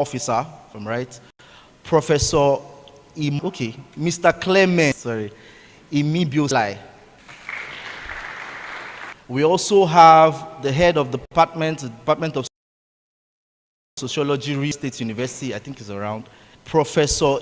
officer, if I'm right, Professor Mr. Clement, Imibiosai. We also have the head of the Department of Sociology, Real State University, I think is around, Professor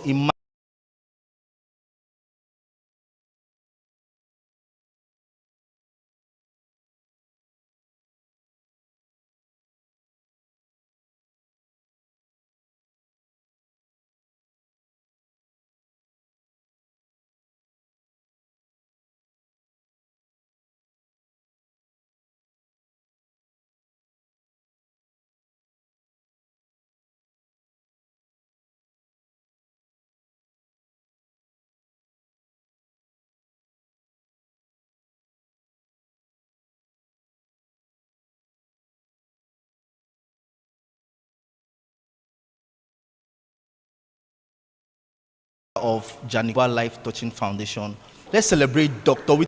of Janiwa Life Touching Foundation. Let's celebrate Dr.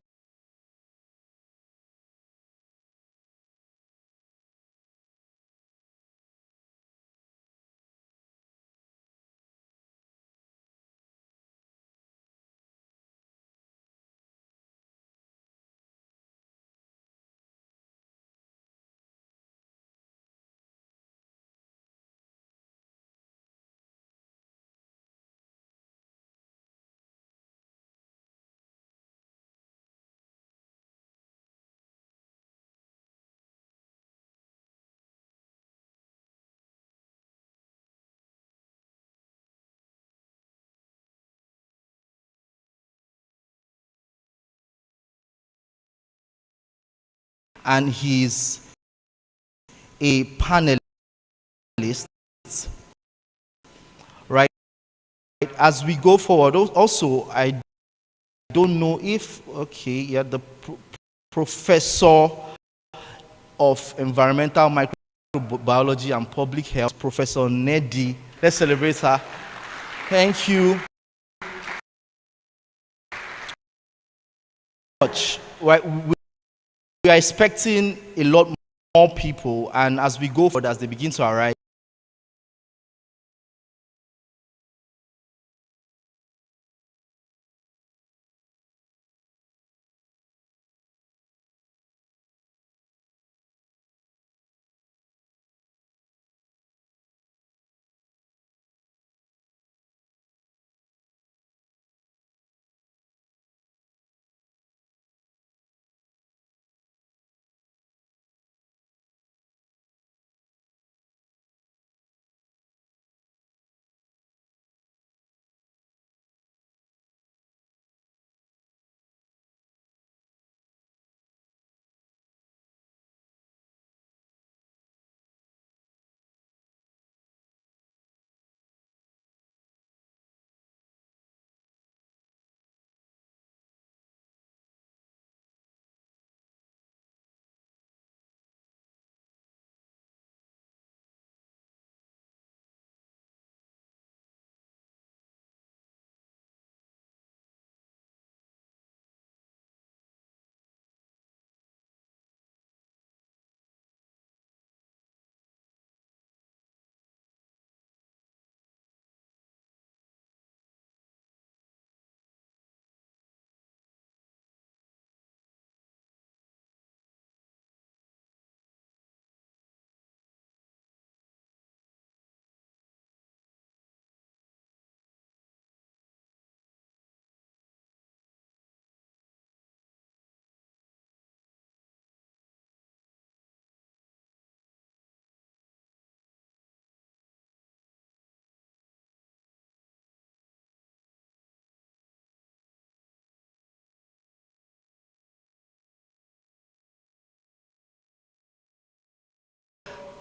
and he's a panelist, right? As we go forward, also, I don't know if, the professor of environmental microbiology and public health, Professor Nedi. Let's celebrate her. Thank you. Right, we are expecting a lot more people, and as we go forward, as they begin to arrive,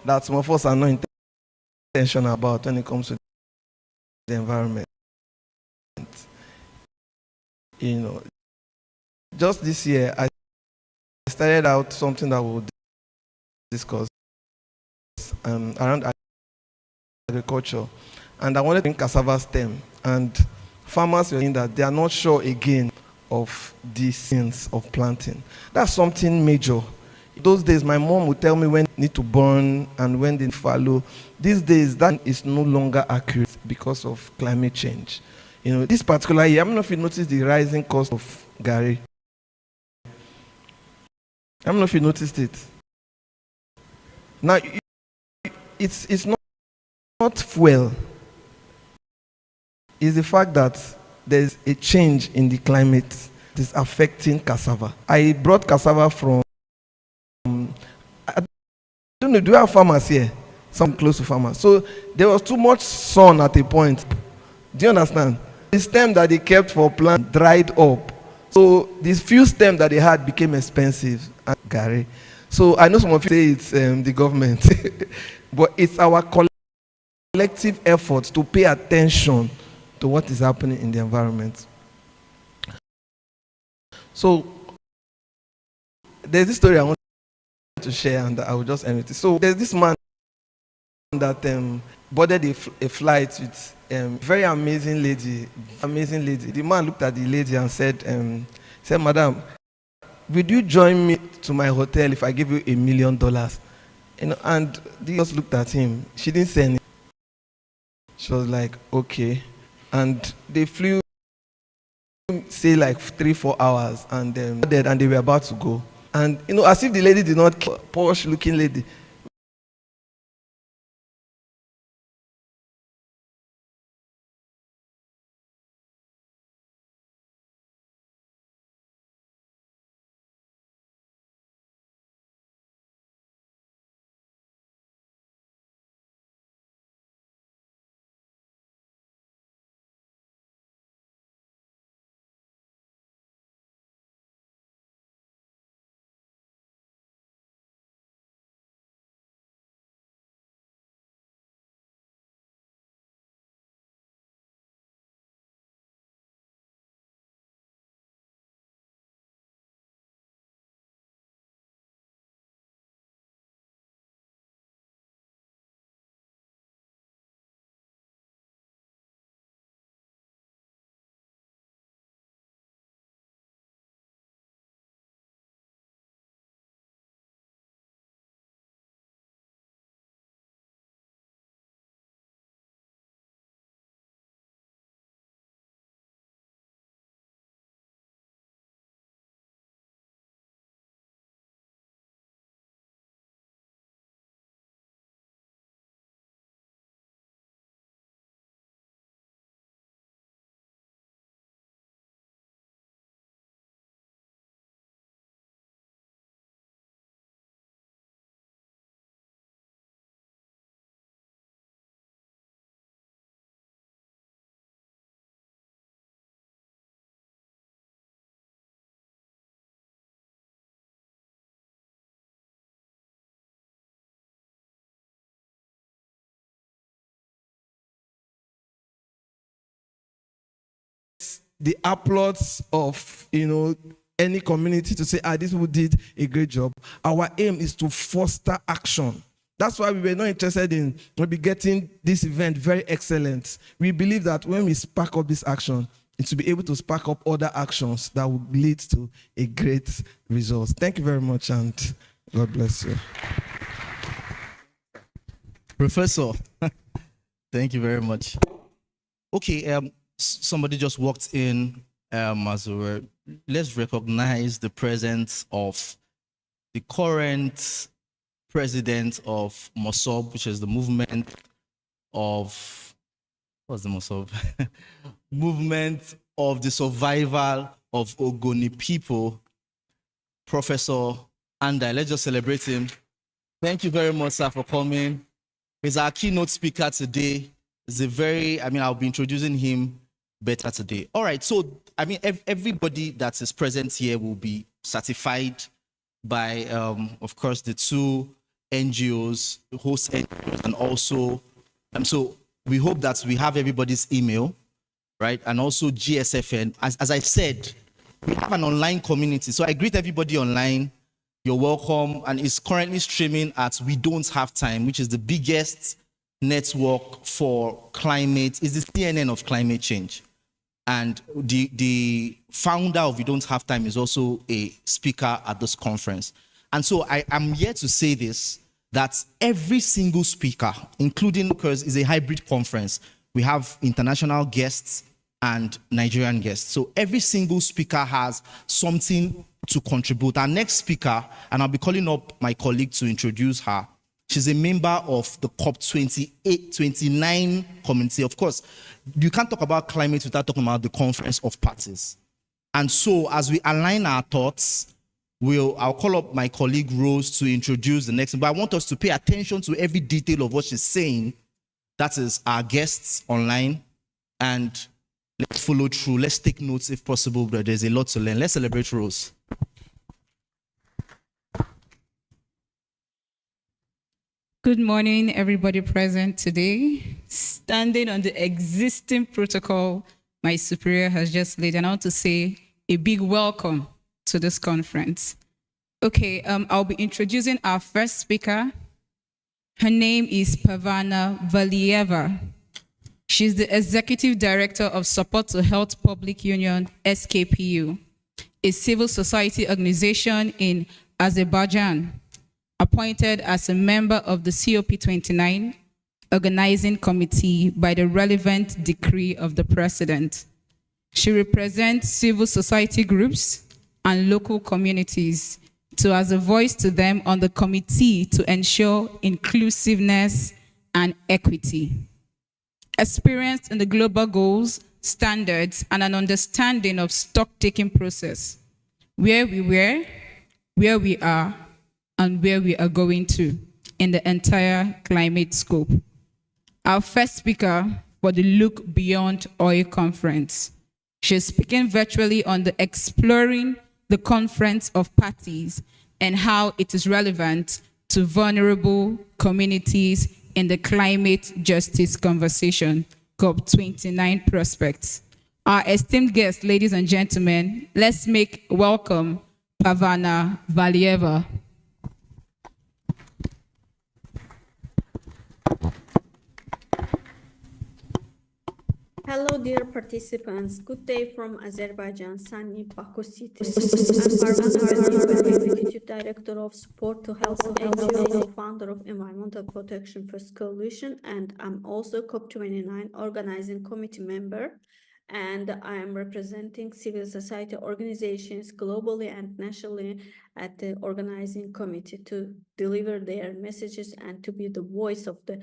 that some of us are not intentional about when it comes to the environment. Just this year, I started out something that we'll discuss around agriculture, and I wanted to bring cassava stem, and farmers were saying that they are not sure again of the sins of planting. That's something major, Those days, my mom would tell me when they need to burn and when they follow. These days, that is no longer accurate because of climate change. This particular year, I don't know if you noticed the rising cost of Gary. I don't know if you noticed it. Now, it's not fuel. It's the fact that there's a change in the climate that is affecting cassava. I brought cassava from, I don't know, do you have farmers here? Some close to farmers. So there was too much sun at a point. Do you understand? The stem that they kept for plant dried up. So these few stems that they had became expensive at Gary. So I know some of you say it's the government, but it's our collective effort to pay attention to what is happening in the environment. So there's this story I want to share, and I will just end it. So there's this man that boarded a flight with very amazing lady. The man looked at the lady and said, "Madam, would you join me to my hotel if I give you $1 million?" And they just looked at him. She didn't say anything. She was like, "Okay." And they flew, say like 3-4 hours, and they were about to go. And as if the lady did not care, posh looking lady. The applause of any community to say, these people did a great job. Our aim is to foster action. That's why we were not interested in maybe getting this event very excellent. We believe that when we spark up this action, it will be able to spark up other actions that will lead to a great result. Thank you very much, and God bless you. Professor, thank you very much. Okay, somebody just walked in as we were. Let's recognize the presence of the current president of MOSOB, which is the movement of, what's the MOSOB? Movement of the Survival of Ogoni People, Professor Andai. Let's just celebrate him. Thank you very much, sir, for coming. He's our keynote speaker today. I'll be introducing him better today. All right, so, everybody that is present here will be certified by, of course, the two NGOs, host NGOs, and also, so we hope that we have everybody's email, right? And also GSFN. As I said, we have an online community. So I greet everybody online. You're welcome. And it's currently streaming at We Don't Have Time, which is the biggest network for climate. It's the CNN of climate change. And the founder of We Don't Have Time is also a speaker at this conference. And so I am here to say this, that every single speaker, including, because it's a hybrid conference, we have international guests and Nigerian guests. So every single speaker has something to contribute. Our next speaker, and I'll be calling up my colleague to introduce her, she's a member of the COP29 committee. Of course, you can't talk about climate without talking about the Conference of Parties. And so as we align our thoughts, I'll call up my colleague Rose to introduce the next, but I want us to pay attention to every detail of what she's saying. That is our guests online, and let's follow through. Let's take notes if possible, but there's a lot to learn. Let's celebrate Rose. Good morning, everybody present today. Standing on the existing protocol my superior has just laid, and I want to say a big welcome to this conference. Okay, I'll be introducing our first speaker. Her name is Pavana Valieva. She's the Executive Director of Support to Health Public Union, SKPU, a civil society organization in Azerbaijan, appointed as a member of the COP29 organizing committee by the relevant decree of the president. She represents civil society groups and local communities as a voice to them on the committee to ensure inclusiveness and equity. Experience in the global goals, standards, and an understanding of stock-taking process, where we were, where we are, and where we are going to in the entire climate scope. Our first speaker for the Look Beyond Oil Conference. She's speaking virtually on the Exploring the Conference of Parties and how it is relevant to vulnerable communities in the climate justice conversation, COP29 prospects. Our esteemed guests, ladies and gentlemen, let's make welcome Pavana Valieva. Hello, dear participants. Good day from Azerbaijan, sunny Baku city. I'm Parvana, Executive Director of Support to Health NGO, founder of Environmental Protection First Coalition, and I'm also COP29 organizing committee member. And I am representing civil society organizations globally and nationally at the organizing committee to deliver their messages and to be the voice of the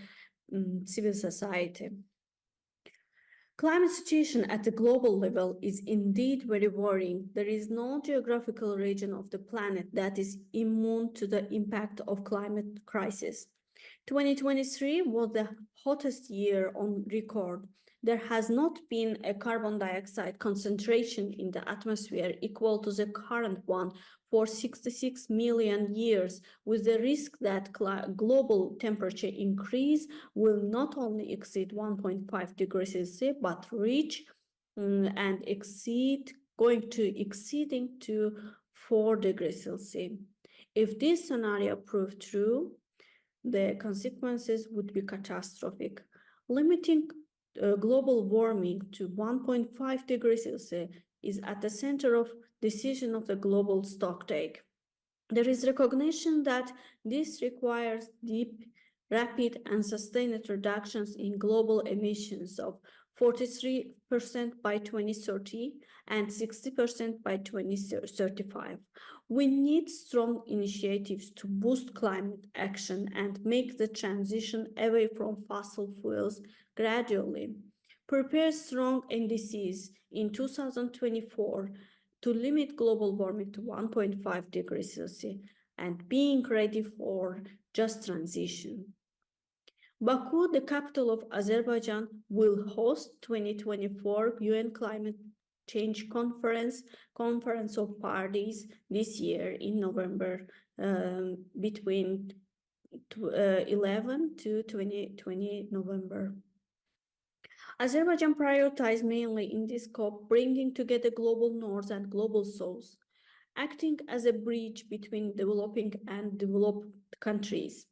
civil society. Climate situation at the global level is indeed very worrying. There is no geographical region of the planet that is immune to the impact of climate crisis. 2023 was the hottest year on record. There has not been a carbon dioxide concentration in the atmosphere equal to the current one for 66 million years, with the risk that global temperature increase will not only exceed 1.5 degrees Celsius, but reach and exceeding to 4 degrees Celsius. If this scenario proved true, the consequences would be catastrophic. Limiting global warming to 1.5 degrees Celsius is at the center of decision of the global stocktake. There is recognition that this requires deep, rapid, and sustained reductions in global emissions of 43% by 2030 and 60% by 2035. We need strong initiatives to boost climate action and make the transition away from fossil fuels gradually. Prepare strong NDCs in 2024 to limit global warming to 1.5 degrees Celsius and being ready for just transition. Baku, the capital of Azerbaijan, will host 2024 UN Climate Change Conference of Parties this year in November, between 11 to 20 November. Azerbaijan prioritized mainly in this COP bringing together global north and global south, acting as a bridge between developing and developed countries,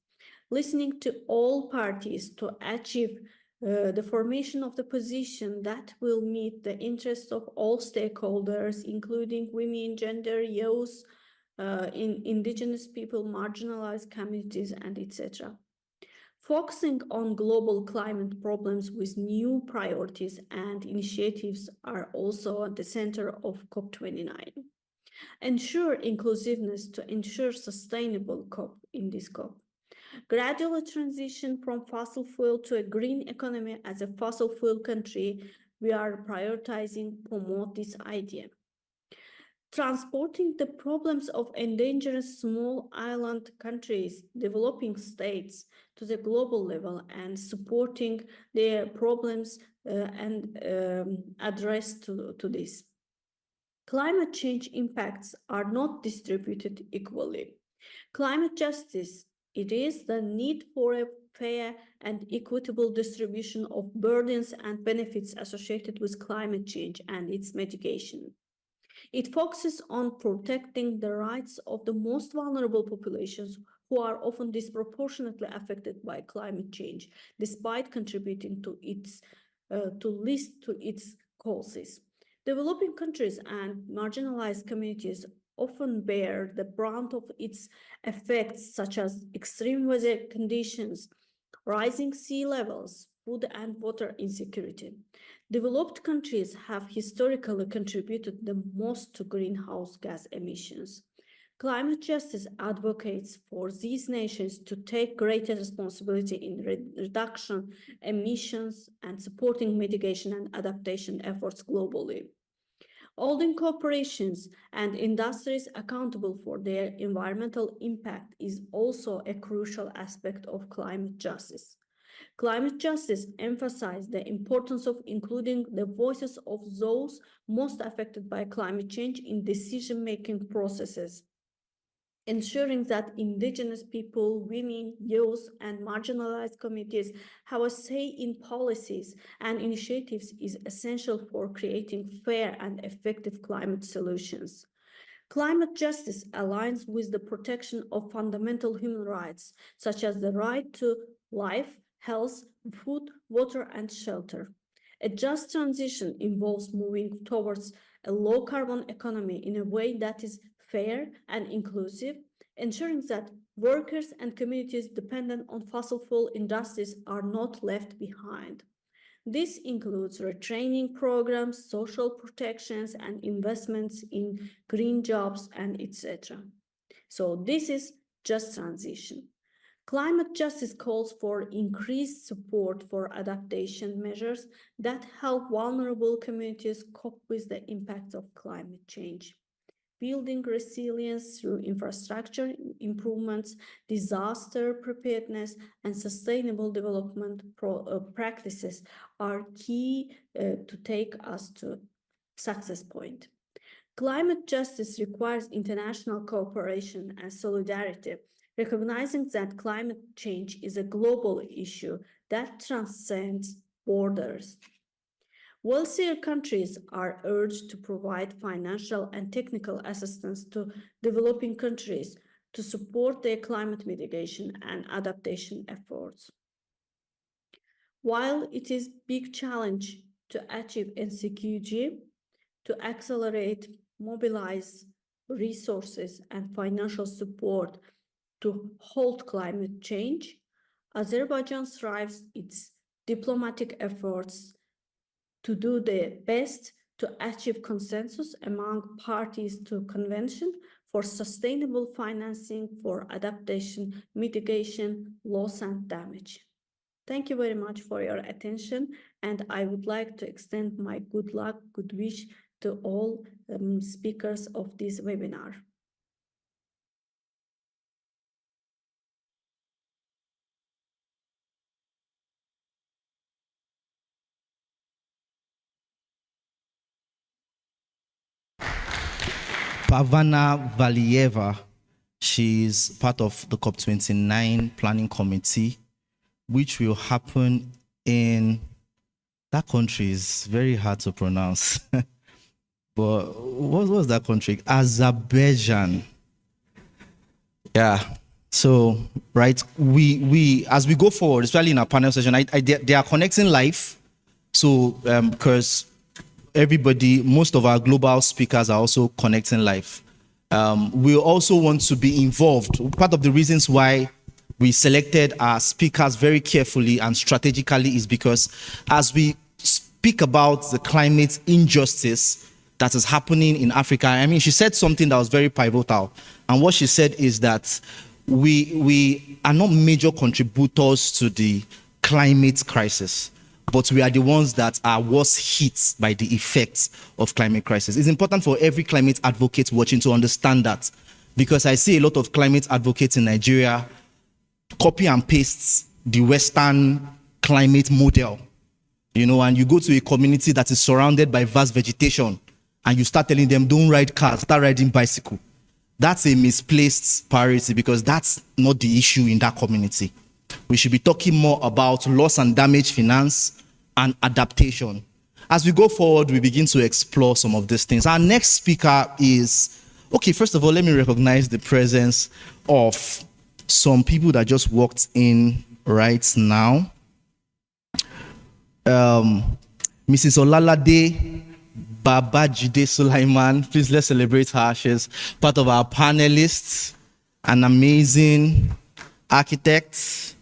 listening to all parties to achieve the formation of the position that will meet the interests of all stakeholders, including women, gender, youth, in indigenous people, marginalized communities, and etc. Focusing on global climate problems with new priorities and initiatives are also at the center of COP29. Ensure inclusiveness to ensure sustainable COP in this COP. Gradual transition from fossil fuel to a green economy. As a fossil fuel country, we are prioritizing promote this idea. Transporting the problems of endangered small island countries, developing states to the global level and supporting their problems and address to this. Climate change impacts are not distributed equally. Climate justice, it is the need for a fair and equitable distribution of burdens and benefits associated with climate change and its mitigation. It focuses on protecting the rights of the most vulnerable populations who are often disproportionately affected by climate change, despite contributing to its causes. Developing countries and marginalized communities often bear the brunt of its effects, such as extreme weather conditions, rising sea levels, food and water insecurity. Developed countries have historically contributed the most to greenhouse gas emissions. Climate justice advocates for these nations to take greater responsibility in reduction emissions and supporting mitigation and adaptation efforts globally. Holding corporations and industries accountable for their environmental impact is also a crucial aspect of climate justice. Climate justice emphasizes the importance of including the voices of those most affected by climate change in decision-making processes. Ensuring that indigenous people, women, youth, and marginalized communities have a say in policies and initiatives is essential for creating fair and effective climate solutions. Climate justice aligns with the protection of fundamental human rights, such as the right to life, health, food, water, and shelter. A just transition involves moving towards a low-carbon economy in a way that is fair and inclusive, ensuring that workers and communities dependent on fossil fuel industries are not left behind. This includes retraining programs, social protections, and investments in green jobs, and etc. So this is just transition. Climate justice calls for increased support for adaptation measures that help vulnerable communities cope with the impacts of climate change. Building resilience through infrastructure improvements, disaster preparedness, and sustainable development practices are key to take us to success point. Climate justice requires international cooperation and solidarity, recognizing that climate change is a global issue that transcends borders. Wealthier countries are urged to provide financial and technical assistance to developing countries to support their climate mitigation and adaptation efforts. While it is a big challenge to achieve NCQG, to accelerate, mobilize resources and financial support to halt climate change, Azerbaijan strives its diplomatic efforts to do their best to achieve consensus among parties to convention for sustainable financing for adaptation, mitigation, loss and damage. Thank you very much for your attention, and I would like to extend my good luck, good wish to all speakers of this webinar. Pavana Valieva, she's part of the COP29 planning committee, which will happen in that country is very hard to pronounce. But what was that country? Azerbaijan. Yeah. So, right, we as we go forward, especially in our panel session, they are connecting live. So, because everybody, most of our global speakers are also connecting live. We also want to be involved. Part of the reasons why we selected our speakers very carefully and strategically is because as we speak about the climate injustice that is happening in Africa, I mean, she said something that was very pivotal. And what she said is that we are not major contributors to the climate crisis, but we are the ones that are worst hit by the effects of climate crisis. It's important for every climate advocate watching to understand that, because I see a lot of climate advocates in Nigeria copy and paste the Western climate model, you know, and you go to a community that is surrounded by vast vegetation and you start telling them, don't ride cars, start riding bicycle. That's a misplaced priority, because that's not the issue in that community. We should be talking more about loss and damage finance and adaptation. As we go forward, we begin to explore some of these things. Our next speaker is, okay, first of all, let me recognize the presence of some people that just walked in right now. Mrs. Olalade Babajide Sulaiman, please let's celebrate her. She's part of our panelists, an amazing architect.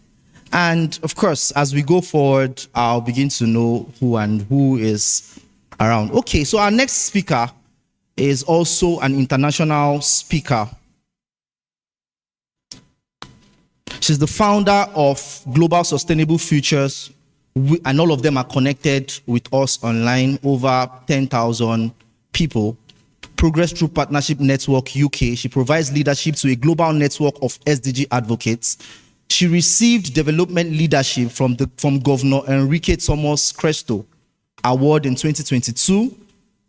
And of course, as we go forward, I'll begin to know who is around. Okay, so our next speaker is also an international speaker. She's the founder of Global Sustainable Futures, and all of them are connected with us online, over 10,000 people. Progress Through Partnership Network UK. She provides leadership to a global network of SDG advocates. She received development leadership from Governor Enrique Thomas Cresto Award in 2022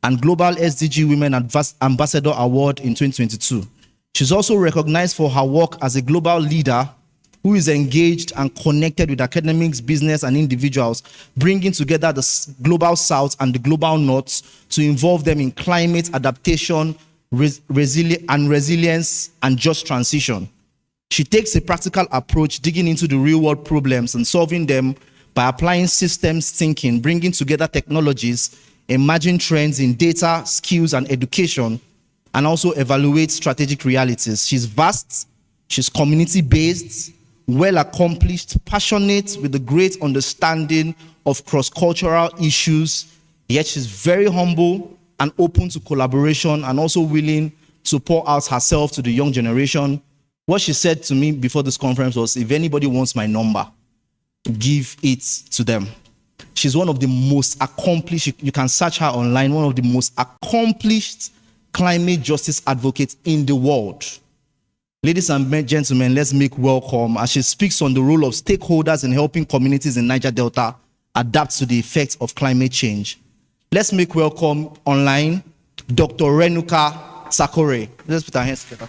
and Global SDG Women Ambassador Award in 2022. She's also recognized for her work as a global leader who is engaged and connected with academics, business, and individuals, bringing together the global south and the global north to involve them in climate adaptation, resilience, and just transition. She takes a practical approach, digging into the real-world problems and solving them by applying systems thinking, bringing together technologies, emerging trends in data, skills, and education, and also evaluate strategic realities. She's vast, she's community-based, well-accomplished, passionate, with a great understanding of cross-cultural issues, yet she's very humble and open to collaboration and also willing to pour out herself to the young generation. What she said to me before this conference was, if anybody wants my number, give it to them. She's one of the most accomplished, you can search her online, one of the most accomplished climate justice advocates in the world. Ladies and gentlemen, let's make welcome, as she speaks on the role of stakeholders in helping communities in Niger Delta adapt to the effects of climate change. Let's make welcome online Dr. Renuka Sakore. Let's put our hands together.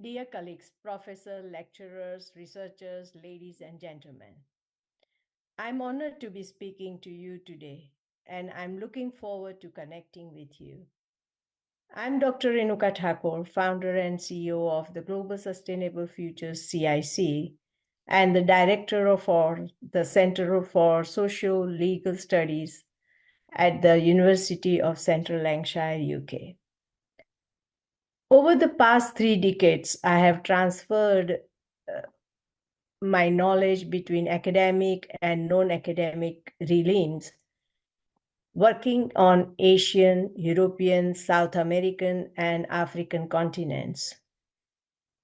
Dear colleagues, professors, lecturers, researchers, ladies and gentlemen, I'm honored to be speaking to you today, and I'm looking forward to connecting with you. I'm Dr. Renuka Thakur, founder and CEO of the Global Sustainable Futures CIC, and the director for the Center for Socio-Legal Studies at the University of Central Lancashire, UK. Over the past 3 decades, I have transferred my knowledge between academic and non-academic realms, working on Asian, European, South American, and African continents.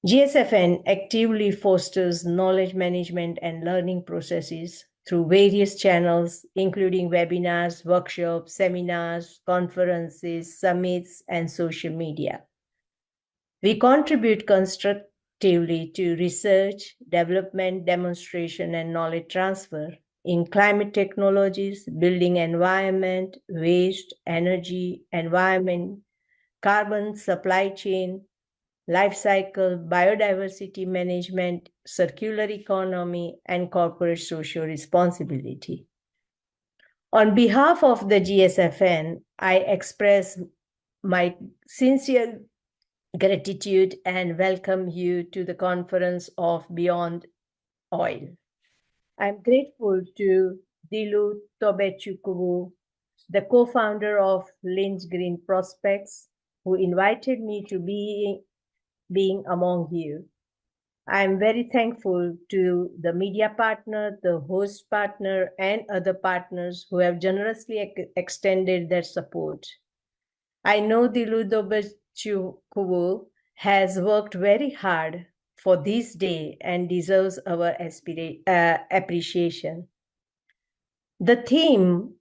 GSFN actively fosters knowledge management and learning processes through various channels, including webinars, workshops, seminars, conferences, summits, and social media. We contribute constructively to research, development, demonstration, and knowledge transfer in climate technologies, building environment, waste, energy, environment, carbon supply chain, life cycle, biodiversity management, circular economy, and corporate social responsibility. On behalf of the GSFN, I express my sincere gratitude and welcome you to the conference of Beyond Oil. I'm grateful to Dilu Tobechukwu, the co-founder of Lincgreen Prospects, who invited me to being among you. I'm very thankful to the media partner, the host partner, and other partners who have generously extended their support. I know Dilu Tobechukwu has worked very hard for this day and deserves our appreciation. The theme,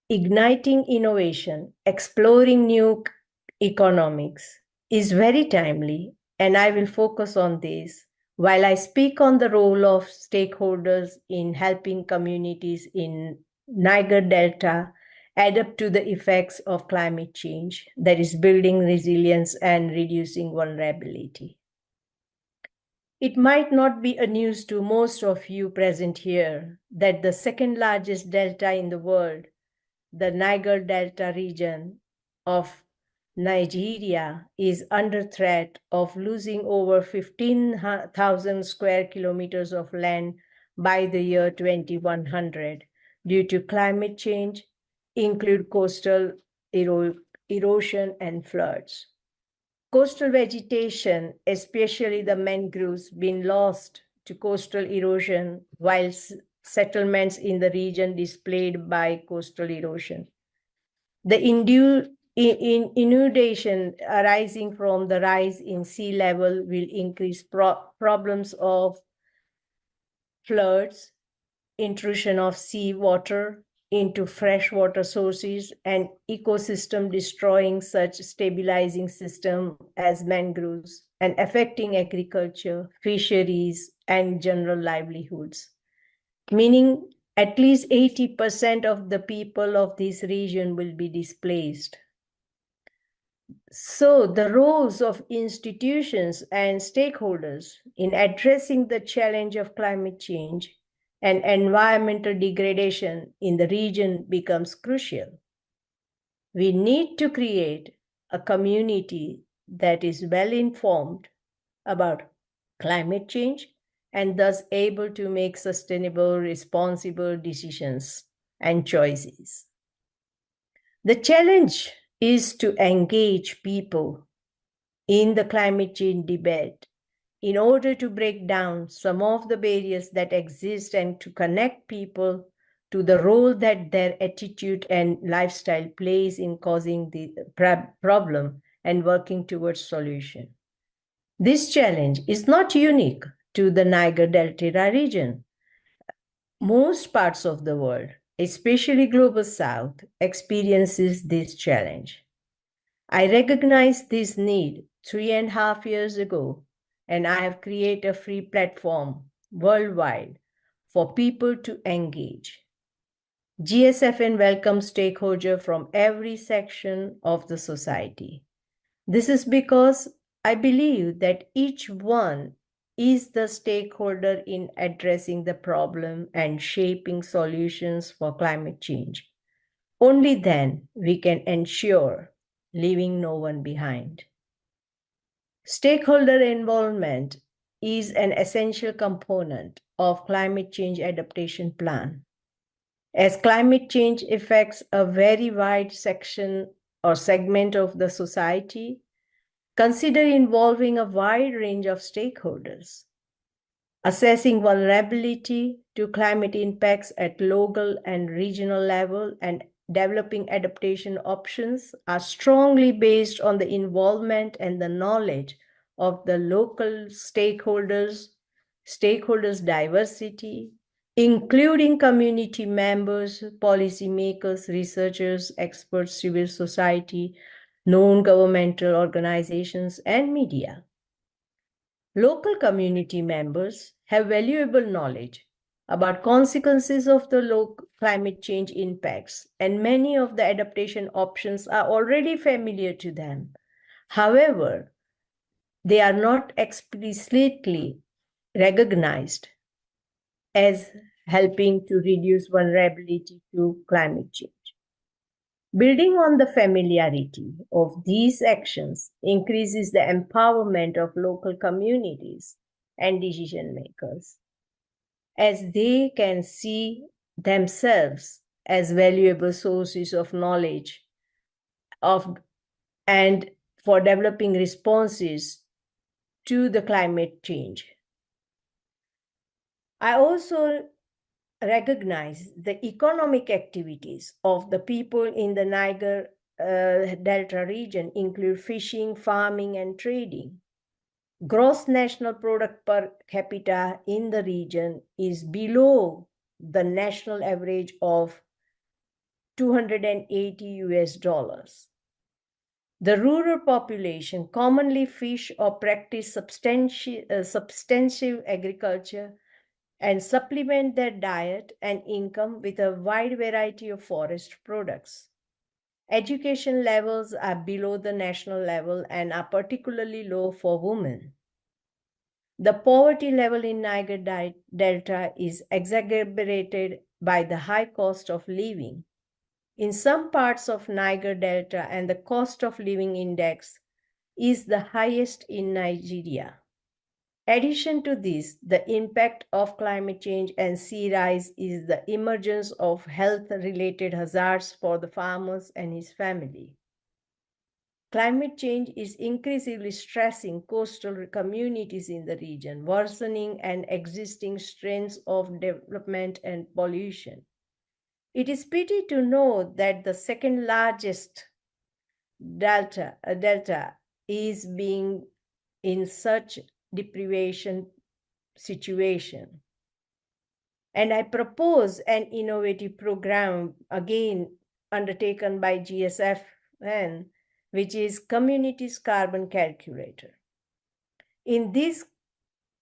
Igniting Innovation, Exploring New Economics, is very timely, and I will focus on this while I speak on the role of stakeholders in helping communities in Niger Delta adapt to the effects of climate change, that is, building resilience and reducing vulnerability. It might not be a news to most of you present here that the second largest delta in the world, the Niger Delta region of Nigeria, is under threat of losing over 15,000 square kilometers of land by the year 2100 due to climate change, include coastal erosion and floods. Coastal vegetation, especially the mangroves, been lost to coastal erosion, while settlements in the region displaced by coastal erosion. The inundation arising from the rise in sea level will increase problems of floods, intrusion of seawater into freshwater sources, and ecosystem destroying such stabilizing system as mangroves and affecting agriculture, fisheries, and general livelihoods, meaning at least 80% of the people of this region will be displaced. So the roles of institutions and stakeholders in addressing the challenge of climate change and environmental degradation in the region becomes crucial. We need to create a community that is well informed about climate change and thus able to make sustainable, responsible decisions and choices. The challenge is to engage people in the climate change debate in order to break down some of the barriers that exist and to connect people to the role that their attitude and lifestyle plays in causing the problem and working towards solution. This challenge is not unique to the Niger Delta region. Most parts of the world, especially Global South, experiences this challenge. I recognized this need 3.5 years ago, and I have created a free platform worldwide for people to engage. GSFN welcomes stakeholders from every section of the society. This is because I believe that each one is the stakeholder in addressing the problem and shaping solutions for climate change. Only then we can ensure leaving no one behind. Stakeholder involvement is an essential component of climate change adaptation plan. As climate change affects a very wide section or segment of the society, consider involving a wide range of stakeholders. Assessing vulnerability to climate impacts at local and regional level and developing adaptation options are strongly based on the involvement and the knowledge of the local stakeholders diversity, including community members, policymakers, researchers, experts, civil society, non-governmental organizations, and media. Local community members have valuable knowledge about consequences of the climate change impacts, and many of the adaptation options are already familiar to them. However, they are not explicitly recognized as helping to reduce vulnerability to climate change. Building on the familiarity of these actions increases the empowerment of local communities and decision makers, as they can see themselves as valuable sources of knowledge of and for developing responses to the climate change. I also recognize the economic activities of the people in the Niger Delta region include fishing, farming, and trading. Gross national product per capita in the region is below the national average of 280 US dollars. The rural population commonly fish or practice substantive agriculture and supplement their diet and income with a wide variety of forest products. Education levels are below the national level and are particularly low for women. The poverty level in Niger Delta is exacerbated by the high cost of living. In some parts of Niger Delta, and the cost of living index is the highest in Nigeria. Addition to this, the impact of climate change and sea rise is the emergence of health-related hazards for the farmers and his family. Climate change is increasingly stressing coastal communities in the region, worsening an existing strains of development and pollution. It is pity to know that the second largest delta is being in such deprivation situation. And I propose an innovative program again undertaken by GSFN, which is Communities Carbon Calculator. In this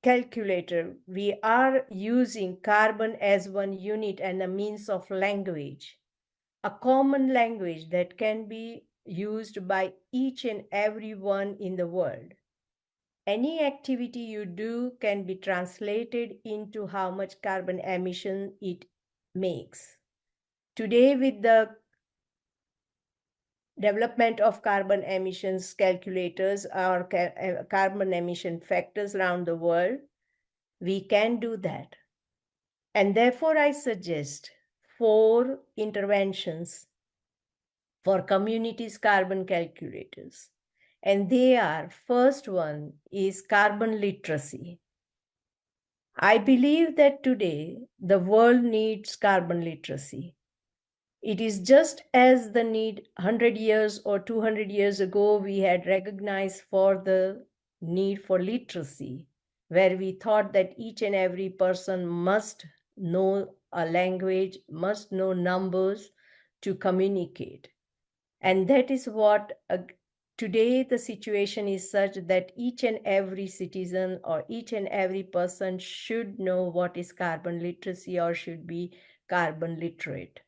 calculator, we are using carbon as one unit and a means of language, a common language that can be used by each and every one in the world. Any activity you do can be translated into how much carbon emission it makes. Today, with the development of carbon emissions calculators or carbon emission factors around the world, we can do that. And therefore, I suggest 4 interventions for communities carbon calculators. And they are, first one is carbon literacy. I believe that today the world needs carbon literacy. It is just as the need 100 years or 200 years ago we had recognized for the need for literacy, where we thought that each and every person must know a language, must know numbers to communicate. And that is what today the situation is such that each and every citizen or each and every person should know what is carbon literacy or should be carbon literate.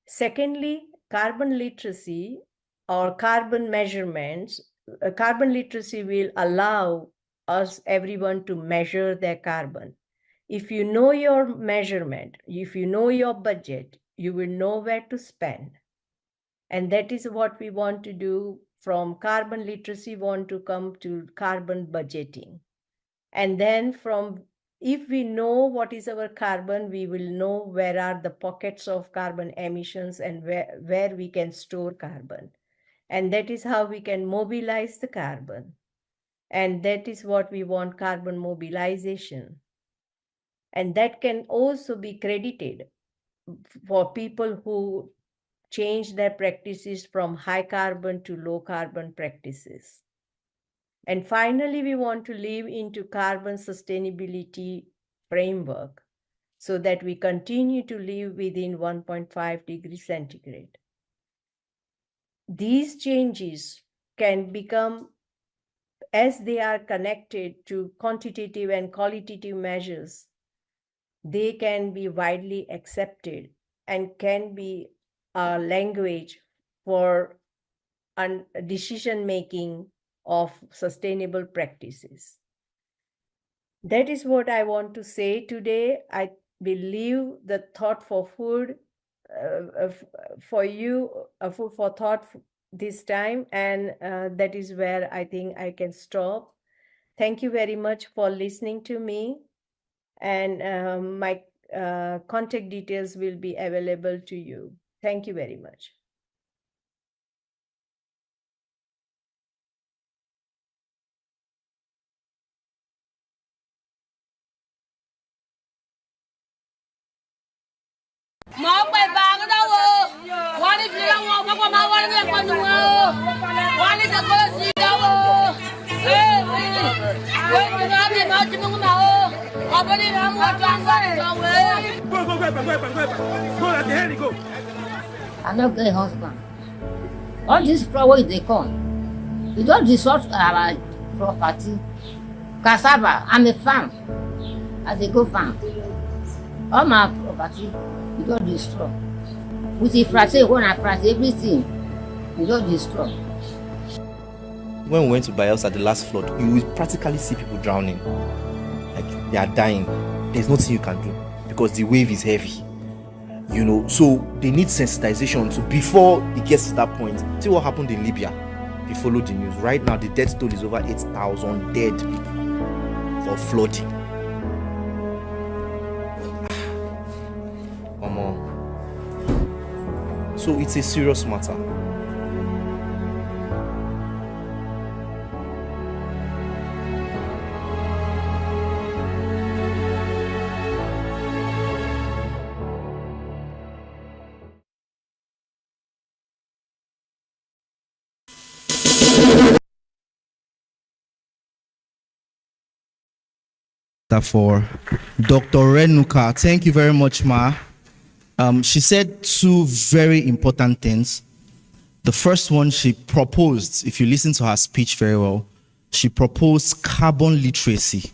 Secondly, carbon literacy or carbon measurements, carbon literacy will allow us everyone to measure their carbon. If you know your measurement, if you know your budget, you will know where to spend. And that is what we want to do. From carbon literacy, want to come to carbon budgeting. And then if we know what is our carbon, we will know where are the pockets of carbon emissions and where we can store carbon. And that is how we can mobilize the carbon. And that is what we want, carbon mobilization. And that can also be credited for people who change their practices from high carbon to low carbon practices. And finally, we want to live into carbon sustainability framework so that we continue to live within 1.5 degrees centigrade. These changes can become, as they are connected to quantitative and qualitative measures, they can be widely accepted and can be a language for decision making of sustainable practices. That is what I want to say today. I believe the thought for food for you, food for thought this time, and that is where I think I can stop. Thank you very much for listening to me, and my contact details will be available to you. Thank you very much. I'm not good husband. All this flower they come. You don't disrupt our property. Cassava, I'm a farm. I dey go farm. All my property, you don't destroy. With the fracture, when I price everything, you don't destroy. When we went to Bayelsa at the last flood, you will practically see people drowning. Like they are dying. There's nothing you can do because the wave is heavy. You know, so they need sensitization to before it gets to that point. See what happened in Libya. If you follow the news, right now the death toll is over 8,000 dead people for flooding. So it's a serious matter. For Dr. Renuka. Thank you very much, Ma. She said two very important things. The first one she proposed, if you listen to her speech very well, she proposed carbon literacy.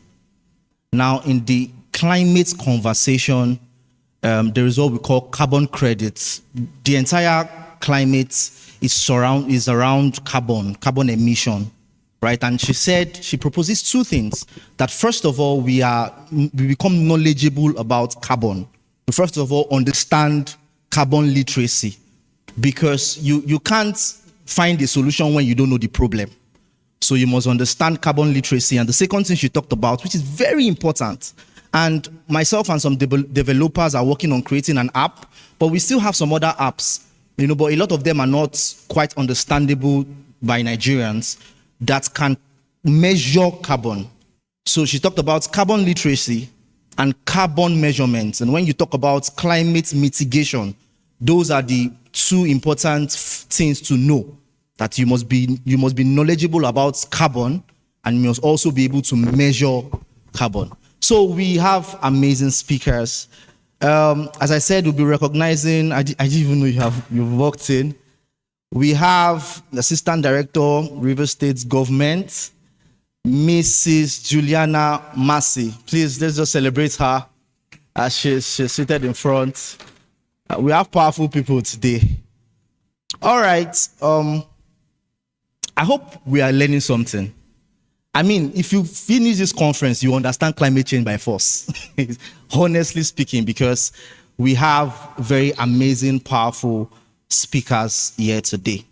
Now, in the climate conversation, there is what we call carbon credits. The entire climate is around carbon emission. Right, and she said she proposes two things. That first of all, we become knowledgeable about carbon. We first of all understand carbon literacy, because you can't find a solution when you don't know the problem. So you must understand carbon literacy. And the second thing she talked about, which is very important, and myself and some developers are working on creating an app, but we still have some other apps, you know, but a lot of them are not quite understandable by Nigerians, that can measure carbon. So she talked about carbon literacy and carbon measurements. And when you talk about climate mitigation, those are the two important things to know, that you must be knowledgeable about carbon, and you must also be able to measure carbon. So we have amazing speakers. As I said, we'll be recognizing, I didn't even know you've walked in. We have the Assistant Director, Rivers State Government, Mrs. Juliana Massey. Please, let's just celebrate her as she's seated in front. We have powerful people today. All right. I hope we are learning something. I mean, if you finish this conference, you understand climate change by force. Honestly speaking, because we have very amazing, powerful speakers here today.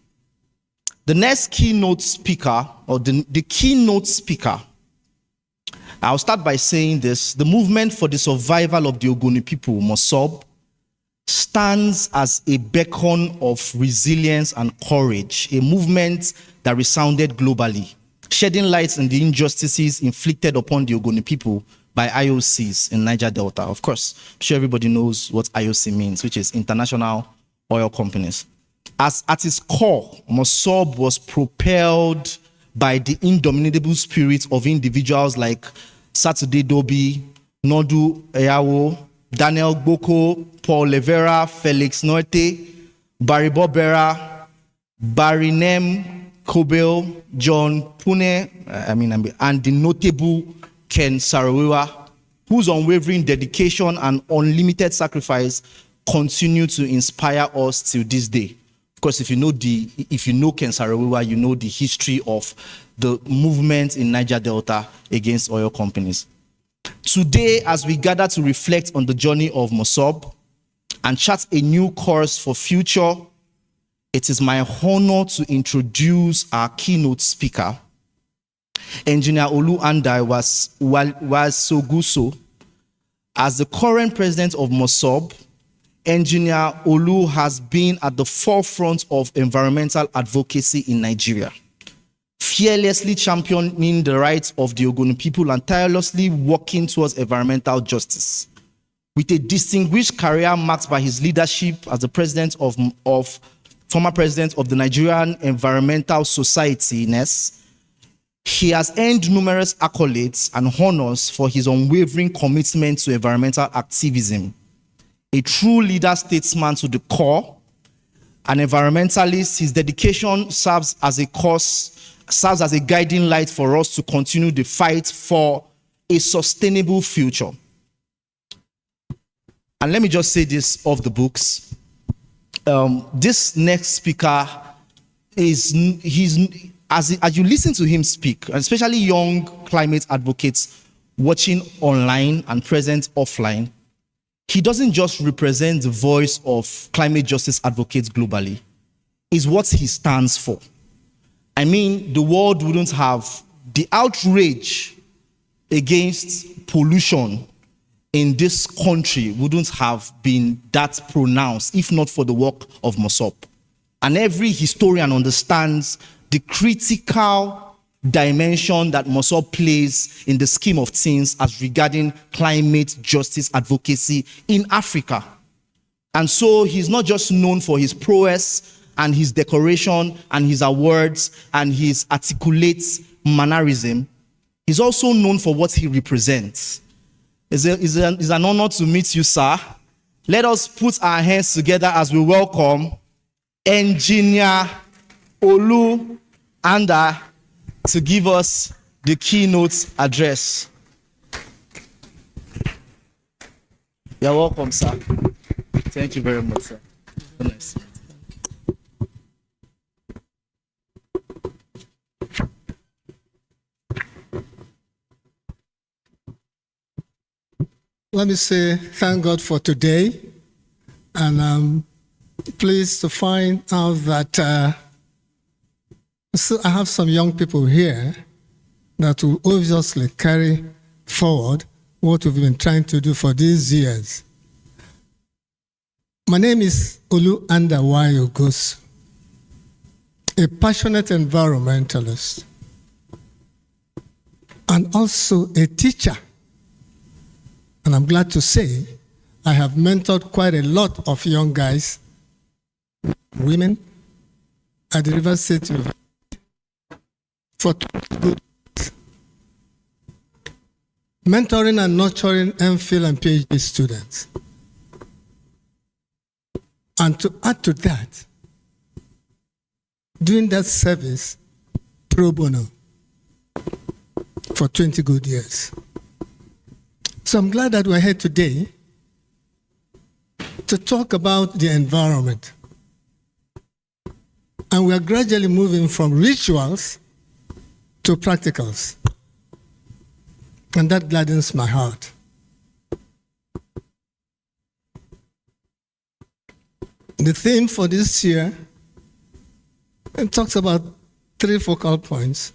The next keynote speaker, or the keynote speaker, I'll start by saying this: the movement for the survival of the Ogoni people, Mosob, stands as a beacon of resilience and courage, a movement that resounded globally, shedding light on the injustices inflicted upon the Ogoni people by IOCs in Niger Delta. Of course, I'm sure everybody knows what IOC means, which is International Oil Companies. As at its core, Mosob was propelled by the indomitable spirit of individuals like Saturday Dobi, Nodu Eyawo, Daniel Gboko, Paul Levera, Felix Norte, Barry Bobera, Barry Nem, Kobel, John Pune, and the notable Ken Saro-Wiwa, whose unwavering dedication and unlimited sacrifice continue to inspire us till this day. Of course, if you know Ken Saro-Wiwa, you know the history of the movement in Niger Delta against oil companies. Today, as we gather to reflect on the journey of Mosob, and chart a new course for future, it is my honor to introduce our keynote speaker, Engineer Olu Andai Wasoguso. As the current president of MOSOB, Engineer Olu has been at the forefront of environmental advocacy in Nigeria, fearlessly championing the rights of the Ogoni people and tirelessly working towards environmental justice. With a distinguished career marked by his leadership as the former president of the Nigerian Environmental Society, NES, he has earned numerous accolades and honors for his unwavering commitment to environmental activism. A true leader statesman to the core, an environmentalist, his dedication serves as a guiding light for us to continue the fight for a sustainable future. And let me just say this off the books. This next speaker as you listen to him speak, especially young climate advocates watching online and present offline, he doesn't just represent the voice of climate justice advocates globally. It's what he stands for. I mean, the world wouldn't have the outrage against pollution in this country wouldn't have been that pronounced if not for the work of MOSOB. And every historian understands the critical dimension that MOSOB plays in the scheme of things as regarding climate justice advocacy in Africa. And so he's not just known for his prowess and his decoration and his awards and his articulate mannerism. He's also known for what he represents. It's an honor to meet you, sir. Let us put our hands together as we welcome Engineer Olu Andai to give us the keynote address. You're welcome, sir. Thank you very much, sir. Nice. Let me say thank God for today, and I'm pleased to find out that so I have some young people here that will obviously carry forward what we've been trying to do for these years. My name is Olu Andai Wasoguso, a passionate environmentalist and also a teacher. And I'm glad to say I have mentored quite a lot of young guys, women, at the River State University for 20 good years. Mentoring and nurturing MPhil and PhD students. And to add to that, doing that service pro bono for 20 good years. So I'm glad that we're here today to talk about the environment. And we are gradually moving from rituals to practicals. And that gladdens my heart. The theme for this year, it talks about 3 focal points.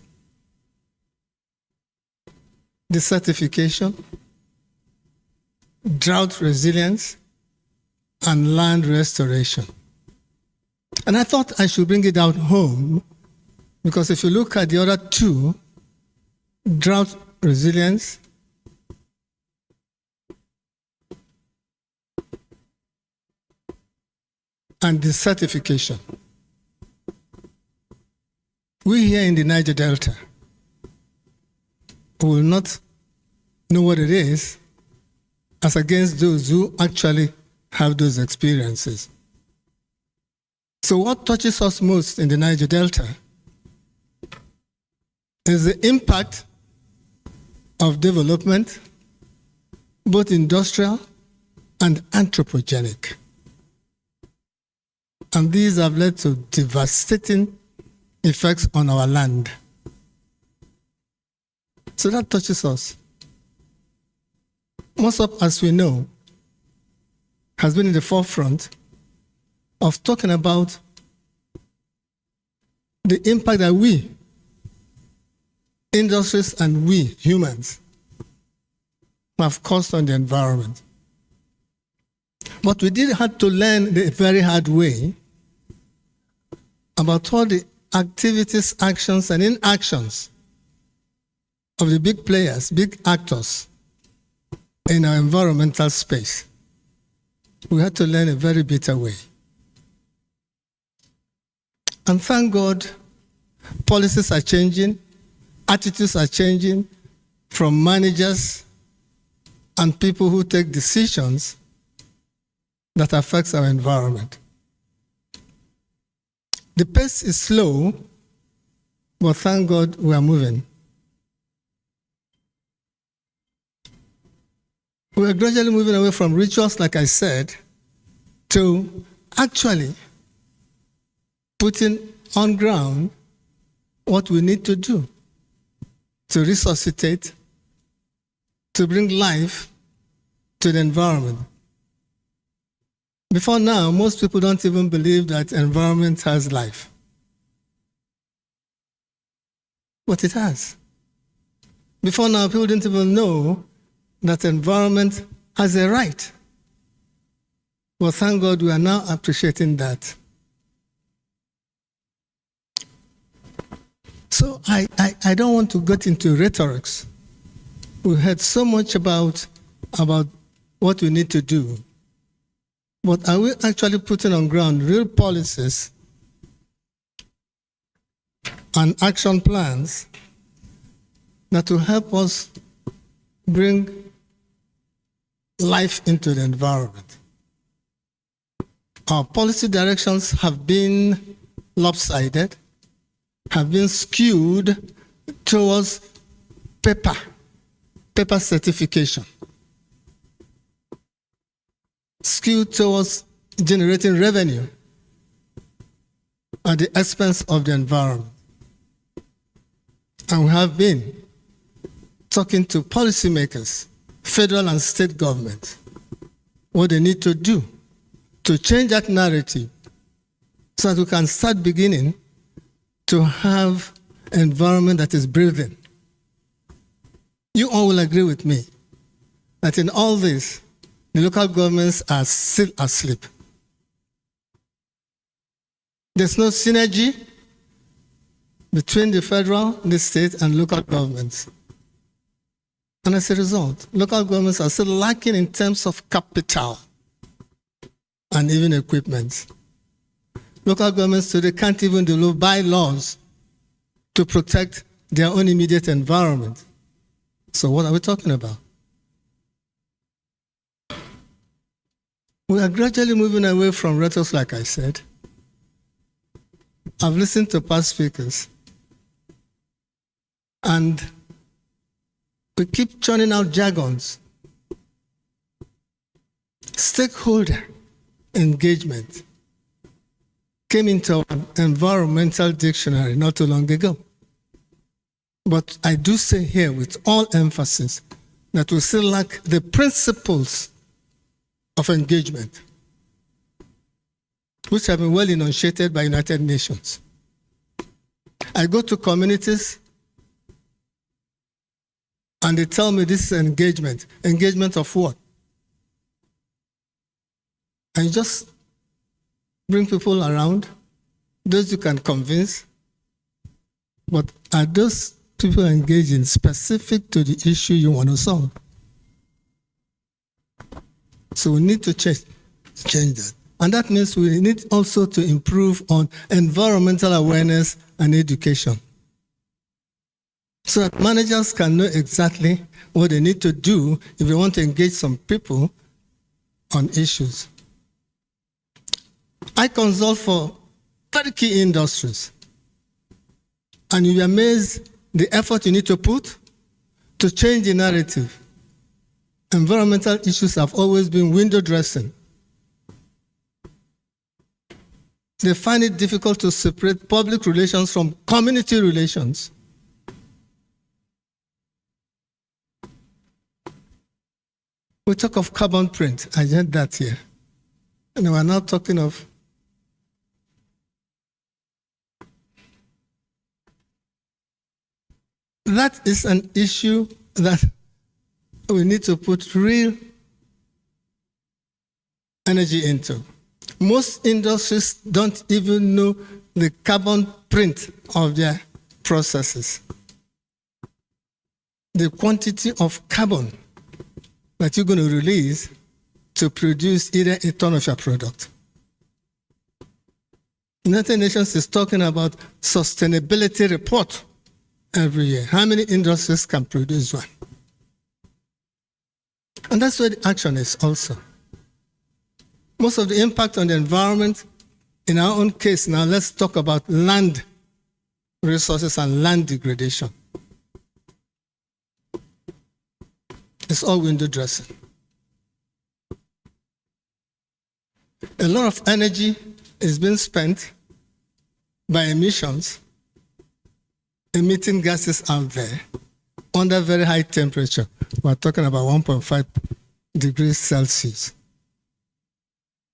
Desertification, drought resilience, and land restoration. And I thought I should bring it out home because if you look at the other 2, drought resilience and desertification, we here in the Niger Delta will not know what it is as against those who actually have those experiences. So what touches us most in the Niger Delta is the impact of development, both industrial and anthropogenic. And these have led to devastating effects on our land. So that touches us. MOSOB, as we know, has been in the forefront of talking about the impact that we, industries and we, humans, have caused on the environment. But we did have to learn the very hard way about all the activities, actions, and inactions of the big players, big actors in our environmental space. We had to learn a very bitter way. And thank God, policies are changing, attitudes are changing from managers and people who take decisions that affects our environment. The pace is slow, but thank God we are moving. We are gradually moving away from rituals, like I said, to actually putting on ground what we need to do to resuscitate, to bring life to the environment. Before now, most people don't even believe that environment has life. But it has. Before now, people didn't even know that environment has a right. Well, thank God we are now appreciating that. So I don't want to get into rhetorics. We heard so much about what we need to do. But are we actually putting on ground real policies and action plans that will help us bring life into the environment? Our policy directions have been lopsided, have been skewed towards paper certification, skewed towards generating revenue at the expense of the environment. And we have been talking to policymakers, federal and state government, what they need to do to change that narrative so that we can start beginning to have an environment that is breathing. You all will agree with me that in all this, the local governments are still asleep. There's no synergy between the federal, the state, and local governments. And as a result, local governments are still lacking in terms of capital and even equipment. Local governments today can't even develop bylaws to protect their own immediate environment. So what are we talking about? We are gradually moving away from rhetoric, like I said. I've listened to past speakers, and we keep churning out jargons. Stakeholder engagement came into our environmental dictionary not too long ago. But I do say here with all emphasis that we still lack the principles of engagement, which have been well enunciated by United Nations. I go to communities and they tell me this is engagement. Engagement of what? And you just bring people around, those you can convince, but are those people engaged in specific to the issue you want to solve? So we need to change that. And that means we need also to improve on environmental awareness and education, so that managers can know exactly what they need to do if they want to engage some people on issues. I consult for very key industries, and you'll be amazed the effort you need to put to change the narrative. Environmental issues have always been window dressing. They find it difficult to separate public relations from community relations. We talk of carbon print. I heard that here. And we're not talking of that is an issue that we need to put real energy into. Most industries don't even know the carbon print of their processes. The quantity of carbon that you're going to release to produce either a ton of your product. United Nations is talking about sustainability report every year. How many industries can produce one? And that's where the action is also. Most of the impact on the environment, in our own case now, let's talk about land resources and land degradation. It's all window dressing. A lot of energy is being spent by emissions, emitting gases out there under very high temperature. We're talking about 1.5 degrees Celsius.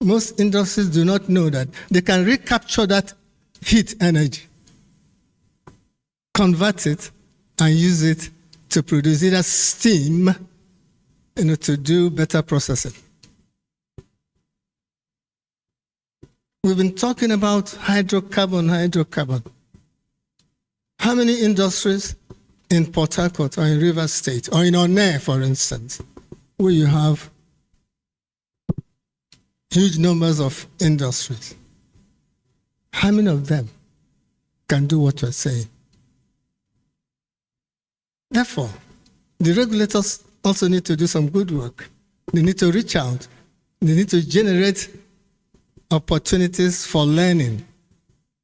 Most industries do not know that they can recapture that heat energy, convert it, and use it to produce either steam, to do better processing. We've been talking about hydrocarbon. How many industries in Port Harcourt or in Rivers State or in Onne, for instance, where you have huge numbers of industries, how many of them can do what you're saying? Therefore, the regulators also need to do some good work. They need to reach out. They need to generate opportunities for learning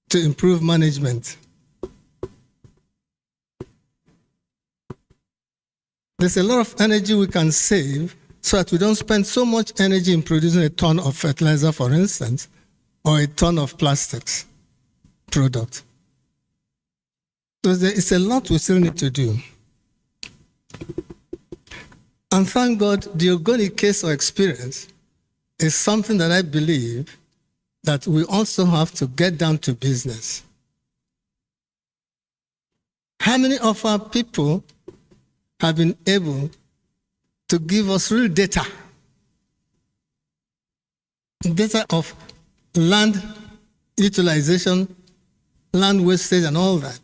to improve management. There's a lot of energy we can save so that we don't spend so much energy in producing a ton of fertilizer, for instance, or a ton of plastics product. So there is a lot we still need to do. And thank God, the Ogoni case or experience is something that I believe that we also have to get down to business. How many of our people have been able to give us real data of land utilization, land wastage, and all that?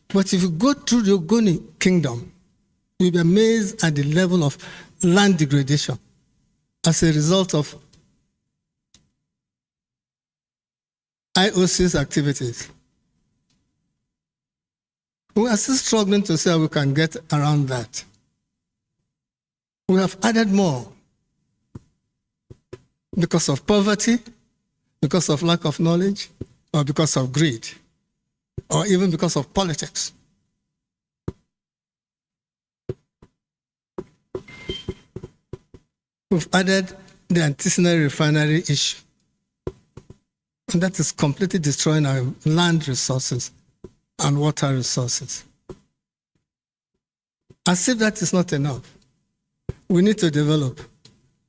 But if you go through the Ogoni kingdom, you'll be amazed at the level of land degradation as a result of IOC's activities. We are still struggling to see how we can get around that. We have added more because of poverty, because of lack of knowledge, or because of greed, or even because of politics. We've added the artisanal refinery issue. And that is completely destroying our land resources and water resources. As if that is not enough, we need to develop.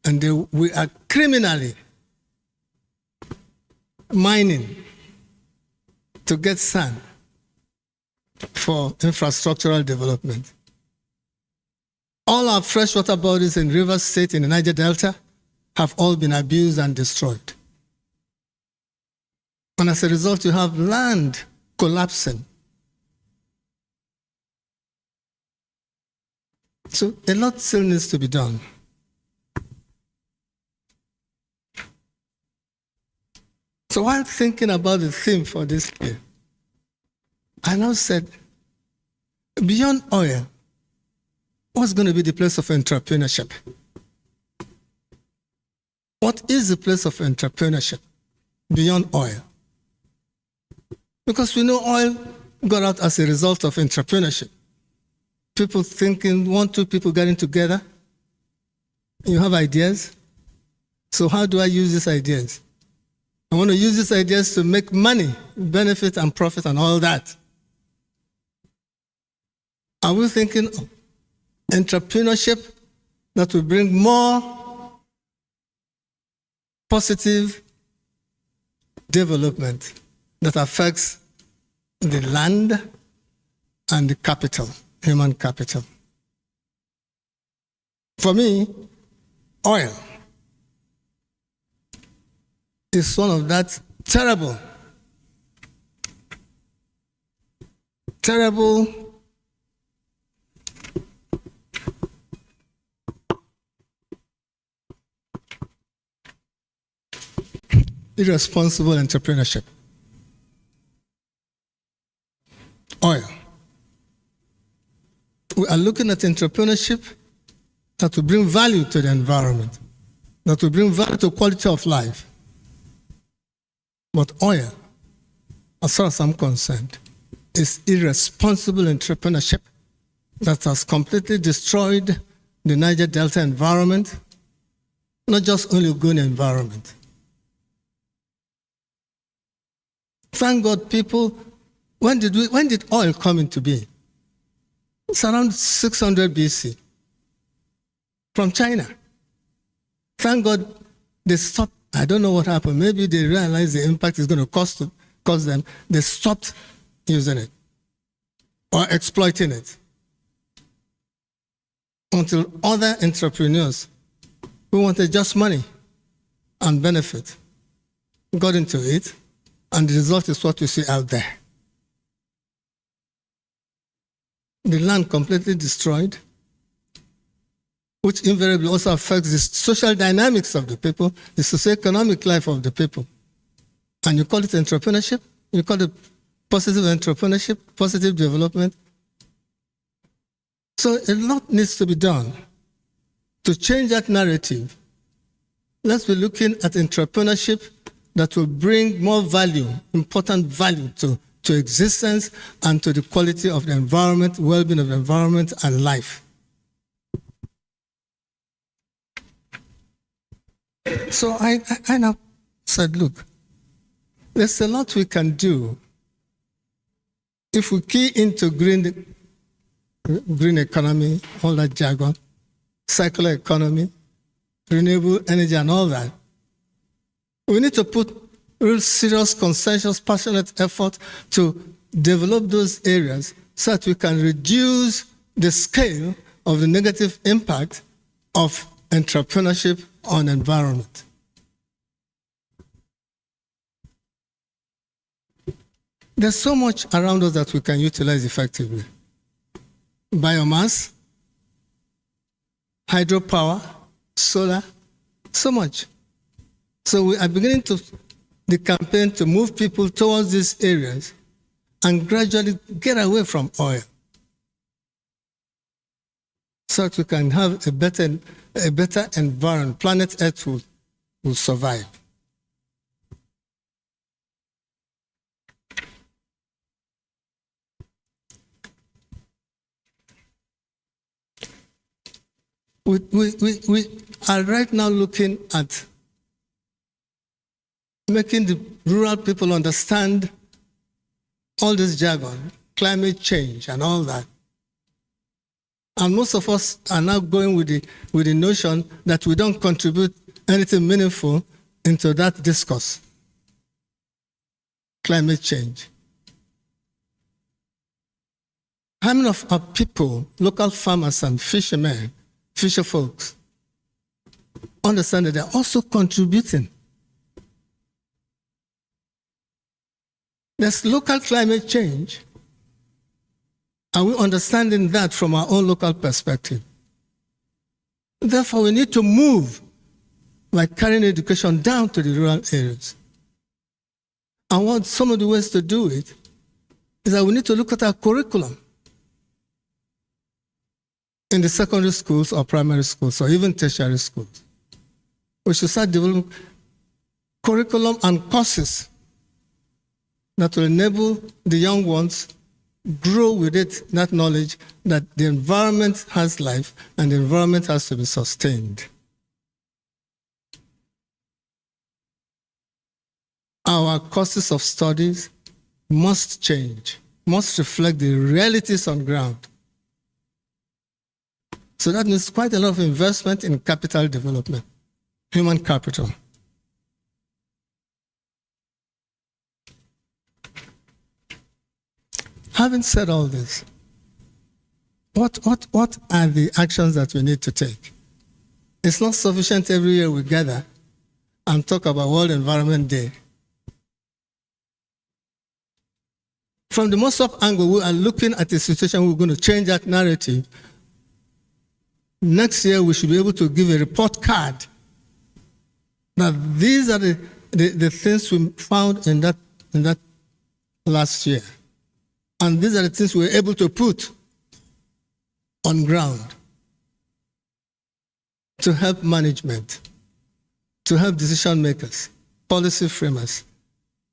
And we are criminally mining to get sand for infrastructural development. All our freshwater bodies in Rivers State, in the Niger Delta, have all been abused and destroyed. And as a result, you have land collapsing. So a lot still needs to be done. So while thinking about the theme for this year, I now said, beyond oil, what's going to be the place of entrepreneurship? What is the place of entrepreneurship beyond oil? Because we know oil got out as a result of entrepreneurship. People thinking, one, two people getting together. You have ideas. So how do I use these ideas? I want to use these ideas to make money, benefit and profit and all that. Are we thinking entrepreneurship that will bring more positive development that affects the land and the capital, human capital. For me, oil is one of that terrible irresponsible entrepreneurship. Oil. We are looking at entrepreneurship that will bring value to the environment, that will bring value to quality of life. But oil, as far as I'm concerned, is irresponsible entrepreneurship that has completely destroyed the Niger Delta environment, not just only Ogoni environment. Thank God, people, when did oil come into being? It's around 600 BC from China. Thank God they stopped. I don't know what happened. Maybe they realized the impact is going to cost them. They stopped using it or exploiting it until other entrepreneurs who wanted just money and benefit got into it, and the result is what you see out there. The land completely destroyed, which invariably also affects the social dynamics of the people, the socioeconomic life of the people. And you call it entrepreneurship? You call it positive entrepreneurship, positive development? So a lot needs to be done to change that narrative. Let's be looking at entrepreneurship that will bring more value, important value to existence and to the quality of the environment, well-being of the environment and life. So I now said, look, there's a lot we can do if we key into green economy, all that jargon, circular economy, renewable energy and all that. We need to put real serious, conscientious, passionate effort to develop those areas so that we can reduce the scale of the negative impact of entrepreneurship on environment. There's so much around us that we can utilize effectively. Biomass, hydropower, solar, so much. So we are beginning the campaign to move people towards these areas and gradually get away from oil so that we can have a better environment. Planet Earth will survive. We are right now looking at making the rural people understand all this jargon, climate change and all that. And most of us are now going with the notion that we don't contribute anything meaningful into that discourse. Climate change. How many of our people, local farmers and fishermen, fisher folks, understand that they're also contributing? There's local climate change. Are we understanding that from our own local perspective? Therefore, we need to move by carrying education down to the rural areas. And some of the ways to do it is that we need to look at our curriculum in the secondary schools or primary schools or even tertiary schools. We should start developing curriculum and courses that will enable the young ones grow with it, that knowledge that the environment has life and the environment has to be sustained. Our courses of studies must change, must reflect the realities on ground. So that means quite a lot of investment in capital development, human capital. having said all this, what are the actions that we need to take? It's not sufficient every year we gather and talk about World Environment Day. From the MOSOP angle, we are looking at a situation, we're going to change that narrative. Next year, we should be able to give a report card. Now, these are the things we found in that last year. And these are the things we were able to put on ground to help management, to help decision makers, policy framers,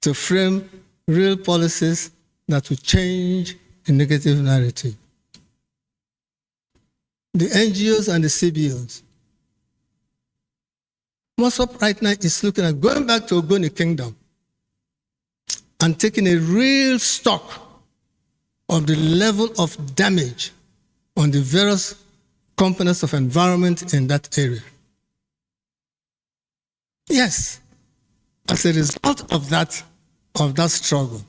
to frame real policies that will change a negative narrative. The NGOs and the CBOs. MOSOP right now is looking at going back to Ogoni Kingdom and taking a real stock of the level of damage on the various components of environment in that area. Yes, as a result of that struggle,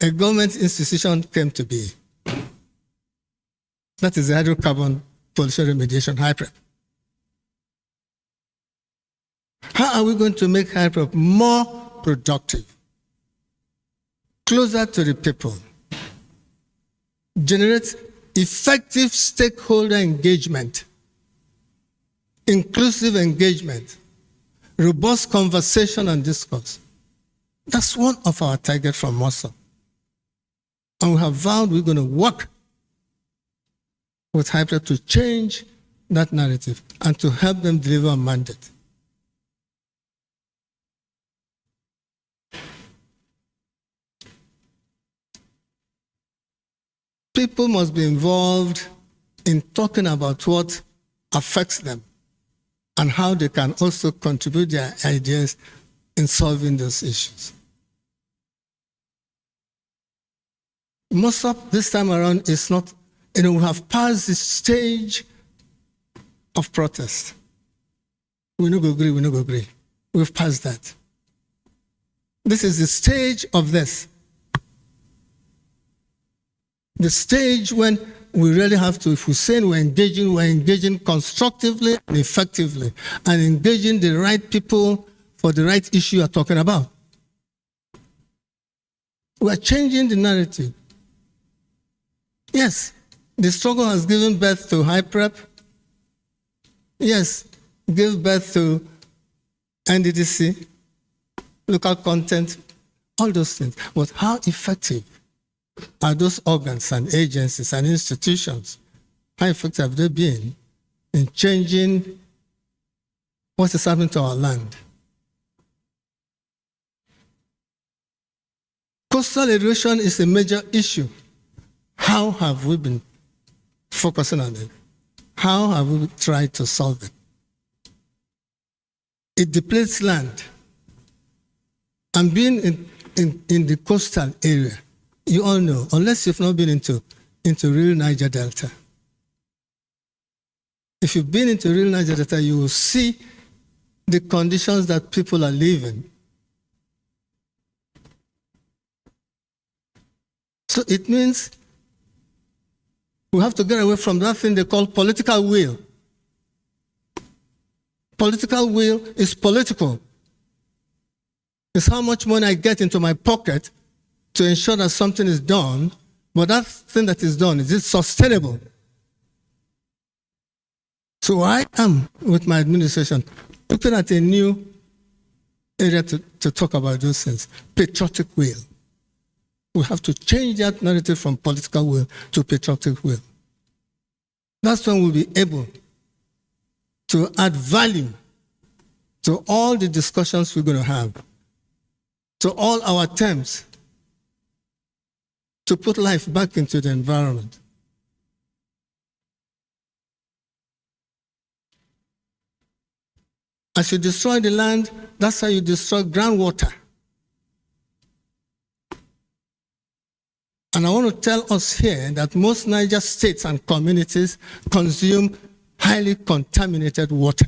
a government institution came to be. That is the Hydrocarbon Pollution Remediation, HYPREP. How are we going to make HYPREP more productive, closer to the people, generate effective stakeholder engagement, inclusive engagement, robust conversation and discourse? That's one of our targets from MOSOP. And we have vowed we're going to work with HYPREP to change that narrative and to help them deliver a mandate. People must be involved in talking about what affects them and how they can also contribute their ideas in solving those issues. MOSOP this time around is not, we have passed the stage of protest. We no go agree. We've passed that. This is the stage of this. The stage when we really have to, if we say we're engaging constructively and effectively and engaging the right people for the right issue you're talking about. We're changing the narrative. Yes, the struggle has given birth to HYPREP. Yes, gave birth to NDDC, local content, all those things. But how effective are those organs and agencies and institutions? How effective have they been in changing what is happening to our land? Coastal erosion is a major issue. How have we been focusing on it? How have we tried to solve it? It depletes land. And being in the coastal area, you all know, unless you've not been into real Niger Delta. If you've been into real Niger Delta, you will see the conditions that people are living. So it means we have to get away from that thing they call political will. Political will is political. It's how much money I get into my pocket to ensure that something is done, but that thing that is done, is it sustainable? So I am, with my administration, looking at a new area to talk about those things, patriotic will. We have to change that narrative from political will to patriotic will. That's when we'll be able to add value to all the discussions we're going to have, to all our attempts to put life back into the environment. As you destroy the land, that's how you destroy groundwater. And I want to tell us here that most Niger states and communities consume highly contaminated water.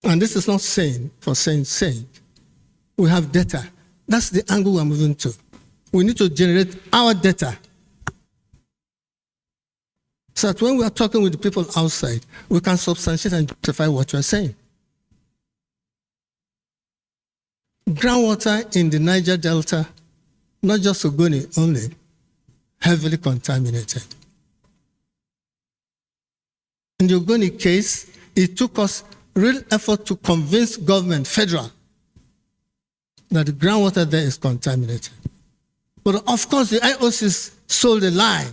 And this is not saying for saying sake. We have data. That's the angle we're moving to. We need to generate our data so that when we are talking with the people outside, we can substantiate and justify what we are saying. Groundwater in the Niger Delta, not just Ogoni only, heavily contaminated. In the Ogoni case, it took us real effort to convince government, federal, that the groundwater there is contaminated. But of course, the IOCs sold a lie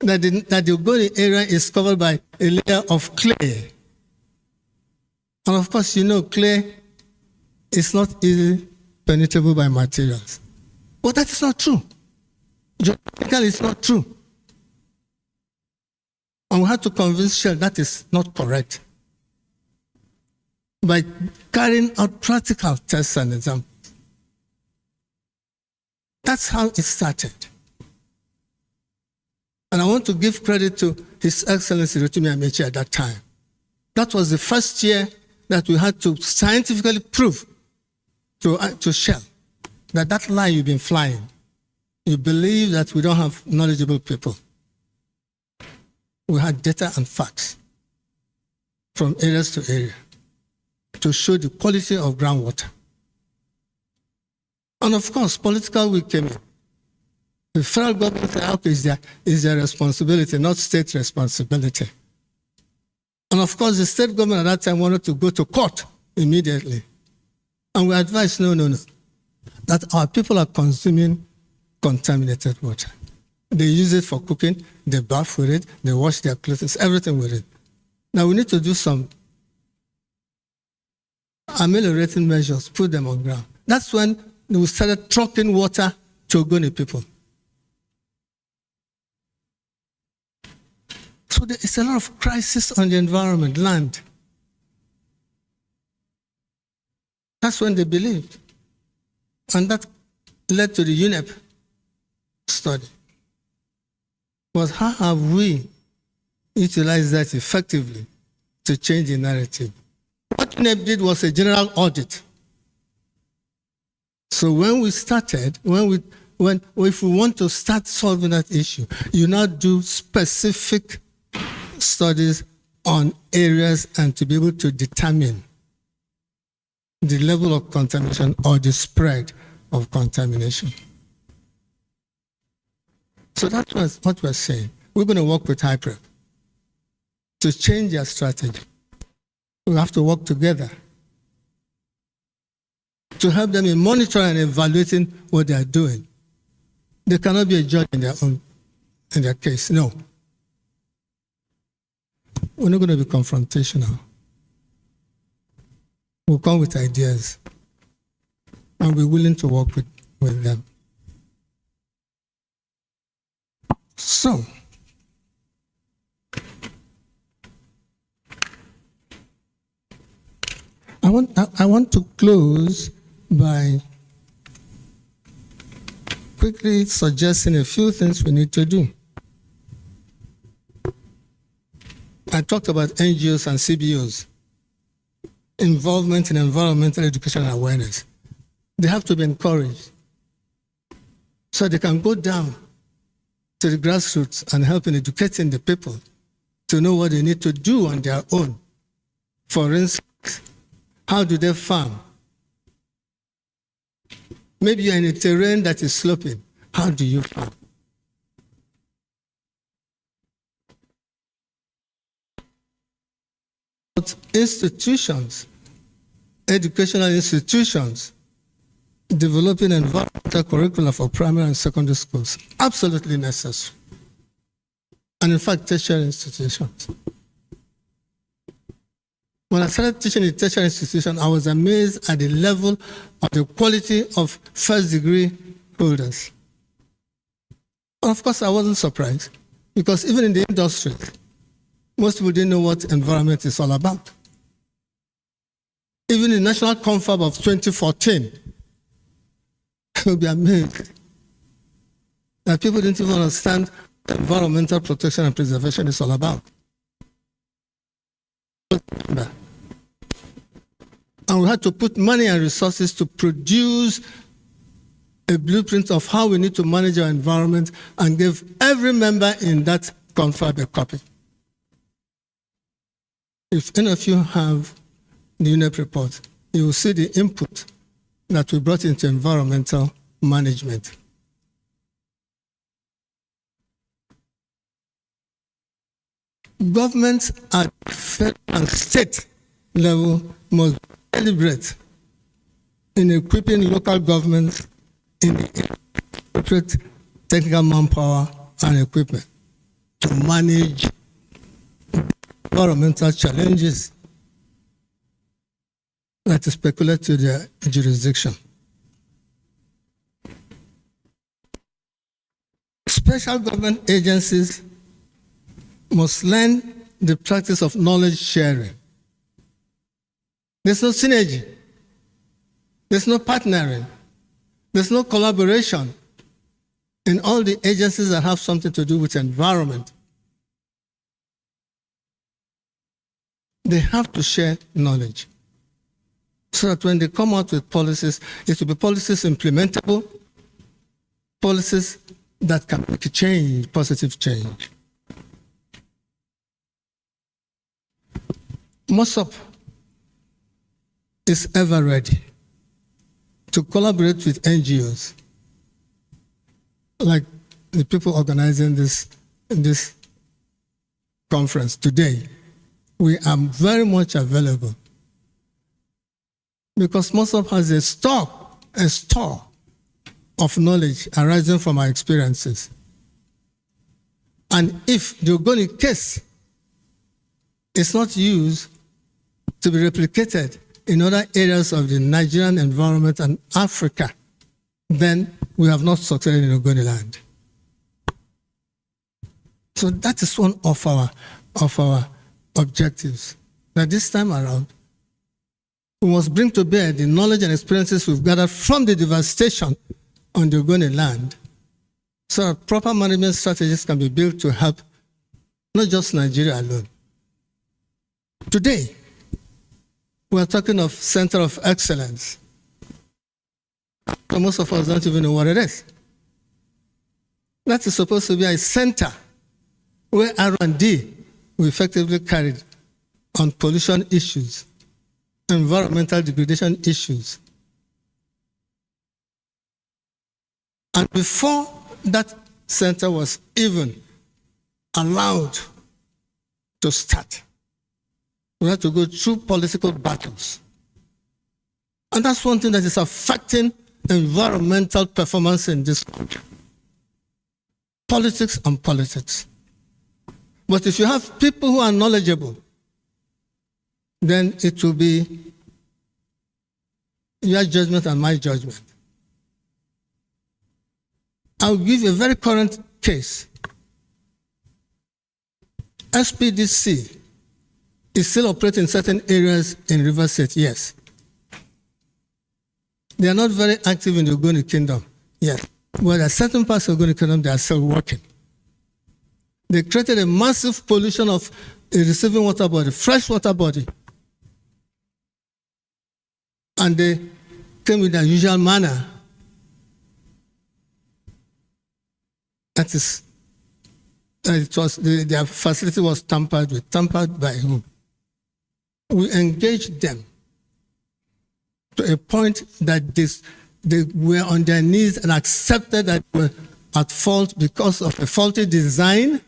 that the Ogoni area is covered by a layer of clay. And of course, you know, clay is not easily penetrable by materials. But that is not true. Geologically, it's not true. And we had to convince Shell that is not correct by carrying out practical tests and examples. That's how it started. And I want to give credit to His Excellency Rotimi Amechi at that time. That was the first year that we had to scientifically prove to Shell that that lie you've been flying, you believe that we don't have knowledgeable people. We had data and facts from areas to area to show the quality of groundwater. And of course, political will came in. The federal government said, okay, is their responsibility, not state responsibility. And of course, the state government at that time wanted to go to court immediately. And we advised, no, that our people are consuming contaminated water. They use it for cooking, they bath with it, they wash their clothes, everything with it. Now we need to do some ameliorating measures, put them on ground. That's when we started trucking water to Ogoni people. So there is a lot of crisis on the environment, land. That's when they believed. And that led to the UNEP study. But how have we utilized that effectively to change the narrative? What UNEP did was a general audit. So when we started, if we want to start solving that issue, you now do specific studies on areas and to be able to determine the level of contamination or the spread of contamination. So that's what we're saying. We're going to work with HYPREP to change their strategy. We have to work together to help them in monitoring and evaluating what they are doing. They cannot be a judge in their case. No. We're not going to be confrontational. We'll come with ideas and be willing to work with them. So, I want to close by quickly suggesting a few things we need to do. I talked about NGOs and CBOs, involvement in environmental education and awareness. They have to be encouraged so they can go down to the grassroots and help in educating the people to know what they need to do on their own. For instance, how do they farm? Maybe you're in a terrain that is sloping. How do you farm? Institutions, educational institutions, developing environmental curricula for primary and secondary schools, absolutely necessary. And in fact, tertiary institutions. When I started teaching in tertiary institution, I was amazed at the level of the quality of first degree holders. And of course, I wasn't surprised because even in the industry, most people didn't know what environment is all about. Even the National Confab of 2014, you'll be amazed that people didn't even understand what environmental protection and preservation is all about. And we had to put money and resources to produce a blueprint of how we need to manage our environment and gave every member in that confab a copy. If any of you have the UNEP report, you will see the input that we brought into environmental management. Governments at federal and state level must be deliberate in equipping local governments in the appropriate technical manpower and equipment to manage environmental challenges that is peculiar to their jurisdiction. Special government agencies must learn the practice of knowledge sharing. There's no synergy. There's no partnering. There's no collaboration in all the agencies that have something to do with environment. They have to share knowledge so that when they come out with policies, it will be policies implementable, policies that can make a change, positive change. MOSOP is ever ready to collaborate with NGOs, like the people organizing this conference today. We are very much available because MOSOP has a store of knowledge arising from our experiences. And if the Ogoni case is not used to be replicated in other areas of the Nigerian environment and Africa, then we have not succeeded in Ogoni land. So that is one of our objectives. Now this time around, we must bring to bear the knowledge and experiences we've gathered from the devastation on the Ogoni land so that proper management strategies can be built to help not just Nigeria alone. Today, we are talking of Center of Excellence. Most of us don't even know what it is. That is supposed to be a center where R&D we effectively carried on pollution issues, environmental degradation issues. And before that center was even allowed to start, we had to go through political battles. And that's one thing that is affecting environmental performance in this country. Politics and politics. But if you have people who are knowledgeable, then it will be your judgment and my judgment. I'll give a very current case. SPDC is still operating in certain areas in River State, yes. They are not very active in the Ogoni Kingdom, yes. But there are certain parts of the Ogoni Kingdom they are still working. They created a massive pollution of a receiving water body, fresh water body. And they came with their usual manner. That is, their facility was tampered with. Tampered by whom? We engaged them to a point that they were on their knees and accepted that they were at fault because of a faulty design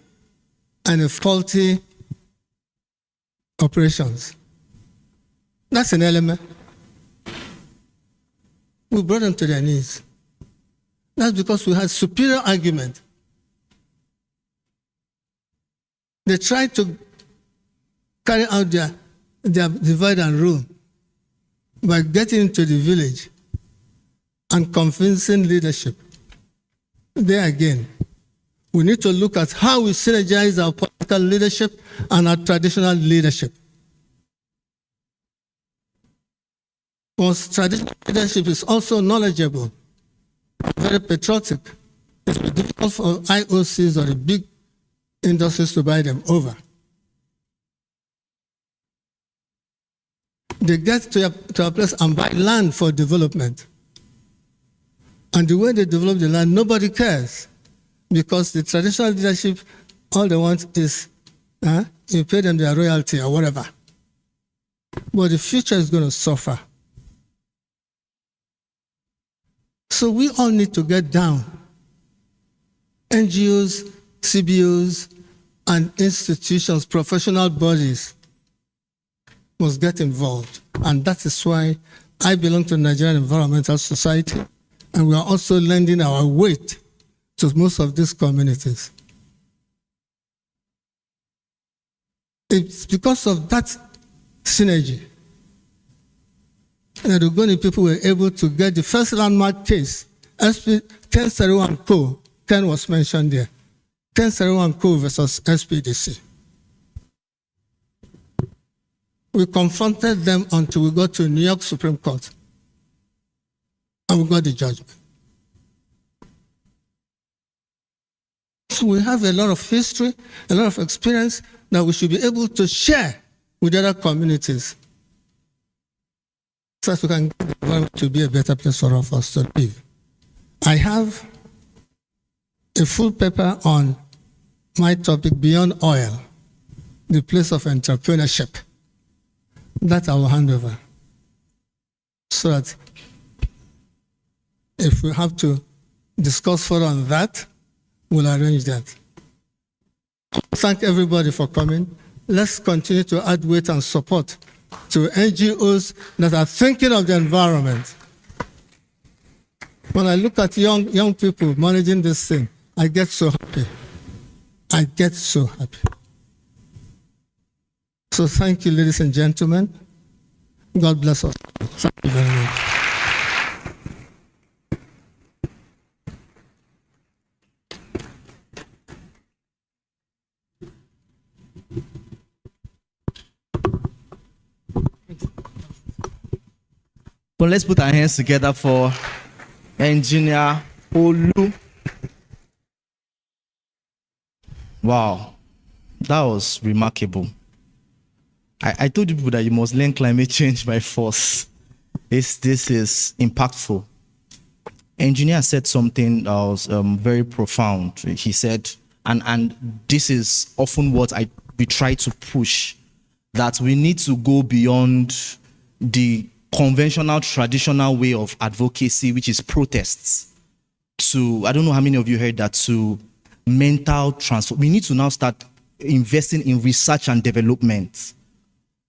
and a faulty operations. That's an element. We brought them to their knees. That's because we had superior argument. They tried to carry out their divide and rule by getting into the village and convincing leadership. There again, we need to look at how we synergize our political leadership and our traditional leadership. Because traditional leadership is also knowledgeable, very patriotic. It's difficult for IOCs or the big industries to buy them over. They get to a place and buy land for development. And the way they develop the land, nobody cares. Because the traditional leadership, all they want is you pay them their royalty or whatever. But the future is going to suffer. So we all need to get down. NGOs, CBOs, and institutions, professional bodies must get involved. And that is why I belong to the Nigerian Environmental Society, and we are also lending our weight to most of these communities. It's because of that synergy that the Ogoni people were able to get the first landmark case, SP 1031 Co. Ken was mentioned there. 1031 Co. versus SPDC. We confronted them until we got to New York Supreme Court. And we got the judgment. So we have a lot of history, a lot of experience that we should be able to share with other communities, so that we can get the environment to be a better place for all of us to live. I have a full paper on my topic, Beyond Oil, the place of entrepreneurship. That I will hand over, so that if we have to discuss further on that, we'll arrange that. Thank everybody for coming. Let's continue to add weight and support to NGOs that are thinking of the environment. When I look at young people managing this thing, I get so happy. I get so happy. So thank you, ladies and gentlemen. God bless us. Thank you very much. But let's put our hands together for Engineer Olu. Wow, that was remarkable. I told you people that you must learn climate change by force. This is impactful. Engineer said something that was very profound. He said, and this is often what we try to push, that we need to go beyond the conventional, traditional way of advocacy, which is protests, to, I don't know how many of you heard that, to mental transfer. We need to now start investing in research and development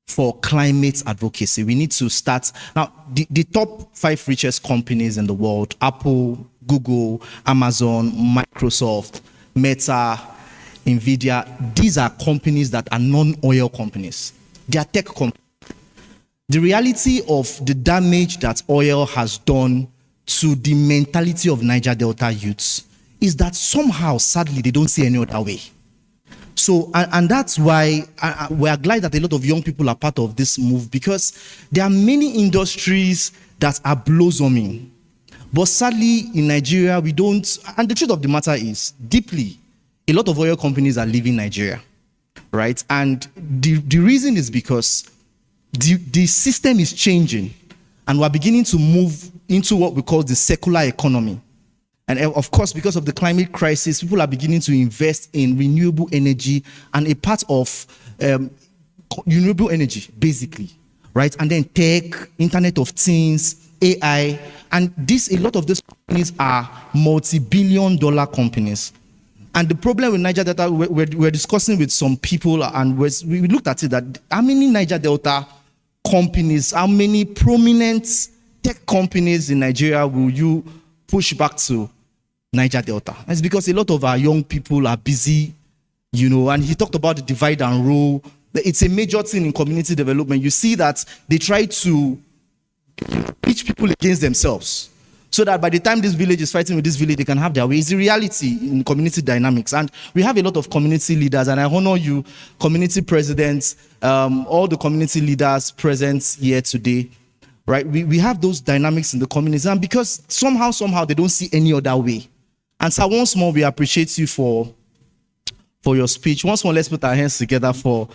for climate advocacy. We need to start. Now, the top 5 richest companies in the world, Apple, Google, Amazon, Microsoft, Meta, Nvidia, these are companies that are non-oil companies. They are tech companies. The reality of the damage that oil has done to the mentality of Niger Delta youths is that somehow, sadly, they don't see any other way. So, and that's why we are glad that a lot of young people are part of this move, because there are many industries that are blossoming. But sadly, in Nigeria, we don't, and the truth of the matter is, deeply, a lot of oil companies are leaving Nigeria, right? And the reason is because the system is changing, and we're beginning to move into what we call the circular economy. And of course, because of the climate crisis, people are beginning to invest in renewable energy, and a part of renewable energy, basically, right? And then tech, Internet of Things, AI, and a lot of these companies are multi-billion-dollar companies. And the problem with Niger Delta, we're discussing with some people, and we looked at it, that how many Niger Delta companies, how many prominent tech companies in Nigeria will you push back to Niger Delta? It's because a lot of our young people are busy, and he talked about the divide and rule. It's a major thing in community development. You see that they try to pitch people against themselves, so that by the time this village is fighting with this village, they can have their way. It's the reality in community dynamics. And we have a lot of community leaders, and I honor you, community presidents, all the community leaders present here today, right? We have those dynamics in the community, and because somehow they don't see any other way. And so once more, we appreciate you for your speech. Once more, let's put our hands together for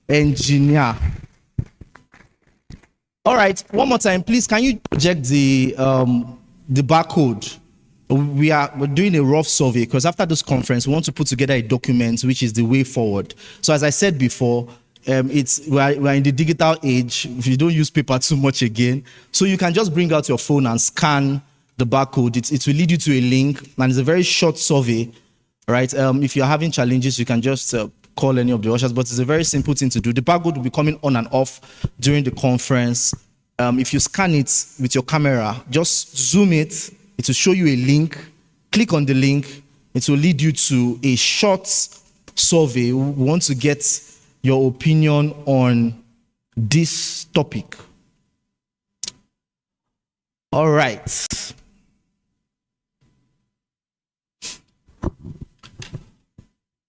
Engineer. All right, one more time, please. Can you project the barcode we're doing a rough survey because after this conference, we want to put together a document which is the way forward. So as I said before, we're in the digital age. If you don't use paper too much again, so you can just bring out your phone and scan the barcode. It will lead you to a link, and it's a very short survey, right? If you're having challenges, you can just call any of the ushers, but it's a very simple thing to do. The barcode will be coming on and off during the conference. If you scan it with your camera, just zoom it. It will show you a link. Click on the link. It will lead you to a short survey. We want to get your opinion on this topic. All right.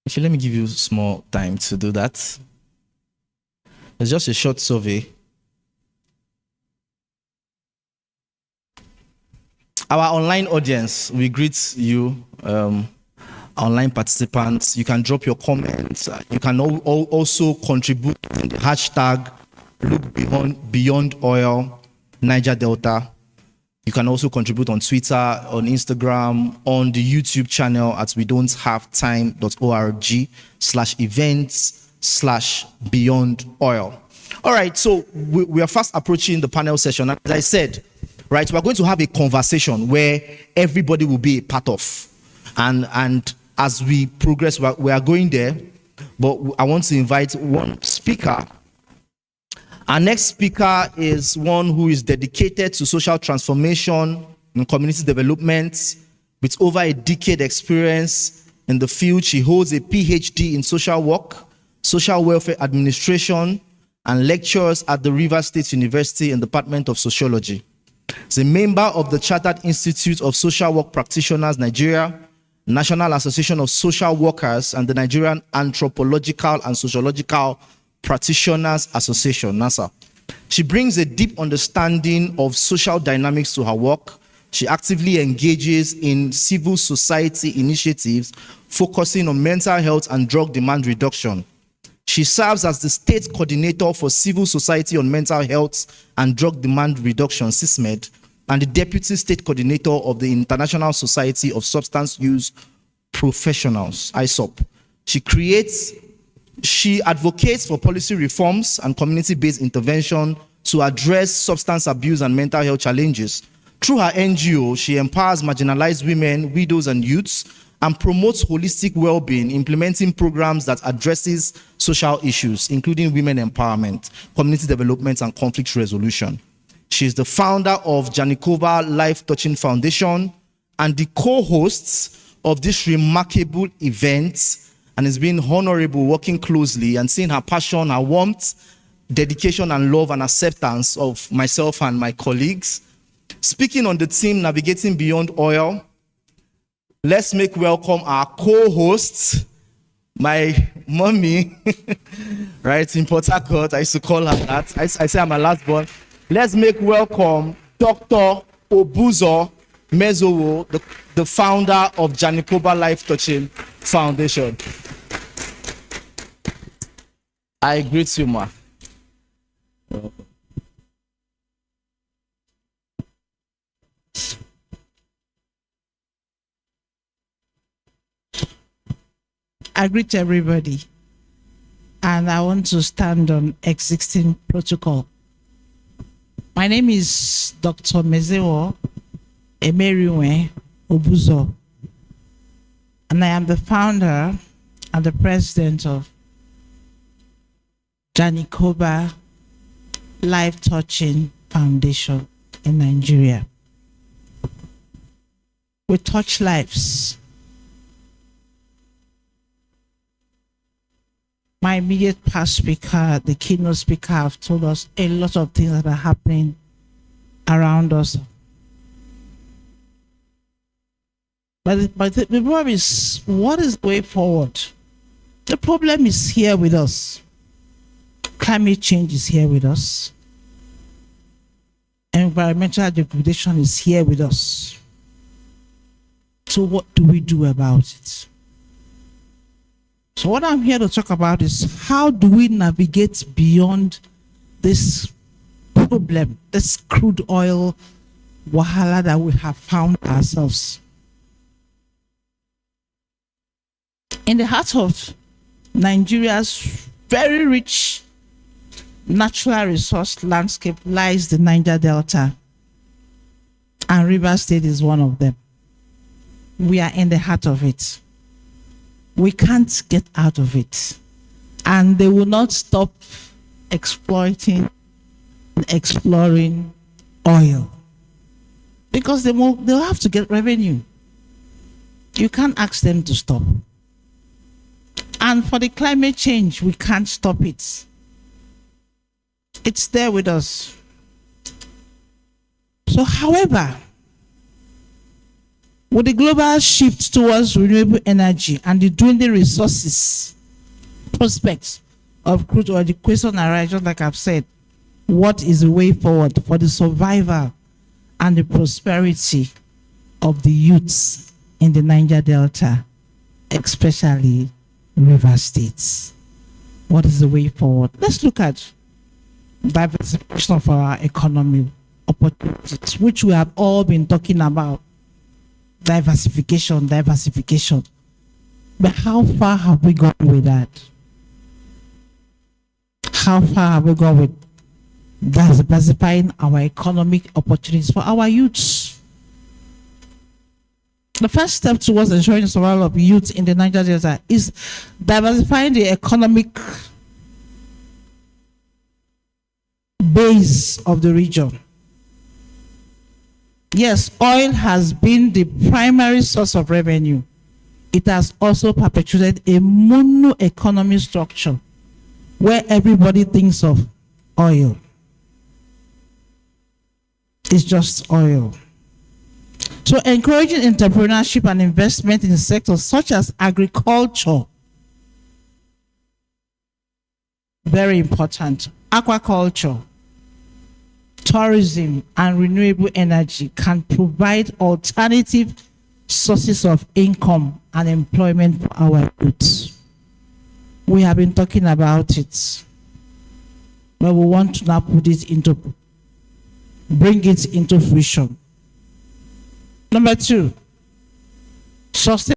Actually, let me give you small time to do that. It's just a short survey. Our online audience, we greet you, online participants. You can drop your comments. You can also contribute in the hashtag Look Beyond Oil Niger Delta. You can also contribute on Twitter, on Instagram, on the YouTube channel at wedon'thavetime.org/events/beyond oil. All right, so we are fast approaching the panel session. As I said, right, we're going to have a conversation where everybody will be a part of. And as we progress, we are going there, but I want to invite one speaker. Our next speaker is one who is dedicated to social transformation and community development. With over a decade experience in the field, she holds a PhD in social work, social welfare administration, and lectures at the Rivers State University in the Department of Sociology. She's a member of the Chartered Institute of Social Work Practitioners, Nigeria, National Association of Social Workers, and the Nigerian Anthropological and Sociological Practitioners Association, NASA. She brings a deep understanding of social dynamics to her work. She actively engages in civil society initiatives focusing on mental health and drug demand reduction. She serves as the state coordinator for civil society on mental health and drug demand reduction, CISMED, and the deputy state coordinator of the International Society of Substance Use Professionals, ISOP. She advocates for policy reforms and community-based intervention to address substance abuse and mental health challenges. Through her NGO, she empowers marginalized women, widows, and youths, and promotes holistic well-being, implementing programs that addresses social issues, including women empowerment, community development, and conflict resolution. She is the founder of Janikova Life Touching Foundation and the co-host of this remarkable event, and it's been honorable working closely and seeing her passion, her warmth, dedication, and love and acceptance of myself and my colleagues. Speaking on the team Navigating Beyond Oil, let's make welcome our co-host, my mommy, right, in Port Harcourt. I used to call her that. I say I'm her last born. Let's make welcome Dr. Obuzo Mezowo, the founder of Janikoba Life Touching Foundation. I greet you, ma. I greet everybody, and I want to stand on existing protocol. My name is Dr. Mezewo Emeriwe Obuzo, and I am the founder and the president of Janikoba Life Touching Foundation in Nigeria. We touch lives. My immediate past speaker, the keynote speaker, have told us a lot of things that are happening around us. But the problem is, what is the way forward? The problem is here with us. Climate change is here with us. Environmental degradation is here with us. So what do we do about it? So what I'm here to talk about is, how do we navigate beyond this problem, this crude oil wahala that we have found ourselves? In the heart of Nigeria's very rich natural resource landscape lies the Niger Delta, and Rivers State is one of them. We are in the heart of it. We can't get out of it. And they will not stop exploiting and exploring oil because they'll have to get revenue. You can't ask them to stop. And for the climate change, we can't stop it. It's there with us. So, however, with the global shift towards renewable energy and the dwindling resources prospects of crude oil, the question arises, just like I've said, what is the way forward for the survival and the prosperity of the youths in the Niger Delta, especially River States? What is the way forward? Let's look at diversification of our economy opportunities, which we have all been talking about. Diversification. But how far have we gone with that? How far have we gone with diversifying our economic opportunities for our youths? The first step towards ensuring the survival of youth in the Niger Delta is diversifying the economic base of the region. Yes, oil has been the primary source of revenue. It has also perpetuated a mono economy structure where everybody thinks of oil. It's just oil. So encouraging entrepreneurship and investment in sectors such as agriculture, very important, aquaculture, tourism, and renewable energy can provide alternative sources of income and employment for our youths. We have been talking about it, but we want to now bring it into fruition. Number 2, sustain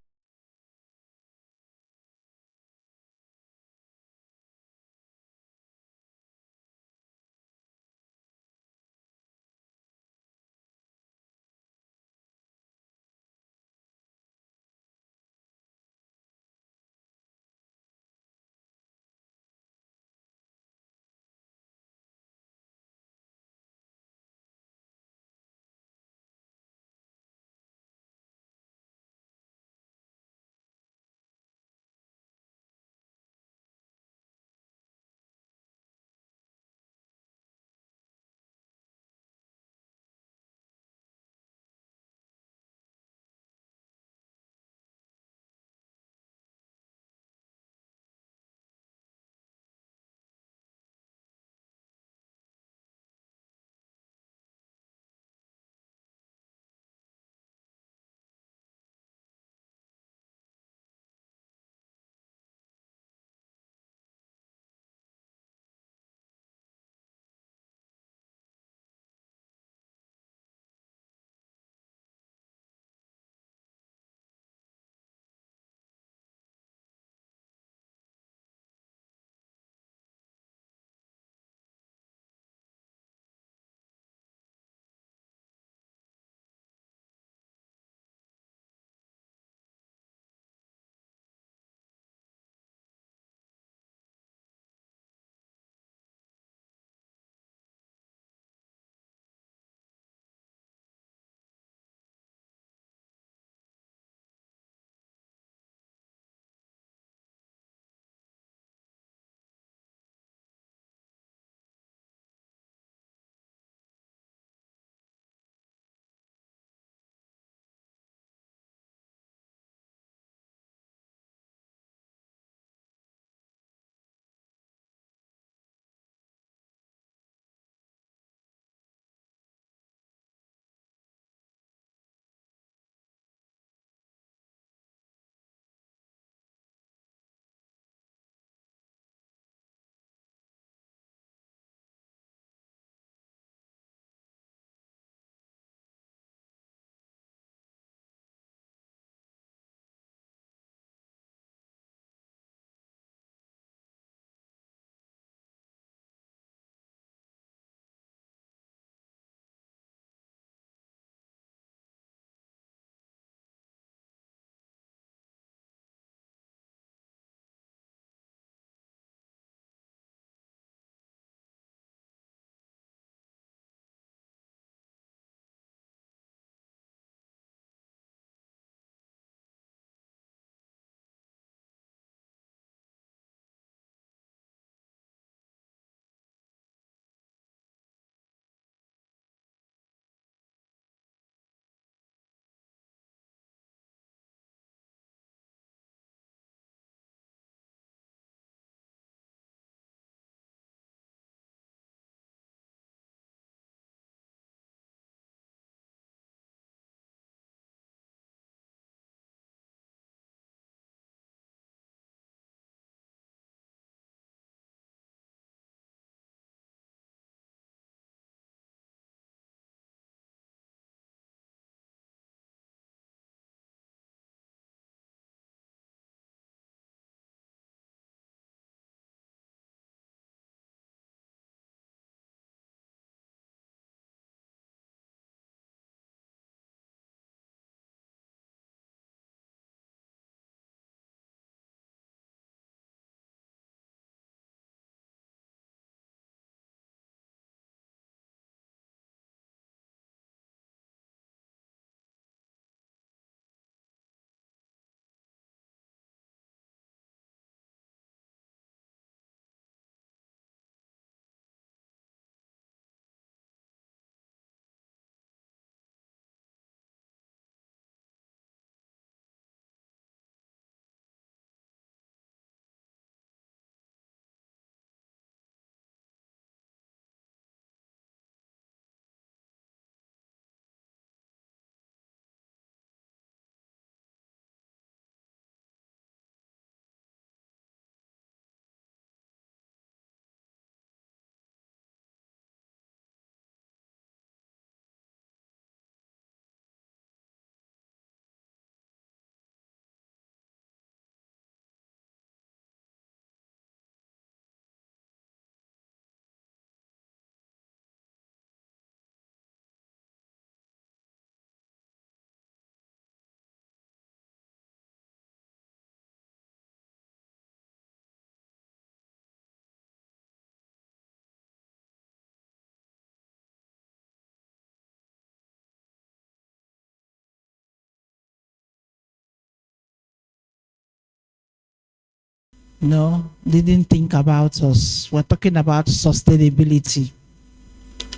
No, didn't think about us. We're talking about sustainability.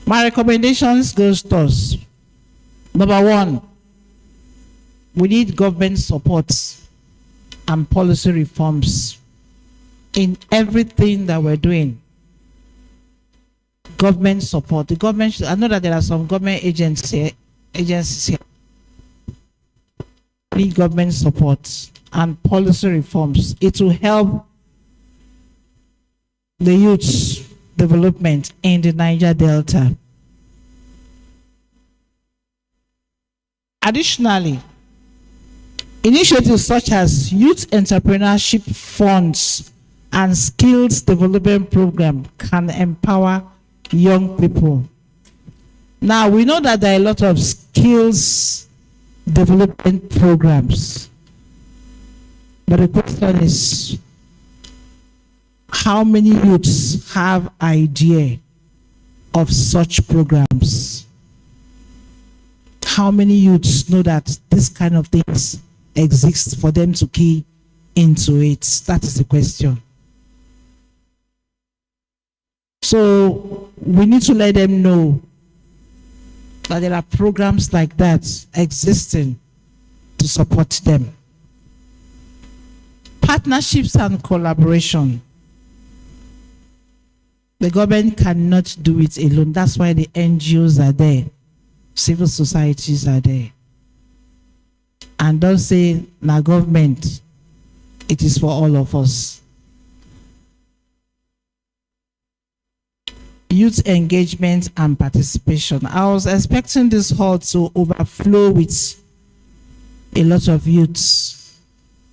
My recommendations goes to us. Number one, we need government support and policy reforms in everything that we're doing. Government support. The government, I know that there are some government agencies here. Need government support and policy reforms. It will help the youth's development in the Niger Delta. Additionally, initiatives such as youth entrepreneurship funds and skills development program can empower young people. Now, we know that there are a lot of skills development programs, but the question is, how many youths have idea of such programs? How many youths know that this kind of things exist for them to key into it? That is the question. So we need to let them know that there are programs like that existing to support them. Partnerships and collaboration. The government cannot do it alone. That's why the NGOs are there. Civil societies are there. And don't say, "Na government, it is for all of us." Youth engagement and participation. I was expecting this hall to overflow with a lot of youths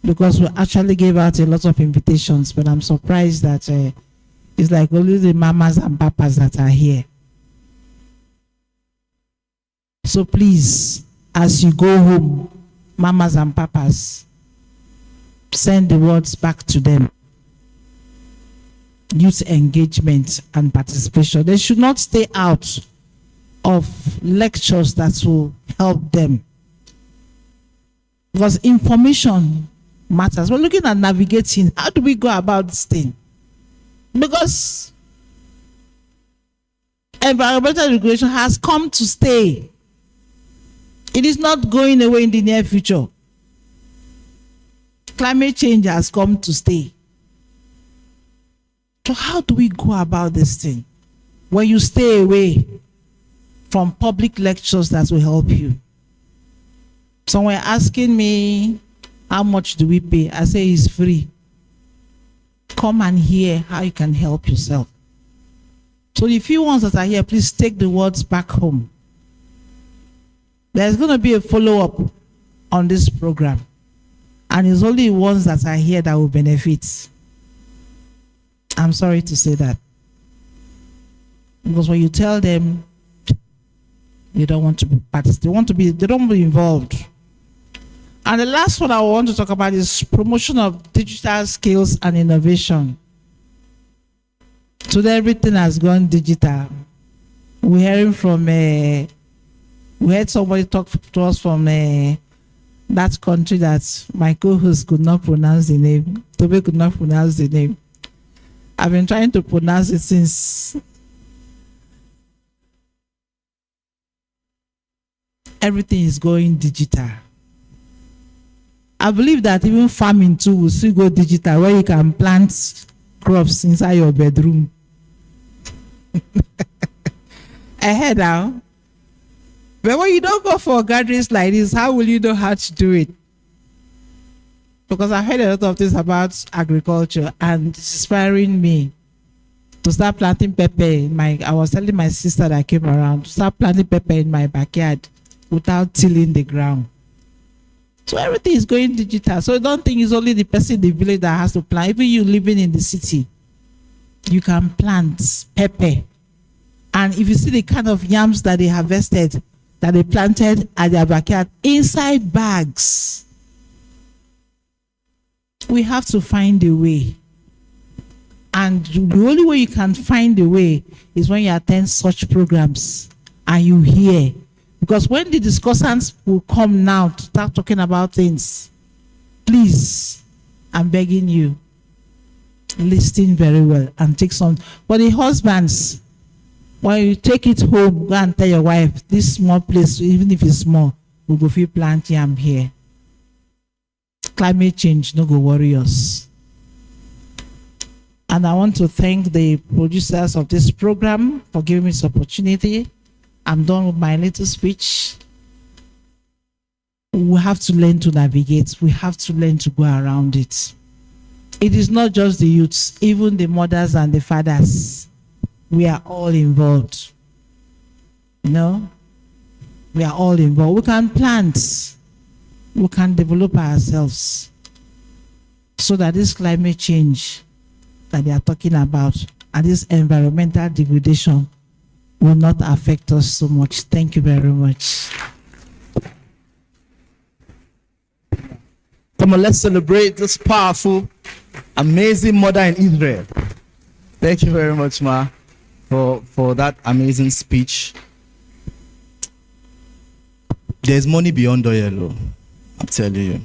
because we actually gave out a lot of invitations, but I'm surprised that it's like only the mamas and papas that are here. So please, as you go home, mamas and papas, send the words back to them. Youth engagement and participation. They should not stay out of lectures that will help them. Because information matters. We're looking at navigating. How do we go about this thing? Because environmental regulation has come to stay. It is not going away in the near future. Climate change has come to stay. So how do we go about this thing? When you stay away from public lectures that will help you. Someone asking me, how much do we pay? I say it's free. Come and hear how you can help yourself. So the few ones that are here, please take the words back home. There's going to be a follow-up on this program. And it's only ones that are here that will benefit. I'm sorry to say that. Because when you tell them you don't want to be participant, they don't want to be involved. And the last one I want to talk about is promotion of digital skills and innovation. Today everything has gone digital. We're hearing we heard somebody talk to us from that country that my co-host could not pronounce the name. Toby could not pronounce the name. I've been trying to pronounce it since. Everything is going digital. I believe that even farming too will still go digital, where you can plant crops inside your bedroom. Ahead now. But when you don't go for gatherings like this, how will you know how to do it? Because I heard a lot of things about agriculture, and it's inspiring me to start planting pepper. I was telling my sister that came around to start planting pepper in my backyard without tilling the ground. So everything is going digital. So I don't think it's only the person in the village that has to plant. Even you living in the city, you can plant pepper. And if you see the kind of yams that they harvested, that they planted at their backyard inside bags, we have to find a way. And the only way you can find a way is when you attend such programs and you hear. Because when the discussants will come now to start talking about things, please, I'm begging you, listen very well and take some. For the husbands, when you take it home, go and tell your wife, this small place, even if it's small, we go feel plant yam here. Climate change no go worry us. And I want to thank the producers of this program for giving me this opportunity. I'm done with my little speech. We have to learn to navigate. We have to learn to go around it. It is not just the youths, even the mothers and the fathers. We are all involved. You know, we are all involved. We can plant. We can develop ourselves so that this climate change that they are talking about and this environmental degradation will not affect us so much. Thank you very much. Come on, let's celebrate this powerful, amazing mother in Israel. Thank you very much, Ma, for that amazing speech. There's money beyond oil, I'm telling you.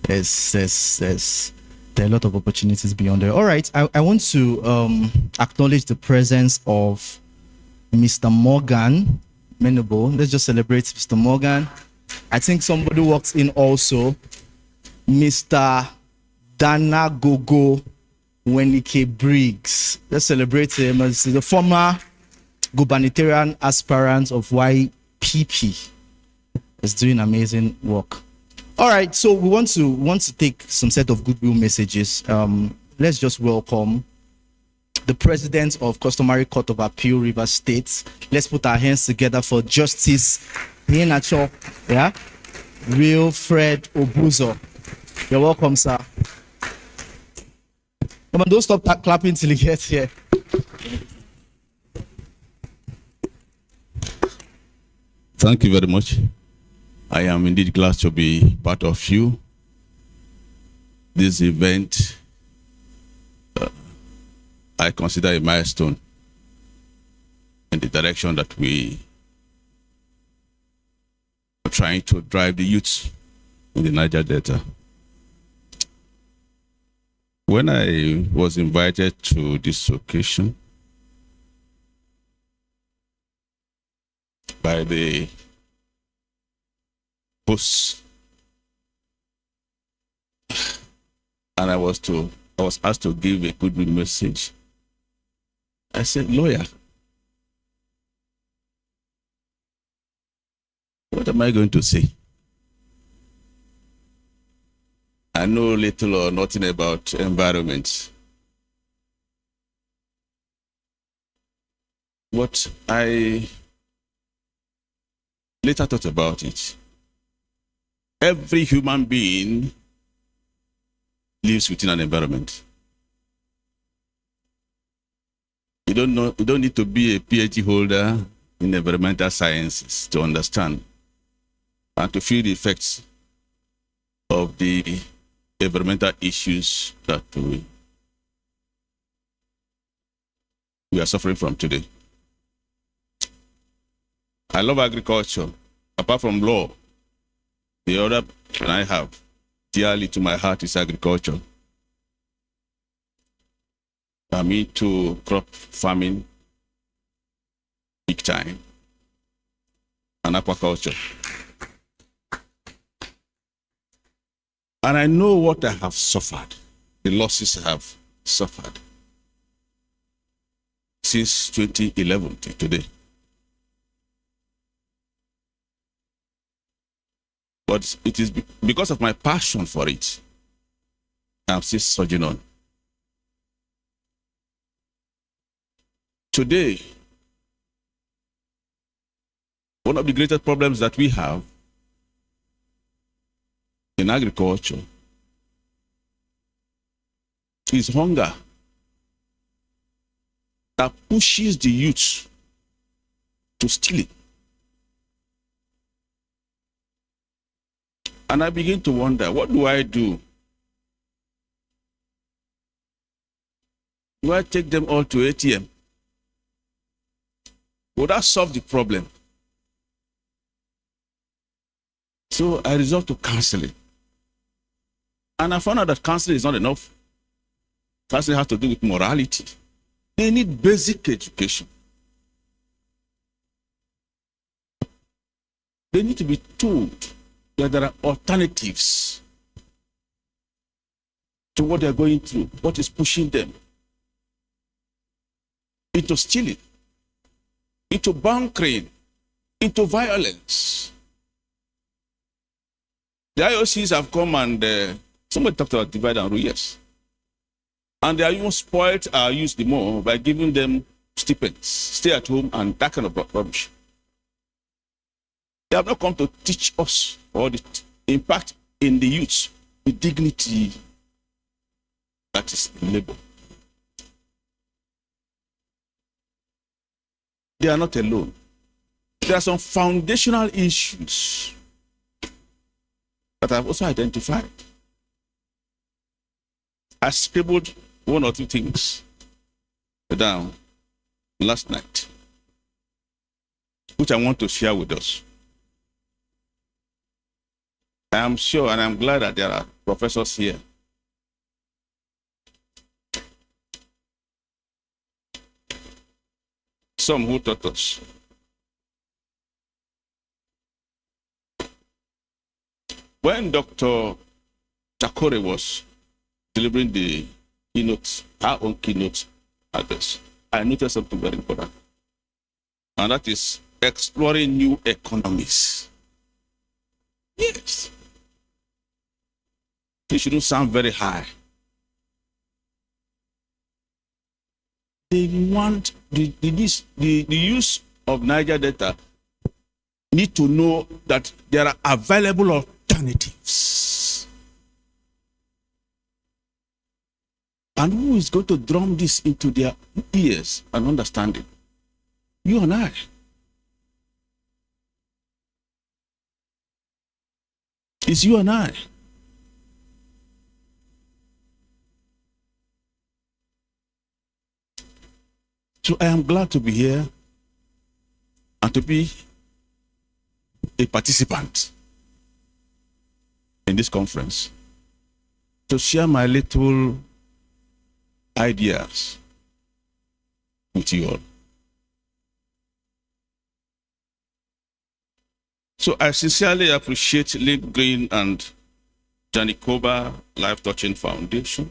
There are a lot of opportunities beyond there. All right, I want to acknowledge the presence of Mr. Morgan Menable. Let's just celebrate Mr. Morgan. I think somebody walked in also. Mr. Dana Gogo Wenike Briggs. Let's celebrate him as the former gubernatorial aspirant of YPP. Is doing amazing work. All right, so we want to take some set of goodwill messages. Let's just welcome the president of Customary Court of Appeal, Rivers State. Let's put our hands together for Justice Nienacho, yeah, Wilfred Obuzo. You're welcome, sir. Come on, don't stop clapping till he gets here. Thank you very much. I am indeed glad to be part of you. This event, I consider a milestone in the direction that we are trying to drive the youth in the Niger Delta. When I was invited to this occasion by the host, and I was asked to give a good message, I said, lawyer, what am I going to say? I know little or nothing about environment. What I later thought about it, every human being lives within an environment. You don't need to be a PhD holder in environmental sciences to understand and to feel the effects of the environmental issues that we are suffering from today. I love agriculture. Apart from law, the other that I have dearly to my heart is agriculture. I'm into crop farming big time and aquaculture. And I know what I have suffered, the losses I have suffered since 2011 to today. But it is because of my passion for it, I'm still surging on. Today, one of the greatest problems that we have in agriculture is hunger that pushes the youth to steal it. And I begin to wonder, what do I do? Do I take them all to ATM? Would that solve the problem? So I resolved to cancel it. And I found out that counseling is not enough. That has to do with morality. They need basic education. They need to be told that there are alternatives to what they're going through, what is pushing them into stealing, into bunkering, into violence. The IOCs have come and somebody talked about divide and rule, yes. And they are even spoiled our youth the more by giving them stipends, stay at home, and that kind of rubbish. They have not come to teach us or the impact in the youth, the dignity that is in labor. They are not alone. There are some foundational issues that I've also identified. I scribbled one or two things down last night, which I want to share with us. I am sure and I'm glad that there are professors here. Some who taught us. When Dr. Chakore was delivering the keynote, our own keynote address, I noticed something very important. And that is exploring new economies. Yes. It shouldn't sound very high. They want the use of Niger Delta need to know that there are available alternatives. And who is going to drum this into their ears and understanding? You and I. It's you and I. So I am glad to be here and to be a participant in this conference, to share my little ideas with you all. So I sincerely appreciate Lincgreen and Janikoba Life Touching Foundation,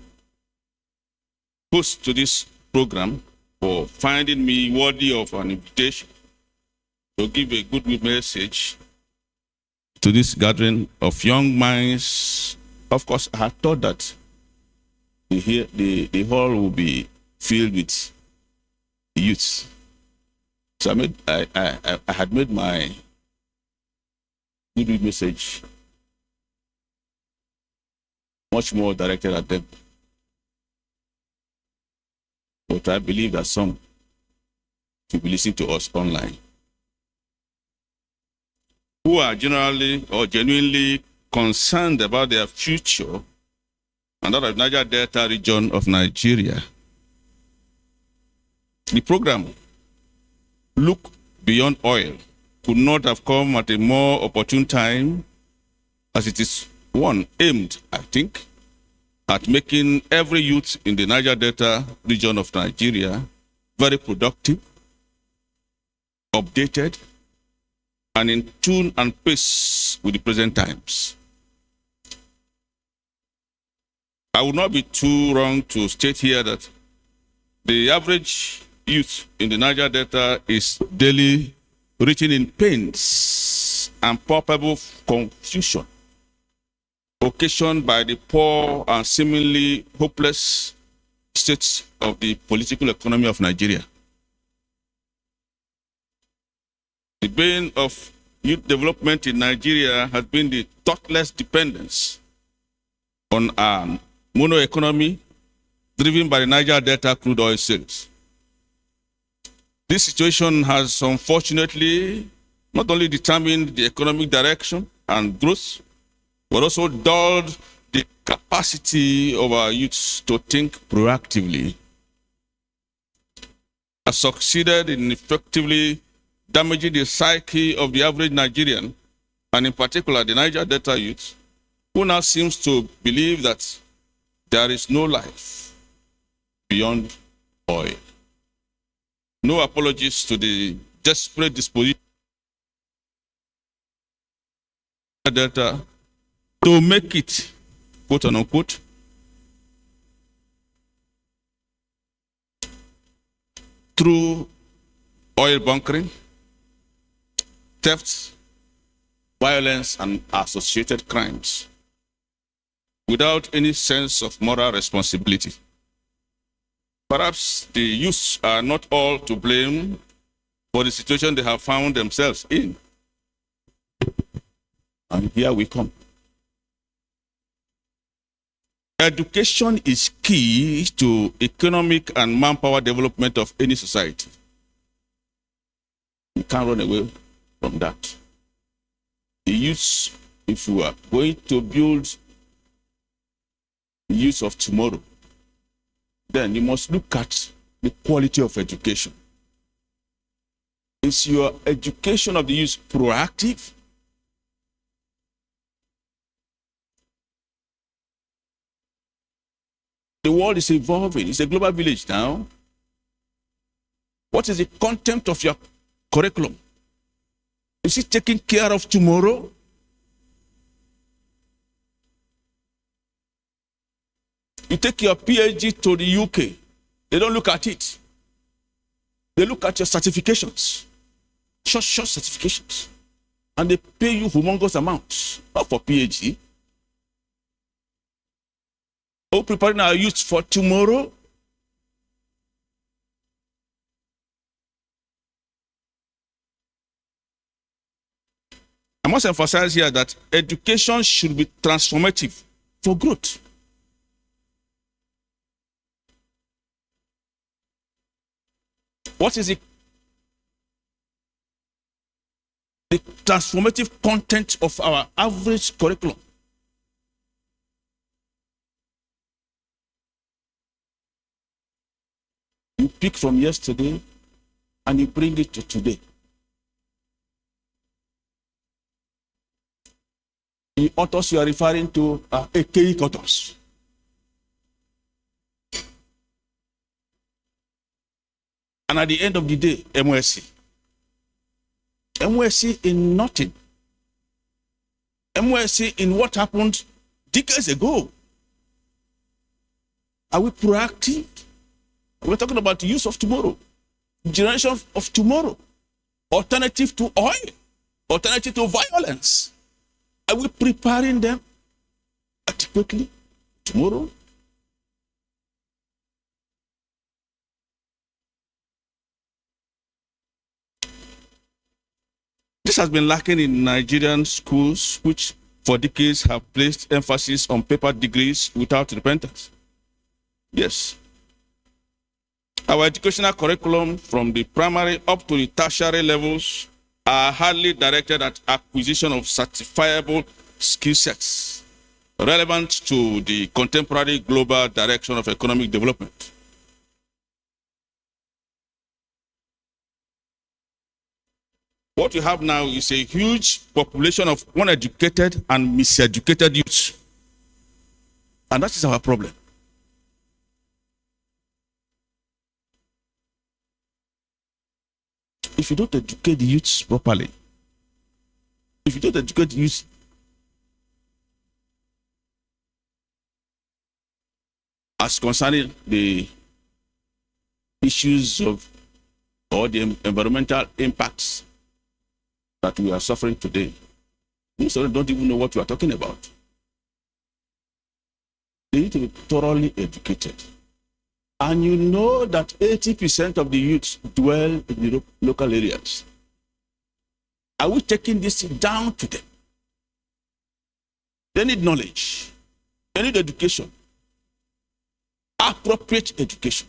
host to this program, for finding me worthy of an invitation to give a Goodwill message to this gathering of young minds. Of course, I had thought that the hall will be filled with youths. So I had made my Goodwill message much more directed at them. But I believe that some will be listening to us online, who are generally or genuinely concerned about their future and that of Niger Delta region of Nigeria. The program, Look Beyond Oil, could not have come at a more opportune time, as it is one aimed, I think, at making every youth in the Niger Delta region of Nigeria very productive, updated, and in tune and pace with the present times. I would not be too wrong to state here that the average youth in the Niger Delta is daily written in pains and palpable confusion, occasioned by the poor and seemingly hopeless states of the political economy of Nigeria. The bane of youth development in Nigeria has been the thoughtless dependence on a mono economy driven by the Niger Delta crude oil sales. This situation has unfortunately not only determined the economic direction and growth, but also dulled the capacity of our youths to think proactively, has succeeded in effectively damaging the psyche of the average Nigerian, and in particular the Niger Delta youth, who now seems to believe that there is no life beyond oil. No apologies to the desperate disposition of Niger Delta to make it, quote unquote, through oil bunkering, theft, violence, and associated crimes, without any sense of moral responsibility. Perhaps the youths are not all to blame for the situation they have found themselves in. And here we come. Education is key to economic and manpower development of any society. We can't run away from that. The youths, if we are going to build the youth of tomorrow, then you must look at the quality of education. Is your education of the youth proactive? The world is evolving. It's a global village now. What is the content of your curriculum? Is it taking care of tomorrow? You take your PhD to the UK, they don't look at it. They look at your certifications, short certifications, and they pay you humongous amounts, not for PhD. Oh, preparing our youth for tomorrow. I must emphasize here that education should be transformative for growth. What is the transformative content of our average curriculum? You pick from yesterday and you bring it to today. The authors you are referring to are archaic authors. And at the end of the day, MOSC. MOSC in nothing. MOSC in what happened decades ago. Are we proactive? We're talking about the use of tomorrow, generation of tomorrow, alternative to oil, alternative to violence. Are we preparing them adequately tomorrow? This has been lacking in Nigerian schools, which for decades have placed emphasis on paper degrees without repentance. Yes. Our educational curriculum from the primary up to the tertiary levels are hardly directed at acquisition of certifiable skill sets relevant to the contemporary global direction of economic development. What you have now is a huge population of uneducated and miseducated youths. And that is our problem. If you don't educate the youths properly, if you don't educate the youths as concerning the issues of or the environmental impacts that we are suffering today, most of them don't even know what you are talking about. They need to be thoroughly educated. And you know that 80% of the youths dwell in the local areas. Are we taking this down to them? They need knowledge. They need education. Appropriate education.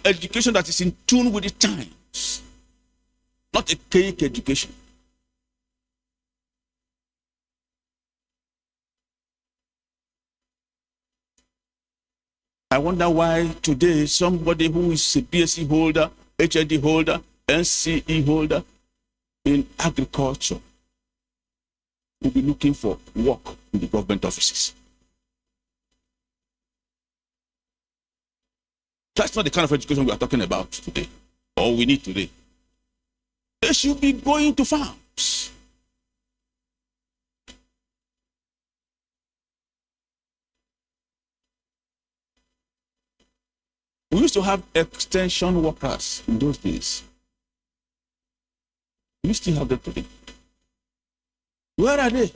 Education that is in tune with the times. Not a cake education. I wonder why today somebody who is a BSc holder, HND holder, NCE holder in agriculture will be looking for work in the government offices. That's not the kind of education we are talking about today, or we need today. They should be going to farms. We used to have extension workers in those days. We still have them today. Where are they?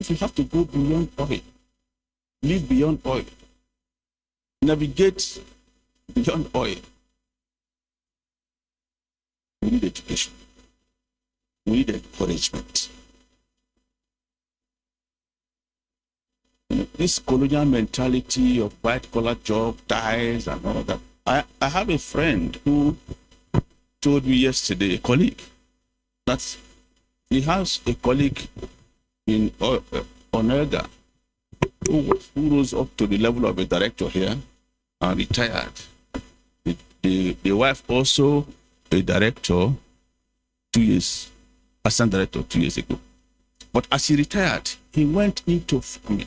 If you have to go beyond oil, live beyond oil, navigate beyond oil, we need education. We need encouragement. This colonial mentality of white-collar job, ties, and all that. I have a friend who told me yesterday, a colleague, that he has a colleague in Onega who rose up to the level of a director here and retired. The wife also a director 2 years, assistant director 2 years ago. But as he retired, he went into farming.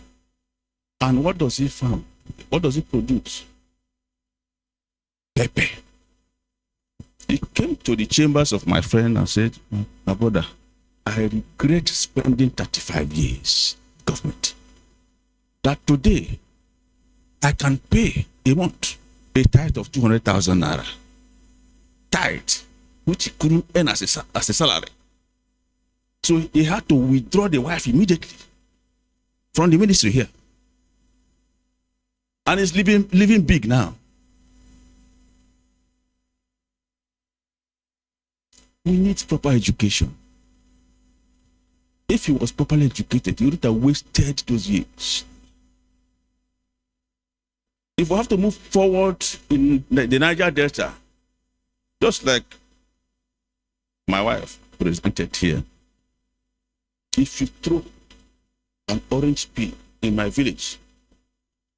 And what does he farm? What does he produce? Pepper. He came to the chambers of my friend and said, my brother, I regret spending 35 years government. That today I can pay a month a tithe of 200,000 naira. Tithe, which he couldn't earn as a salary. So he had to withdraw the wife immediately from the ministry here. And he's living big now. We need proper education. If he was properly educated, he would have wasted those years. If we have to move forward in the Niger Delta, just like my wife presented here, if you throw an orange pea in my village,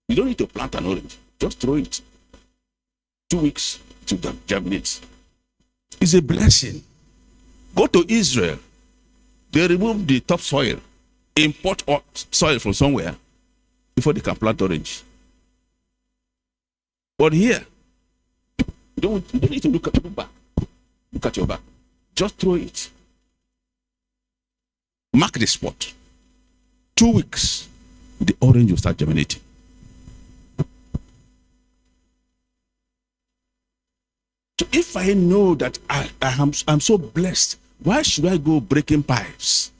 you don't need to plant an orange. Just throw it. 2 weeks to germinate. It's a blessing. Go to Israel. They remove the topsoil, import soil from somewhere before they can plant orange. But here, you don't need to look at your back. Look at your back. Just throw it. Mark the spot. 2 weeks, the orange will start germinating. So if I know that I'm so blessed, why should I go breaking pipes?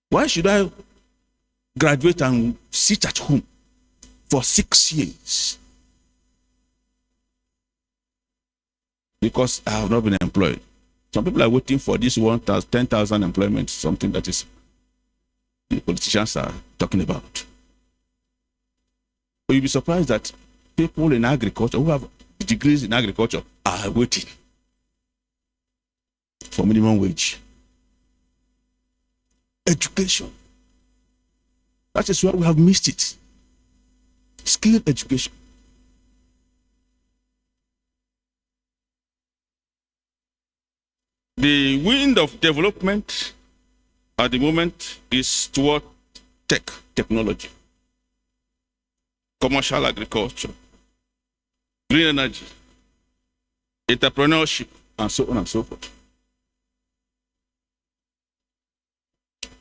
Why should I graduate and sit at home for 6 years? Because I have not been employed. Some people are waiting for this 10,000 employment, something that is the politicians are talking about. But you'll be surprised that people in agriculture who have degrees in agriculture are waiting for minimum wage. Education. That is why we have missed it. Skill education. The wind of development at the moment is toward technology, commercial agriculture, green energy, entrepreneurship, and so on and so forth.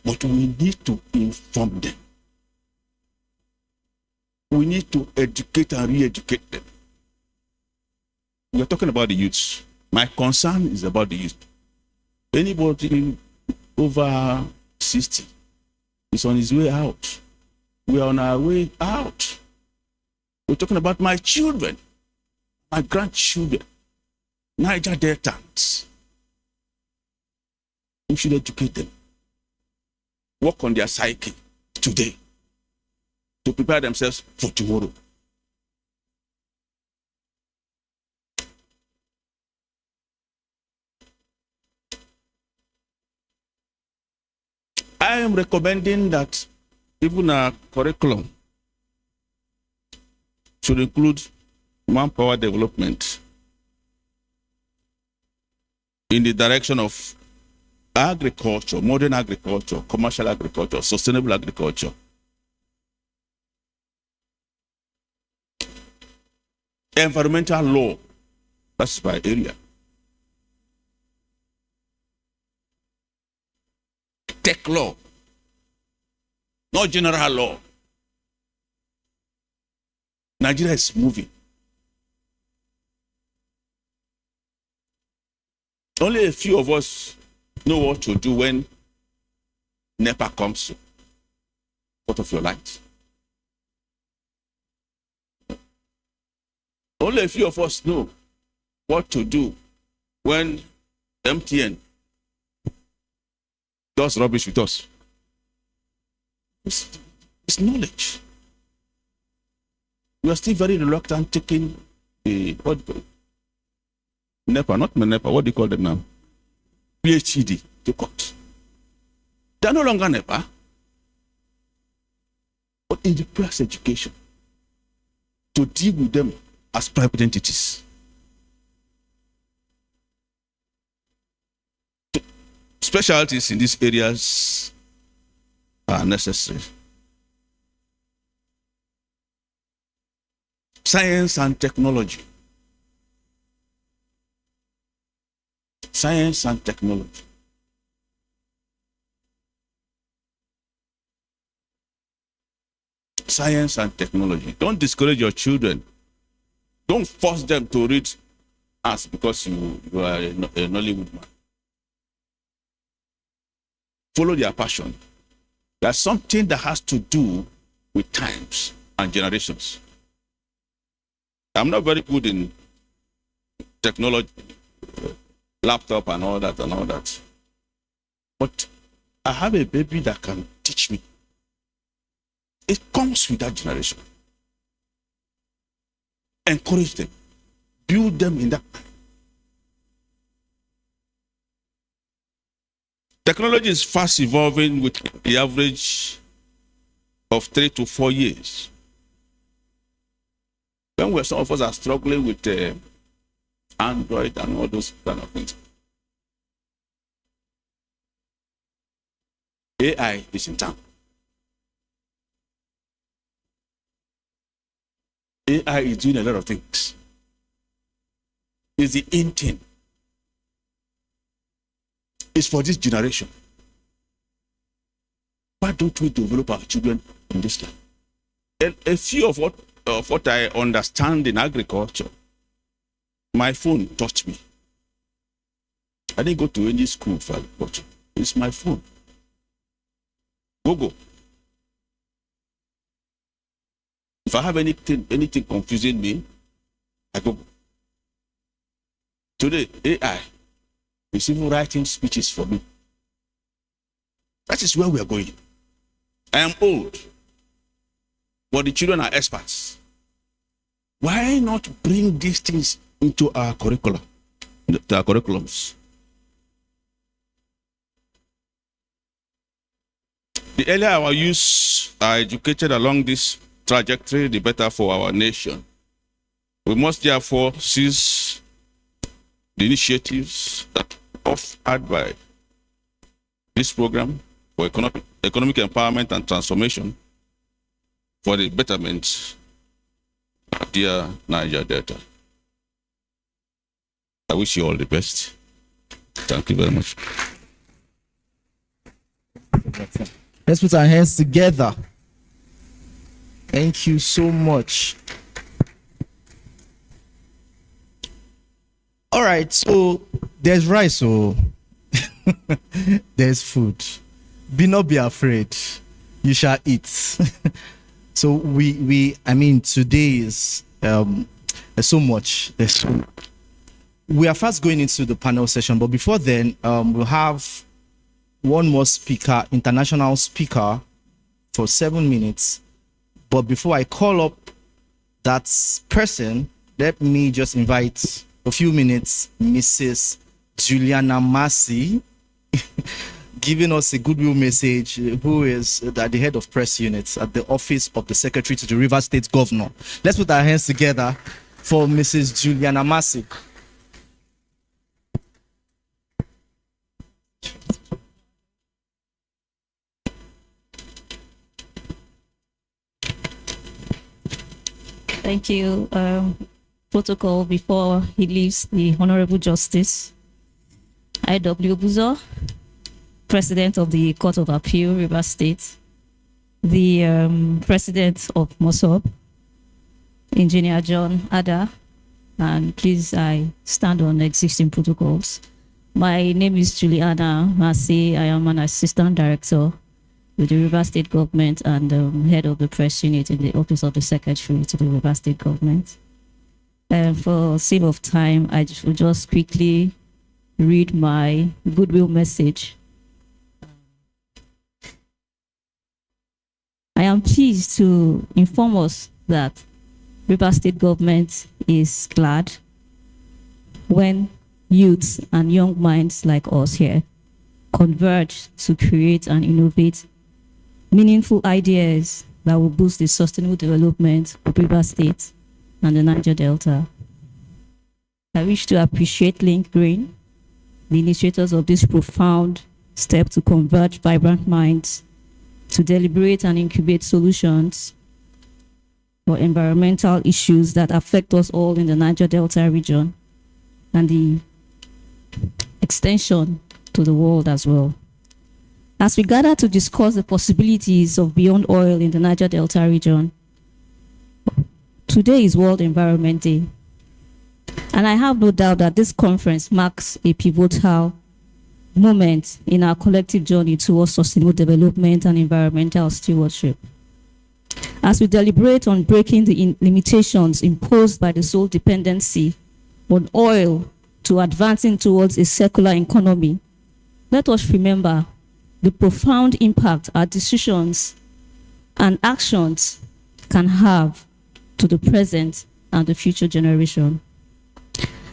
But we need to inform them. We need to educate and re-educate them. We are talking about the youths. My concern is about the youth. Anybody over 60 is on his way out. We are on our way out. We're talking about my children, my grandchildren, Niger Deltans. We should educate them. Work on their psyche today to prepare themselves for tomorrow. I am recommending that even our curriculum should include manpower development in the direction of agriculture, modern agriculture, commercial agriculture, sustainable agriculture. Environmental law, that's my area. Tech law, not general law. Nigeria is moving. Only a few of us know what to do when NEPA comes to cut off your lights. Only a few of us know what to do when MTN does rubbish with us. It's knowledge. We are still very reluctant taking the NEPA, not NEPA, what do you call them now? PhD to court. They are no longer NEPA, but in the press education to deal with them as private entities. Specialties in these areas are necessary. Science and technology. Science and technology. Science and technology. Don't discourage your children. Don't force them to read us because you are a Nollywood man. Follow their passion. There's something that has to do with times and generations. I'm not very good in technology, laptop and all that. But I have a baby that can teach me. It comes with that generation. Encourage them. Build them in that. Technology is fast evolving with the average of 3 to 4 years. When some of us are struggling with Android and all those kind of things, AI is in town. AI is doing a lot of things. It's the in thing. It's for this generation. Why don't we develop our children in this land? A few of what I understand in agriculture, my phone taught me. I didn't go to any school for agriculture. It's my phone. Google. If I have anything confusing me, I Google. Today, AI is even writing speeches for me. That is where we are going. I am old, but the children are experts. Why not bring these things into our curriculum, to our curriculums? The earlier our youth are educated along this trajectory, the better for our nation. We must therefore seize the initiatives that are offered by this program for economic empowerment and transformation for the betterment of dear Niger Delta. I wish you all the best. Thank you very much. Let's put our hands together. Thank you so much. All right, so there's rice, so there's food. Be not be afraid. You shall eat. So today is there's so much. We are fast going into the panel session, but before then, we'll have one more speaker, international speaker, for 7 minutes. But before I call up that person, let me just invite a few minutes Mrs. Juliana Massey, giving us a goodwill message, who is at the head of press units at the office of the Secretary to the Rivers State Governor. Let's put our hands together for Mrs. Juliana Massey. Thank you. Protocol before he leaves, the Honorable Justice I.W. Buzo, President of the Court of Appeal, Rivers State, the President of MOSOB, Engineer John Ada, and please, I stand on existing protocols. My name is Juliana Massey. I am an Assistant Director with the Rivers State Government and Head of the Press Unit in the Office of the Secretary to the Rivers State Government. For sake of time, I will just quickly read my Goodwill message. I am pleased to inform us that Rivers State Government is glad when youths and young minds like us here converge to create and innovate meaningful ideas that will boost the sustainable development of Rivers State and the Niger Delta. I wish to appreciate Lincgreen, the initiators of this profound step to converge vibrant minds to deliberate and incubate solutions for environmental issues that affect us all in the Niger Delta region and the extension to the world as well. As we gather to discuss the possibilities of beyond oil in the Niger Delta region, today is World Environment Day, and I have no doubt that this conference marks a pivotal moment in our collective journey towards sustainable development and environmental stewardship. As we deliberate on breaking the limitations imposed by the sole dependency on oil to advancing towards a circular economy, let us remember the profound impact our decisions and actions can have to the present and the future generation.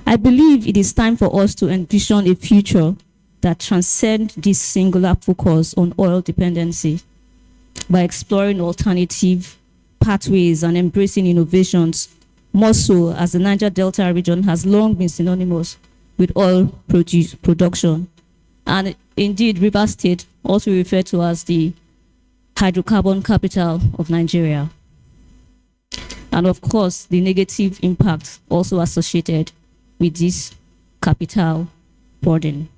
I believe it is time for us to envision a future that transcends this singular focus on oil dependency by exploring alternative pathways and embracing innovations, more so as the Niger Delta region has long been synonymous with oil production. And indeed, Rivers State, also referred to as the hydrocarbon capital of Nigeria. And of course, the negative impact also associated with this capital burden.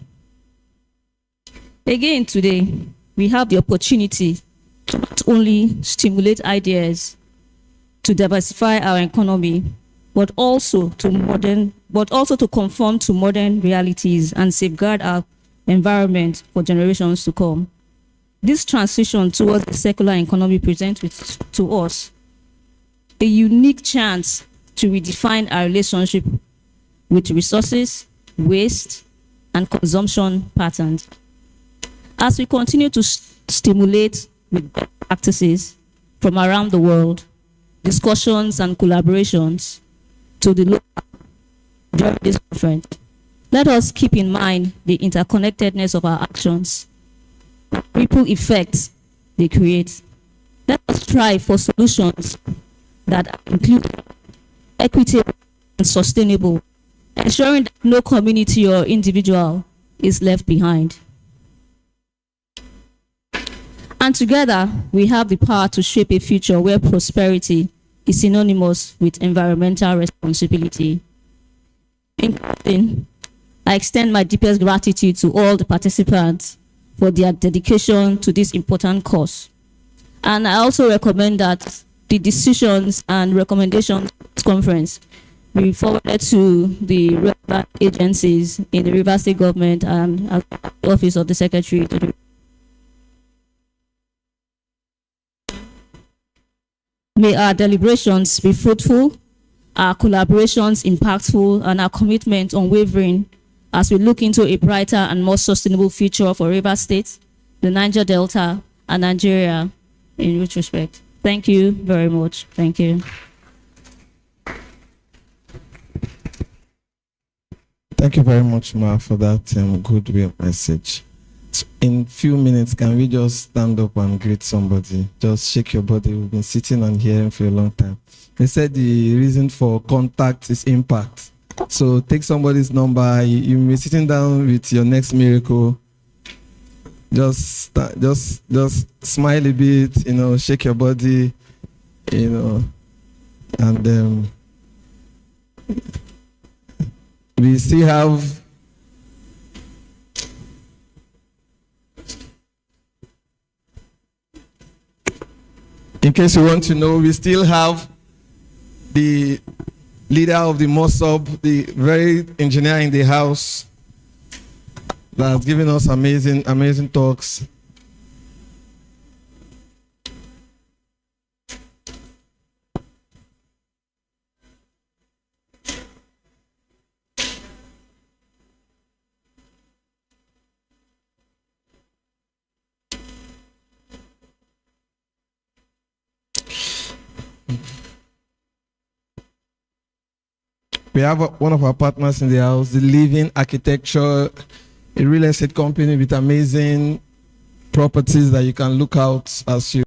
Again, today, we have the opportunity to not only stimulate ideas to diversify our economy, but also to conform to modern realities and safeguard our environment for generations to come. This transition towards a circular economy presents to us a unique chance to redefine our relationship with resources, waste, and consumption patterns. As we continue to stimulate with practices from around the world, discussions and collaborations to the local during this conference, let us keep in mind the interconnectedness of our actions, the ripple effects they create. Let us strive for solutions that include equitable and sustainable, ensuring that no community or individual is left behind. And together, we have the power to shape a future where prosperity is synonymous with environmental responsibility. In closing, I extend my deepest gratitude to all the participants for their dedication to this important cause. And I also recommend that the decisions and recommendations of this conference be forwarded to the relevant agencies in the Rivers State Government and the Office of the Secretary to the May our deliberations be fruitful, our collaborations impactful, and our commitment unwavering as we look into a brighter and more sustainable future for Rivers State, the Niger Delta, and Nigeria in retrospect. Thank you very much. Thank you. Thank you very much, Ma, for that goodwill message. So in few minutes, can we just stand up and greet somebody? Just shake your body. We've been sitting and hearing for a long time. They said the reason for contact is impact. So take somebody's number. You may be sitting down with your next miracle. Just smile a bit, shake your body, And we still have in case you want to know, we still have the leader of the MOSOB, the very engineer in the house that has given us amazing talks. We have one of our partners in the house, the Living Architecture, a real estate company with amazing properties that you can look out as you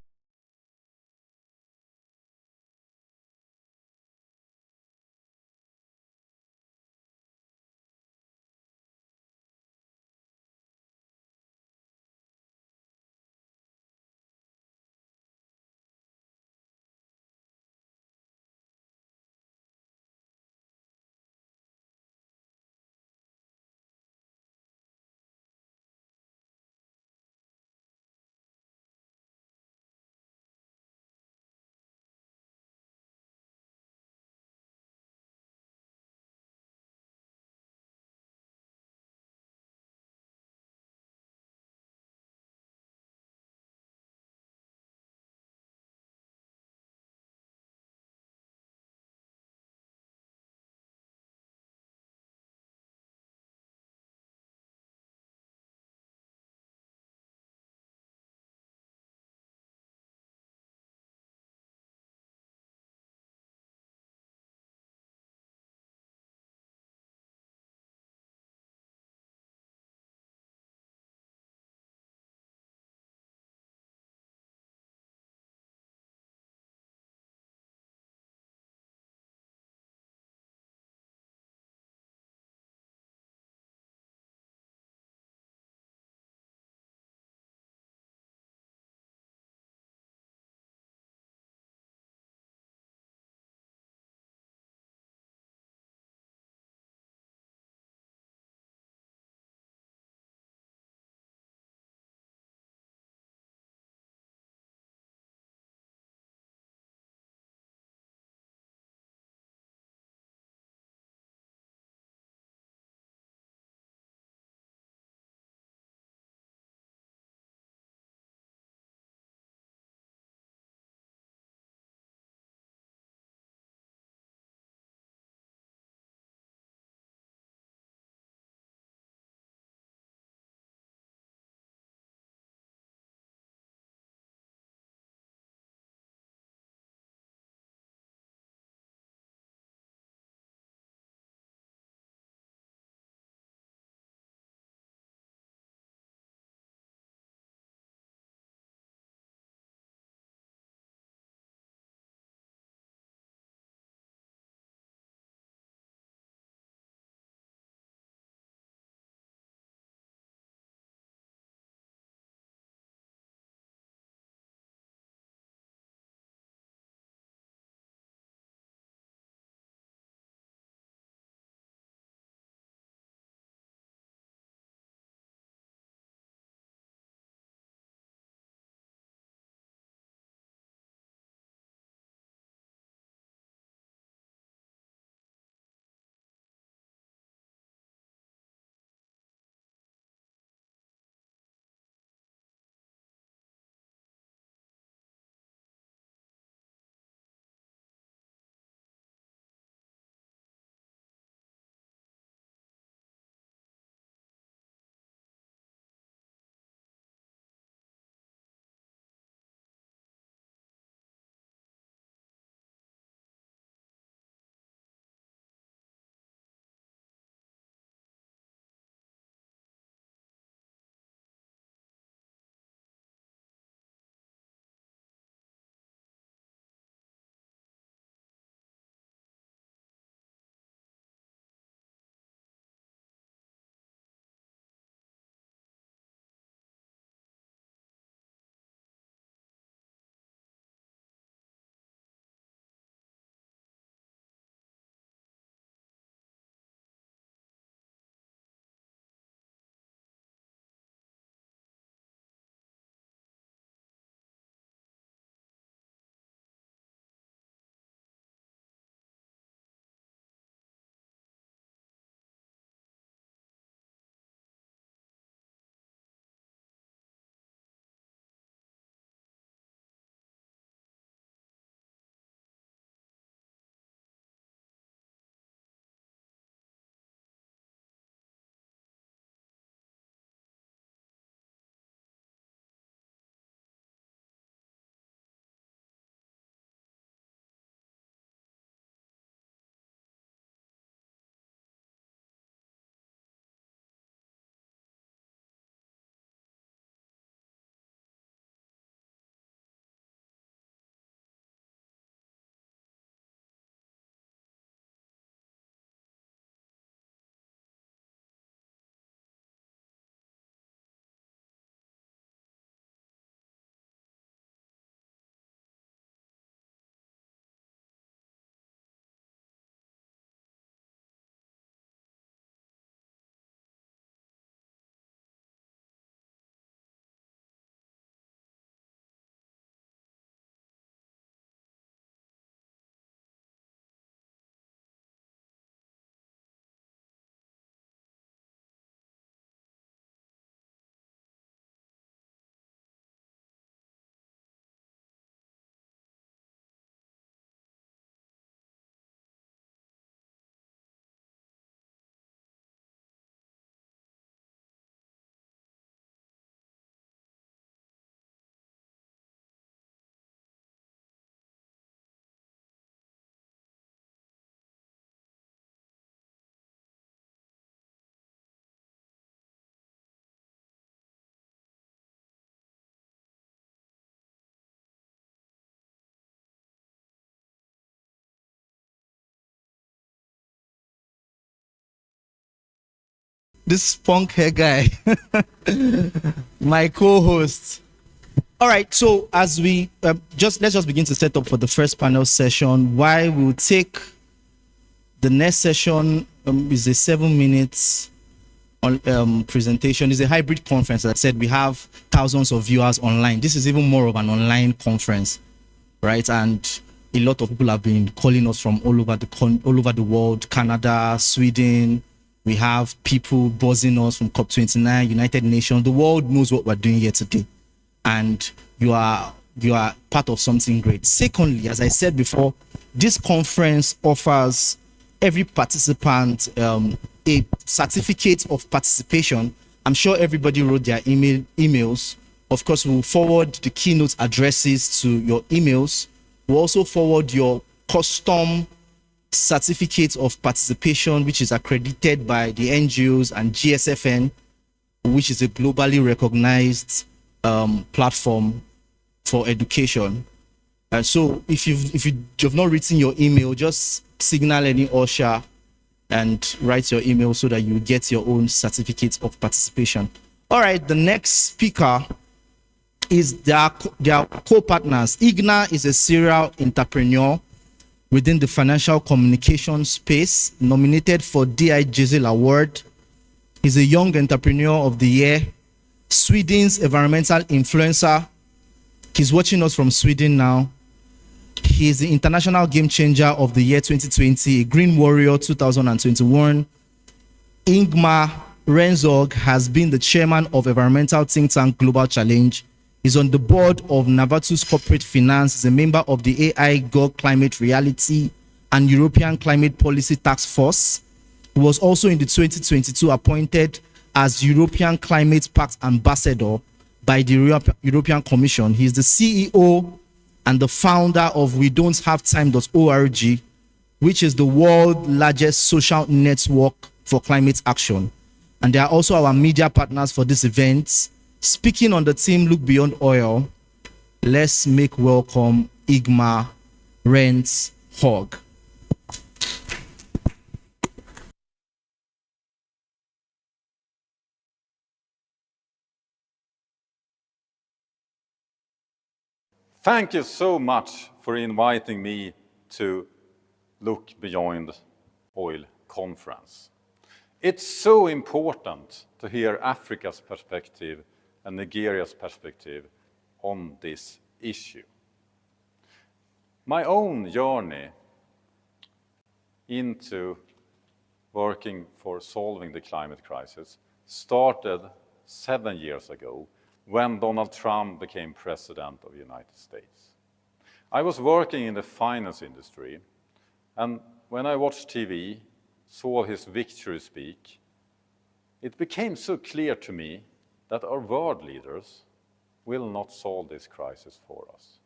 this punk hair guy, my co-host. All right, so as we let's just begin to set up for the first panel session. Why we'll take the next session is a 7 minutes on presentation. It's a hybrid conference. As I said, we have thousands of viewers online. This is even more of an online conference, right? And a lot of people have been calling us from all over the world, Canada, Sweden. We have people buzzing us from COP29, United Nations. The world knows what we're doing here today, and you are part of something great. Secondly, as I said before, this conference offers every participant a certificate of participation. I'm sure everybody wrote their emails. Of course, we'll forward the keynote addresses to your emails. We'll also forward your custom certificate of participation, which is accredited by the NGOs and GSFN, which is a globally recognized platform for education. So if you've not written your email, just signal any usher and write your email so that you get your own certificate of participation. All right, the next speaker is their co-partners. Igna is a serial entrepreneur within the financial communication space, nominated for DI Jizzle Award. He's a Young Entrepreneur of the Year, Sweden's environmental influencer. He's watching us from Sweden now. He is the International Game Changer of the Year 2020, a Green Warrior 2021. Ingmar Renzog has been the chairman of environmental think tank Global Challenge. He's on the board of Navatus Corporate Finance. He's a member of the AI GOG Climate Reality and European Climate Policy Task Force. He was also in the 2022 appointed as European Climate Pact Ambassador by the European Commission. He's the CEO and the founder of WeDon'tHaveTime.org, which is the world's largest social network for climate action. And they are also our media partners for this event. Speaking on the team Look Beyond Oil, let's make welcome Igmar Renzog. Thank you so much for inviting me to Look Beyond Oil conference. It's so important to hear Africa's perspective and Nigeria's perspective on this issue. My own journey into working for solving the climate crisis started 7 years ago when Donald Trump became president of the United States. I was working in the finance industry, and when I watched TV, saw his victory speech, it became so clear to me that our world leaders will not solve this crisis for us.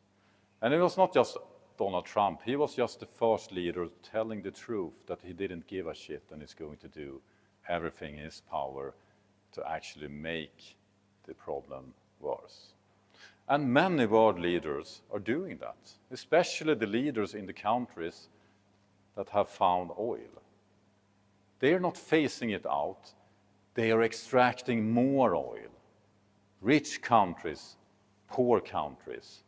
And it was not just Donald Trump, he was just the first leader telling the truth that he didn't give a shit and is going to do everything in his power to actually make the problem worse. And many world leaders are doing that, especially the leaders in the countries that have found oil. They are not phasing it out, they are extracting more oil. Rich countries, poor countries,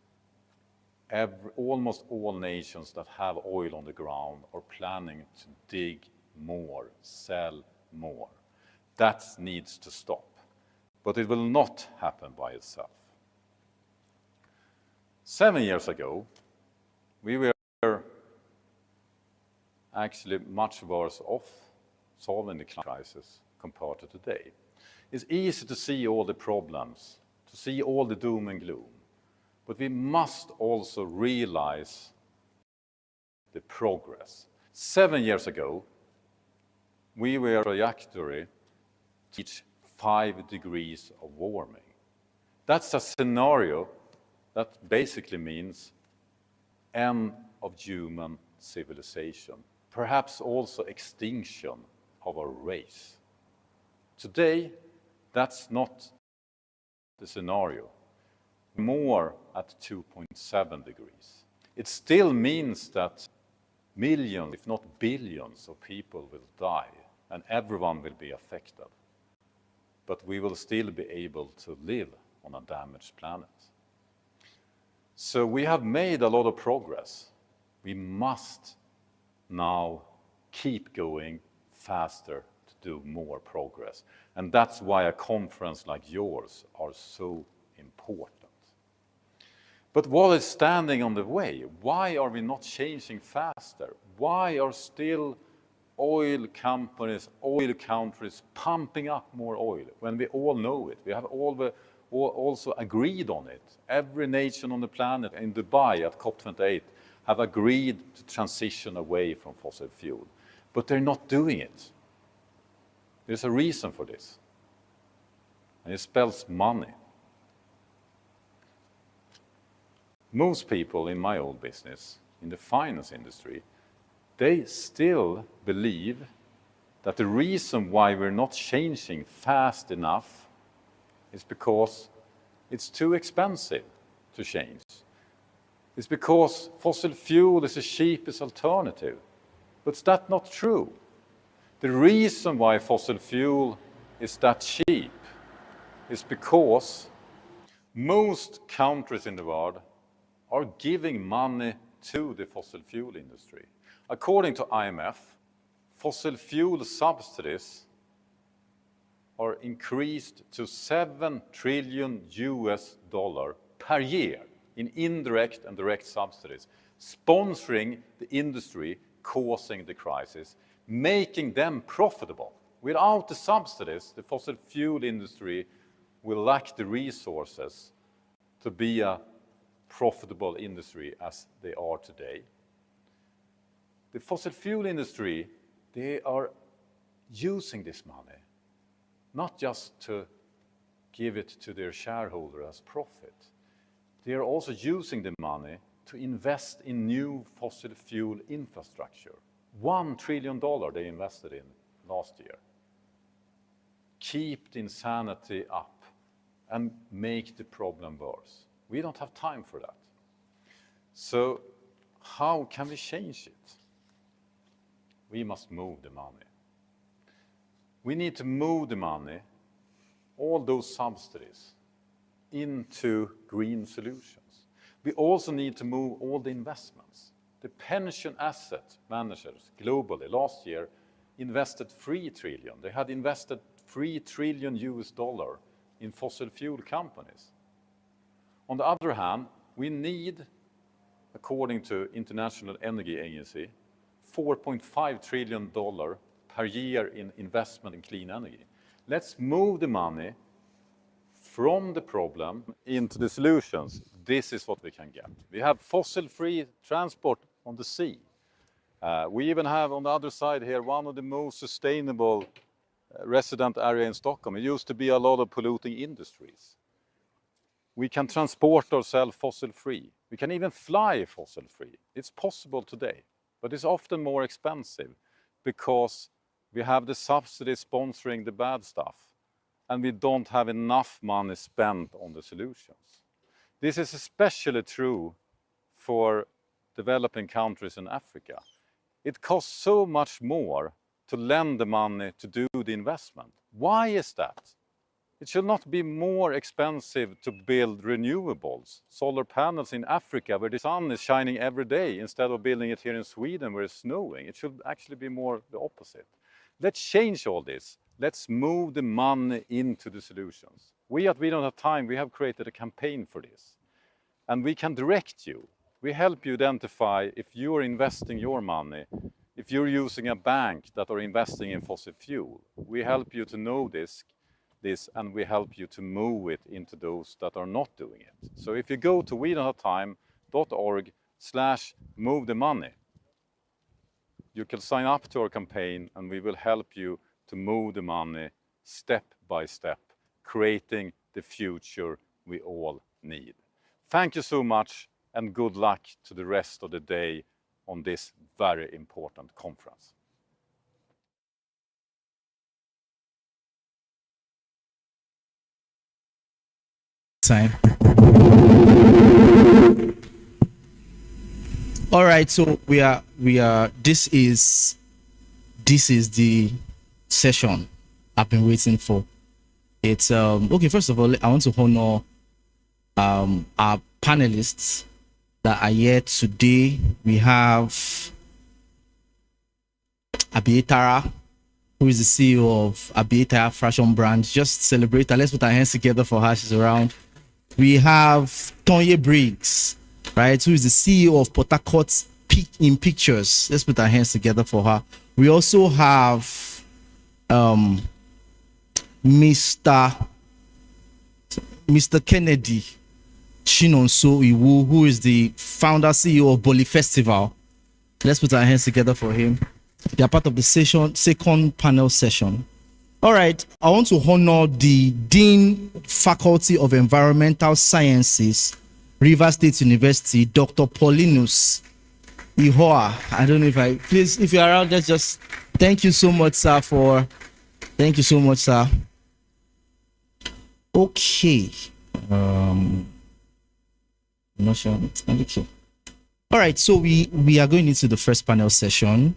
almost all nations that have oil on the ground are planning to dig more, sell more. That needs to stop. But it will not happen by itself. 7 years ago, we were actually much worse off solving the climate crisis compared to today. It's easy to see all the problems, to see all the doom and gloom, but we must also realize the progress. 7 years ago, we were a trajectory to reach 5 degrees of warming. That's a scenario that basically means end of human civilization, perhaps also extinction of our race. Today, that's not the scenario. More at 2.7 degrees. It still means that millions, if not billions, of people will die, and everyone will be affected. but we will still be able to live on a damaged planet. So we have made a lot of progress. We must now keep going faster to do more progress. And that's why a conference like yours are so important. But what is standing on the way? Why are we not changing faster? Why are still oil companies, oil countries pumping up more oil when we all know it? We have also agreed on it. Every nation on the planet in Dubai at COP28 have agreed to transition away from fossil fuel. But they're not doing it. There's a reason for this. And it spells money. Most people in my old business, in the finance industry, they still believe that the reason why we're not changing fast enough is because it's too expensive to change. It's because fossil fuel is the cheapest alternative. But that's not true. The reason why fossil fuel is that cheap is because most countries in the world are giving money to the fossil fuel industry. According to IMF, fossil fuel subsidies are increased to $7 trillion per year in indirect and direct subsidies, sponsoring the industry causing the crisis, making them profitable. Without the subsidies, the fossil fuel industry will lack the resources to be a profitable industry as they are today. The fossil fuel industry, they are using this money, not just to give it to their shareholder as profit. They are also using the money to invest in new fossil fuel infrastructure. $1 trillion they invested in last year. Keep the insanity up and make the problem worse. We don't have time for that. So how can we change it? We must move the money. We need to move the money, all those subsidies, into green solutions. We also need to move all the investments. The pension asset managers globally last year invested $3 trillion. They had invested $3 trillion in fossil fuel companies. On the other hand, we need, according to International Energy Agency, $4.5 trillion per year in investment in clean energy. Let's move the money from the problem into the solutions. This is what we can get. We have fossil-free transport on the sea. We even have on the other side here one of the most sustainable resident area in Stockholm. It used to be a lot of polluting industries. We can transport ourselves fossil-free. We can even fly fossil-free. It's possible today, but it's often more expensive because we have the subsidy sponsoring the bad stuff, and we don't have enough money spent on the solutions. This is especially true for developing countries in Africa. It costs so much more to lend the money to do the investment. Why is that? It should not be more expensive to build renewables, solar panels in Africa where the sun is shining every day instead of building it here in Sweden where it's snowing. It should actually be more the opposite. Let's change all this. Let's move the money into the solutions. We Don't Have Time, we have created a campaign for this. And we can direct you. We help you identify if you're investing your money, if you're using a bank that are investing in fossil fuel. We help you to know this, and we help you to move it into those that are not doing it. So if you go to wedon'thavetime.org/move the money, you can sign up to our campaign and we will help you to move the money step by step, creating the future we all need. Thank you so much and good luck to the rest of the day on this very important conference. Time. All right, so we are this is the session I've been waiting for. It's okay. First of all, I want to honor our panelists that are here today. We have Abietara, who is the CEO of Abietara Fashion Brand. Just celebrate her. Let's put our hands together for her. She's around. We have Tonye Briggs, right, who is the CEO of Port Harcourt in Pictures. Let's put our hands together for her. We also have Mr. Kennedy Chinonso Iwu, who is the founder CEO of Boli Festival. Let's put our hands together for him. They are part of the second panel session. All right, I want to honor the Dean Faculty of Environmental Sciences, Rivers State University, Dr. Paulinus Ihoa. I don't know please, if you're around, let's just, thank you so much, sir, thank you so much, sir. Okay. I'm not sure. Okay. All right, so we are going into the first panel session,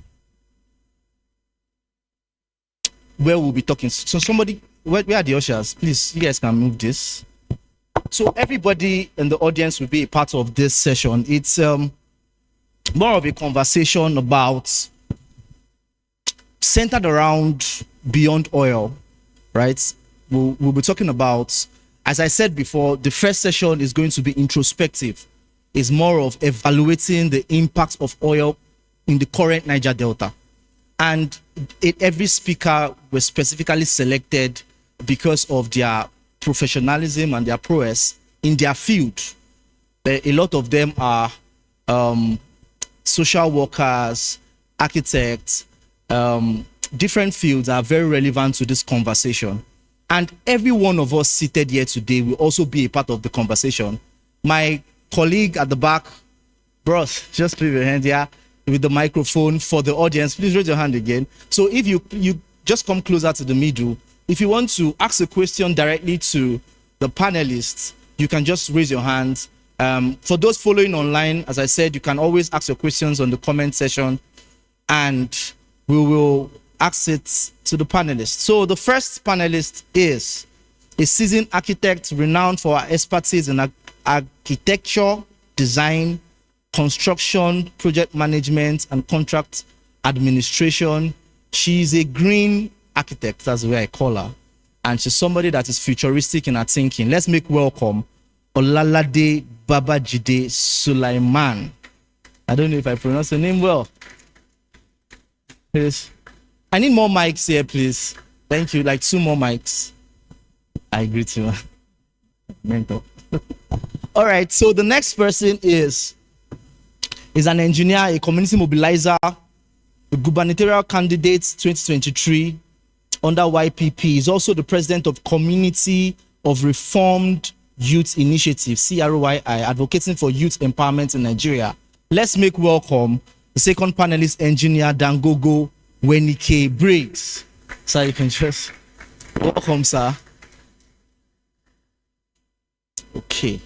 where we'll be talking. So somebody, where are the ushers? Please, you guys can move this. So everybody in the audience will be a part of this session. It's more of a conversation about, centered around beyond oil, right? We'll be talking about, as I said before, the first session is going to be introspective. It's more of evaluating the impact of oil in the current Niger Delta. And every speaker was specifically selected because of their professionalism and their prowess in their field. A lot of them are social workers, architects, different fields are very relevant to this conversation. And every one of us seated here today will also be a part of the conversation. My colleague at the back, bros, just put your hand here with the microphone for the audience. Please raise your hand again. So if you just come closer to the middle, if you want to ask a question directly to the panelists, you can just raise your hand. For those following online, as I said, you can always ask your questions on the comment section, and we will ask it to the panelists. So the first panelist is a seasoned architect renowned for her expertise in architecture, design, construction, project management, and contract administration. She's a green architect, that's the way I call her. And she's somebody that is futuristic in her thinking. Let's make welcome Olalade Babajide Sulaiman. I don't know if I pronounce her name well. Please. I need more mics here, please. Thank you. Like 2 more mics. I greet you. Mentor. All right. So the next person is an engineer, a community mobilizer, a gubernatorial candidate 2023 under YPP. He's also the president of Community of Reformed Youth Initiative, CROYI, advocating for youth empowerment in Nigeria. Let's make welcome the second panelist, engineer Dangogo Wenike Briggs. Sir, you can just welcome, sir. Okay.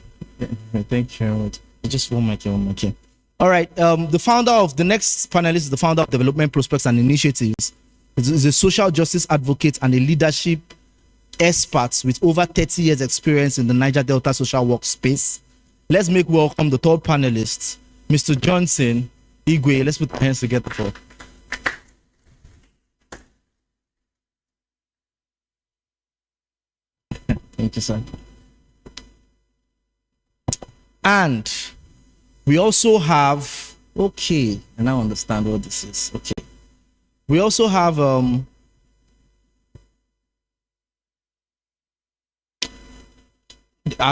Thank you. Just one mic. All right. The next panelist is the founder of Development Prospects and Initiatives. He's a social justice advocate and a leadership expert with over 30 years experience in the Niger Delta social work space. Let's make welcome the third panelist, Mr. Johnson Igwe. Let's put our hands together for. Thank you, sir. And we also have, okay, and I understand what this is. Okay. We also have our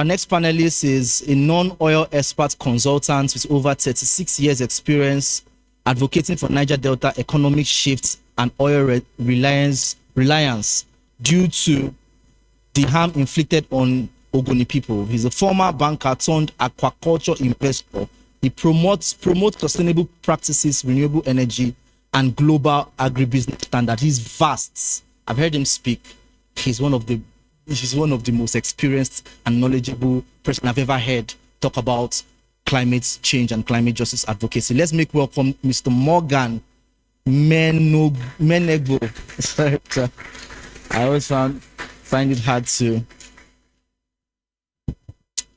next panelist is a non-oil expert consultant with over 36 years experience advocating for Niger Delta economic shifts and oil reliance due to the harm inflicted on Ogoni people. He's a former banker turned aquaculture investor. He promotes sustainable practices, renewable energy, and global agribusiness standard. He's vast. I've heard him speak. He's one of the most experienced and knowledgeable person I've ever heard talk about climate change and climate justice advocacy. Let's make welcome Mr. Morgan Menegbo. Sorry, sir. I always find it hard to.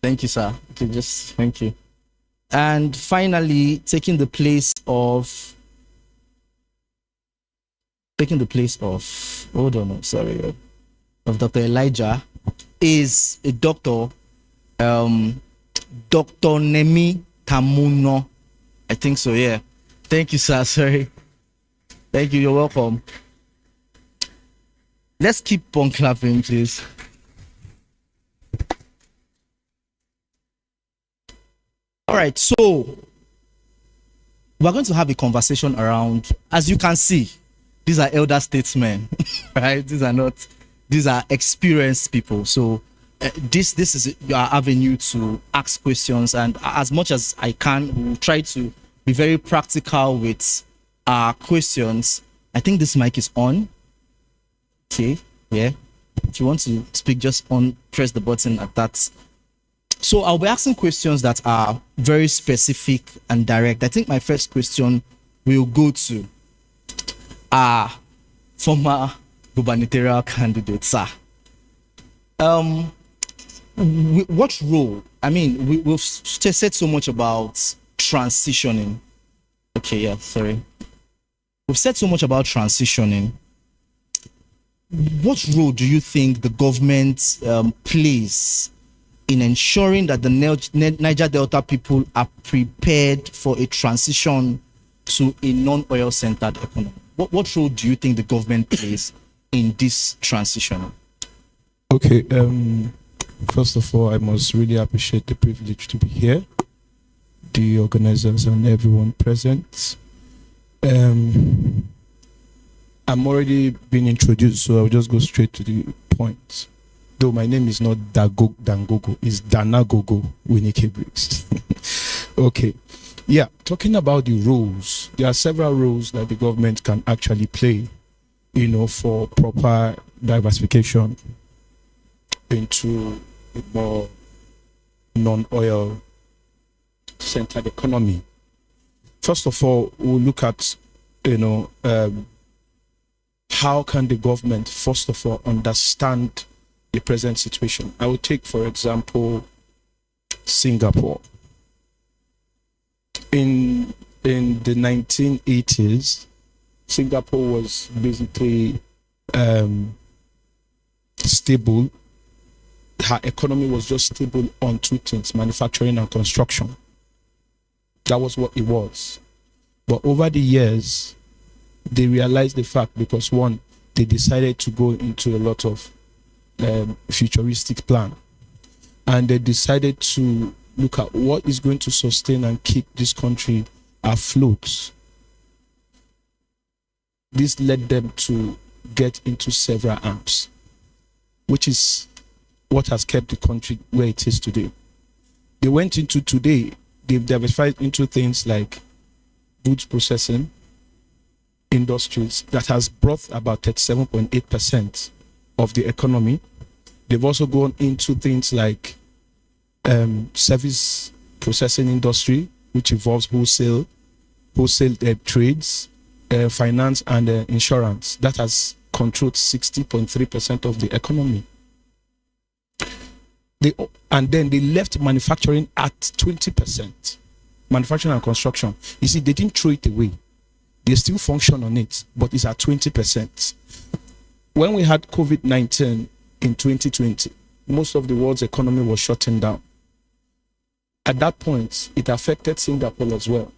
Thank you, sir. Okay, just thank you. And finally, taking the place of, hold on, sorry, of Dr. Elijah is a doctor, Dr. Nemi Tamuno. I think so, yeah. Thank you, sir. Sorry. Thank you. You're welcome. Let's keep on clapping, please. All right, so we're going to have a conversation around, as you can see, these are elder statesmen, right? These are experienced people. So this is your avenue to ask questions, and as much as I can, we'll try to be very practical with our questions. I think this mic is on. Okay, yeah. If you want to speak, just press the button at that. So I'll be asking questions that are very specific and direct. I think my first question will go to our former gubernatorial candidate, sir. What role? I mean, we've said so much about transitioning. Okay, yeah, sorry. We've said so much about transitioning. What role do you think the government plays in ensuring that the Niger Delta people are prepared for a transition to a non-oil centered economy? What role do you think the government plays in this transition? Okay, first of all, I must really appreciate the privilege to be here, the organizers and everyone present. I'm already being introduced, so I'll just go straight to the point. Though my name is not Dangogo, it's Danagogo Winike Briggs. Okay. Yeah, talking about the roles, there are several roles that the government can actually play, for proper diversification into a more non-oil centered economy. First of all, we'll look at, how can the government, first of all, understand the present situation. I will take, for example, Singapore. In the 1980s, Singapore was basically stable. Her economy was just stable on two things, manufacturing and construction. That was what it was. But over the years, they realized the fact because, one, they decided to go into a lot of futuristic plan, and they decided to look at what is going to sustain and keep this country afloat. This led them to get into several arms, which is what has kept the country where it is today. They went into today, they've diversified into things like goods processing industries that has brought about 37.8% of the economy. They've also gone into things like service processing industry, which involves wholesale trades, finance and insurance. That has controlled 60.3% of the economy. And then they left manufacturing at 20%. Manufacturing and construction. You see, they didn't throw it away. They still function on it, but it's at 20%. When we had COVID-19 in 2020, most of the world's economy was shutting down. At that point, it affected Singapore as well.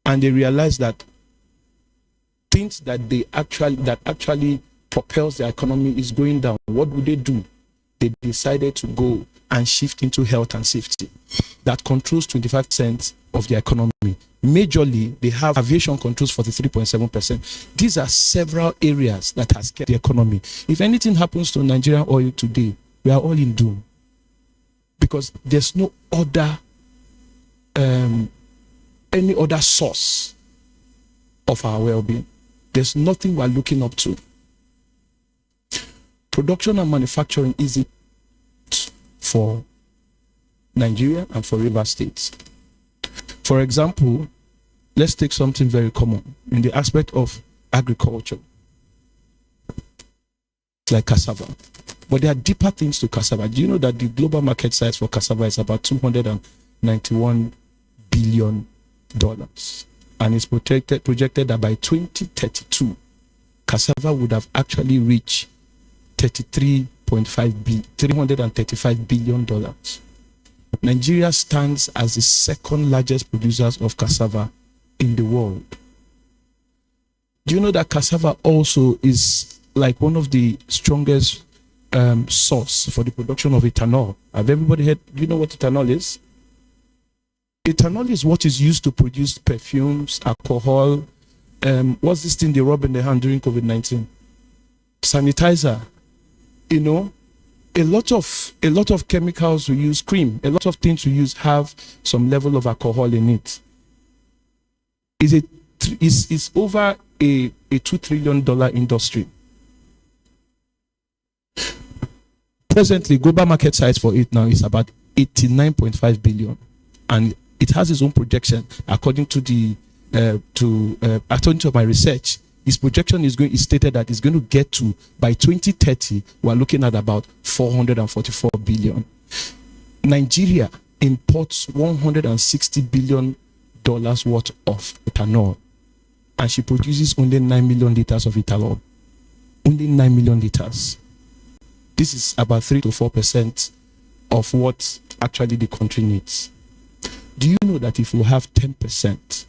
And they realized that things that actually propels the economy is going down. What would they do? They decided to go and shift into health and safety. That controls 25% of the economy. Majorly, they have aviation controls 43.7%. These are several areas that has kept the economy. If anything happens to Nigerian oil today, we are all in doom. Because there's no other, any other source of our well-being. There's nothing we're looking up to. Production and manufacturing is it for Nigeria and for River States. For example, let's take something very common in the aspect of agriculture. It's like cassava. But there are deeper things to cassava. Do you know that the global market size for cassava is about $291 billion? And it's projected that by 2032, cassava would have actually reached $335 billion. Nigeria stands as the second largest producer of cassava in the world. Do you know that cassava also is like one of the strongest source for the production of ethanol? Have everybody heard? Do you know what ethanol is? Ethanol is what is used to produce perfumes, alcohol. What's this thing they rub in the hand during COVID-19? Sanitizer. You know, a lot of chemicals we use, cream, a lot of things we use have some level of alcohol in it. It's over a $2 trillion industry. Presently, global market size for it now is about 89.5 billion, and it has its own projection according to according to my research. His projection is stated that it's going to get to, by 2030, we're looking at about $444 billion. Nigeria imports $160 billion worth of ethanol, and she produces only 9 million liters of ethanol. Only 9 million liters. This is about 3 to 4% of what actually the country needs. Do you know that if we have 10%,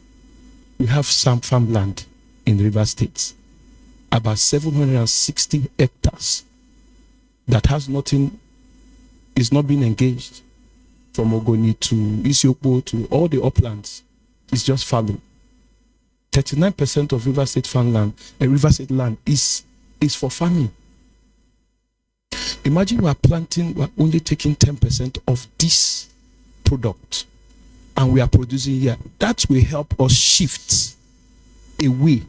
we have some farmland in River State, about 760 hectares that has nothing, is not being engaged, from Ogoni to Isiokpo to all the uplands. It's just fallow. 39% of River State farmland, River State land is for farming. Imagine we're only taking 10% of this product and we are producing here. That will help us shift away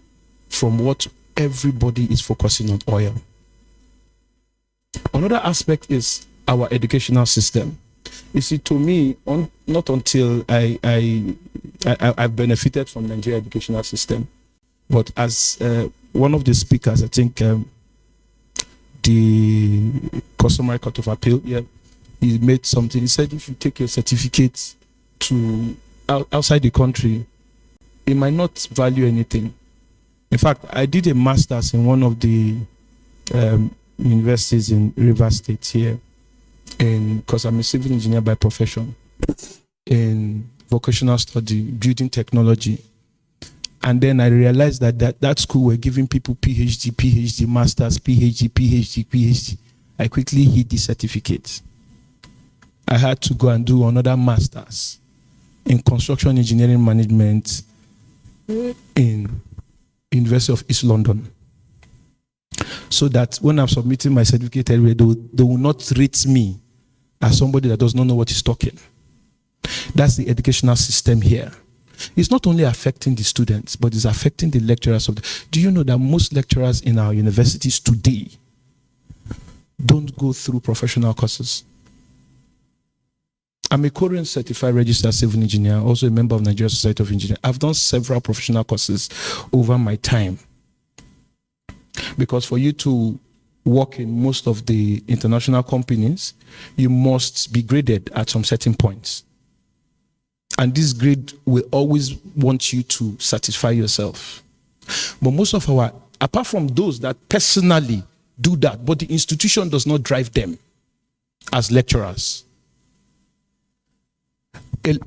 from what everybody is focusing on, oil. Another aspect is our educational system. You see, to me, not until I've benefited from Nigeria educational system, but as one of the speakers, I think the customary court of appeal, he made something. He said, if you take your certificate to outside the country, it might not value anything. In fact, I did a master's in one of the universities in River State here, because I'm a civil engineer by profession, in vocational study, building technology. And then I realized that school were giving people PhD, masters, PhD. I quickly hid the certificate. I had to go and do another master's in construction engineering management in University of East London. So that when I'm submitting my certificate, they will not rate me as somebody that does not know what he's talking. That's the educational system here. It's not only affecting the students, but it's affecting the lecturers. Do you know that most lecturers in our universities today don't go through professional courses? I'm a current certified registered civil engineer, also a member of Nigeria Society of Engineers. I've done several professional courses over my time. Because for you to work in most of the international companies, you must be graded at some certain points. And this grade will always want you to satisfy yourself. But most of apart from those that personally do that, but the institution does not drive them as lecturers.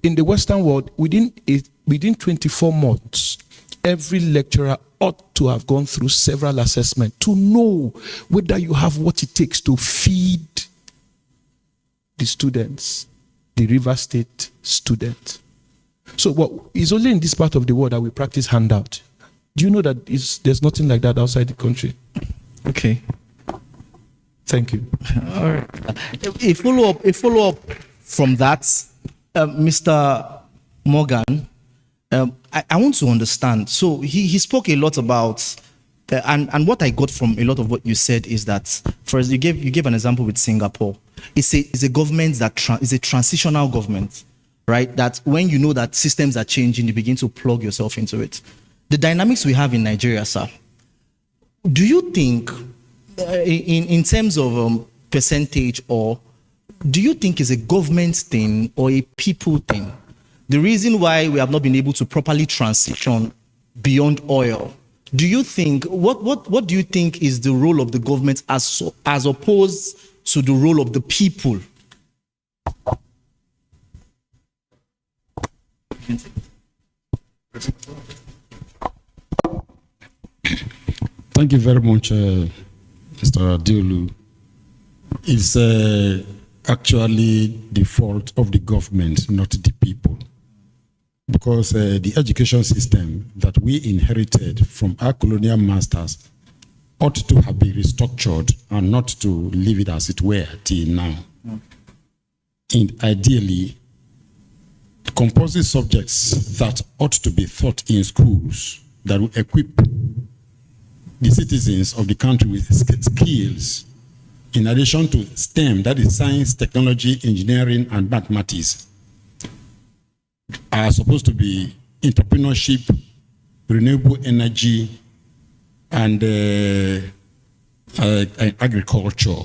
In the Western world, within 24 months, every lecturer ought to have gone through several assessments to know whether you have what it takes to feed the students, the River State student. So it's only in this part of the world that we practice handout. Do you know that there's nothing like that outside the country? Okay. Thank you. All right. A follow-up from that, Mr. Morgan, I want to understand. So he spoke a lot about, and what I got from a lot of what you said is that, first, you gave an example with Singapore. It's a government that is a transitional government, right? That when you know that systems are changing, you begin to plug yourself into it. The dynamics we have in Nigeria, sir, do you think, in terms of percentage, or do you think is a government thing or a people thing? The reason why we have not been able to properly transition beyond oil, do you think, what do you think is the role of the government as opposed to the role of the people? Thank you very much, Mr. Diolu. It's actually the fault of the government, not the people. Because the education system that we inherited from our colonial masters ought to have been restructured and not to leave it as it were till now. And ideally, compulsory subjects that ought to be taught in schools that will equip the citizens of the country with skills, in addition to STEM, that is science, technology, engineering, and mathematics, are supposed to be entrepreneurship, renewable energy, and agriculture.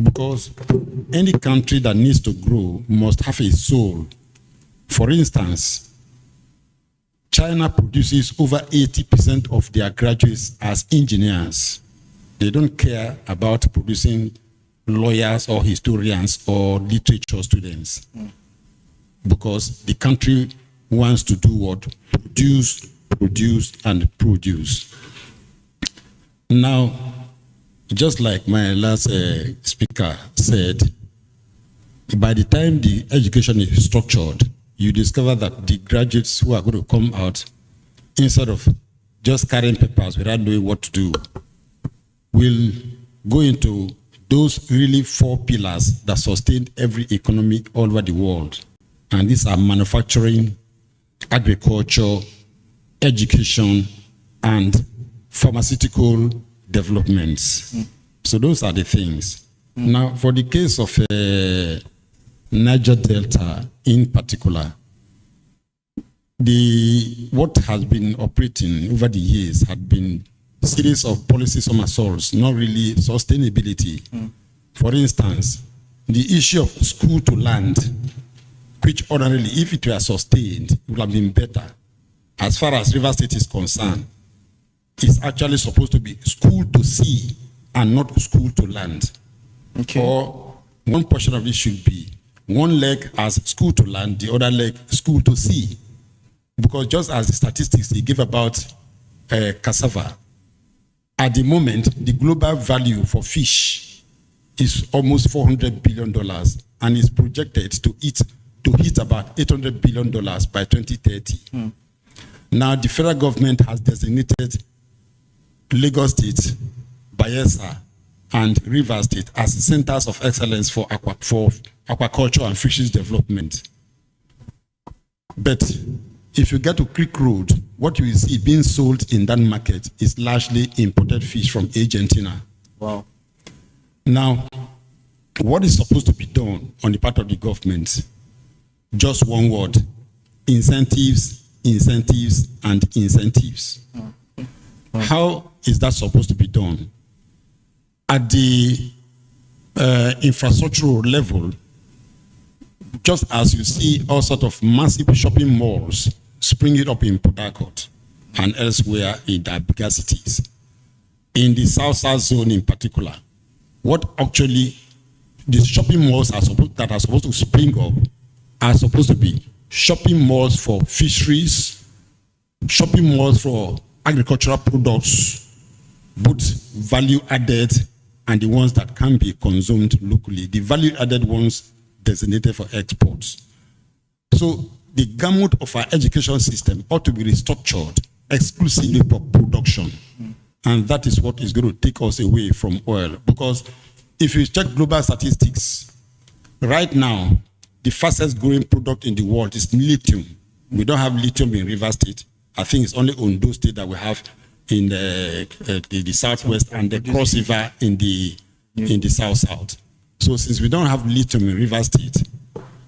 Because any country that needs to grow must have a soul. For instance, China produces over 80% of their graduates as engineers. They don't care about producing lawyers or historians or literature students. Because the country wants to do what? Produce, and produce. Now, just like my last speaker said, by the time the education is structured, you discover that the graduates who are going to come out, instead of just carrying papers without knowing what to do, will go into those really 4 pillars that sustain every economy all over the world. And these are manufacturing, agriculture, education, and pharmaceutical developments. So those are the things. Now, for the case of Niger Delta in particular, what has been operating over the years had been a series of policy somersaults, not really sustainability. For instance, the issue of school to land, which ordinarily, if it were sustained, it would have been better. As far as River State is concerned, it's actually supposed to be school to sea and not school to land. Okay. Or one portion of it should be one leg as school to land, the other leg school to sea. Because just as the statistics they give about cassava, at the moment, the global value for fish is almost $400 billion and is projected to hit about $800 billion by 2030. Now, the federal government has designated Lagos State, Bayelsa, and River State as centers of excellence for aquaculture and fisheries development. But if you get to Creek Road, what you will see being sold in that market is largely imported fish from Argentina. Wow. Now, what is supposed to be done on the part of the government? Just one word: incentives, incentives, and incentives. How is that supposed to be done? At the infrastructural level, just as you see all sorts of massive shopping malls springing up in Port Harcourt and elsewhere in the bigger cities, in the South-South zone in particular, what actually the shopping malls that are supposed to spring up are supposed to be shopping malls for fisheries, shopping malls for agricultural products, both value added and the ones that can be consumed locally, the value added ones designated for exports. So the gamut of our education system ought to be restructured exclusively for production. And that is what is going to take us away from oil. Because if you check global statistics, right now, the fastest growing product in the world is lithium. We don't have lithium in River State. I think it's only Ondo State that we have in the southwest and the Cross River in the south-south. So since we don't have lithium in River State,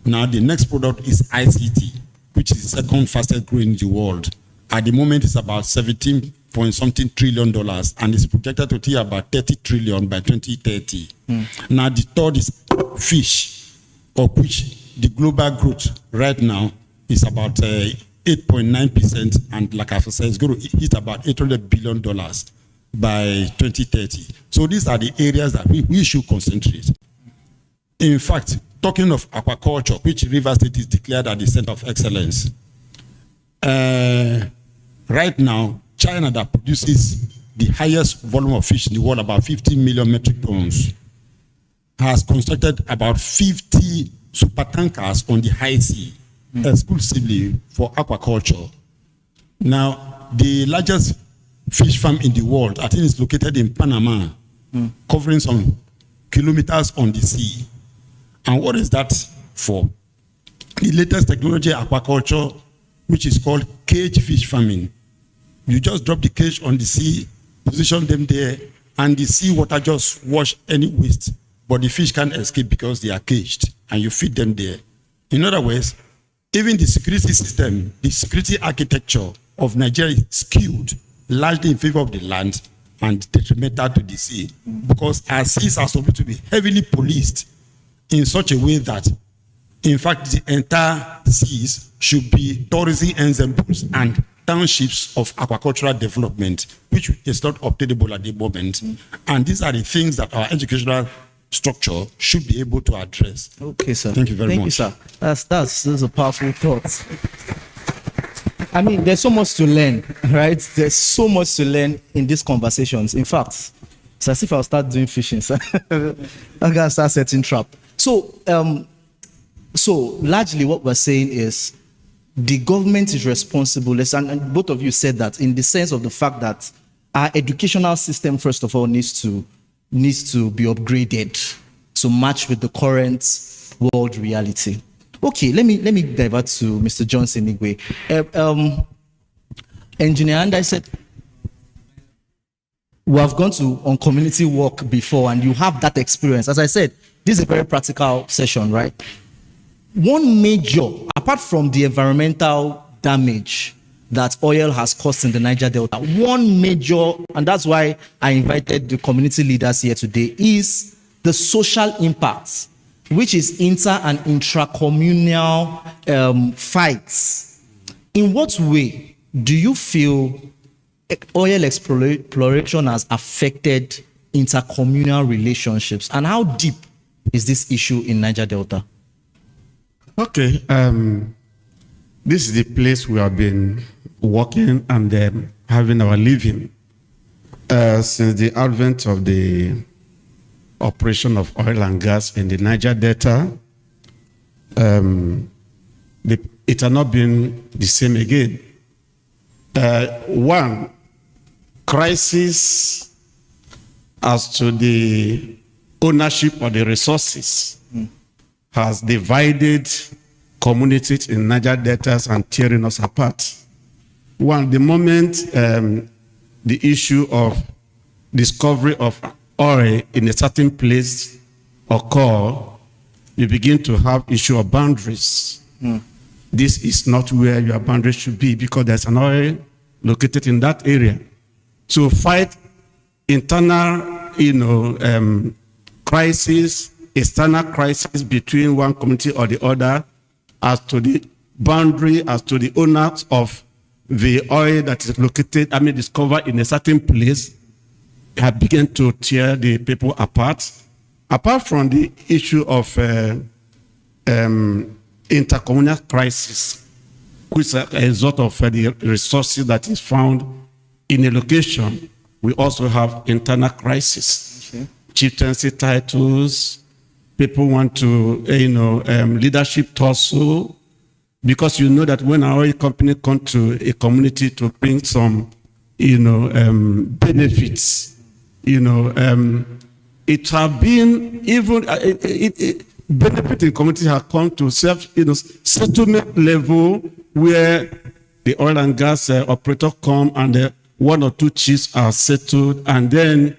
now the next product is ICT, which is the second fastest growing in the world. At the moment, it's about 17% 8-point-something trillion, and is projected to be about 30 trillion by 2030. Now, the third is fish, of which the global growth right now is about 8.9%, and like I said, it's going to hit about $800 billion by 2030. So these are the areas that we should concentrate. In fact, talking of aquaculture, which River State is declared as the center of excellence, right now, China, that produces the highest volume of fish in the world, about 50 million metric tons, has constructed about 50 super tankers on the high sea, exclusively for aquaculture. Now, the largest fish farm in the world, I think, is located in Panama, covering some kilometers on the sea. And what is that for? The latest technology aquaculture, which is called cage fish farming. You just drop the cage on the sea, position them there, and the sea water just wash any waste. But the fish can't escape because they are caged, and you feed them there. In other words, even the security system, the security architecture of Nigeria is skewed largely in favor of the land and detrimental to the sea, because our seas are supposed to be heavily policed in such a way that, in fact, the entire seas should be tourism ensembles and townships of aquacultural development, which is not obtainable at the moment. And these are the things that our educational structure should be able to address. Okay, sir. Thank you very much. Thank you, sir. That's a powerful thought. I mean, there's so much to learn, right? There's so much to learn in these conversations. In fact, it's as if I'll start doing fishing, sir. I'm gonna start setting trap. So largely what we're saying is the government is responsible, and both of you said that, in the sense of the fact that our educational system, first of all, needs to be upgraded to match with the current world reality. Okay, let me divert to Mr. Johnson Igwe. Engineer, and I said, we have gone on community work before, and you have that experience. As I said, this is a very practical session, right? One major, apart from the environmental damage that oil has caused in the Niger Delta, one major, and that's why I invited the community leaders here today, is the social impacts, which is inter and intra-communal fights. In what way do you feel oil exploration has affected intercommunal relationships, and how deep is this issue in Niger Delta? Okay, this is the place we have been working and having our living since the advent of the operation of oil and gas in the Niger Delta. It has not been the same again. One, crisis as to the ownership of the resources has divided communities in Niger Deltas and tearing us apart. One, the moment the issue of discovery of oil in a certain place occur, you begin to have issue of boundaries. This is not where your boundaries should be because there's an oil located in that area. To fight internal, crisis, external crisis between one community or the other, as to the boundary, as to the owners of the oil that is located, discovered in a certain place, have begun to tear the people apart. Apart from the issue of intercommunal crisis, which is a result of the resources that is found in a location, we also have internal crisis. Okay. Chieftaincy titles, people want to, leadership tussle, because you know that when an oil company comes to a community to bring some, benefits, it has been even benefiting community have come to settlement level where the oil and gas operator come and one or two chiefs are settled and then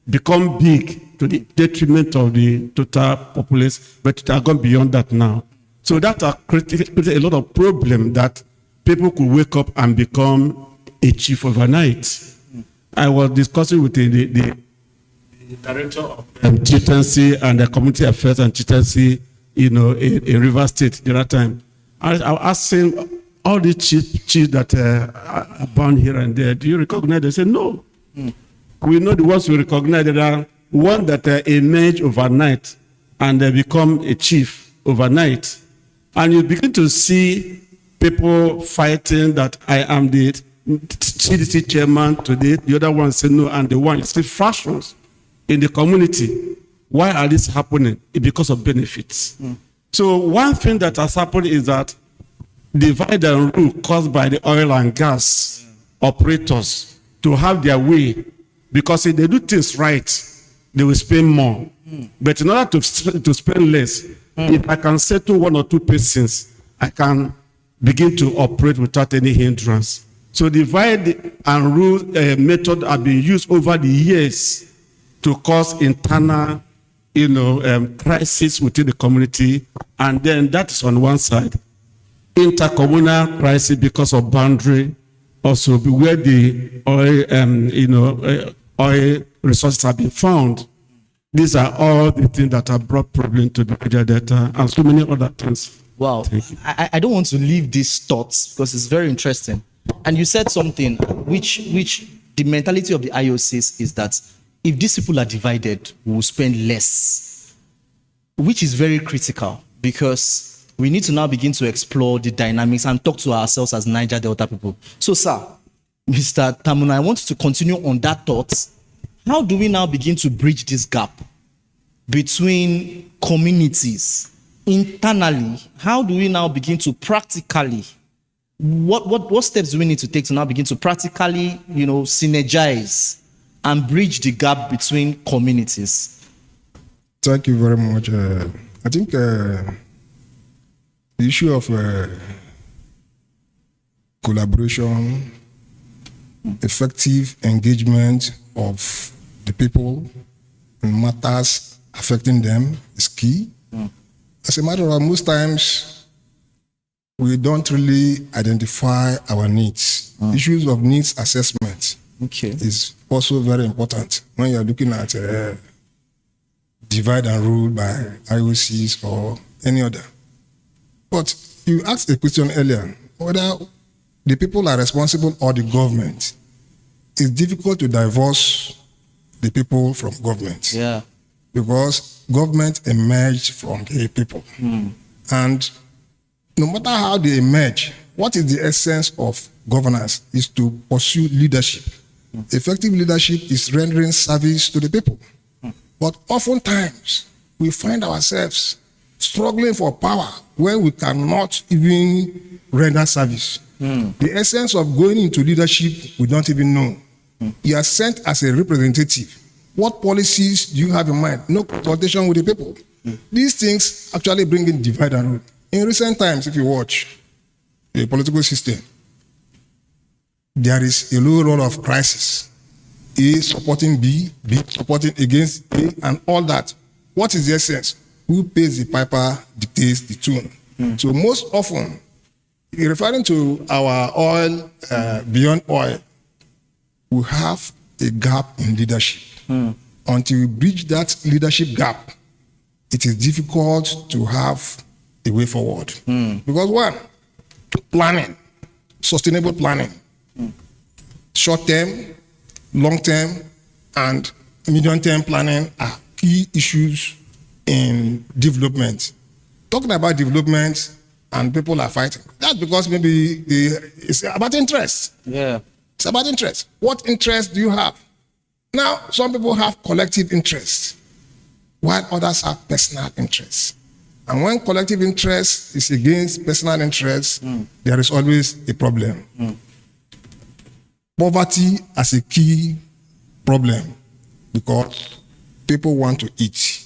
become big to the detriment of the total populace, but it has gone beyond that now. So that has created a lot of problem that people could wake up and become a chief overnight. I was discussing with the director of chieftaincy and the community affairs and chieftaincy, in Rivers State the other time. I asked him, all the chiefs that are bound here and there, do you recognize? They said, no. We know the ones we recognize. There are one that emerge overnight and they become a chief overnight. And you begin to see people fighting that I am the CDC chairman today. The other one said no, and the one still fractions in the community. Why are this happening? It's because of benefits. So one thing that has happened is that divide and rule caused by the oil and gas operators to have their way, because if they do things right, they will spend more. But in order to spend less, if I can settle one or two persons, I can begin to operate without any hindrance. So divide and rule method have been used over the years to cause internal, crisis within the community, and then that is on one side. Intercommunal crisis because of boundary, also where the oil resources have been found. These are all the things that have brought problem to the Niger Delta and so many other things. Wow. I don't want to leave these thoughts because it's very interesting. And you said something which the mentality of the IOCs is that if these people are divided, we will spend less, which is very critical because we need to now begin to explore the dynamics and talk to ourselves as Niger Delta people. So, sir, Mr. Tamuna, I want you to continue on that thought. How do we now begin to bridge this gap between communities internally? How do we now begin to practically, what steps do we need to take to now begin to practically, synergize and bridge the gap between communities? Thank you very much. I think the issue of collaboration, effective engagement of the people in matters affecting them is key. As a matter of fact, most times we don't really identify our needs. Issues of needs assessment is also very important when you're looking at divide and rule by IOCs or any other. But you asked a question earlier, whether the people are responsible or the government. It's difficult to divorce the people from government. Yeah. Because government emerged from the people. And no matter how they emerge, what is the essence of governance is to pursue leadership. Effective leadership is rendering service to the people. But oftentimes, we find ourselves struggling for power where we cannot even render service. The essence of going into leadership, we don't even know. You are sent as a representative. What policies do you have in mind? No consultation with the people. These things actually bring in divide and rule. In recent times, if you watch the political system, there is a low role of crisis. A supporting B, B supporting against A, and all that. What is the essence? Who pays the piper dictates the tune. So most often, referring to our oil, beyond oil, we have a gap in leadership. Until we bridge that leadership gap, it is difficult to have a way forward. Because one, planning, sustainable planning, short-term, long-term, and medium-term planning are key issues in development. Talking about development and people are fighting, that's because maybe it's about interest. Yeah. It's about interest. What interest do you have? Now, some people have collective interests, while others have personal interests. And when collective interest is against personal interests, there is always a problem. Poverty as a key problem because people want to eat.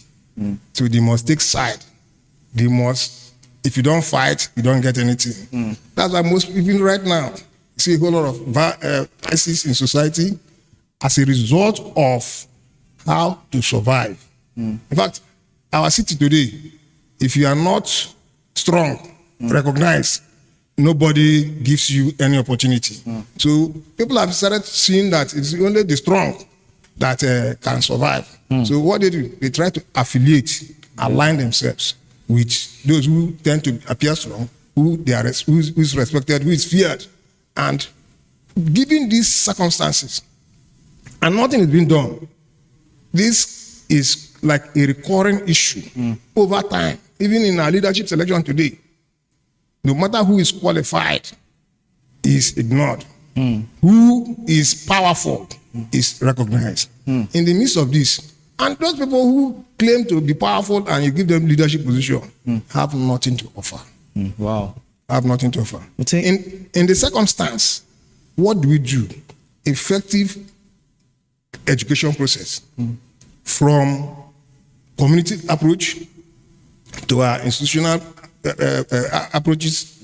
So they must take side. They must, if you don't fight, you don't get anything. That's why most, even right now, you see a whole lot of crises in society as a result of how to survive. In fact, our city today, if you are not strong, recognized, nobody gives you any opportunity. So people have started seeing that it's only the strong that can survive. So what they do, they try to affiliate, align themselves with those who tend to appear strong, who's respected, who is feared. And given these circumstances, and nothing is being done, this is like a recurring issue over time. Even in our leadership selection today, no matter who is qualified is ignored. Who is powerful is recognized. In the midst of this, and those people who claim to be powerful and you give them leadership position have nothing to offer. Wow. Have nothing to offer. In the circumstance, what do we do? Effective education process from community approach to our institutional approaches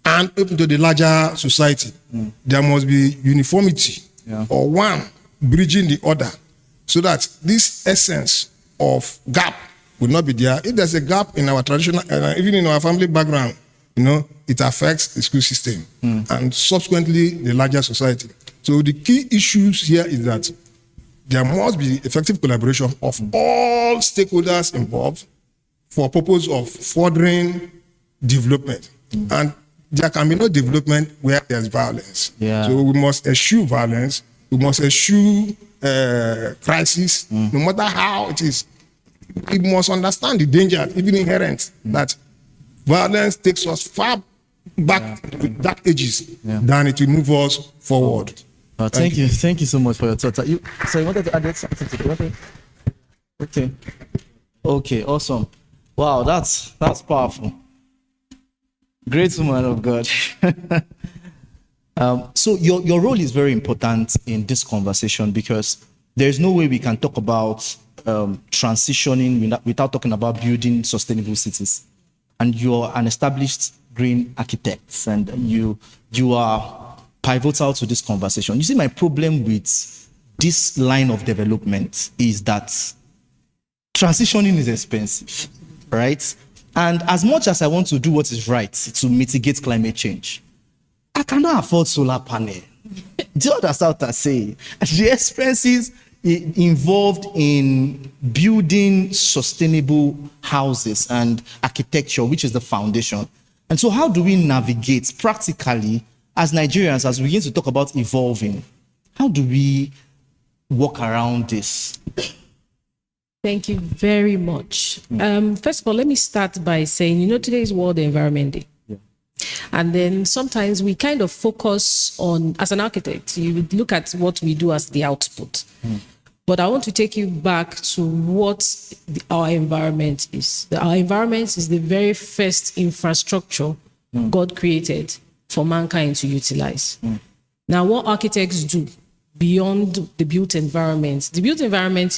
and open to the larger society. There must be uniformity or one bridging the other so that this essence of gap will not be there. If there's a gap in our traditional, even in our family background, it affects the school system and subsequently the larger society. So the key issues here is that there must be effective collaboration of all stakeholders involved for purpose of furthering development. And there can be no development where there's violence. So we must eschew violence. We must eschew crisis, no matter how it is. We must understand the danger, even inherent, that violence takes us far back to dark ages than it will move us forward. Thank you. Thank you so much for your thoughts. You wanted to add something to it? Okay, awesome. Wow, that's powerful. Great woman of God. So your role is very important in this conversation because there's no way we can talk about transitioning without talking about building sustainable cities. And you're an established green architect, and you are pivotal to this conversation. You see, my problem with this line of development is that transitioning is expensive, right? And as much as I want to do what is right to mitigate climate change, I cannot afford solar panel. Do you understand what I say? The expenses involved in building sustainable houses and architecture, which is the foundation. And so how do we navigate practically as Nigerians, as we begin to talk about evolving? How do we walk around this? Thank you very much. First of all, let me start by saying, today is World Environment Day. And then sometimes we kind of focus on, as an architect, you would look at what we do as the output. But I want to take you back to what our environment is. Our environment is the very first infrastructure God created for mankind to utilize. Now, what architects do beyond the built environment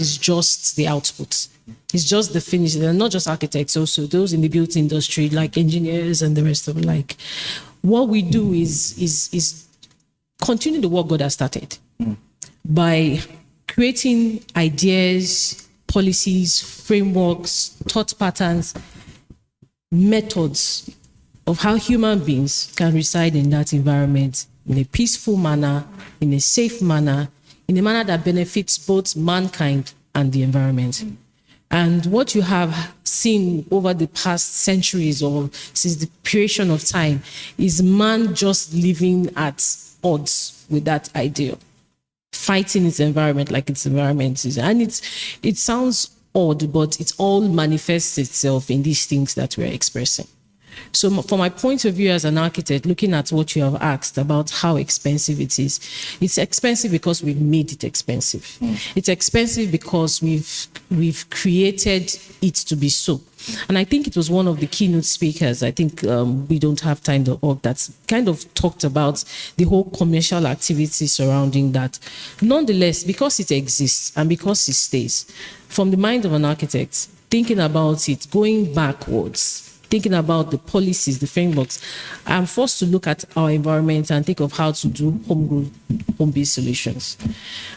is just the output. It's just the finish. They're not just architects, also those in the built industry, like engineers and the rest of them. Like, what we do is continue the work God has started by creating ideas, policies, frameworks, thought patterns, methods of how human beings can reside in that environment in a peaceful manner, in a safe manner, in a manner that benefits both mankind and the environment. And what you have seen over the past centuries or since the creation of time is man just living at odds with that ideal, fighting its environment like its environment is. And it sounds odd, but it all manifests itself in these things that we're expressing. So from my point of view as an architect, looking at what you have asked about how expensive it is, it's expensive because we've made it expensive. It's expensive because we've created it to be so. And I think it was one of the keynote speakers, I think we don't have time to talk, that's kind of talked about the whole commercial activity surrounding that. Nonetheless, because it exists and because it stays, from the mind of an architect, thinking about it, going backwards, thinking about the policies, the frameworks, I'm forced to look at our environment and think of how to do home-based solutions.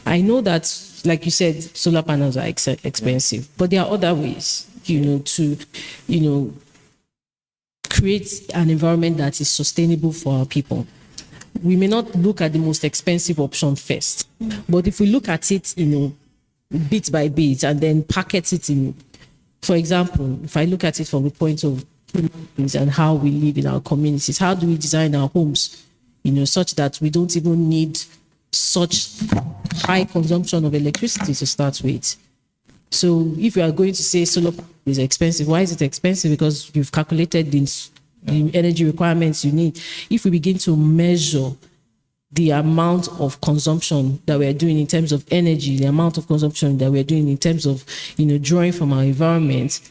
I know that, like you said, solar panels are expensive, but there are other ways, to create an environment that is sustainable for our people. We may not look at the most expensive option first, but if we look at it, bit by bit, and then packet it in, for example, if I look at it from the point of things and how we live in our communities, how do we design our homes, such that we don't even need such high consumption of electricity to start with. So if you are going to say solar is expensive, why is it expensive? Because you've calculated the energy requirements you need. If we begin to measure the amount of consumption that we're doing in terms of energy, the amount of consumption that we're doing in terms of, drawing from our environment,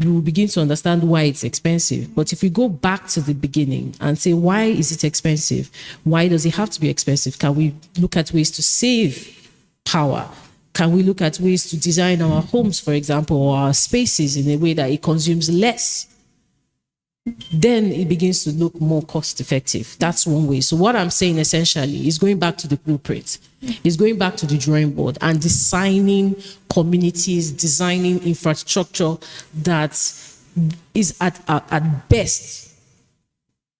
you will begin to understand why it's expensive. But if we go back to the beginning and say, why is it expensive? Why does it have to be expensive? Can we look at ways to save power? Can we look at ways to design our homes, for example, or our spaces in a way that it consumes less? Then it begins to look more cost effective. That's one way. So what I'm saying essentially is going back to the blueprint, is going back to the drawing board and designing communities, designing infrastructure that is at best,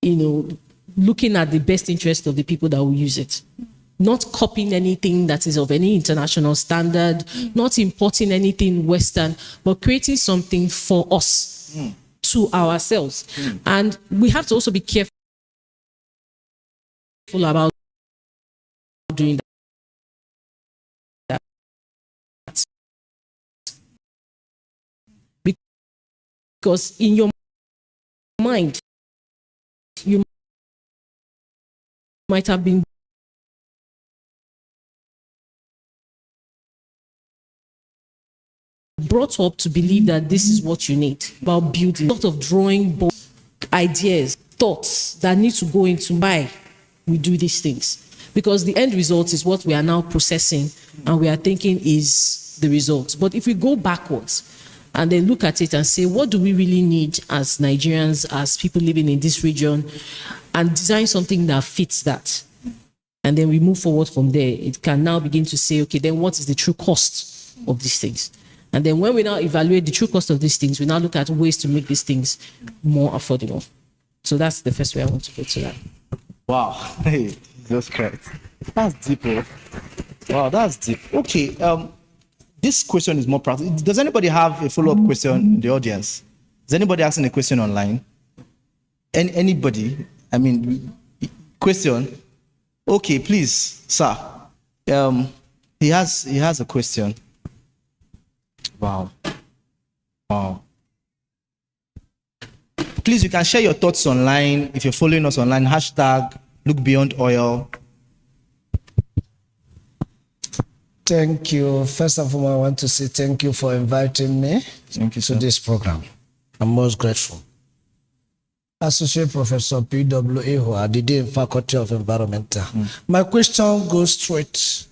looking at the best interest of the people that will use it. Not copying anything that is of any international standard, not importing anything Western, but creating something for us. To ourselves. And we have to also be careful about doing that. Because in your mind, you might have been brought up to believe that this is what you need about building, a lot of drawing board ideas, thoughts that need to go into why we do these things. Because the end result is what we are now processing and we are thinking is the result. But if we go backwards and then look at it and say, what do we really need as Nigerians, as people living in this region, and design something that fits that. And then we move forward from there. It can now begin to say, okay, then what is the true cost of these things? And then when we now evaluate the true cost of these things, we now look at ways to make these things more affordable. So that's the first way I want to put to that. Wow. Hey, that's correct. That's deep. Wow, that's deep. Okay. This question is more practical. Does anybody have a follow-up question in the audience? Is anybody asking a question online? Anybody? I mean, question? Okay, please, sir. He has a question. Wow. Please, you can share your thoughts online. If you're following us online, hashtag Look Beyond Oil. Thank you. First of all, I want to say thank you for inviting me to this program. I'm most grateful. Associate Professor P.W. Ehua, the Dean Faculty of Environmental. My question goes straight.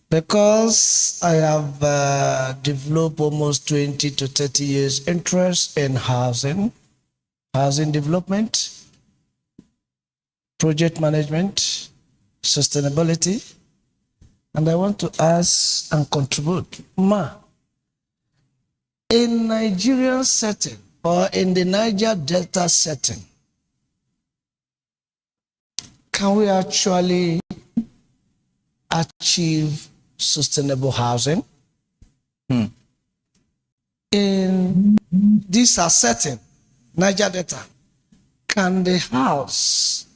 Because I have developed almost 20 to 30 years interest in housing development, project management, sustainability, and I want to ask and contribute. In Nigerian setting or in the Niger Delta setting, can we actually achieve sustainable housing? In this setting, Niger Delta, can the house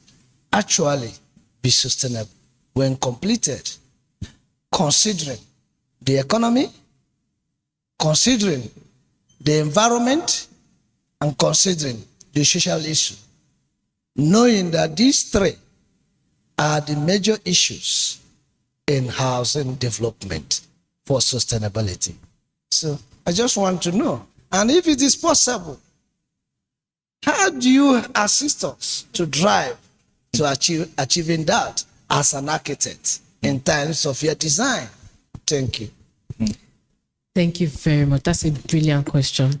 actually be sustainable when completed, considering the economy, considering the environment, and considering the social issue, knowing that these three are the major issues in housing development for sustainability? So I just want to know, and if it is possible, how do you assist us to drive to achieving that as an architect in terms of your design? Thank you. Thank you very much. That's a brilliant question.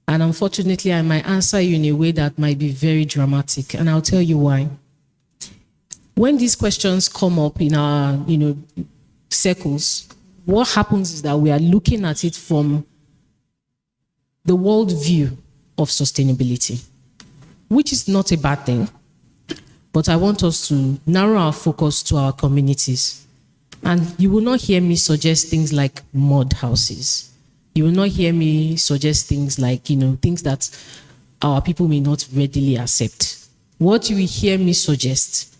And unfortunately, I might answer you in a way that might be very dramatic, and I'll tell you why. When these questions come up in our, circles, what happens is that we are looking at it from the world view of sustainability. which is not a bad thing. But I want us to narrow our focus to our communities. And you will not hear me suggest things like mud houses. You will not hear me suggest things like, things that our people may not readily accept. What you will hear me suggest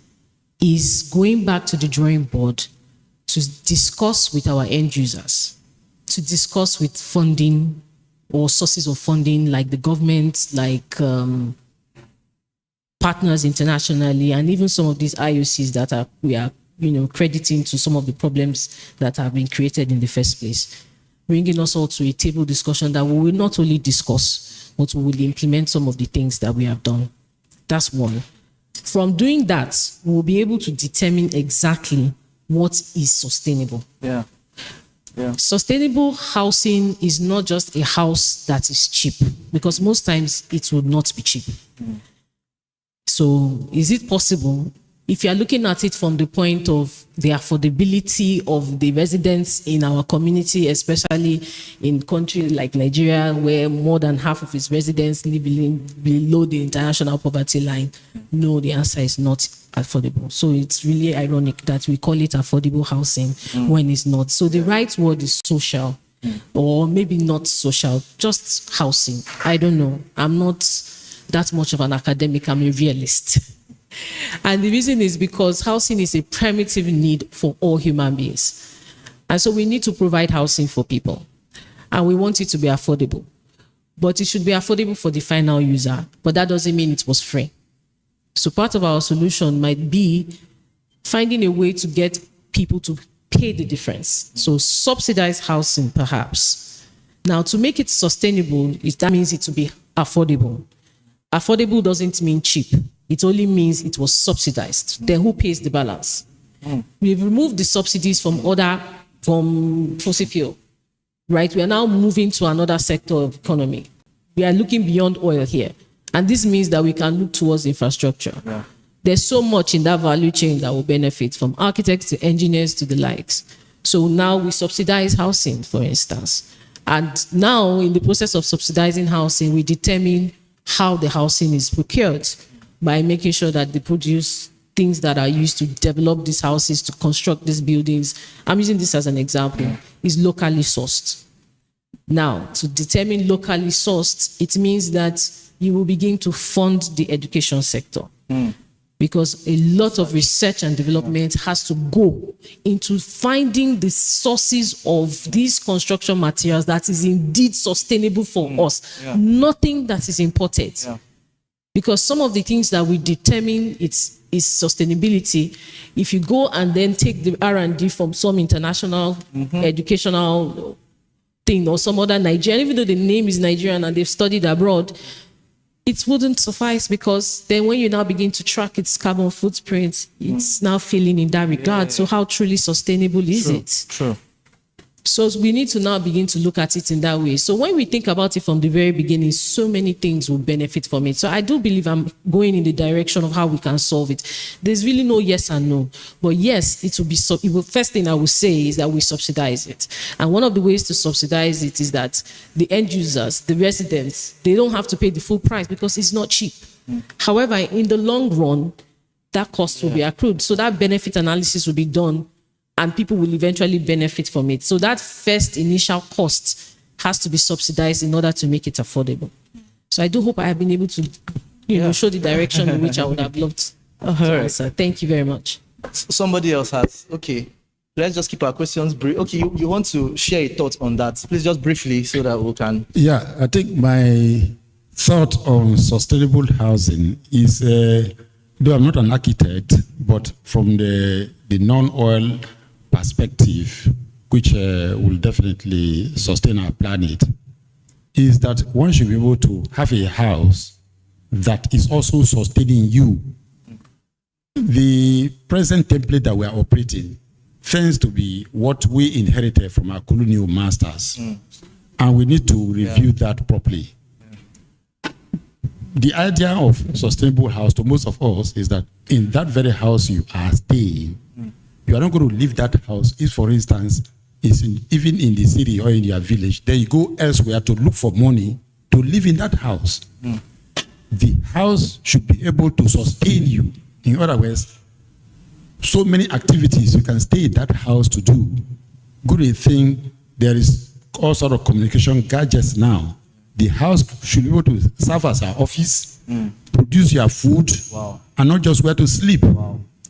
is going back to the drawing board to discuss with our end users, to discuss with funding or sources of funding like the government, like partners internationally, and even some of these IOCs that we are crediting to some of the problems that have been created in the first place. Bringing us all to a table discussion that we will not only discuss, but we will implement some of the things that we have done. That's one. From doing that, we will be able to determine exactly what is sustainable. Yeah. Yeah. Sustainable housing is not just a house that is cheap, because most times it will not be cheap. So is it possible, if you are looking at it from the point of the affordability of the residents in our community, especially in countries like Nigeria, where more than half of its residents live below the international poverty line? No, the answer is not affordable. So it's really ironic that we call it affordable housing when it's not. So the right word is social, or maybe not social, just housing. I don't know. I'm not that much of an academic. I'm a realist. And the reason is because housing is a primitive need for all human beings. And so we need to provide housing for people. And we want it to be affordable. But it should be affordable for the final user. But that doesn't mean it was free. So part of our solution might be finding a way to get people to pay the difference. So subsidized housing, perhaps. Now, to make it sustainable, that means it to be affordable. Affordable doesn't mean cheap. It only means it was subsidized. Then who pays the balance? We've removed the subsidies from fossil fuel, right? We are now moving to another sector of economy. We are looking beyond oil here. And this means that we can look towards infrastructure. Yeah. There's so much in that value chain that will benefit, from architects to engineers to the likes. So now we subsidize housing, for instance. And now in the process of subsidizing housing, we determine how the housing is procured, by making sure that they produce things that are used to develop these houses, to construct these buildings. I'm using this as an example, is locally sourced. Now, to determine locally sourced, it means that you will begin to fund the education sector. Because a lot of research and development has to go into finding the sources of these construction materials that is indeed sustainable for us. Yeah. Nothing that is imported. Yeah. Because some of the things that we determine is sustainability, if you go and then take the R&D from some international educational thing or some other Nigerian, even though the name is Nigerian and they've studied abroad, it wouldn't suffice, because then when you now begin to track its carbon footprint, it's now failing in that regard. Yeah. So how truly sustainable is it? True. So we need to now begin to look at it in that way. So when we think about it from the very beginning, so many things will benefit from it. So I do believe I'm going in the direction of how we can solve it. There's really no yes and no. But yes, it will be. First thing I will say is that we subsidize it. And one of the ways to subsidize it is that the end users, the residents, they don't have to pay the full price because it's not cheap. However, in the long run, that cost will be accrued. So that benefit analysis will be done, and people will eventually benefit from it. So that first initial cost has to be subsidized in order to make it affordable. So I do hope I have been able to, show the direction in which I would have loved to answer. Thank you very much. Somebody else has. Okay, let's just keep our questions brief. Okay, you want to share a thought on that? Please just briefly so that we can. Yeah, I think my thought on sustainable housing is, though I'm not an architect, but from the non-oil perspective, which will definitely sustain our planet, is that one should be able to have a house that is also sustaining you. The present template that we are operating tends to be what we inherited from our colonial masters, and we need to review that properly. The idea of sustainable house to most of us is that in that very house you are staying, you are not going to leave that house. If, for instance, even in the city or in your village, then you go elsewhere to look for money to live in that house. the house should be able to sustain you. In other words, so many activities you can stay in that house to do. Good thing, there is all sort of communication gadgets now. The house should be able to serve as our office, produce your food, and not just where to sleep.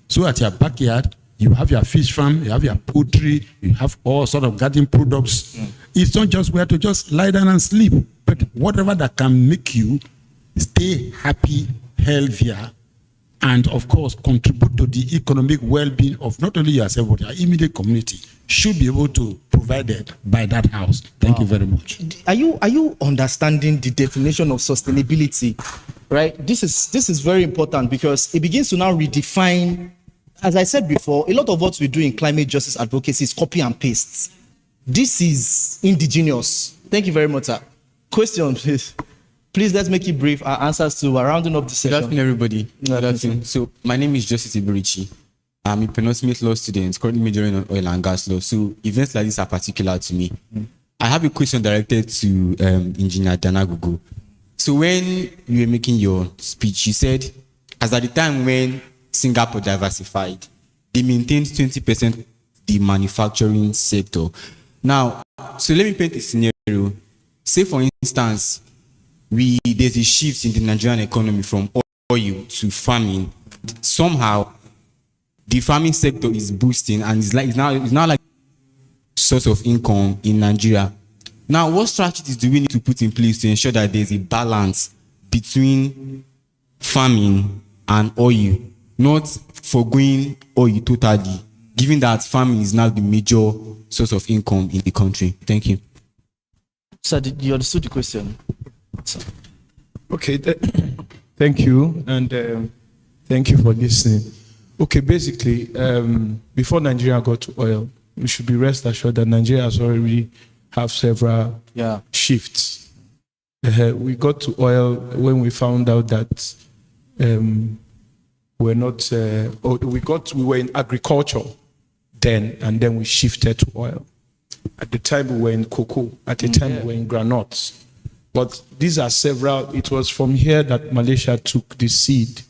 So at your backyard, you have your fish farm, you have your poultry, you have all sort of garden products. It's not just where to just lie down and sleep, but whatever that can make you stay happy, healthier, and of course contribute to the economic well-being of not only yourself but your immediate community should be able to provide it by that house. Thank you very much. Are you understanding the definition of sustainability? Right? This is very important because it begins to now redefine. As I said before, a lot of what we do in climate justice advocacy is copy and paste. This is indigenous. Thank you very much, sir. Question, please. Please, let's make it brief. Our answers to rounding up the session. Good afternoon, everybody. Good afternoon. So, my name is Justice Iberichi. I'm a penultimate law student, currently majoring on oil and gas law. So, events like this are particular to me. I have a question directed to Engineer Danagugu. So, when you were making your speech, you said, as at the time when Singapore diversified, they maintained 20% the manufacturing sector. Now, so let me paint a scenario. Say, for instance, there's a shift in the Nigerian economy from oil to farming. Somehow, the farming sector is boosting and it's now like source of income in Nigeria. Now, what strategies do we need to put in place to ensure that there's a balance between farming and oil, not forgoing oil totally, given that farming is now the major source of income in the country? Thank you. Sir, you understood the question? Okay, thank you, and thank you for listening. Okay, basically, before Nigeria got to oil, we should be rest assured that Nigeria has already have several shifts. We got to oil when we found out that we were in agriculture then, and then we shifted to oil. At the time we were in cocoa, at the time we were in granules. But these are several, it was from here that Malaysia took the seed,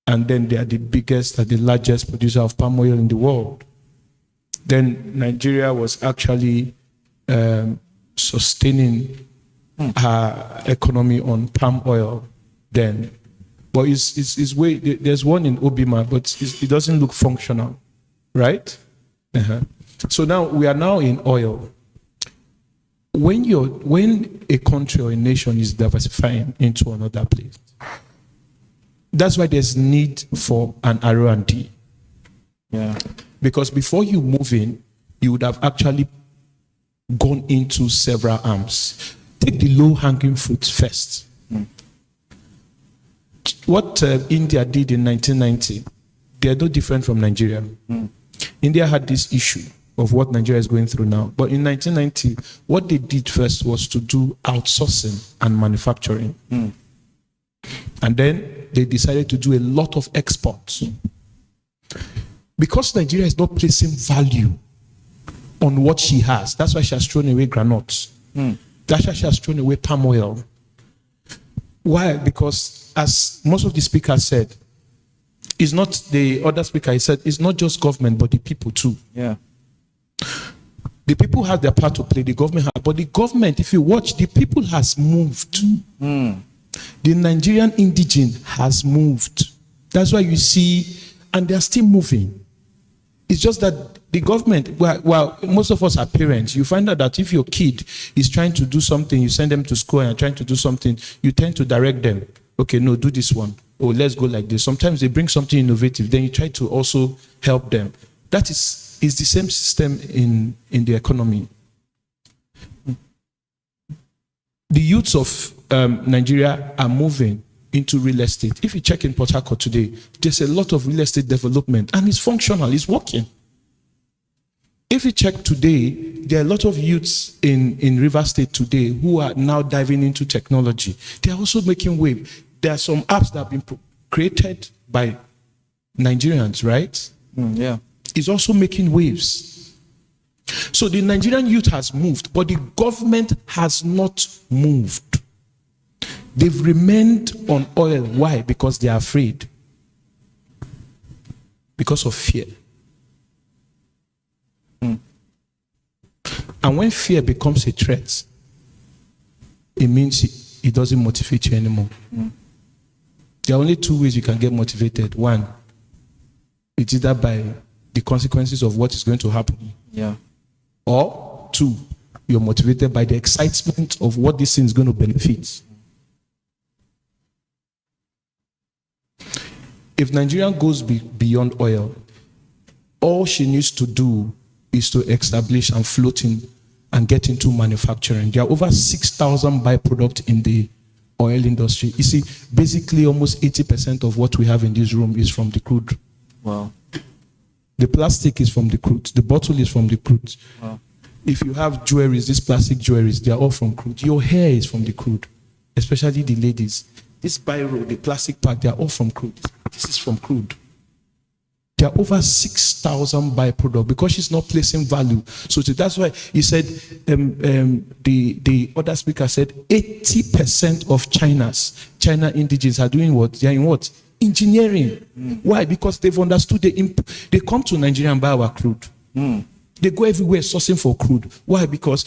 and then they are the biggest and the largest producer of palm oil in the world. Then Nigeria was actually sustaining her economy on palm oil then. But there's one in Obima, but it doesn't look functional, right? So now we are now in oil. When a country or a nation is diversifying into another place, that's why there's need for an R&D. Yeah. Because before you move in, you would have actually gone into several arms. Take the low-hanging fruits first. What India did in 1990, they're no different from Nigeria. India had this issue of what Nigeria is going through now. But in 1990, what they did first was to do outsourcing and manufacturing. And then they decided to do a lot of exports. Because Nigeria is not placing value on what she has, that's why she has thrown away granules. That's why she has thrown away palm oil. Why? Because as most of the speakers said, it's not the other speaker, he said, it's not just government, but the people too. Yeah. The people have their part to play, the government has, but the government, if you watch, the people has moved. The Nigerian indigene has moved. That's why you see, and they're still moving. It's just that the government, well, most of us are parents. You find out that if your kid is trying to do something, you send them to school and trying to do something, you tend to direct them. Okay, no, do this one. Oh, let's go like this. Sometimes they bring something innovative, then you try to also help them. That is the same system in the economy. The youths of Nigeria are moving into real estate. If you check in Port Harcourt today, there's a lot of real estate development, and it's functional, it's working. If you check today, there are a lot of youths in River State today who are now diving into technology. They are also making wave. There are some apps that have been created by Nigerians, right? Yeah. It's also making waves. So the Nigerian youth has moved, but the government has not moved. They've remained on oil. Why? Because they are afraid. Because of fear. And when fear becomes a threat, it means it doesn't motivate you anymore. There are only two ways you can get motivated. One, it's either by the consequences of what is going to happen. Yeah. Or two, you're motivated by the excitement of what this thing is going to benefit. If Nigeria goes beyond oil, all she needs to do is to establish and float in and get into manufacturing. There are over 6,000 byproducts in the oil industry. You see, basically almost 80% of what we have in this room is from the crude. Wow. The plastic is from the crude. The bottle is from the crude. Wow. If you have jewelries, these plastic jewelries, they are all from crude. Your hair is from the crude, especially the ladies. This biro, the plastic pack, they are all from crude. This is from crude. There are over 6,000 byproducts because she's not placing value. So that's why he said, the other speaker said, 80% of China indigenous are doing what? They are in what? Engineering. Why? Because they've understood they come to Nigeria and buy our crude. They go everywhere sourcing for crude. Why? Because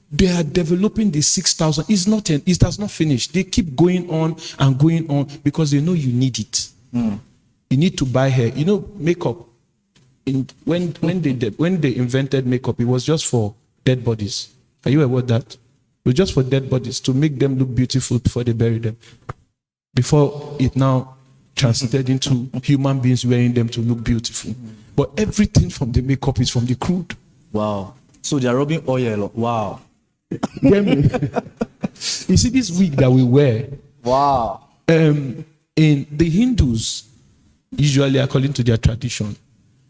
they are developing the 6,000. It does not finish. They keep going on and going on because they know you need it. You need to buy hair. You know, makeup. When they invented makeup, it was just for dead bodies. Are you aware of that? It was just for dead bodies to make them look beautiful before they bury them. Before it now translated into human beings wearing them to look beautiful. But everything from the makeup is from the crude. Wow. So they are rubbing oil. Wow. You see this wig that we wear? Wow. In the Hindus, usually according to their tradition,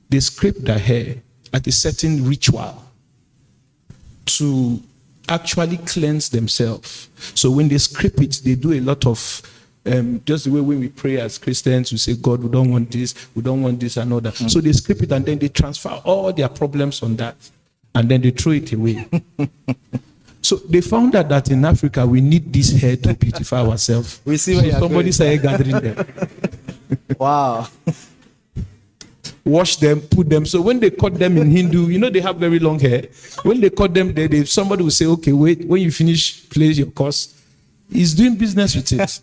they scrape their hair at a certain ritual to actually cleanse themselves. So when they scrape it, they do a lot of, just the way when we pray as Christians, we say, God, we don't want this and all that. So they scrape it and then they transfer all their problems on that. And then they throw it away. So they found out that in Africa, we need this hair to beautify ourselves. We see so somebody started gathering them. Wow. Wash them, put them. So when they cut them in Hindu, you know they have very long hair. When they cut them, somebody will say, okay, wait, when you finish, place your course. He's doing business with it.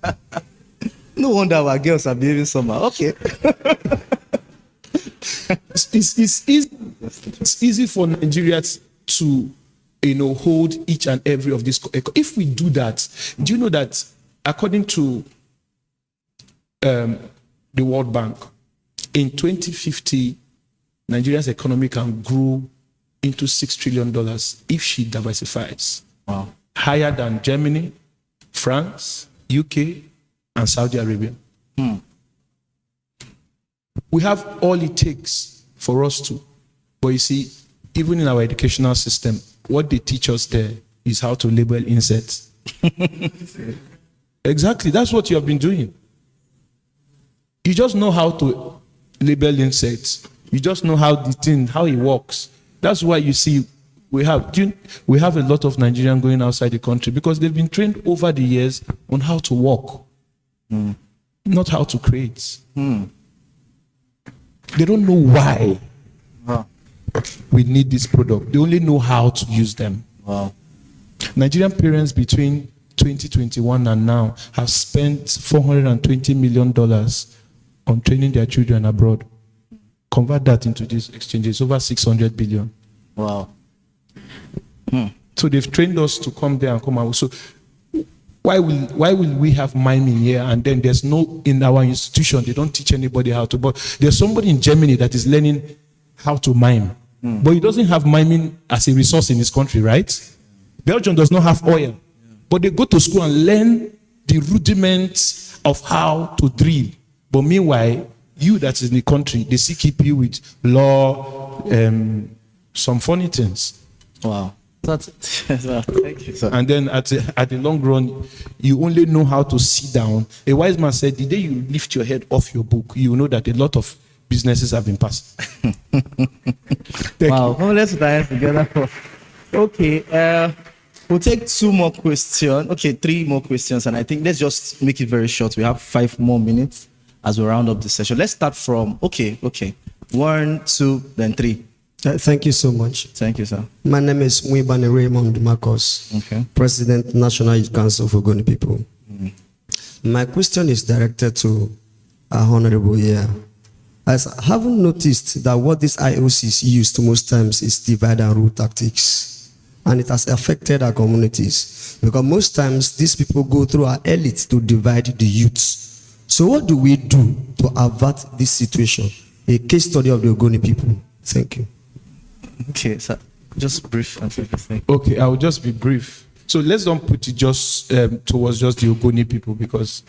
No wonder our girls are behaving somehow. Okay. It's easy for Nigerians to, hold each and every of these. If we do that, do you know that according to the World Bank, in 2050, Nigeria's economy can grow into $6 trillion if she diversifies. Wow. Higher than Germany, France, UK, and Saudi Arabia. We have all it takes for us to. But you see, even in our educational system, what they teach us there is how to label insects. Exactly, that's what you have been doing. You just know how to label insects. You just know how it works. That's why you see we have a lot of Nigerians going outside the country because they've been trained over the years on how to work, not how to create. They don't know why we need this product. They only know how to use them. Wow. Nigerian parents between 2021 and now have spent $420 million on training their children abroad. Convert that into these exchanges, over 600 billion. Wow. So they've trained us to come there and come out. So why will we have miming here and then there's no, in our institution, they don't teach anybody how to, but there's somebody in Germany that is learning how to mime. But he doesn't have miming as a resource in his country, right? Belgium does not have oil. But they go to school and learn the rudiments of how to drill. But meanwhile, you that is in the country, they still keep you with law, some funny things. Wow. That's thank you, sir. And then at the long run, you only know how to sit down. A wise man said, the day you lift your head off your book, you know that a lot of businesses have been passed. Wow. Well, let's dive together. Okay. We'll take 2 more questions. Okay, 3 more questions. And I think let's just make it very short. We have 5 more minutes as we round up the session. Let's start from, okay. 1, 2, then 3. Thank you so much. Thank you, sir. My name is Mwibane Raymond Marcos, President, National Youth Council for Ogoni People. My question is directed to our Honorable here. As I haven't noticed that what these IOCs use most times is divide and rule tactics. And it has affected our communities. Because most times these people go through our elites to divide the youths. So what do we do to avert this situation? A case study of the Ogoni people. Thank you. Okay, sir. Just brief answer this thing. Okay, I will just be brief. So let's don't put it just towards just the Ogoni people, because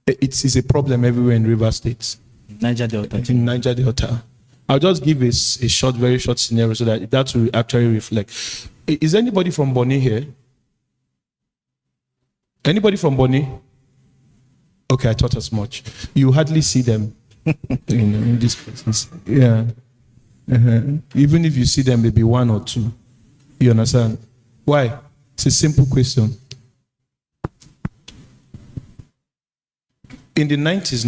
it's a problem everywhere in River State. Niger Delta. In Niger Delta. I'll just give a short, very short scenario so that will actually reflect. Is anybody from Bonny here? Anybody from Bonny? Okay, I thought as much. You hardly see them in these places. Yeah. Even if you see them, maybe 1 or 2. You understand? Why? It's a simple question. In the 90s,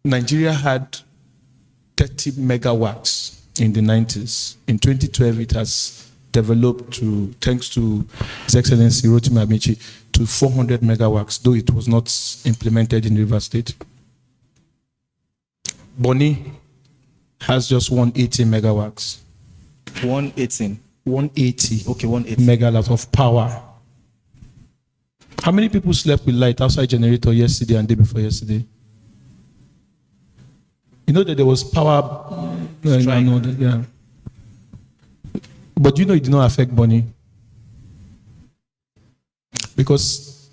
Nigeria had 30 megawatts in the 90s. In 2012, it has developed to, thanks to His Excellency Rotimi Amici, to 400 megawatts, though it was not implemented in River State. Bonny has just 180 megawatts. 118. 180. Okay, 180 megawatts of power. How many people slept with light outside generator yesterday and day before yesterday? You know that there was power. I know that, yeah. But you know it did not affect Bonny. Because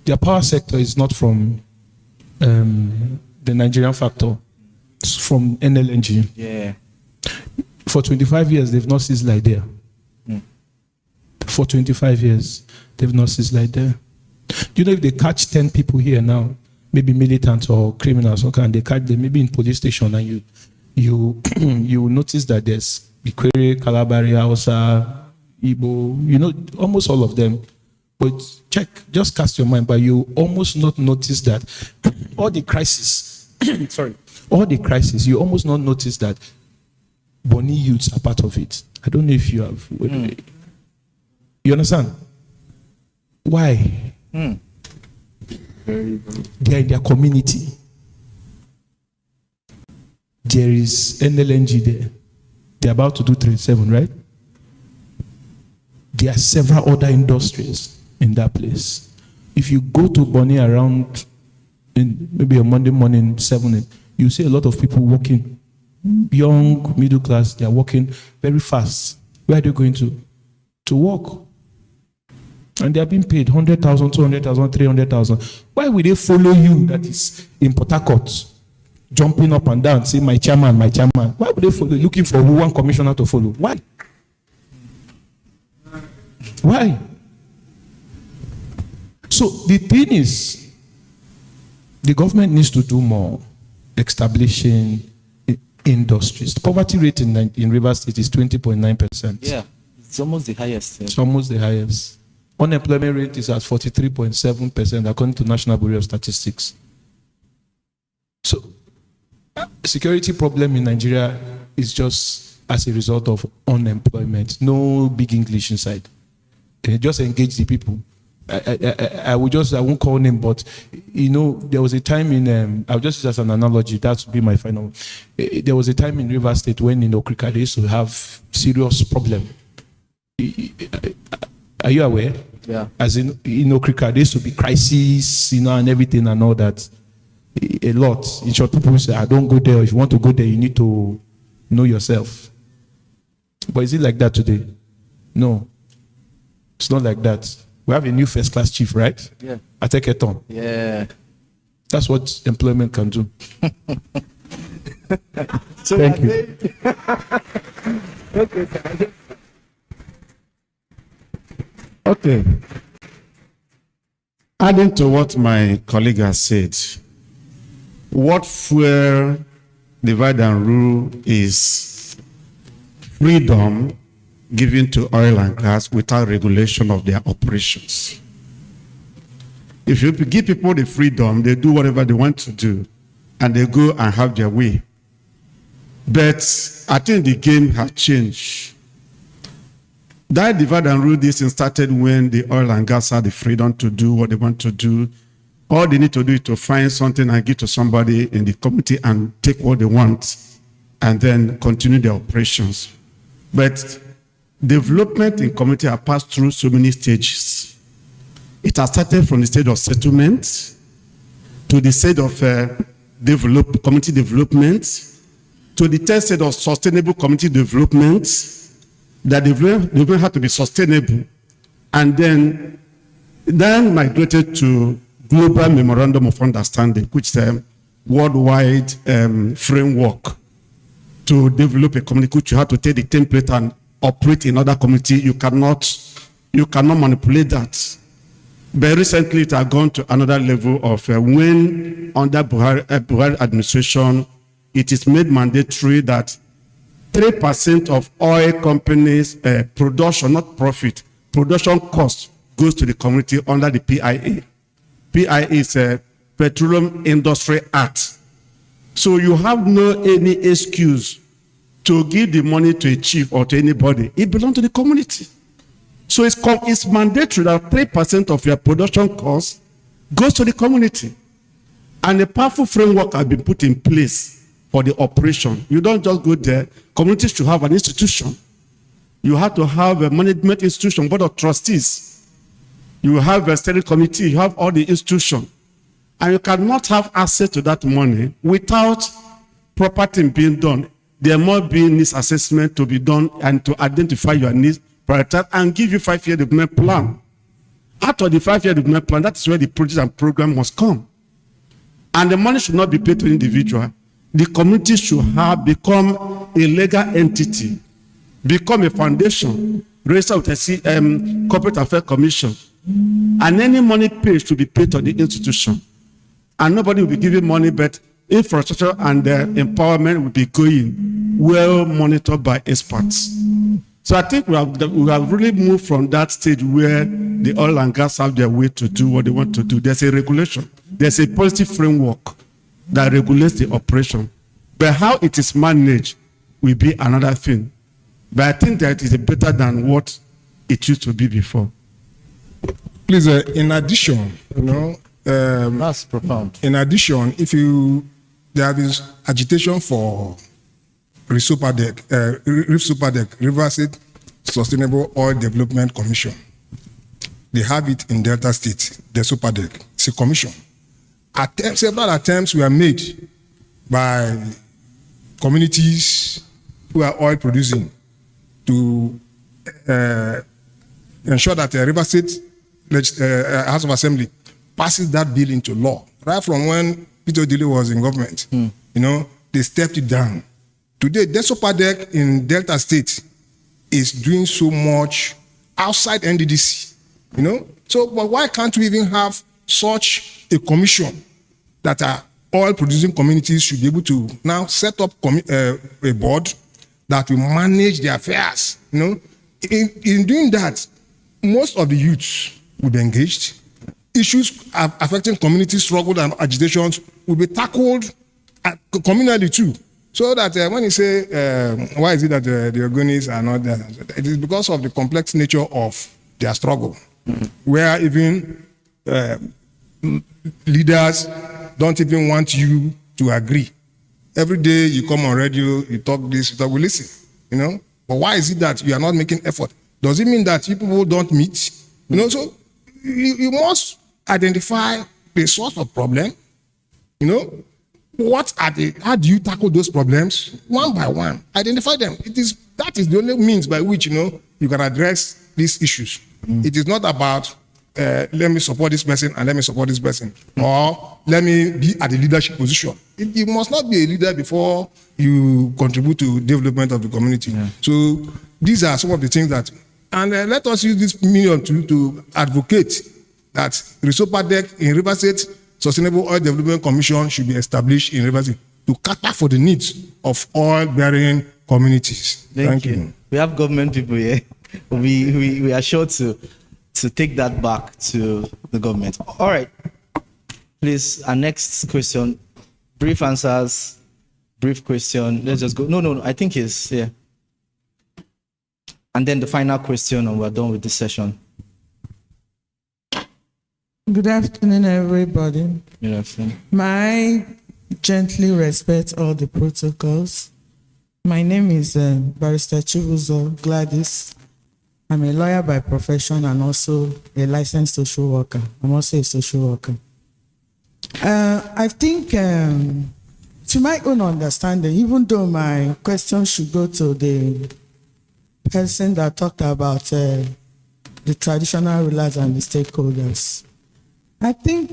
their power sector is not from the Nigerian factor. It's from NLNG. Yeah. For 25 years, they've not ceased like there. For 25 years, they've not ceased like there. Do you know if they catch 10 people here now, maybe militants or criminals, okay, and they catch them maybe in police station, and you notice that there's Ikwere, Kalabari, Hausa, Igbo, you know, almost all of them. But check, just cast your mind, but you almost not notice that all the crisis, all the crisis, you almost not notice that Bonny youths are part of it. I don't know if you have. You understand? Why? They are in their community. There is NLNG there. They're about to do 37, right? There are several other industries in that place. If you go to Bonny around maybe a Monday morning, 7, you see a lot of people walking, young, middle class, they are walking very fast. Where are they going to? To work. And they are being paid 100,000, 200,000, 300,000. Why would they follow you that is in Port Harcourt, jumping up and down, say, my chairman, my chairman? Why would they follow, looking for one commissioner to follow? Why? Why? So the thing is, the government needs to do more establishing industries. The poverty rate in River State is 20.9%. Yeah, it's almost the highest. It's almost the highest. Unemployment rate is at 43.7% according to National Bureau of Statistics. So, security problem in Nigeria is just as a result of unemployment. No big English inside. Just engage the people. I won't call name, but you know, there was a time in, I'll just use as an analogy, that would be my final. There was a time in River State when in Okrika they used to have serious problem. Are you aware? Yeah. As in Okrika, there used to be crises, you know, and everything and all that. A lot. In short, people say, I don't go there. If you want to go there, you need to know yourself. But is it like that today? No. It's not like that. We have a new first class chief, right? Yeah. I take it on. Yeah. That's what employment can do. So thank you. Okay, sir. Okay. Adding to what my colleague has said, what fuel divide and rule is freedom given to oil and gas without regulation of their operations. If you give people the freedom, they do whatever they want to do, and they go and have their way. But I think the game has changed. That divide and rule this started when the oil and gas had the freedom to do what they want to do. All they need to do is to find something and give to somebody in the community and take what they want and then continue their operations. But development in community has passed through so many stages. It has started from the stage of settlement to the stage of community development to the third stage of sustainable community development. That development had to be sustainable, and then migrated to global memorandum of understanding, which is a worldwide framework to develop a community, which you have to take the template and operate in other community. You cannot manipulate that. But recently it has gone to another level of when under Buhari administration, it is made mandatory that 3% of oil companies' production, not profit, production cost goes to the community under the PIA. PIA is a Petroleum Industry Act. So you have no any excuse to give the money to a chief or to anybody. It belongs to the community. So it's mandatory that 3% of your production cost goes to the community. And a powerful framework has been put in place for the operation. You don't just go there. Communities should have an institution. You have to have a management institution, board of trustees. You have a steering committee. You have all the institutions. And you cannot have access to that money without proper thing being done. There must be needs assessment to be done and to identify your needs, prioritize, and give you 5-year development plan. After the 5-year development plan, that's where the project and program must come. And the money should not be paid to an individual. The community should have become a legal entity, become a foundation, registered with the Corporate Affairs Commission. And any money paid should be paid to the institution. And nobody will be giving money, but infrastructure and empowerment will be going well monitored by experts. So I think we have really moved from that stage where the oil and gas have their way to do what they want to do. There's a regulation. There's a policy framework that regulates the operation. But how it is managed will be another thing. But I think that it is better than what it used to be before. Please, in addition, that's profound. In addition, there is agitation for Reef Superdeck, River State Sustainable Oil Development Commission. They have it in Delta State, the Superdeck. It's a commission. Several attempts were made by communities who are oil producing to ensure that the River State House of Assembly passes that bill into law. Right from when Peter Odili was in government, they stepped it down. Today, the Superdeck in Delta State is doing so much outside NDDC, So, but why can't we even have such a commission that our oil producing communities should be able to now set up a board that will manage their affairs? In doing that, most of the youths will be engaged. Issues affecting community struggle and agitations will be tackled communally too. So that when you say, why is it that the Ogonis are not there? It is because of the complex nature of their struggle, where even leaders don't even want you to agree. Every day you come on radio, you talk this, you talk, we listen, But why is it that you are not making effort? Does it mean that you people don't meet? So you must identify the source of problem, how do you tackle those problems one by one? Identify them. That is the only means by which you can address these issues. It is not about let me support this person and let me support this person, or let me be at the leadership position. You must not be a leader before you contribute to development of the community. So these are some of the things that, and let us use this medium to advocate that Reef Superdeck in River State Sustainable Oil Development Commission should be established in River State to cater for the needs of oil-bearing communities. Thank you. We have government people here. We are sure to take that back to the government. All right. Please, our next question. Brief answers, brief question. Let's just go. No. I think it's here. And then the final question, and we're done with this session. Good afternoon, everybody. Good afternoon. I gently respect all the protocols. My name is Barrister Chibuzo Gladys. I'm a lawyer by profession and also a licensed social worker. I'm also a social worker. I think, to my own understanding, even though my question should go to the person that talked about the traditional rulers and the stakeholders, I think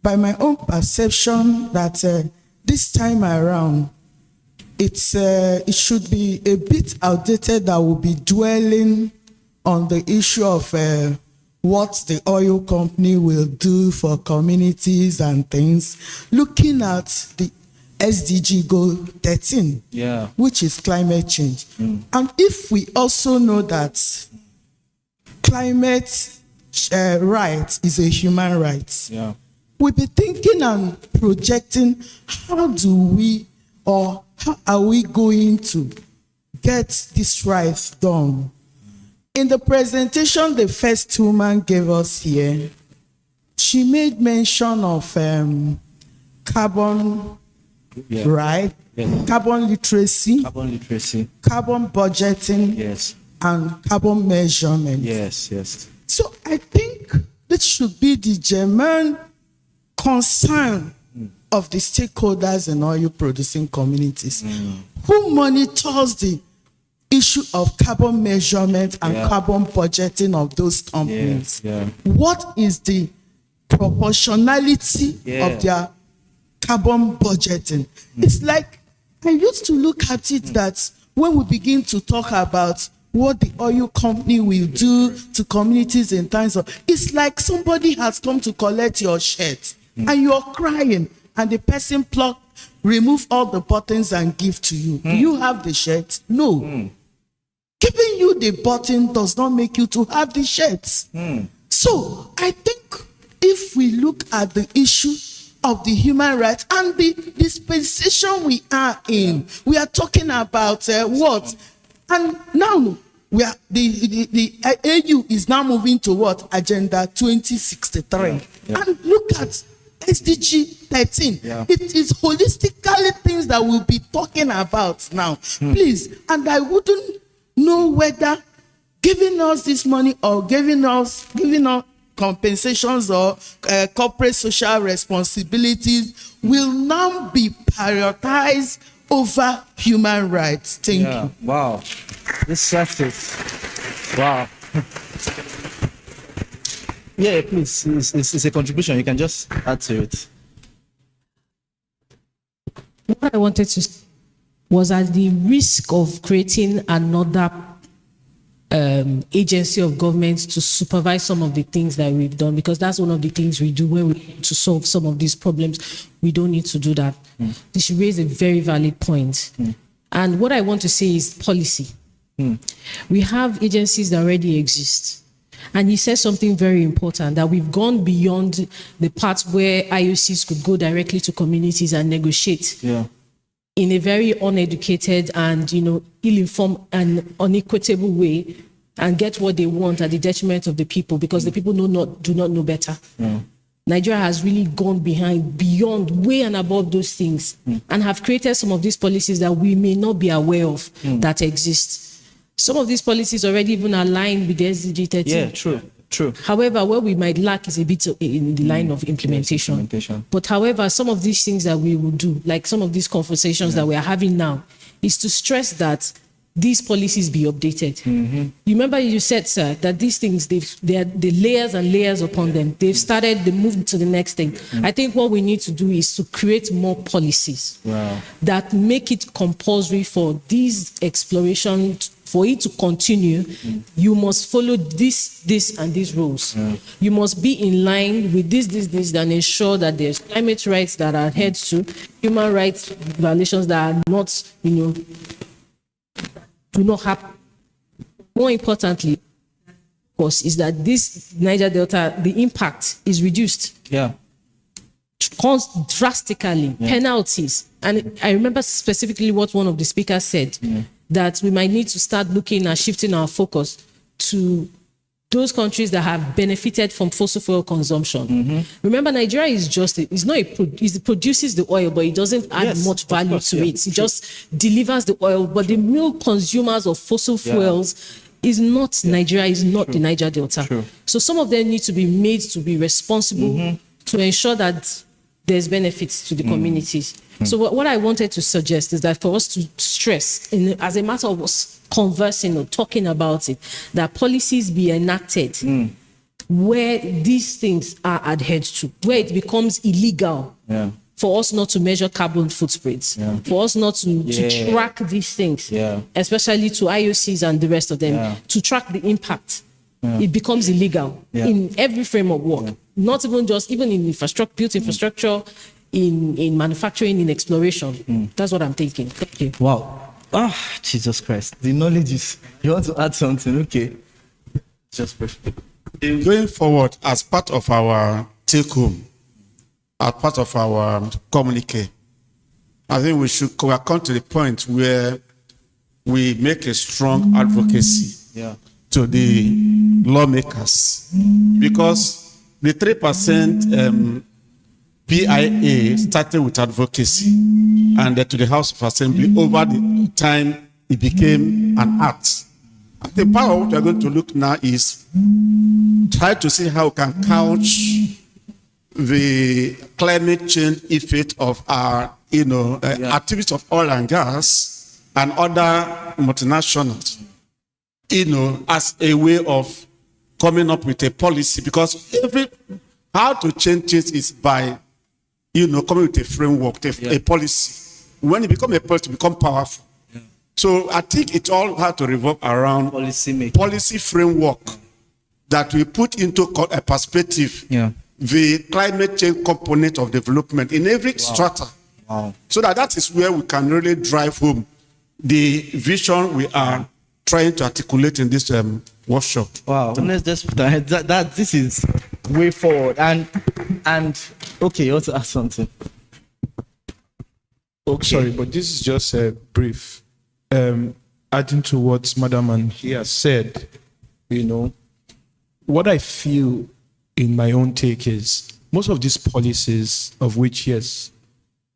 by my own perception that this time around, it should be a bit outdated that will be dwelling on the issue of what the oil company will do for communities and things, looking at the SDG goal 13, which is climate change. And if we also know that climate right is a human right, we'll be thinking and projecting how do we, or how are we going to get this right done? In the presentation the first woman gave us here, she made mention of carbon, right? Carbon literacy, carbon budgeting, and carbon measurement. So I think this should be the genuine concern of the stakeholders in oil producing communities. Who monitors the issue of carbon measurement and carbon budgeting of those companies? What is the proportionality of their carbon budgeting? It's like, I used to look at it that when we begin to talk about what the oil company will do to communities in times of, it's like somebody has come to collect your shirt and you're crying, and the person remove all the buttons and give to you. Do you have the shirt? No. Giving you the button does not make you to have the shirts. So I think if we look at the issue of the human rights and the dispensation we are in, we are talking about what? And now we are the AU is now moving to what? Agenda 2063. And look at SDG 13. It is holistically things that we'll be talking about now. Please, and I wouldn't know whether giving us this money or giving us compensations or corporate social responsibilities will now be prioritized over human rights. Thank you. Wow. This is wow. Please. It's a contribution. You can just add to it. What I wanted to say was at the risk of creating another agency of government to supervise some of the things that we've done, because that's one of the things we do when we need to solve some of these problems. We don't need to do that. This raised a very valid point. And what I want to say is policy. We have agencies that already exist. And he says something very important, that we've gone beyond the part where IOCs could go directly to communities and negotiate in a very uneducated and ill-informed and unequitable way, and get what they want at the detriment of the people, because the people do not know better. Nigeria has really gone beyond, way and above those things, and have created some of these policies that we may not be aware of that exist. Some of these policies already even align with the SDG 13. True. However, what we might lack is a bit in the line of implementation. But however, some of these things that we will do, like some of these conversations that we are having now, is to stress that these policies be updated. You remember you said, sir, that these things, they are the layers and layers upon them. They moved to the next thing. I think what we need to do is to create more policies that make it compulsory for these exploration for it to continue, you must follow this, and these rules. You must be in line with this, and ensure that there's climate rights that are adhered to, human rights violations that are not, do not happen. More importantly, of course, is that this Niger Delta, the impact is reduced. Yeah. Drastically, penalties. And I remember specifically what one of the speakers said, that we might need to start looking at shifting our focus to those countries that have benefited from fossil fuel consumption. Remember, Nigeria is just, it produces the oil, but it doesn't add much value to it. It just delivers the oil, but the real consumers of fossil fuels is not Nigeria, is not the Niger Delta. So some of them need to be made to be responsible to ensure that there's benefits to the communities. So what I wanted to suggest is that for us to stress, as a matter of us conversing or talking about it, that policies be enacted where these things are adhered to, where it becomes illegal for us not to measure carbon footprints, for us not to track these things, especially to IOCs and the rest of them, to track the impact. It becomes illegal in every frame of work, not even just, even in infrastructure, built infrastructure, in manufacturing, in exploration. That's what I'm thinking. Thank you. Wow. Ah, Jesus Christ. The knowledge is, you want to add something? Okay. Just perfect. In going forward, as part of our take home, as part of our communique, I think we should come to the point where we make a strong advocacy to the lawmakers, because the 3% PIA started with advocacy, and to the House of Assembly. Over the time, it became an act. The part of what we're going to look now is try to see how we can couch the climate change effect of our, activities of oil and gas and other multinationals, as a way of coming up with a policy, because how to change it is by, coming with a framework, a policy. When it becomes a policy, it becomes powerful. So I think it all had to revolve around policy framework that we put into a perspective the climate change component of development in every strata. So that is where we can really drive home the vision we are trying to articulate in this workshop. Wow. So let's just that this is way forward. And okay, you want to ask something? Okay. Sorry, but this is just a brief. Adding to what Madam and he has said, what I feel in my own take is most of these policies, of which, yes,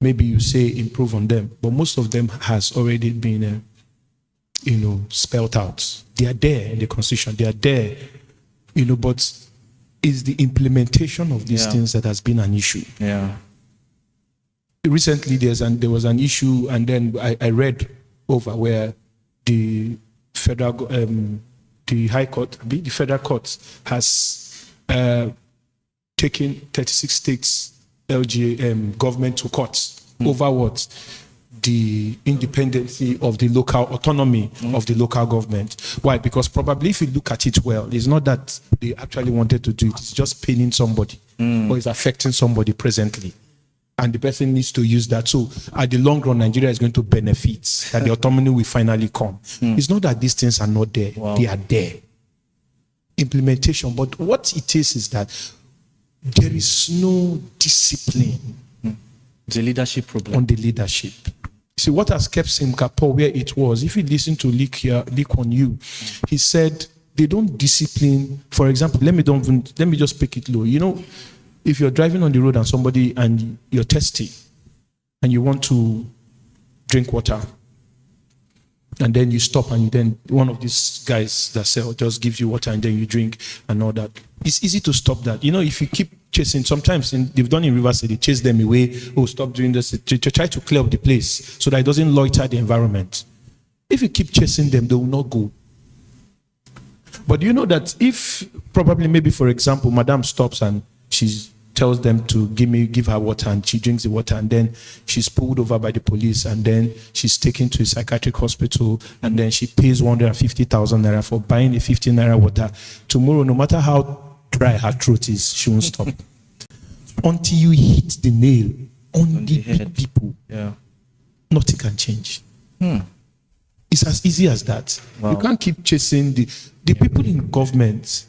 maybe you say improve on them, but most of them has already been, spelled out. They are there in the Constitution. They are there, but it's the implementation of these things that has been an issue. Recently, there was an issue, and then I read over where the federal, the High Court, the federal court has taken 36 states LGA government to court over what? The independency of the local autonomy of the local government. Why? Because probably if you look at it well, it's not that they actually wanted to do it. It's just paining somebody or it's affecting somebody presently. And the person needs to use that. So at the long run, Nigeria is going to benefit that the autonomy will finally come. It's not that these things are not there. They are there. Implementation. But what it is that there is no discipline. The leadership problem. On the leadership. See, what has kept Singapore where it was, if you listen to Lee Kuan Yew, he said they don't discipline. For example, let me just pick it low. If you're driving on the road and somebody and you're thirsty and you want to drink water, and then you stop and then one of these guys that sell just gives you water and then you drink and all that, it's easy to stop that. If you keep chasing, sometimes they've done in Rivers, they chase them away. Oh, stop doing this. To try to clear up the place so that it doesn't loiter the environment. If you keep chasing them, they will not go. But that if probably maybe, for example, Madam stops and she's tells them to give her water, and she drinks the water, and then she's pulled over by the police, and then she's taken to a psychiatric hospital, and then she pays 150,000 naira for buying a 15 naira water. Tomorrow, no matter how dry her throat is, she won't stop. Until you hit the nail on the big people, nothing can change. It's as easy as that. Wow. You can't keep chasing the people in government.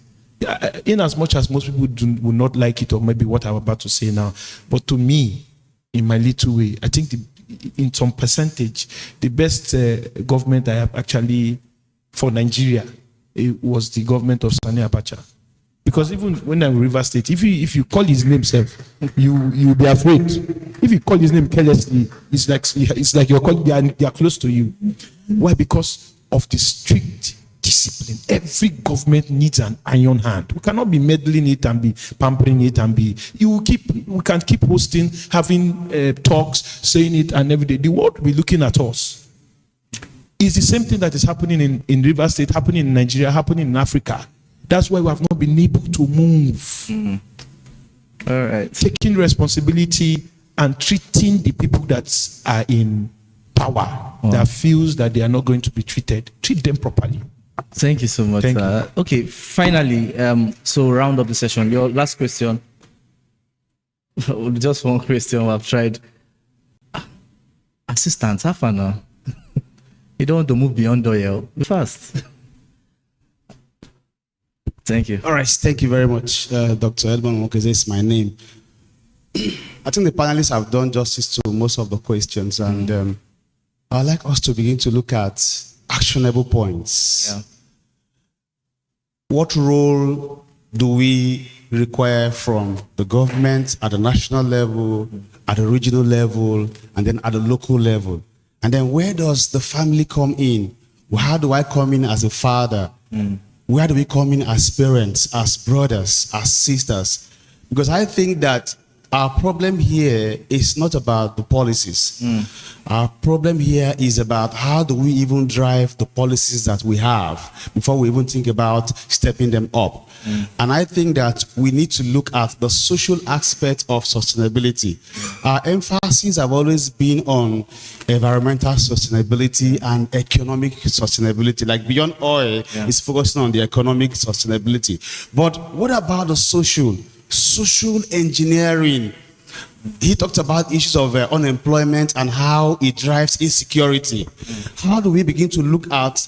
In as much as most people will not like it, or maybe what I'm about to say now, but to me, in my little way, I think in some percentage, the best government I have actually for Nigeria, it was the government of Sani Abacha. Because even when I'm River State, if you call his name, you'll be afraid. If you call his name carelessly, it's like you're calling, they are close to you. Why? Because of the strict discipline. Every government needs an iron hand. We cannot be meddling it and be pampering it and be. We can keep hosting, having talks, saying it, and every day the world will be looking at us. It's the same thing that is happening in River State, happening in Nigeria, happening in Africa. That's why we have not been able to move. All right. Taking responsibility and treating the people that are in power, that feels that they are not going to be treated. Treat them properly. Thank you so much. Thank you. Okay, finally, so round up the session. Your last question. Just one question I've tried. Assistant, have fun now. You don't want to move beyond Doyle. Be fast. Thank you. All right, thank you very much, Dr. Edmond Mokeze is my name. I think the panelists have done justice to most of the questions, and I'd like us to begin to look at actionable points. Yeah. What role do we require from the government at the national level, at the regional level, and then at the local level? And then where does the family come in? How do I come in as a father? Where do we come in as parents, as brothers, as sisters? Because I think that our problem here is not about the policies. Our problem here is about how do we even drive the policies that we have before we even think about stepping them up. And I think that we need to look at the social aspect of sustainability. Our emphasis have always been on environmental sustainability and economic sustainability. Like beyond oil, is focusing on the economic sustainability. But what about the social engineering? He talked about issues of unemployment and how it drives insecurity. How do we begin to look at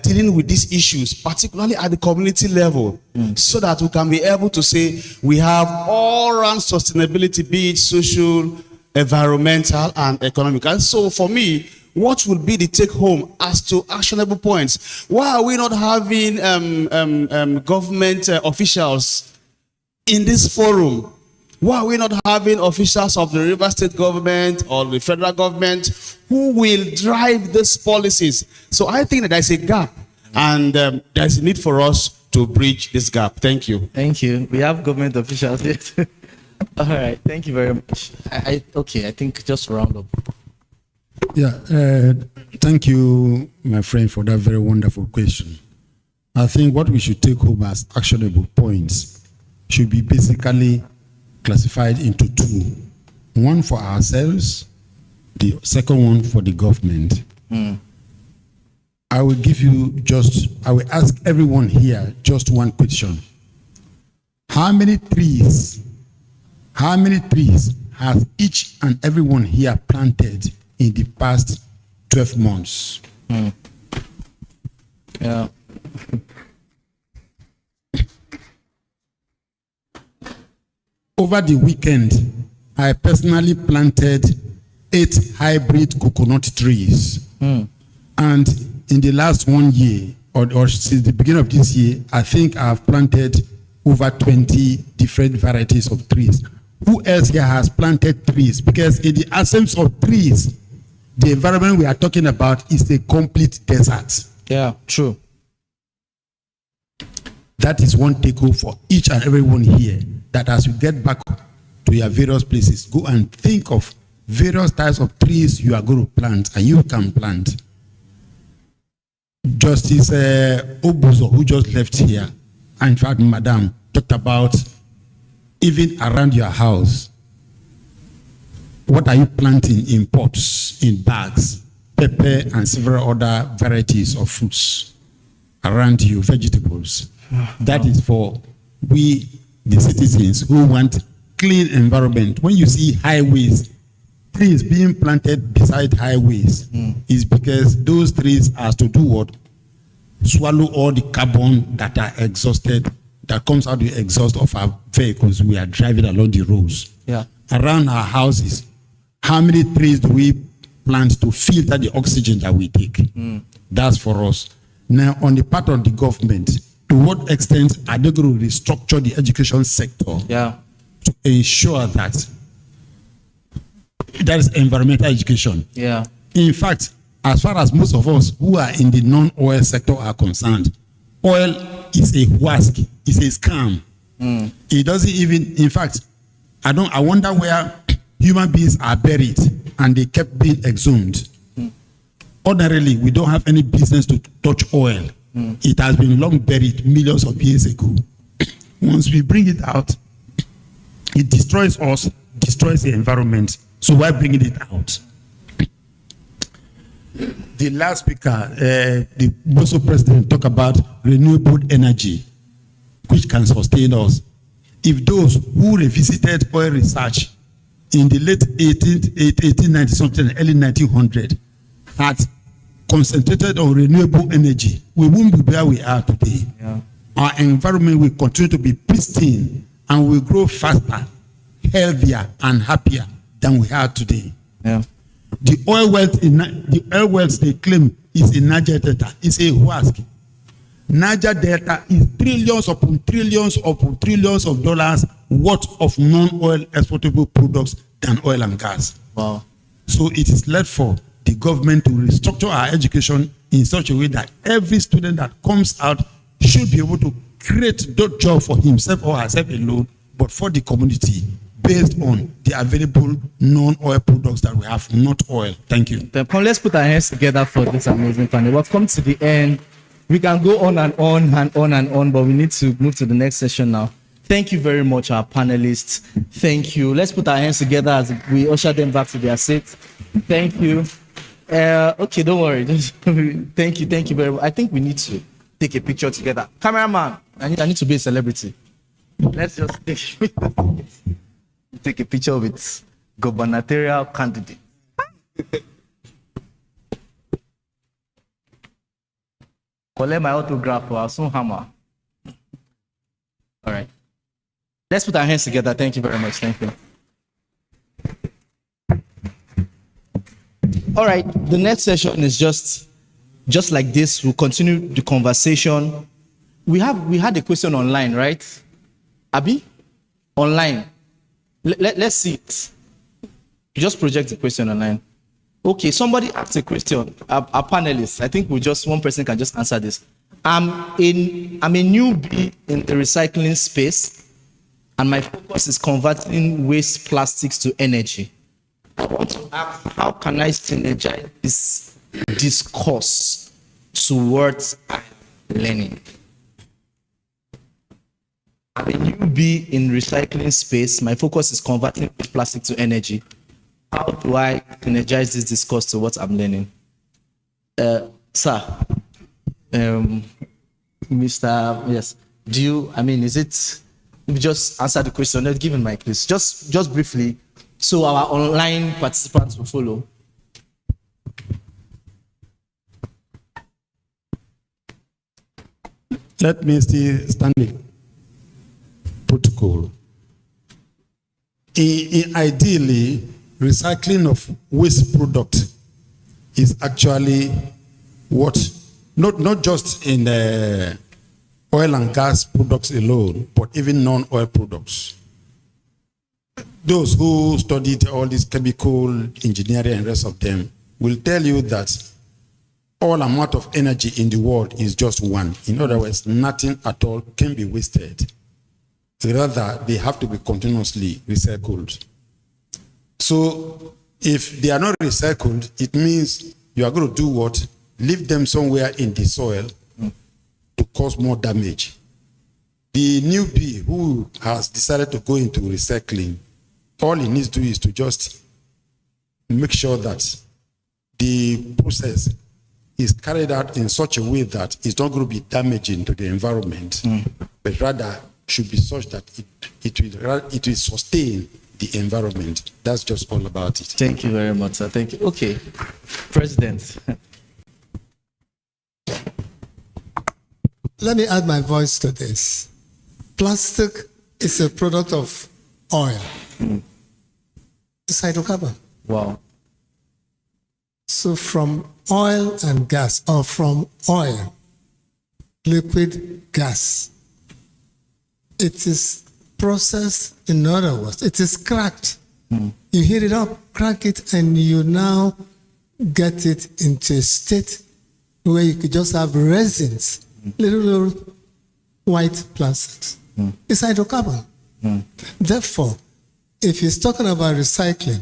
dealing with these issues, particularly at the community level, so that we can be able to say we have all-round sustainability, be it social, environmental, and economic? And so for me, what will be the take-home as to actionable points? Why are we not having government officials in this forum? Why are we not having officials of the River State government or the federal government who will drive these policies? So I think that there's a gap, and there's a need for us to bridge this gap. Thank you. Thank you. We have government officials here. All right. Thank you very much. I think just round up. Yeah. Thank you, my friend, for that very wonderful question. I think what we should take home as actionable points should be basically classified into two. One for ourselves, the second one for the government. I will ask everyone here just one question. How many trees has each and everyone here planted in the past 12 months? Yeah. Over the weekend, I personally planted 8 hybrid coconut trees. And in the last 1 year, or since the beginning of this year, I think I've planted over 20 different varieties of trees. Who else here has planted trees? Because in the absence of trees, the environment we are talking about is a complete desert. Yeah, true. That is one take-home for each and everyone here, that as you get back to your various places, go and think of various types of trees you are going to plant, and you can plant. Justice Obuzo, who just left here, and in fact, Madam, talked about even around your house, what are you planting in pots, in bags, pepper and several other varieties of fruits around you, vegetables? That is for we, the citizens who want clean environment. When you see highways, trees being planted beside highways, is because those trees are to do what? Swallow all the carbon that are exhausted, that comes out the exhaust of our vehicles we are driving along the roads. Yeah. Around our houses, how many trees do we plant to filter the oxygen that we take? That's for us. Now, on the part of the government, to what extent are they going to restructure the education sector to ensure that there is environmental education? Yeah. In fact, as far as most of us who are in the non-oil sector are concerned, oil is a huask, it's a scam. It doesn't even, in fact, I wonder where human beings are buried and they kept being exhumed. Ordinarily, we don't have any business to touch oil. It has been long buried millions of years ago. Once we bring it out, it destroys us, destroys the environment. So why bringing it out? The last speaker, the Boso president, talked about renewable energy, which can sustain us. If those who revisited oil research in the late 1890 something, early 1900 had concentrated on renewable energy, we wouldn't be where we are today. Our environment will continue to be pristine and will grow faster, healthier, and happier than we are today. The oil wealth they claim is in Niger Delta. It's a huask. Niger Delta is trillions upon trillions upon trillions of dollars worth of non-oil exportable products than oil and gas. Wow. So it is left for the government to restructure our education in such a way that every student that comes out should be able to create that job for himself or herself alone, but for the community, based on the available non-oil products that we have, not oil. Thank you. Let's put our hands together for this amazing panel. We've come to the end. We can go on and on and on and on, but we need to move to the next session now. Thank you very much, our panelists. Thank you. Let's put our hands together as we usher them back to their seats. Thank you. Okay, don't worry. Thank you very much. I think we need to take a picture together. Cameraman, I need to be a celebrity. Let's just take a picture with gubernatorial candidate. Collect my autograph or I'll soon hammer. All right. Let's put our hands together. Thank you very much. Thank you. All right. The next session is just like this. We'll continue the conversation. We had a question online, right? Abi? Online. Let's see it. Just project the question online. Okay, somebody asked a question. Our panelists, I think one person can just answer this. I'm a newbie in the recycling space, and my focus is converting waste plastics to energy. I want to ask, how can I synergize this course towards learning? I'm a newbie in recycling space. My focus is converting plastic to energy. How do I synergize this discourse to what I'm learning? Sir, Mr. Yes. Is it, just answer the question, let's give him mic, please. Just briefly, so our online participants will follow. Let me see standing protocol. Ideally, recycling of waste product is actually what, not just in oil and gas products alone, but even non-oil products. Those who studied all this chemical engineering and rest of them will tell you that all amount of energy in the world is just one. In other words, nothing at all can be wasted. Rather, they have to be continuously recycled. So if they are not recycled, it means you are going to do what? Leave them somewhere in the soil to cause more damage. The newbie who has decided to go into recycling, all he needs to do is to just make sure that the process is carried out in such a way that it's not going to be damaging to the environment, but rather should be such that it will sustain the environment. That's just all about it. Thank you very much, sir. Thank you. Okay, President. Let me add my voice to this. Plastic is a product of oil. It's hydrocarbon. Wow. So from oil and gas, or from oil, liquid gas, it is processed, in other words, it is cracked. You heat it up, crack it, and you now get it into a state where you could just have resins, little white plastics. It's hydrocarbon. Therefore, if he's talking about recycling,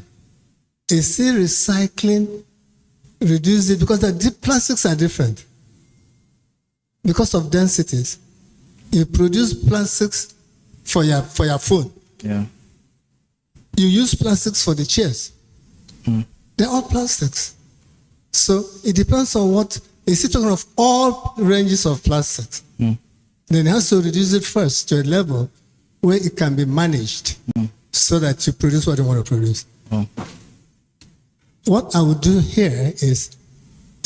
is he recycling, reduce it, because the plastics are different. Because of densities. You produce plastics for your phone. Yeah. You use plastics for the chairs. They're all plastics. So it depends on what, is he talking of all ranges of plastics? Then he has to reduce it first to a level where it can be managed so that you produce what you want to produce. What I would do here is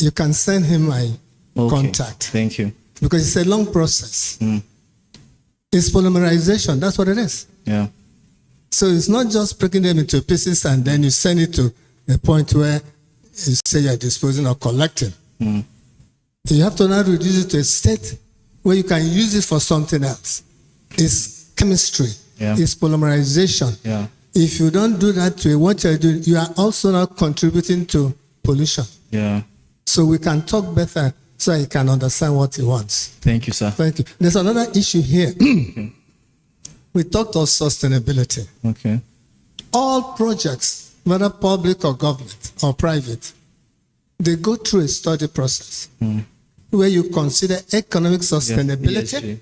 you can send him my contact. Thank you. Because it's a long process. It's polymerization. That's what it is. Yeah. So it's not just breaking them into pieces and then you send it to a point where you say you're disposing or collecting. You have to now reduce it to a state where you can use it for something else. It's chemistry. Yeah. It's polymerization. Yeah. If you don't do that to what you're doing, you are also now contributing to pollution. Yeah. So we can talk better so he can understand what he wants. Thank you, sir. Thank you. There's another issue here. We talked of sustainability. Okay. All projects, whether public or government or private, they go through a study process where you consider economic sustainability,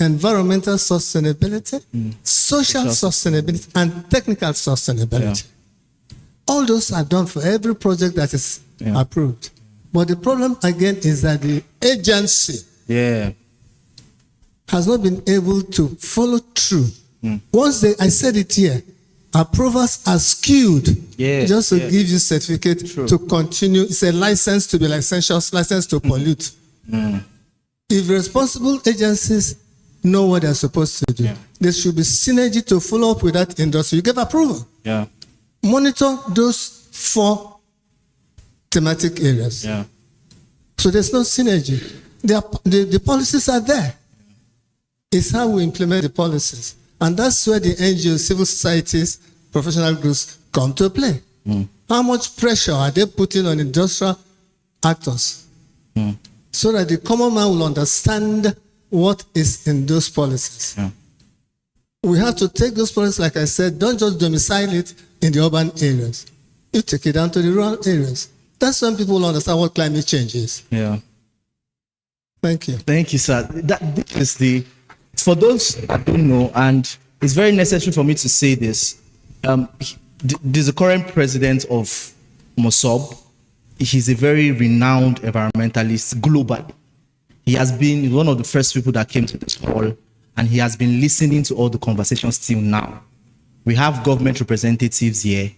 environmental sustainability, social sustainability, and technical sustainability. All those are done for every project that is approved. But the problem again is that the agency has not been able to follow through. Once I said it here, approvals are skewed just to give you certificate to continue. It's a license to be licentious, license to pollute. If responsible agencies know what they're supposed to do, there should be synergy to follow up with that industry. You give approval. Yeah. Monitor those 4 thematic areas. Yeah. So there's no synergy. The policies are there. It's how we implement the policies. And that's where the NGOs, civil societies, professional groups come to play. How much pressure are they putting on industrial actors so that the common man will understand what is in those policies? We have to take those policies, like I said, don't just domicile it in the urban areas. You take it down to the rural areas. That's when people will understand what climate change is. Yeah. Thank you. Thank you, sir. This is for those that don't know, and it's very necessary for me to say this. This is the current president of MOSOB. He's a very renowned environmentalist globally. He has been one of the first people that came to this hall, and he has been listening to all the conversations till now. We have government representatives here.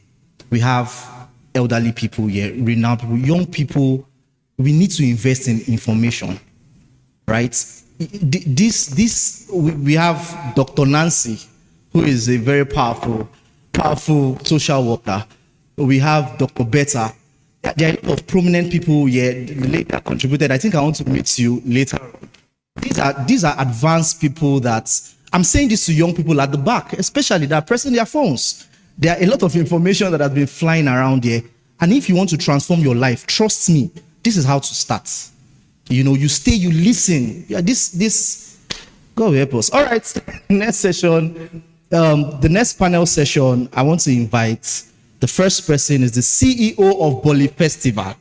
We have elderly people here, renowned people, young people. We need to invest in information, right? We have Dr. Nancy, who is a very powerful social worker. We have Dr. Betta. There are a lot of prominent people here later contributed. I think I want to meet you later on. These are advanced people that, I'm saying this to young people at the back, especially that are pressing their phones. There are a lot of information that has been flying around here. And if you want to transform your life, trust me, this is how to start. You know, you stay, you listen. Yeah, this, God help us. All right, next session, the next panel session, I want to invite, the first person is the CEO of Boli Festival.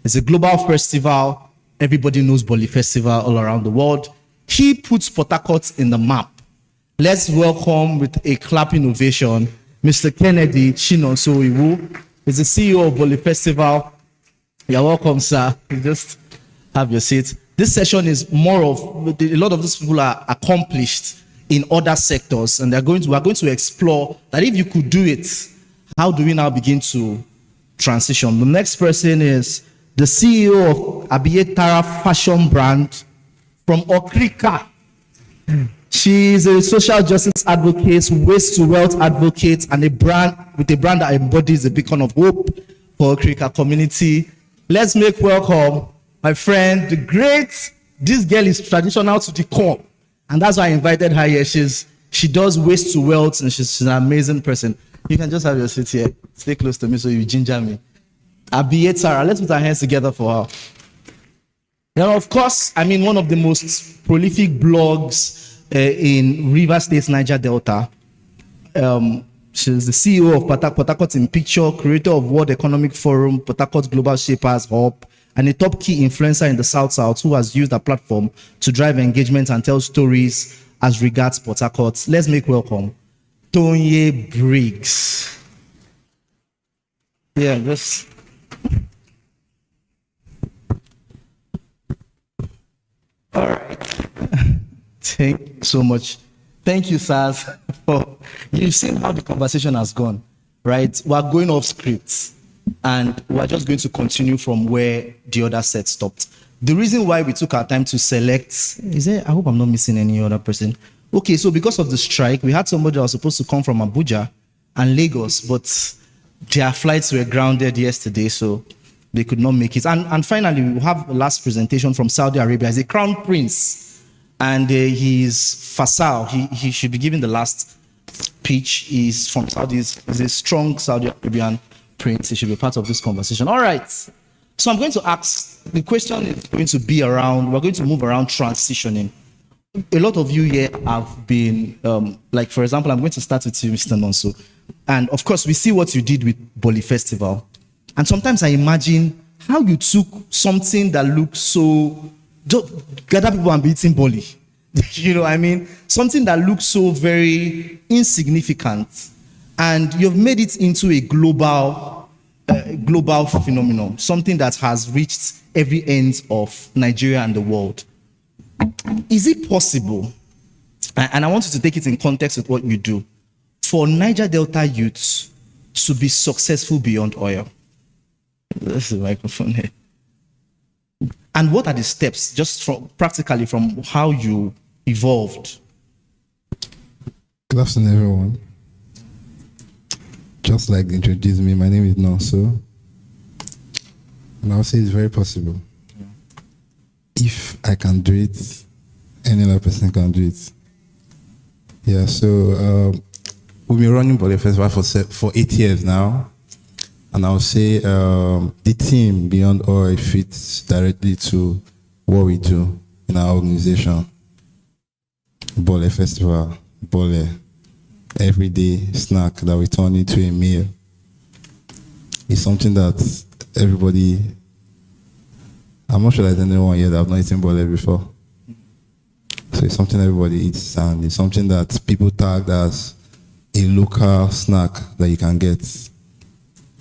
It's a global festival. Everybody knows Boli Festival all around the world. He puts Port Harcourt in the map. Let's welcome with a clapping ovation, Mr. Kennedy Chinonso-Iwu. He's the CEO of Bole Festival. You're welcome, sir. You just have your seat. This session is more of, a lot of these people are accomplished in other we are going to explore that if you could do it, how do we now begin to transition? The next person is the CEO of Abietara fashion brand from Okrika. She is a social justice advocate, waste to wealth advocate, and a brand that embodies a beacon of hope for Okrika community. Let's make welcome my friend, the great. This girl is traditional to the core, and that's why I invited her here. She does waste to wealth, and she's an amazing person. You can just have your seat here. Stay close to me so you ginger me. Abietara, let's put our hands together for her. Now, of course, I mean, one of the most prolific blogs in River State, Niger Delta. She's the CEO of Port Harcourt in Picture, creator of World Economic Forum, Port Harcourt Global Shapers Hub, and a top key influencer in the South who has used the platform to drive engagement and tell stories as regards Port Harcourt. Let's make welcome Tonye Briggs. Yeah, just. All right. Thank you so much. Thank you, Saz. You've seen how the conversation has gone, right? We're going off script, and we're just going to continue from where the other set stopped. The reason why we took our time to select, I hope I'm not missing any other person. Okay, so because of the strike, we had somebody that was supposed to come from Abuja and Lagos, but their flights were grounded yesterday, so they could not make it. And finally, we have the last presentation from Saudi Arabia. He's a crown prince. And he's Faisal. He should be giving the last speech. He's from Saudi. He's a strong Saudi Arabian prince. He should be part of this conversation. All right. So I'm going to ask, the question is going to be around, we're going to move around transitioning. A lot of you here have been, like, for example, I'm going to start with you, Mr. Nonso. And of course, we see what you did with Bole Festival. And sometimes I imagine how you took something that looks so, gather people and be eating boli. You know what I mean? Something that looks so very insignificant, and you've made it into a global phenomenon, something that has reached every end of Nigeria and the world. Is it possible, and I want you to take it in context with what you do, for Niger Delta youths to be successful beyond oil? This is the microphone here. And what are the steps, just practically from how you evolved? Good afternoon, everyone. Just like introduced me, my name is Nonso. And I'll say it's very possible. If I can do it, any other person can do it. Yeah, so we've been running Bole Festival for 8 years now. And I'll say the team Beyond Oil fits directly to what we do in our organization. Bole Festival, Bole, everyday snack that we turn into a meal. It's something that everybody, I'm not sure there's anyone here that have not eaten Bole before. So it's something everybody eats, and it's something that people tag as a local snack that you can get.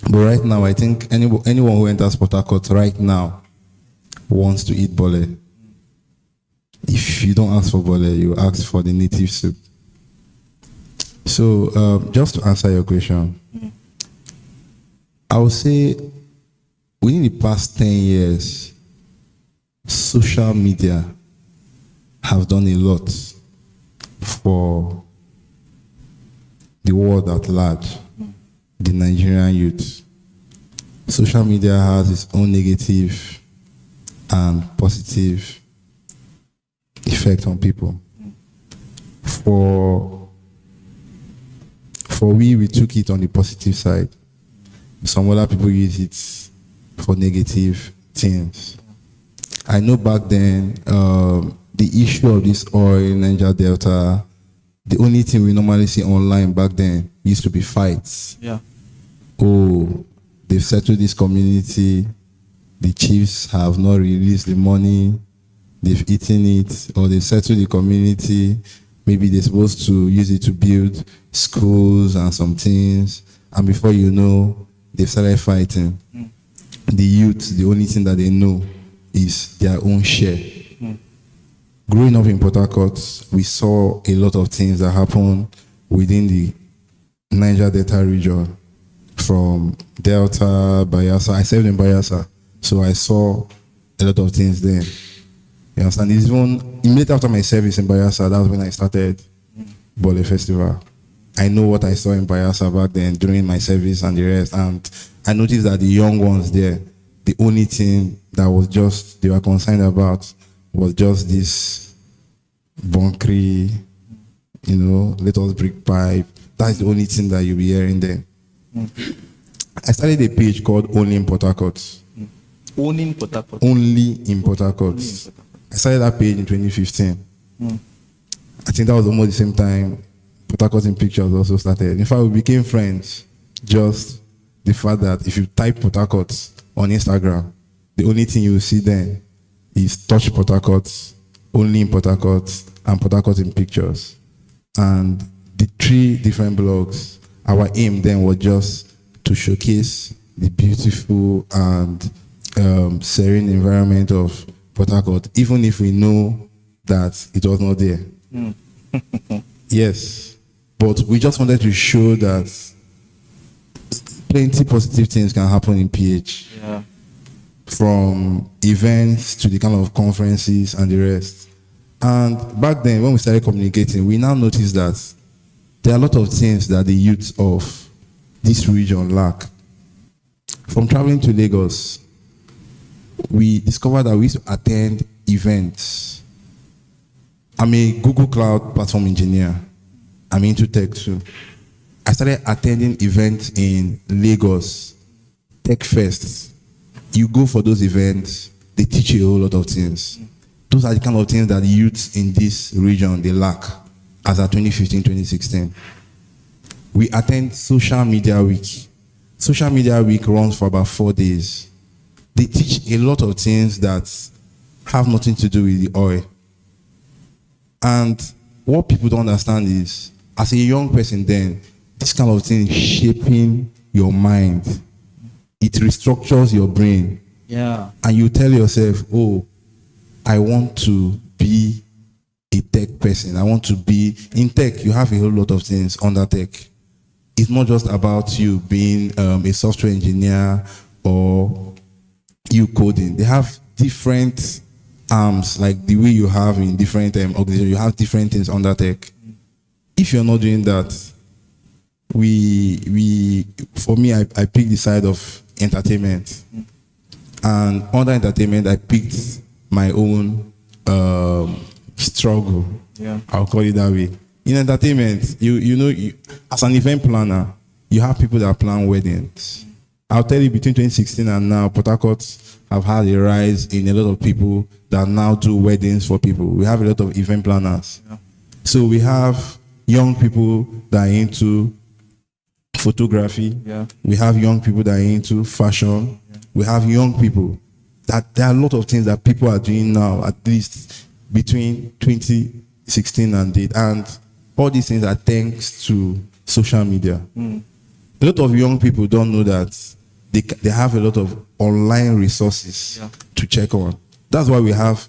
But right now, I think anyone who enters Port Harcourt right now wants to eat bole. If you don't ask for bole, you ask for the native soup. So just to answer your question, I would say within the past 10 years, social media have done a lot for the world at large. The Nigerian youth. Social media has its own negative and positive effect on people. For we took it on the positive side. Some other people use it for negative things. I know back then, the issue of this oil in Niger Delta, the only thing we normally see online back then used to be fights. Yeah. Oh, they've settled this community. The chiefs have not released the money. they've eaten it, or they've settled the community. Maybe they're supposed to use it to build schools and some things. And before you know, they've started fighting. The youth, the only thing that they know is their own share. Growing up in Port Harcourt, we saw a lot of things that happened within the Niger Delta region, from Delta, Bayelsa. I served in Bayelsa, so I saw a lot of things there. You understand? It's even immediately after my service in Bayelsa, that was when I started Bole Festival. I know what I saw in Bayelsa back then during my service and the rest, and I noticed that the young ones there, the only thing that was just they were concerned about was just this bunkry, let us break pipe. That's the only thing that you'll be hearing there. I started a page called Only in Port Harcourt. Only in Port Harcourt. Only in Port Harcourt. I started that page in 2015. I think that was almost the same time Port Harcourt in Pictures also started. In fact, we became friends. Just the fact that if you type Port Harcourt on Instagram, the only thing you will see then is Touch Port Harcourt, Only in Port Harcourt, and Port Harcourt in Pictures. And the 3 different blogs, our aim then was just to showcase the beautiful and serene environment of Port Harcourt, even if we know that it was not there. Yes, but we just wanted to show that plenty positive things can happen in PH. Yeah. From events to the kind of conferences and the rest. And back then, when we started communicating, we now noticed that there are a lot of things that the youth of this region lack. From traveling to Lagos, we discovered that we used to attend events. I'm a Google Cloud platform engineer. I'm into tech too. I started attending events in Lagos, Tech Fest. You go for those events, they teach you a whole lot of things. Those are the kind of things that the youths in this region, they lack as at 2015, 2016. We attend Social Media Week. Social Media Week runs for about 4 days. They teach a lot of things that have nothing to do with the oil. And what people don't understand is, as a young person then, this kind of thing is shaping your mind. It restructures your brain. Yeah. And you tell yourself, oh, I want to be a tech person. I want to be in tech. You have a whole lot of things under tech. It's not just about you being a software engineer or you coding. They have different arms, like the way you have in different organizations. You have different things under tech. If you're not doing that, for me, I picked the side of entertainment. And under entertainment, I picked my own struggle. Yeah. I'll call it that way. In entertainment, you as an event planner, you have people that plan weddings. I'll tell you, between 2016 and now, Port Harcourt have had a rise in a lot of people that now do weddings for people. We have a lot of event planners. Yeah. So we have young people that are into photography. Yeah. We have young people that are into fashion. Yeah. We have young people that there are a lot of things that people are doing now, at least between 2016 and date. And all these things are thanks to social media. A lot of young people don't know that they have a lot of online resources to check on. That's why we have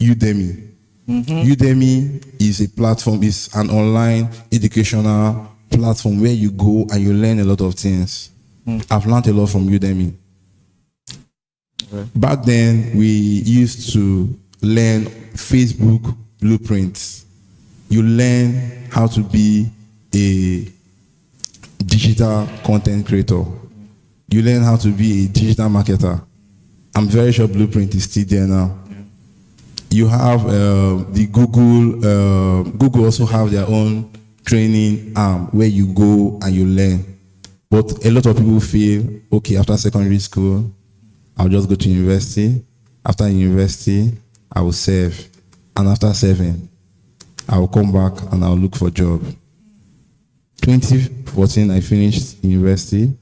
Udemy. Udemy is a platform, is an online educational platform where you go and you learn a lot of things. I've learned a lot from Udemy. Back then, we used to learn Facebook blueprints. You learn how to be a digital content creator. You learn how to be a digital marketer. I'm very sure blueprint is still there now. You have the Google. Google also have their own training arm where you go and you learn. But a lot of people feel, okay, after secondary school, I'll just go to university. After university, I will serve. And after serving, I will come back and I'll look for a job. 2014, I finished university.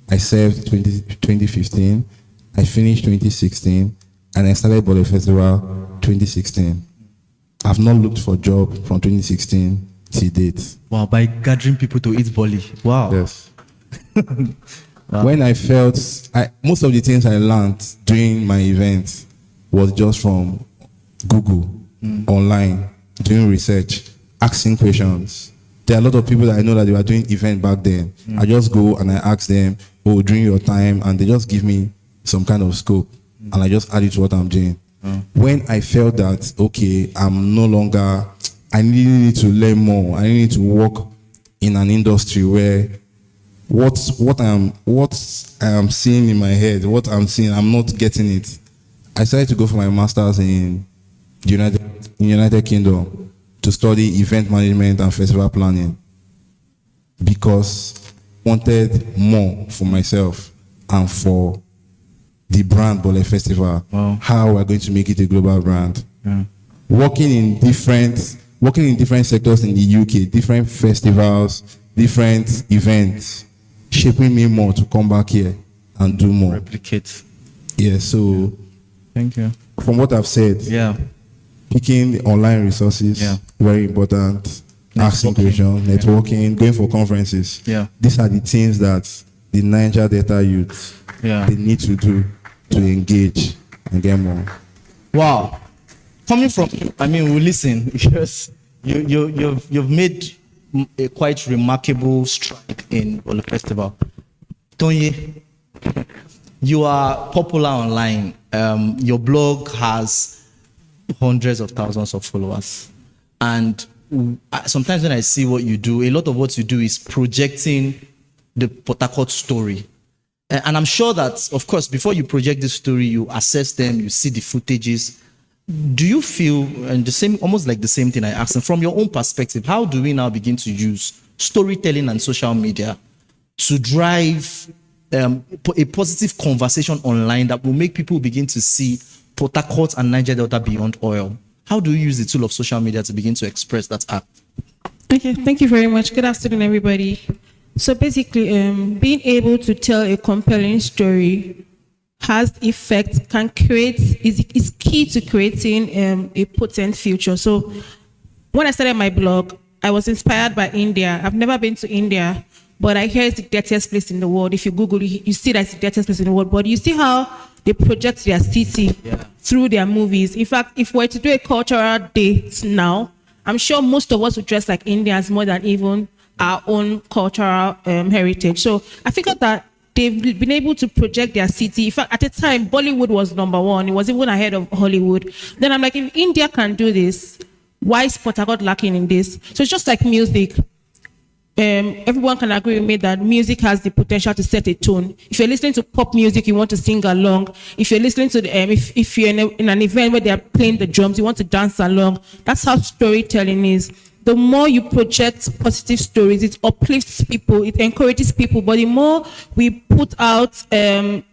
I served 2015. I finished 2016. And I started Bole Festival 2016. I've not looked for a job from 2016 till date. Wow, by gathering people to eat bully. Wow. Yes. When I felt, most of the things I learned during my event was just from Google, online, doing research, asking questions. There are a lot of people that I know that they were doing event back then. I just go and I ask them, oh, during your time, and they just give me some kind of scope, and I just add it to what I'm doing. When I felt that, okay, I'm no longer, I need to learn more. I need to work in an industry where what I am seeing in my head, what I'm seeing, I'm not getting it. I decided to go for my master's in United Kingdom to study event management and festival planning because I wanted more for myself and for the brand Bole Festival. Wow. How we're going to make it a global brand. Yeah. Working in different sectors in the UK, different festivals, different events, shaping me more to come back here and do more. Replicate. Yeah, so thank you. From what I've said, picking the online resources, very important. Asking questions, networking, going for conferences. Yeah. These are the things that the Niger Delta youth they need to do to engage and get more. Wow. Coming from you, I mean, we listen because you've made a quite remarkable stride in Bole Festival. Tony, you are popular online. Your blog has hundreds of thousands of followers. And sometimes when I see what you do, a lot of what you do is projecting the Port Harcourt story. And I'm sure that, of course, before you project the story, you assess them, you see the footages. Do you feel, and the same, almost like the same thing I asked, and from your own perspective, how do we now begin to use storytelling and social media to drive a positive conversation online that will make people begin to see Port Harcourt and Niger Delta beyond oil? How do you use the tool of social media to begin to express that act? Okay, thank you very much. Good afternoon, everybody. So basically, being able to tell a compelling story has effect, can create, is key to creating a potent future. So when I started my blog, I was inspired by India. I've never been to India, but I hear it's the dirtiest place in the world. If you Google it, you see that it's the dirtiest place in the world. But you see how they project their city through their movies. In fact, if we were to do a cultural date now, I'm sure most of us would dress like Indians more than even our own cultural heritage. So I figured that they've been able to project their city. In fact, at the time, Bollywood was #1. It was even ahead of Hollywood. Then I'm like, if India can do this, why is Port Harcourt lacking in this? So it's just like music. Everyone can agree with me that music has the potential to set a tone. If you're listening to pop music, you want to sing along. If you're listening to if you're in an event where they're playing the drums, you want to dance along. That's how storytelling is. The more you project positive stories, it uplifts people, it encourages people. But the more we put out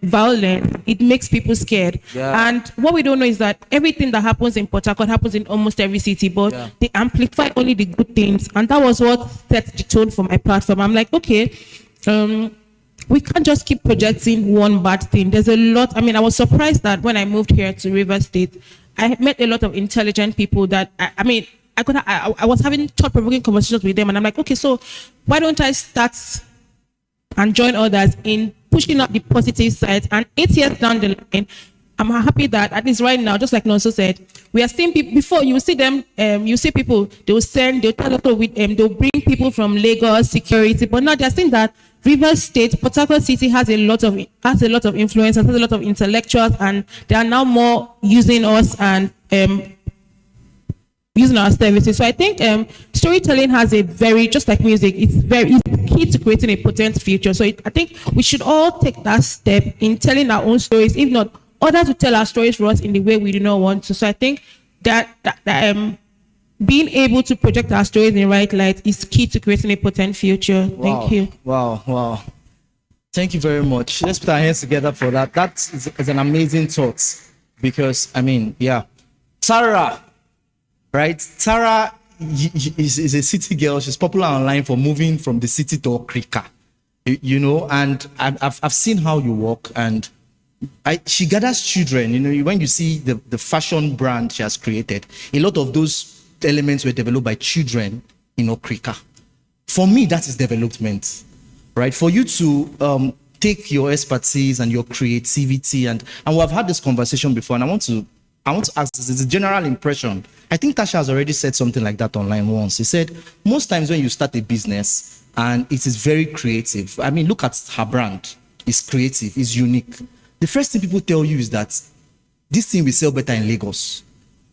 violence, it makes people scared. Yeah. And what we don't know is that everything that happens in Port Harcourt happens in almost every city, but they amplify only the good things. And that was what set the tone for my platform. I'm like, okay, we can't just keep projecting one bad thing. There's a lot. I mean, I was surprised that when I moved here to River State, I met a lot of intelligent people that, I was having thought-provoking conversations with them, and I'm like, okay, so why don't I start and join others in pushing up the positive side? And 8 years down the line, I'm happy that at least right now, just like Nonso said, we are seeing people. Before you see them, you see people. They'll bring people from Lagos security, but now they're saying that River State, Port Harcourt City has a lot of influence, has a lot of intellectuals, and they are now more using us and using our services. So I think storytelling has a very, just like music, it's key to creating a potent future. So I think we should all take that step in telling our own stories, if not others to tell our stories for us in the way we do not want to. So I think that being able to project our stories in the right light is key to creating a potent future. Wow. Thank you. Wow. Thank you very much. Let's put our hands together for that. That is an amazing thought because, Tara, right? Tara is a city girl. She's popular online for moving from the city to Okrika, and I've seen how you work, and she gathers children. You know, when you see the fashion brand she has created, a lot of those elements were developed by children in Okrika. For me, that is development, right? For you to take your expertise and your creativity, and we have had this conversation before, and I want to ask this. It's a general impression. I think Tasha has already said something like that online once. He said, most times when you start a business and it is very creative, I mean, look at her brand. It's creative, it's unique. The first thing people tell you is that this thing will sell better in Lagos,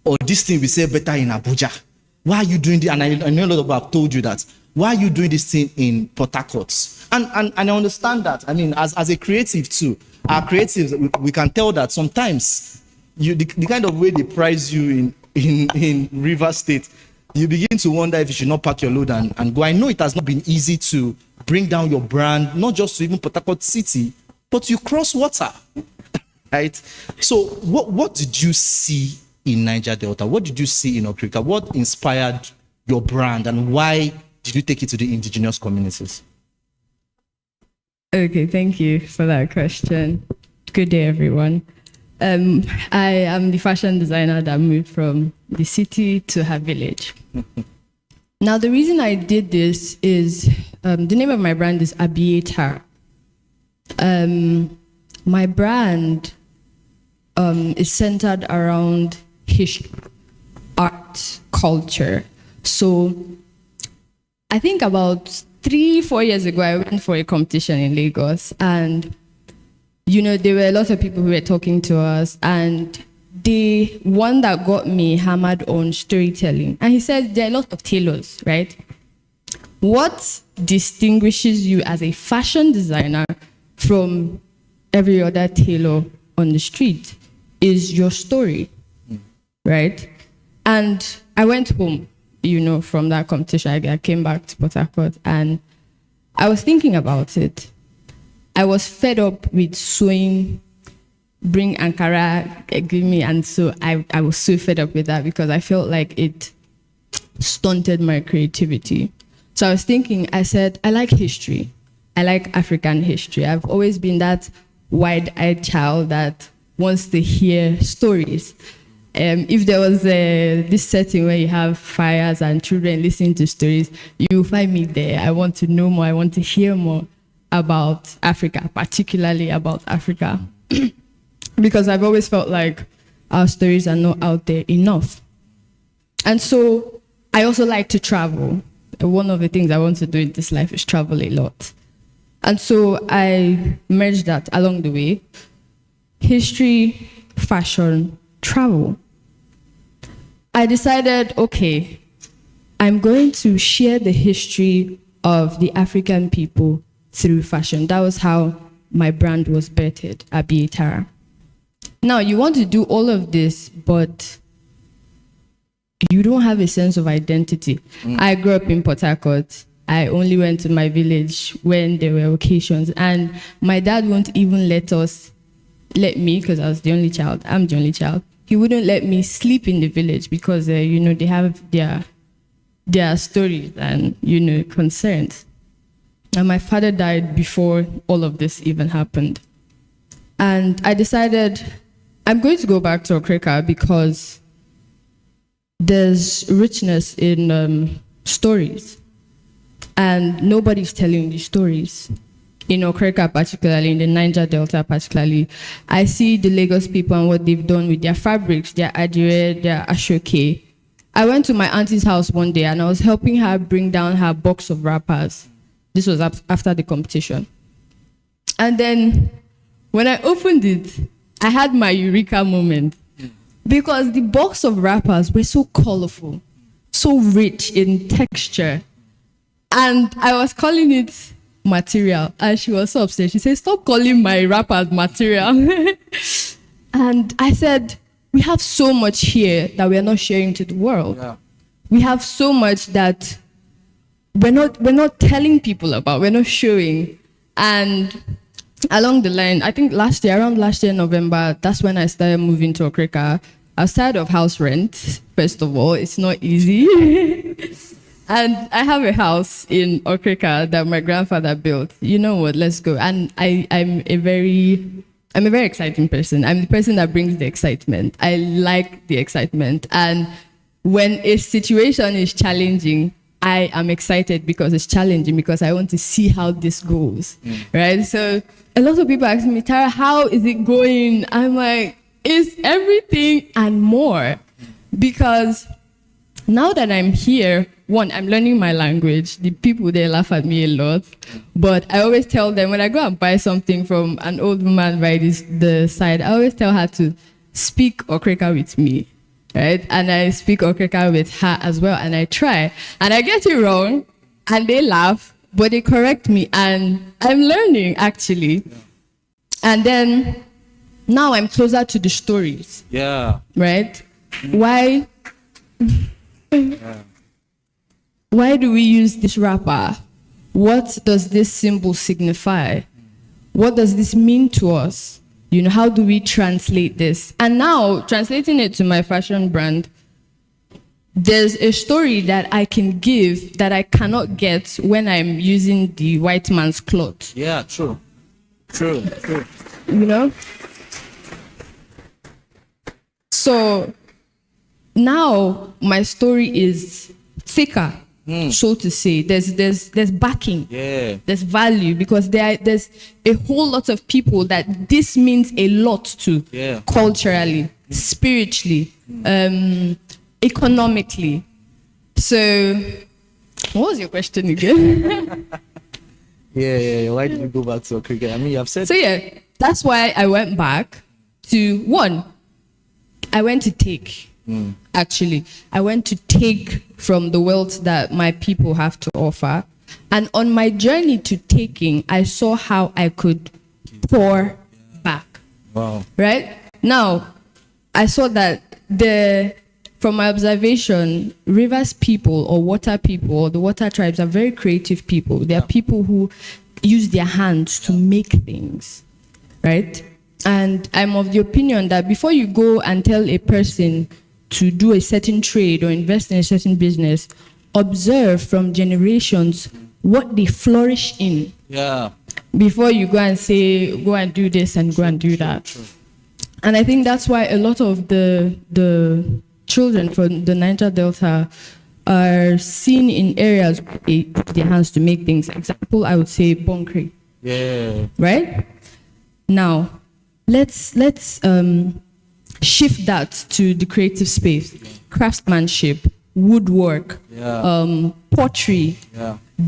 or this thing will sell better in Abuja. Why are you doing this? And I know a lot of people have told you that. Why are you doing this thing in Port Harcourt? And I understand that. I mean, as a creative too, our creatives, we can tell that sometimes the kind of way they price you in Rivers State, you begin to wonder if you should not pack your load and go. I know it has not been easy to bring down your brand, not just to even Port Harcourt City, but you cross water, right? So what did you see in Niger Delta? What did you see in Okrika? What inspired your brand, and why did you take it to the indigenous communities? Okay, thank you for that question. Good day, everyone. I am the fashion designer that moved from the city to her village. Now, the reason I did this is the name of my brand is Abiatar. My brand is centered around history, art, culture. So I think about 3-4 years ago, I went for a competition in Lagos, and you know, there were a lot of people who were talking to us, and the one that got me hammered on storytelling. And he said, there are a lot of tailors, right? What distinguishes you as a fashion designer from every other tailor on the street is your story, right? And I went home, you know, from that competition. I came back to Port Harcourt, and I was thinking about it. I was fed up with sewing, bring Ankara, give me, and so I was so fed up with that because I felt like it stunted my creativity. So I was thinking, I said, I like history. I like African history. I've always been that wide-eyed child that wants to hear stories. If there was this setting where you have fires and children listening to stories, you'll find me there. I want to know more. I want to hear more about Africa, particularly about Africa. Because I've always felt like our stories are not out there enough. And so I also like to travel. One of the things I want to do in this life is travel a lot. And so I merged that along the way. History, fashion, travel. I decided, okay, I'm going to share the history of the African people through fashion. That was how my brand was birthed, Abiatara. Now, you want to do all of this, but you don't have a sense of identity. I grew up in Port Harcourt. I only went to my village when there were occasions, and my dad won't even let me, because I was the only child. I'm the only child. He wouldn't let me sleep in the village because, you know, they have their stories and, you know, concerns. And my father died before all of this even happened. And I decided I'm going to go back to Okrika because there's richness in stories. And nobody's telling these stories. In Okrika particularly, in the Niger Delta particularly, I see the Lagos people and what they've done with their fabrics, their adire, their ashoke. I went to my auntie's house one day and I was helping her bring down her box of wrappers. This was after the competition. And then when I opened it, I had my eureka moment because the box of wrappers were so colorful, so rich in texture. And I was calling it material. And she was so upset. She said, stop calling my wrappers material. And I said, we have so much here that we are not sharing to the world. Yeah. We have so much that we're not telling people about, we're not showing. And along the line, I think around last year, November, that's when I started moving to Okrika. I was tired of house rent, first of all. It's not easy. And I have a house in Okrika that my grandfather built. You know what, let's go. And I'm a very I'm a very exciting person. I'm the person that brings the excitement. I like the excitement. And when a situation is challenging, I am excited because it's challenging, because I want to see how this goes, right? So a lot of people ask me, Tara, how is it going? I'm like, it's everything and more. Because now that I'm here, one, I'm learning my language. The people, they laugh at me a lot. But I always tell them, when I go and buy something from an old woman by the side, I always tell her to speak Okreka with me, right? And I speak Okreka with her as well, and I try. And I get it wrong, and they laugh, but they correct me, and I'm learning, actually. And then, now I'm closer to the stories. Yeah. Right? Why? Why do we use this wrapper? What does this symbol signify? What does this mean to us? You know, how do we translate this? And now, translating it to my fashion brand, there's a story that I can give that I cannot get when I'm using the white man's cloth. Yeah, true. True. You know? So now my story is thicker, so to say. There's backing. Yeah. There's value, because there's a whole lot of people that this means a lot to. Yeah. Culturally, spiritually, economically. So, what was your question again? Yeah. Why did you go back to cricket? I mean, you have said. So yeah, that's why I went back to, one, I went to take. Actually, I went to take from the wealth that my people have to offer. And on my journey to taking, I saw how I could pour back. Wow. Right? Now, I saw that from my observation, rivers people or water people, or the water tribes, are very creative people. They are people who use their hands to make things, right? And I'm of the opinion that before you go and tell a person to do a certain trade or invest in a certain business, observe from generations what they flourish in. Yeah. Before you go and say, go and do this and go and do that. True. And I think that's why a lot of the children from the Niger Delta are seen in areas where they use their hands to make things. Example, I would say Bonkri. Yeah. Right? Now, let's shift that to the creative space. Craftsmanship, woodwork, pottery,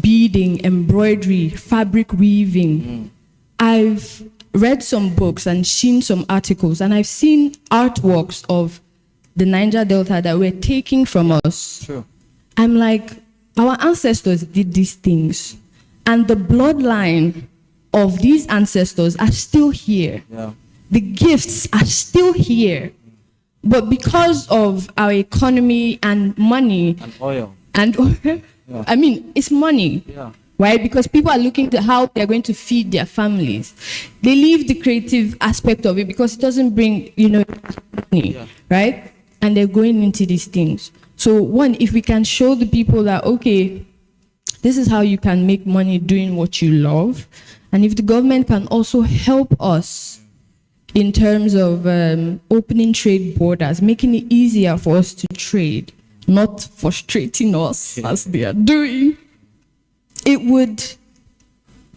beading, embroidery, fabric weaving. I've read some books and seen some articles, and I've seen artworks of the Niger Delta that were taking from us. True. I'm like, our ancestors did these things, and the bloodline of these ancestors are still here. Yeah. The gifts are still here. But because of our economy and money And oil. I mean, it's money. Yeah. Right? Because people are looking to how they're going to feed their families. They leave the creative aspect of it because it doesn't bring, money. Right? And they're going into these things. So one, if we can show the people that, okay, this is how you can make money doing what you love. And if the government can also help us in terms of opening trade borders, making it easier for us to trade, not frustrating us as they are doing, it would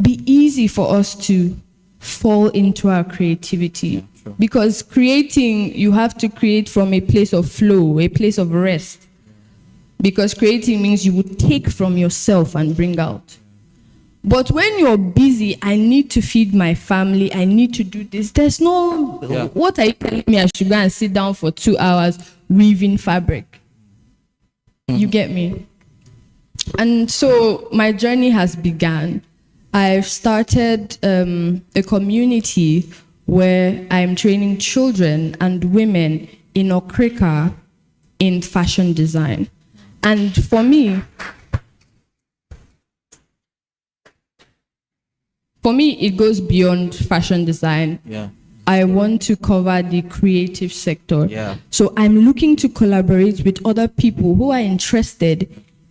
be easy for us to fall into our creativity. Because creating, you have to create from a place of flow, a place of rest. Because creating means you would take from yourself and bring out. But when you're busy, I need to feed my family, I need to do this, there's no, what are you telling me? I should go and sit down for 2 hours weaving fabric. You get me? And so my journey has begun. I've started a community where I'm training children and women in Okreka in fashion design. And for me, it goes beyond fashion design. Yeah. I want to cover the creative sector. Yeah. So I'm looking to collaborate with other people who are interested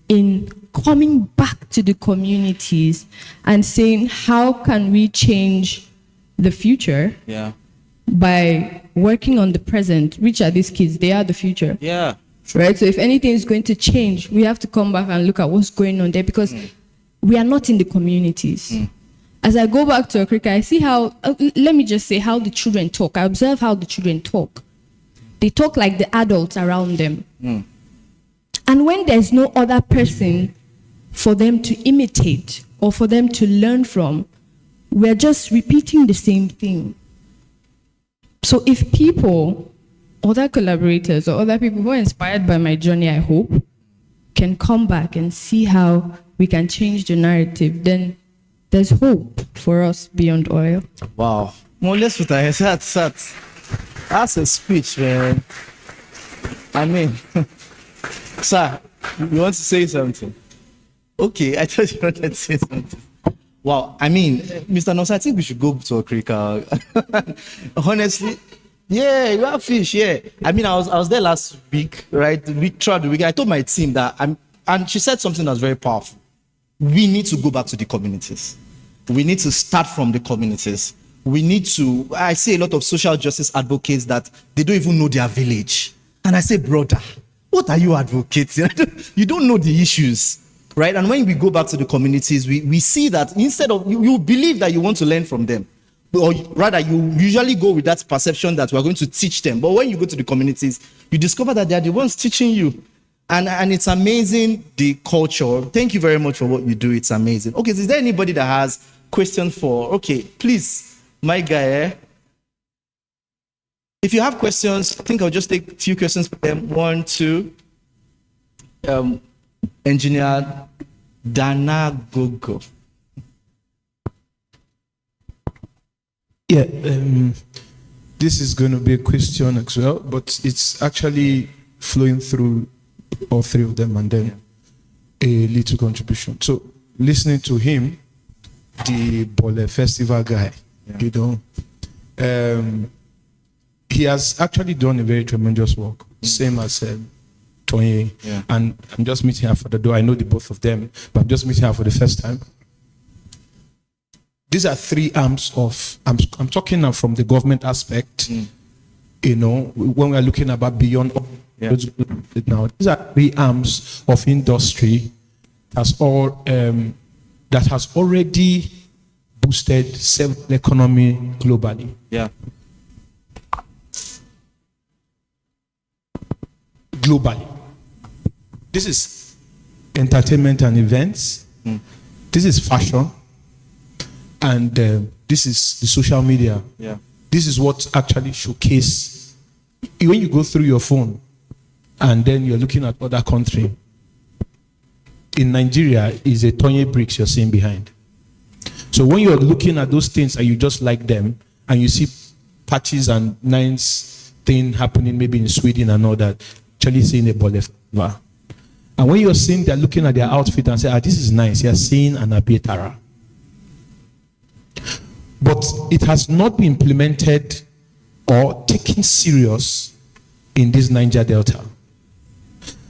in coming back to the communities and saying, how can we change the future? Yeah. by working on the present, which are these kids? They are the future. Yeah. Right? So if anything is going to change, we have to come back and look at what's going on there because we are not in the communities. As I go back to Africa, I see how, let me just say how the children talk. I observe how the children talk. They talk like the adults around them. And when there's no other person for them to imitate or for them to learn from, we're just repeating the same thing. So if people, other collaborators or other people who are inspired by my journey, I hope, can come back and see how we can change the narrative, then there's hope for us beyond oil. Wow. Well, let's put our heads. That's a speech, man. I mean, sir, you want to say something? Okay, I thought you wanted to say something. Wow, I mean, Mr. Nosa, I think we should go to Africa. Honestly, yeah, you have fish, yeah. I mean, I was there last week, right? The week throughout the week. I told my team that and she said something that's very powerful. We need to go back to the communities. We need to start from the communities. We need to, I see a lot of social justice advocates that they don't even know their village. And I say, brother, what are you advocating? You don't know the issues, right? And when we go back to the communities, we see that instead of, you believe that you want to learn from them, or rather you usually go with that perception that we're going to teach them. But when you go to the communities, you discover that they're the ones teaching you. And it's amazing, the culture. Thank you very much for what you do. It's amazing. Okay, so is there anybody that has question for? Okay, please, my guy. If you have questions, I think I'll just take a few questions for them. 1, 2. Engineer Dana Gogo. Yeah, this is going to be a question as well, but it's actually flowing through all three of them and then a little contribution. So listening to him, the Bole Festival guy, you know, he has actually done a very tremendous work, same as Tony. And I'm just meeting her for the door. I know the both of them, but I'm just meeting her for the first time. These are three arms of, I'm talking now from the government aspect, you know, when we're looking about beyond now, these are three arms of industry that's all, that has already boosted self-economy globally. Yeah. Globally. This is entertainment and events. This is fashion. And this is the social media. Yeah. This is what actually showcase. When you go through your phone and then you're looking at other country, in Nigeria is a Tony bricks you're seeing behind. So when you're looking at those things and you just like them and you see parties and nice thing happening maybe in Sweden and all that, actually seeing a Bole Festival. And when you're seeing, they're looking at their outfit and say, this is nice, you're seeing an Abietara. But it has not been implemented or taken serious in this Niger Delta.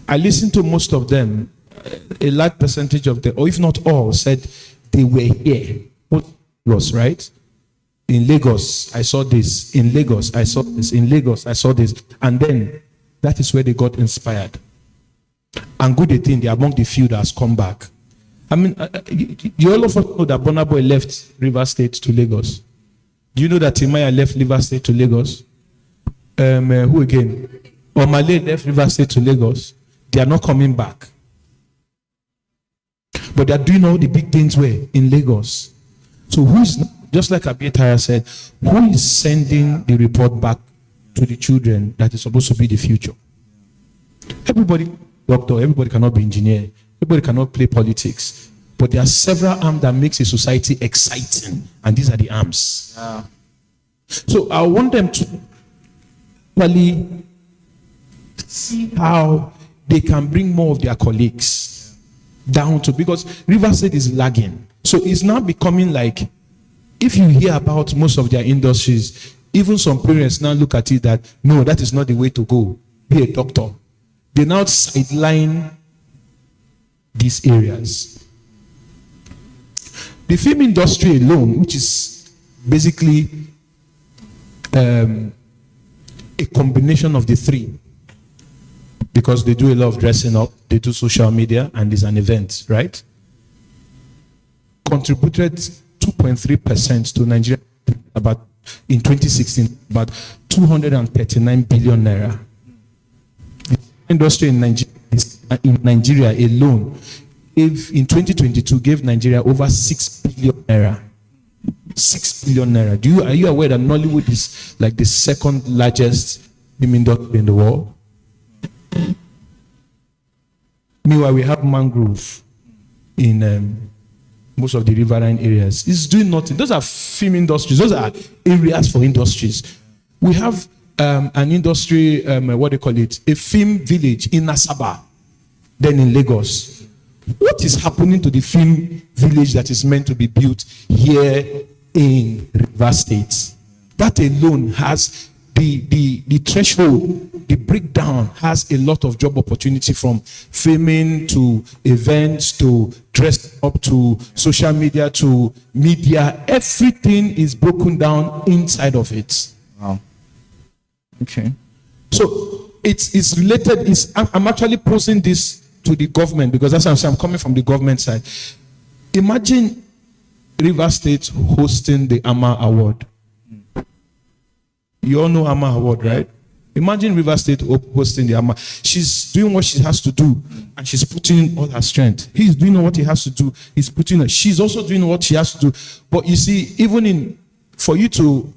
I listened to most of them. A large percentage of them, or if not all, said they were here. What was right? In Lagos, I saw this. In Lagos, I saw this. In Lagos, I saw this. And then that is where they got inspired. And good thing, they're among the few that has come back. I mean, you all of us know that Burna Boy left River State to Lagos. Do you know that Timaya left River State to Lagos? Who again? Omale left River State to Lagos. They are not coming back. But they are doing all the big things where? In Lagos. So who's, just like Abietara said, who is sending the report back to the children that is supposed to be the future? Everybody, doctor, everybody cannot be engineer. Everybody cannot play politics, but there are several arms that makes a society exciting, and these are the arms. Yeah. So I want them to really see how they can bring more of their colleagues down to, because River State is lagging. So it's now becoming like, if you hear about most of their industries, even some parents now look at it that, no, that is not the way to go. Be a doctor. They now sideline these areas. The film industry alone, which is basically a combination of the three, because they do a lot of dressing up, they do social media, and it's an event, right? Contributed 2.3% to Nigeria about in 2016, about 239 billion naira. The industry in Nigeria alone, if in 2022 gave Nigeria over 6 billion naira. 6 billion naira. Are you aware that Nollywood is like the second largest film industry in the world? Meanwhile, we have mangrove in most of the riverine areas. It's doing nothing. Those are film industries. Those are areas for industries. We have an industry, what they call it, a film village in Asaba, then in Lagos. What is happening to the film village that is meant to be built here in Rivers State? That alone has the threshold, the breakdown has a lot of job opportunity, from filming to events to dress up to social media to media. Everything is broken down inside of it. Wow. Okay. So it's related. I'm actually posing this to the government because that's how I'm coming from the government side. Imagine Rivers State hosting the AMA Award. You all know AMA Award, right? Imagine Rivers State hosting the AMA. She's doing what she has to do, and she's putting all her strength. He's doing what he has to do. He's putting her. She's also doing what she has to do. But you see, even for you to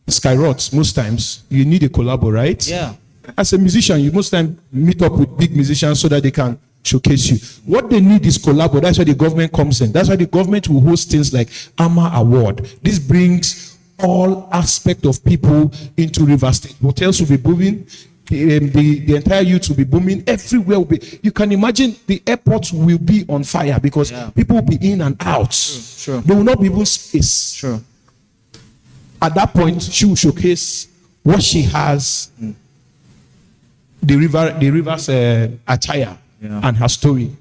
skyrocket, most times you need a collabo, right? Yeah. As a musician, you most times meet up with big musicians so that they can showcase you. What they need is collabo. That's why the government comes in. That's why the government will host things like AMA Award. This brings all aspect of people into Rivers State. Hotels will be booming. The entire youth will be booming. Everywhere will be. You can imagine the airport will be on fire because people will be in and out. Sure. There will not be even space. Sure. At that point, she will showcase what she has. The river's attire and her story.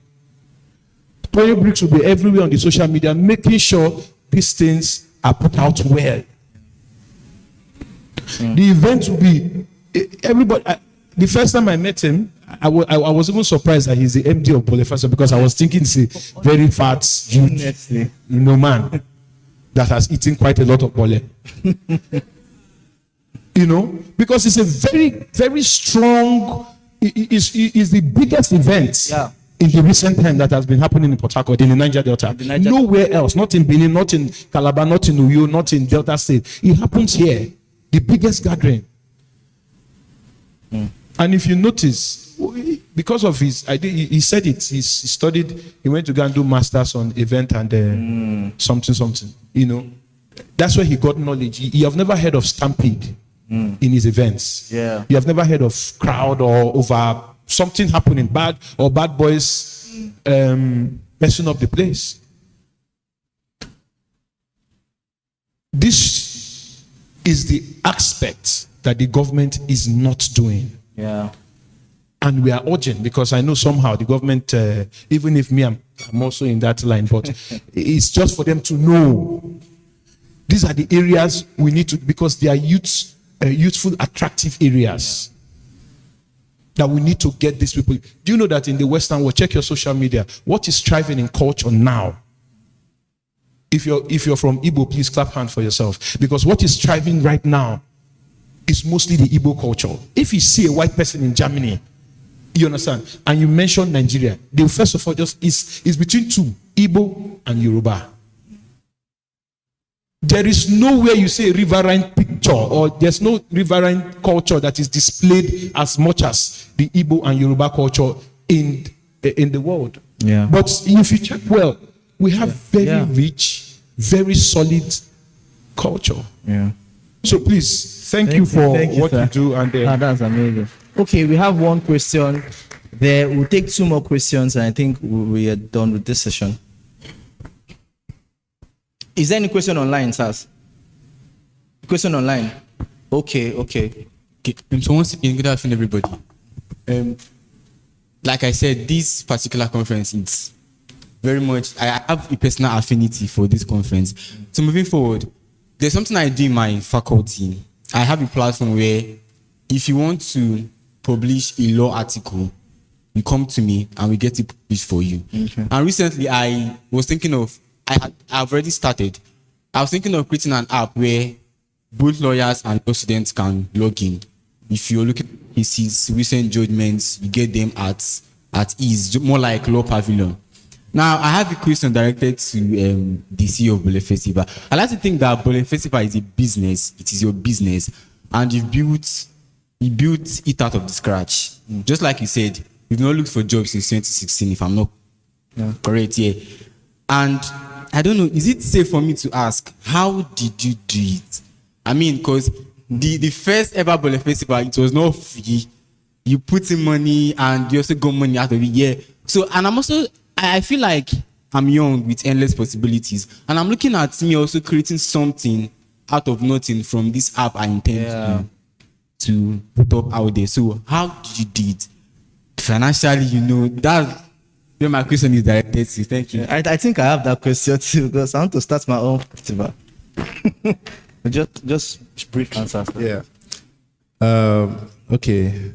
Toyo bricks will be everywhere on the social media, making sure these things are put out well. The event will be everybody. The first time I met him, I was even surprised that he's the MD of Bonifacio, because I was thinking he's a very fat, huge, man that has eaten quite a lot of bole. Because it's a very, very strong. It's the biggest event in the recent time that has been happening in Port Harcourt, in the Niger Delta. Nowhere else, not in Benin, not in Calabar, not in Uyo, not in Delta State. It happens here, the biggest gathering. And if you notice, because of his idea, he said it. He studied. He went to go and do masters on event and something. That's where he got knowledge. You have never heard of stampede in his events. Yeah. You have never heard of crowd or over something happening, bad boys messing up the place. This is the aspect that the government is not doing. Yeah. And we are urgent, because I know somehow the government, even if me, I'm also in that line, but it's just for them to know. These are the areas we need to, because they are youthful, attractive areas that we need to get these people. Do you know that in the Western world, check your social media, what is thriving in culture now? If you're from Igbo, please clap hands for yourself, because what is thriving right now is mostly the Igbo culture. If you see a white person in Germany, you understand, and you mention Nigeria, they first of all just is between two, Igbo and Yoruba. There is nowhere you say riverine picture, or there's no riverine culture that is displayed as much as the Igbo and Yoruba culture in the world. Yeah. But if you check well, we have very rich, very solid culture. Yeah. So please, thank you for what you do. And that's amazing. Okay, we have one question there. We'll take two more questions, and I think we are done with this session. Is there any question online, Sas? Question online? Okay. So once again, good afternoon, everybody. Like I said, this particular conference, it's very much, I have a personal affinity for this conference. So moving forward, there's something I do in my faculty. I have a platform where if you want to publish a law article, you come to me and we get it published for you. Okay. And recently I was thinking of, I've already started. I was thinking of creating an app where both lawyers and law students can log in. If you're looking at cases, recent judgments, you get them at ease, more like Law Pavilion. Now, I have a question directed to the CEO of Bole Festival. I like to think that Bole Festival is a business. It is your business. And you built it out of the scratch. Just like you said, you've not looked for jobs since 2016, if I'm not correct, yeah. And I don't know, is it safe for me to ask, how did you do it? I mean, because the first ever Bole Festival, it was not free. You put in money and you also got money out of it, yeah. So, and I feel like I'm young with endless possibilities. And I'm looking at me also creating something out of nothing from this app I intend to put up out there. So how did you do it? Financially, you know, that's where my question is directed to. Thank you. I think I have that question too, because I want to start my own festival. just brief answers. Yeah. Okay.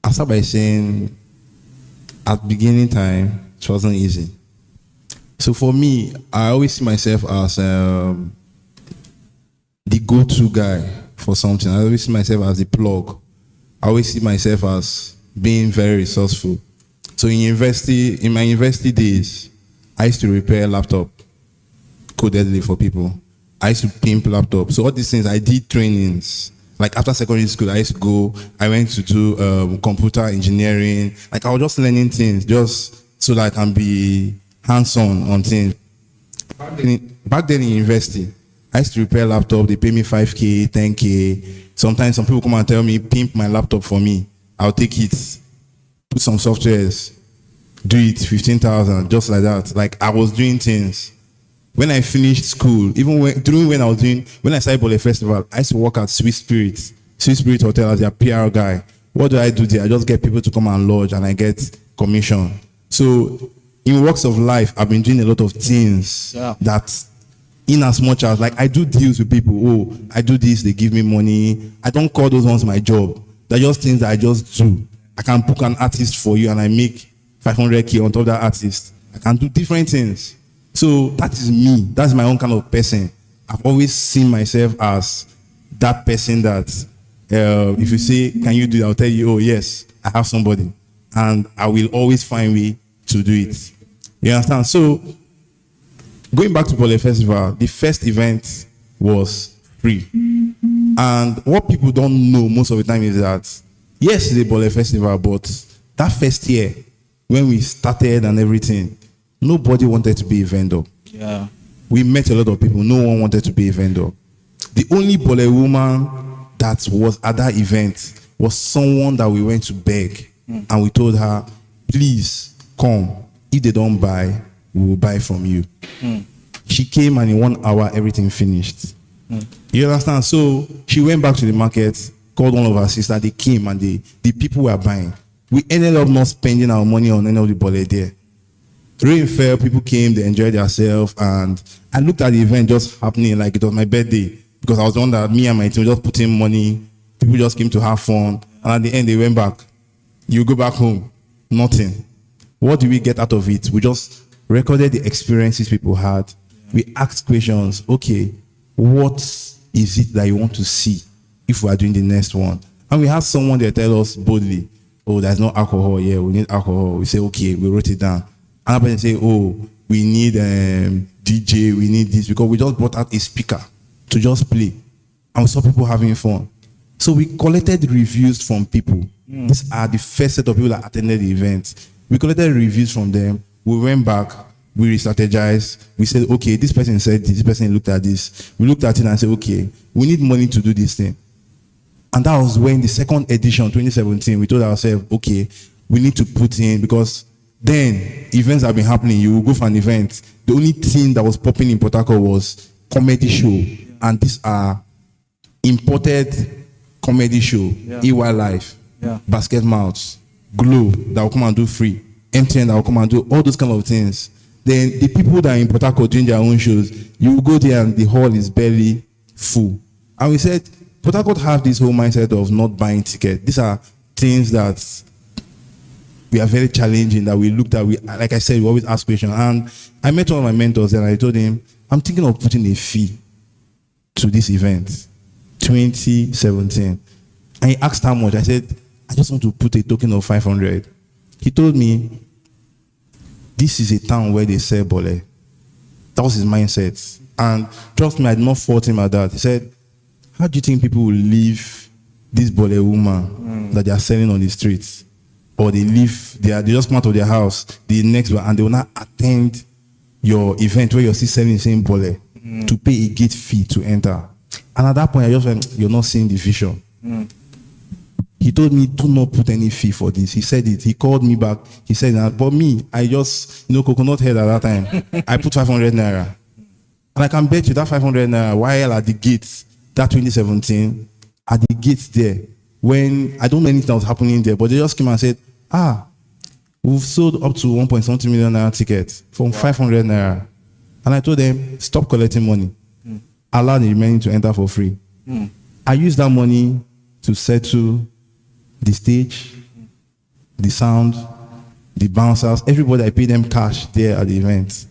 I'll start by saying at beginning time, it wasn't easy. So for me, I always see myself as the go-to guy for something. I always see myself as the plug. I always see myself as being very resourceful. So in my university days, I used to repair laptop codedly for people. I used to pimp laptops. So all these things, I did trainings. Like after secondary school, I used to go, I went to do computer engineering. Like I was just learning things just so that I can be hands-on on things. Back then in university, I used to repair laptop. They pay me 5K, 10K. Sometimes some people come and tell me, pimp my laptop for me. I'll take it, put some softwares, do it, 15,000, just like that. Like I was doing things. When I finished school, even when I started Bole Festival, I used to work at Sweet Spirit Hotel as their PR guy. What do I do there? I just get people to come and lodge and I get commission. So in walks of life, I've been doing a lot of things that in as much as like I do deals with people. Oh, I do this, they give me money. I don't call those ones my job. They're just things that I just do. I can book an artist for you and I make 500K on top of that artist. I can do different things. So that is me. That's my own kind of person. I've always seen myself as that person that if you say, can you do it? I'll tell you, oh yes, I have somebody. And I will always find a way to do it. You understand? So going back to Bole Festival, the first event was free. And what people don't know most of the time is that, yes, it's a Bole Festival, but that first year, when we started and everything, nobody wanted to be a vendor. Yeah. We met a lot of people. No one wanted to be a vendor. The only Bole woman that was at that event was someone that we went to beg. And we told her, please come. If they don't buy, we will buy from you. She came and in 1 hour, everything finished. You understand? So she went back to the market, called one of her sisters. They came and the people were buying. We ended up not spending our money on any of the Bole there. Rain fell, people came, they enjoyed themselves, and I looked at the event just happening like it was my birthday, because I was the one that me and my team just put in money, people just came to have fun, and at the end they went back. You go back home, nothing. What did we get out of it? We just recorded the experiences people had. We asked questions, okay, what is it that you want to see if we are doing the next one? And we had someone there tell us boldly, oh, there's no alcohol here, we need alcohol. We say, okay, we wrote it down. Another person say, oh, we need DJ, we need this, because we just brought out a speaker to just play. And we saw people having fun. So we collected reviews from people. These are the first set of people that attended the event. We collected reviews from them. We went back, we re-strategized. We said, okay, this person said this person looked at this. We looked at it and said, okay, we need money to do this thing. And that was when the second edition, 2017, we told ourselves, okay, we need to put in, because then events have been happening. You will go for an event. The only thing that was popping in Port Harcourt was comedy show. And these are imported comedy show. EY Live, Basket Mouths, Glow that will come and do free, MTN that will come and do all those kind of things. Then the people that are in Port Harcourt doing their own shows, you will go there and the hall is barely full. And we said, Port Harcourt have this whole mindset of not buying tickets. These are things that we are very challenging, that we looked at. Like I said, we always ask questions. And I met one of my mentors and I told him, I'm thinking of putting a fee to this event, 2017. And he asked how much. I said, I just want to put a token of 500. He told me, this is a town where they sell bole. That was his mindset. And trust me, I did not fault him at that. He said, how do you think people will leave this bole woman that they are selling on the streets? Or they leave, they just come out of their house, the next one, and they will not attend your event where you're still selling the same bole to pay a gate fee to enter. And at that point, I just went, you're not seeing the vision. He told me, do not put any fee for this. He said it. He called me back. He said that. But me, I just, coconut head at that time. I put 500 naira. And I can bet you that 500 naira, while at the gates, that 2017, at the gates there, when, I don't know anything that was happening there, but they just came and said, we've sold up to 1.something million naira tickets from 500 naira. And I told them, stop collecting money. Allow the remaining to enter for free. I used that money to settle the stage, the sound, the bouncers, everybody. I paid them cash there at the event.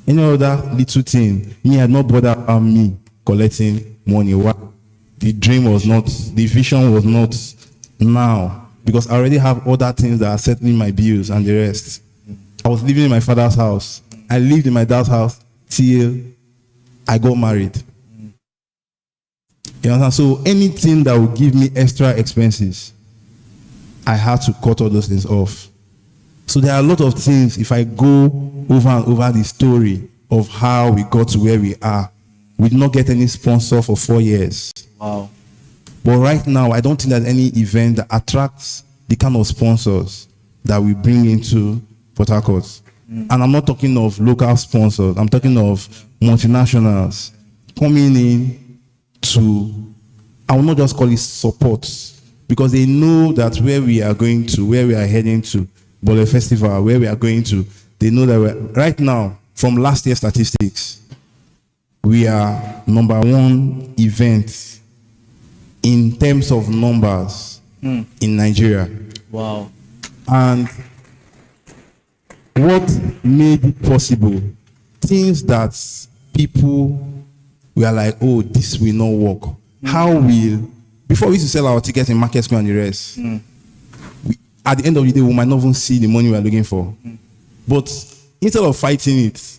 Any other little thing, me had not bothered about me collecting money. The dream was not, the vision was not now, because I already have other things that are settling my bills and the rest. I was living in my father's house. I lived in my dad's house till I got married. You understand? So anything that would give me extra expenses, I had to cut all those things off. So there are a lot of things, if I go over and over the story of how we got to where we are, we did not get any sponsor for 4 years. Wow. But right now, I don't think there's any event that attracts the kind of sponsors that we bring into Port Harcourt. And I'm not talking of local sponsors. I'm talking of multinationals coming in to, I will not just call it support, because they know that where we are going to, where we are heading to, Bole Festival, where we are going to, they know that right now, from last year's statistics, we are #1 event in terms of numbers in Nigeria. Wow. And what made it possible? Things that people were like, oh, this will not work. How will, before we used to sell our tickets in Market Square and the rest, at the end of the day, we might not even see the money we are looking for. But instead of fighting it,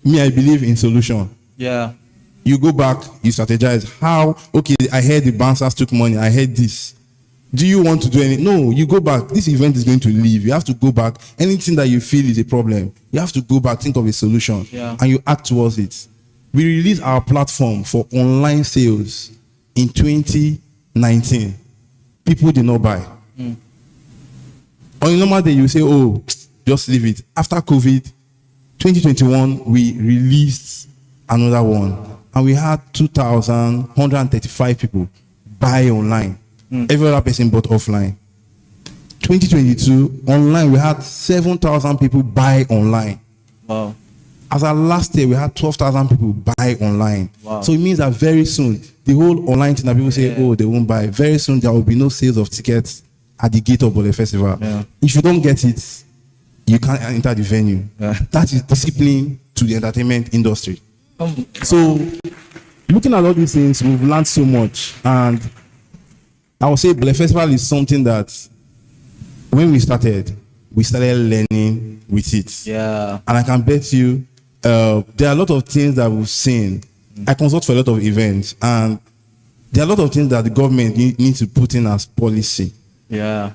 me, I believe in solution. Yeah. You go back, you strategize. How, okay, I heard the bouncers took money, I heard this. Do you want to do anything? No, you go back. This event is going to leave. You have to go back. Anything that you feel is a problem, you have to go back, think of a solution, and you act towards it. We released our platform for online sales in 2019. People did not buy. On a normal day, you say, oh, just leave it. After COVID, 2021, we released another one. And we had 2,135 people buy online. Every other person bought offline. 2022, online, we had 7,000 people buy online. Wow. As our last year, we had 12,000 people buy online. Wow. So it means that very soon, the whole online thing that people say, oh, they won't buy, very soon there will be no sales of tickets at the gate of Bole Festival. If you don't get it, you can't enter the venue. That is discipline to the entertainment industry. So, looking at all these things, we've learned so much. And I would say Bole Festival is something that, when we started learning with it. Yeah. And I can bet you, there are a lot of things that we've seen. I consult for a lot of events, and there are a lot of things that the government needs to put in as policy. Yeah.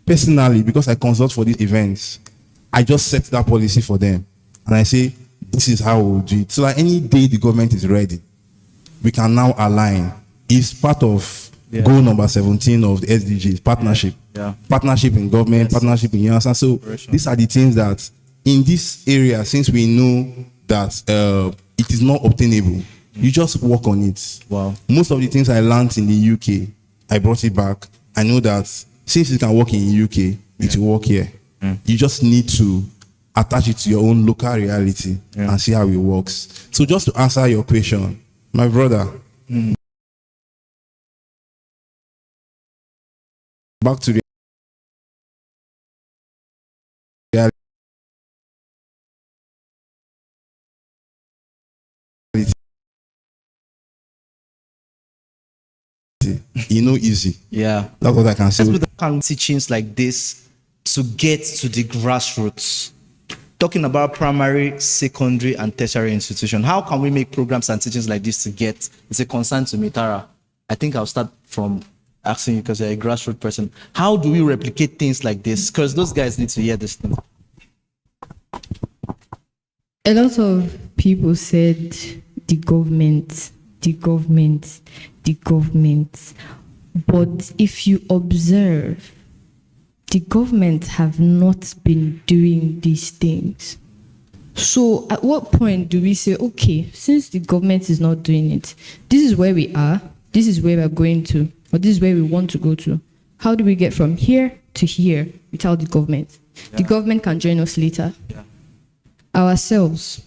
Personally, because I consult for these events, I just set that policy for them. And I say, this is how we'll do it. So that any day the government is ready, we can now align. It's part of goal number 17 of the SDGs, partnership. Partnership in government, partnership in youth. And so these are the things that in this area, since we know that it is not obtainable, you just work on it. Wow. Most of the things I learned in the UK, I brought it back. I know that since it can work in the UK, it will work here. You just need to attach it to your own local reality and see how it works. So just to answer your question, my brother, back to reality. Easy. Yeah. That's what I can say. Let's put down teachings like this to get to the grassroots. Talking about primary, secondary, and tertiary institution. How can we make programs and teachings like this to get? It's a concern to me, Tara. I think I'll start from asking you because you're a grassroots person. How do we replicate things like this? Because those guys need to hear this thing. A lot of people said the government. But if you observe, the government have not been doing these things. So at what point do we say, okay, since the government is not doing it, this is where we are, this is where we're going to, or this is where we want to go to. How do we get from here to here without the government? The government can join us later. Ourselves.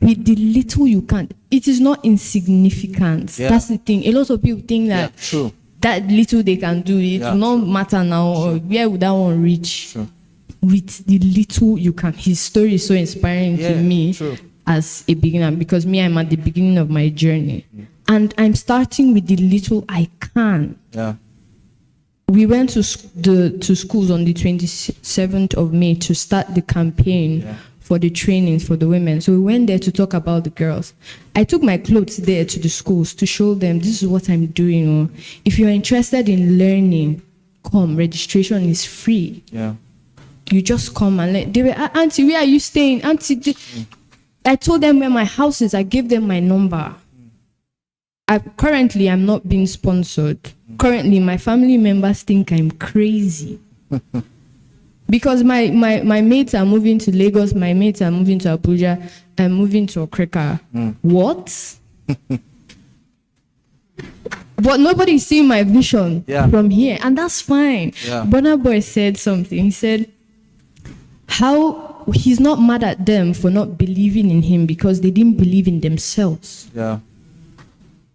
With the little you can, it is not insignificant. That's the thing. A lot of people think that that little they can do, it will not matter now, or where would that one reach? With the little you can. His story is so inspiring to me as a beginner, because me, I'm at the beginning of my journey. And I'm starting with the little I can. We went to schools on the 27th of May to start the campaign for the trainings for the women. So we went there to talk about the girls. I took my clothes there to the schools to show them this is what I'm doing. Or if you're interested in learning, come, registration is free. You just come and let. They were, Auntie, where are you staying? Auntie, I told them where my house is. I gave them my number. Currently, I'm not being sponsored. Currently, my family members think I'm crazy. Because my mates are moving to Lagos, my mates are moving to Abuja, I'm moving to Okreka. What? But nobody's seeing my vision from here, and that's fine. Burna Boy said something. He said, how he's not mad at them for not believing in him because they didn't believe in themselves.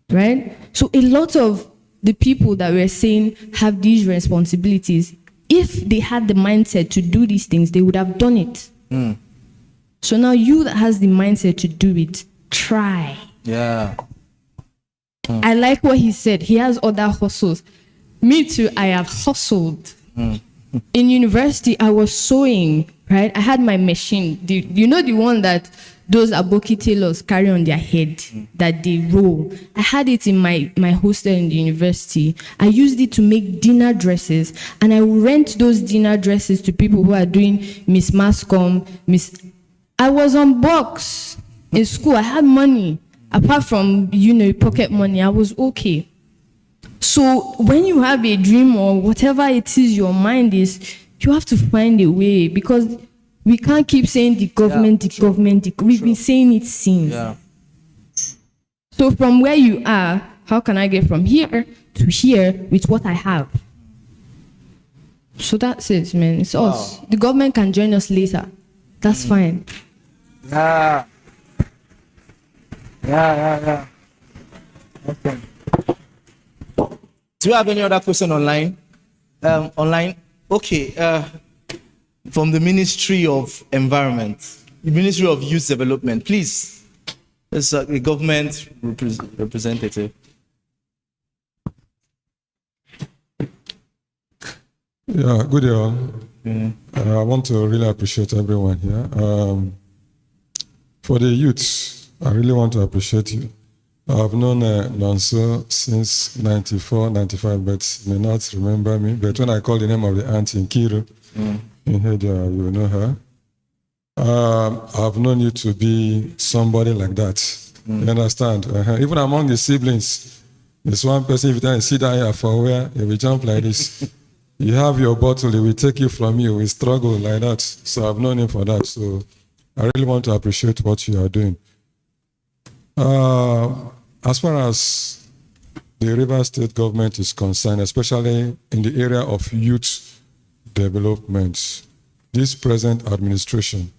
Right? So a lot of the people that we're saying have these responsibilities, if they had the mindset to do these things, they would have done it. So now you that has the mindset to do it, try. I like what he said. He has other hustles. Me too, I have hustled. In university, I was sewing, right? I had my machine. You know the one that those aboki tailors carry on their head, that they roll. I had it in my hostel in the university. I used it to make dinner dresses, and I would rent those dinner dresses to people who are doing Miss Mascom, I was on box in school. I had money. Apart from, pocket money, I was okay. So when you have a dream or whatever it is your mind is, you have to find a way, because we can't keep saying the government, we've been saying it since. So from where you are, how can I get from here to here with what I have? So that's it, man. It's us. The government can join us later. That's fine. Okay. Do you have any other question online? Okay. From the Ministry of Environment, the Ministry of Youth Development, please. There's a government representative. Yeah, good day all. I want to really appreciate everyone here. For the youth, I really want to appreciate you. I've known Nonso since 94, 95, but may not remember me. But when I call the name of the aunt in Kiru, in Hedia, you know her. I've known you to be somebody like that. You understand? Even among the siblings, there's one person, if you sit down here for where, if you jump like this, you have your bottle, he will take you from you, we struggle like that. So I've known him for that. So I really want to appreciate what you are doing. As far as the Rivers State government is concerned, especially in the area of youth development. This present administration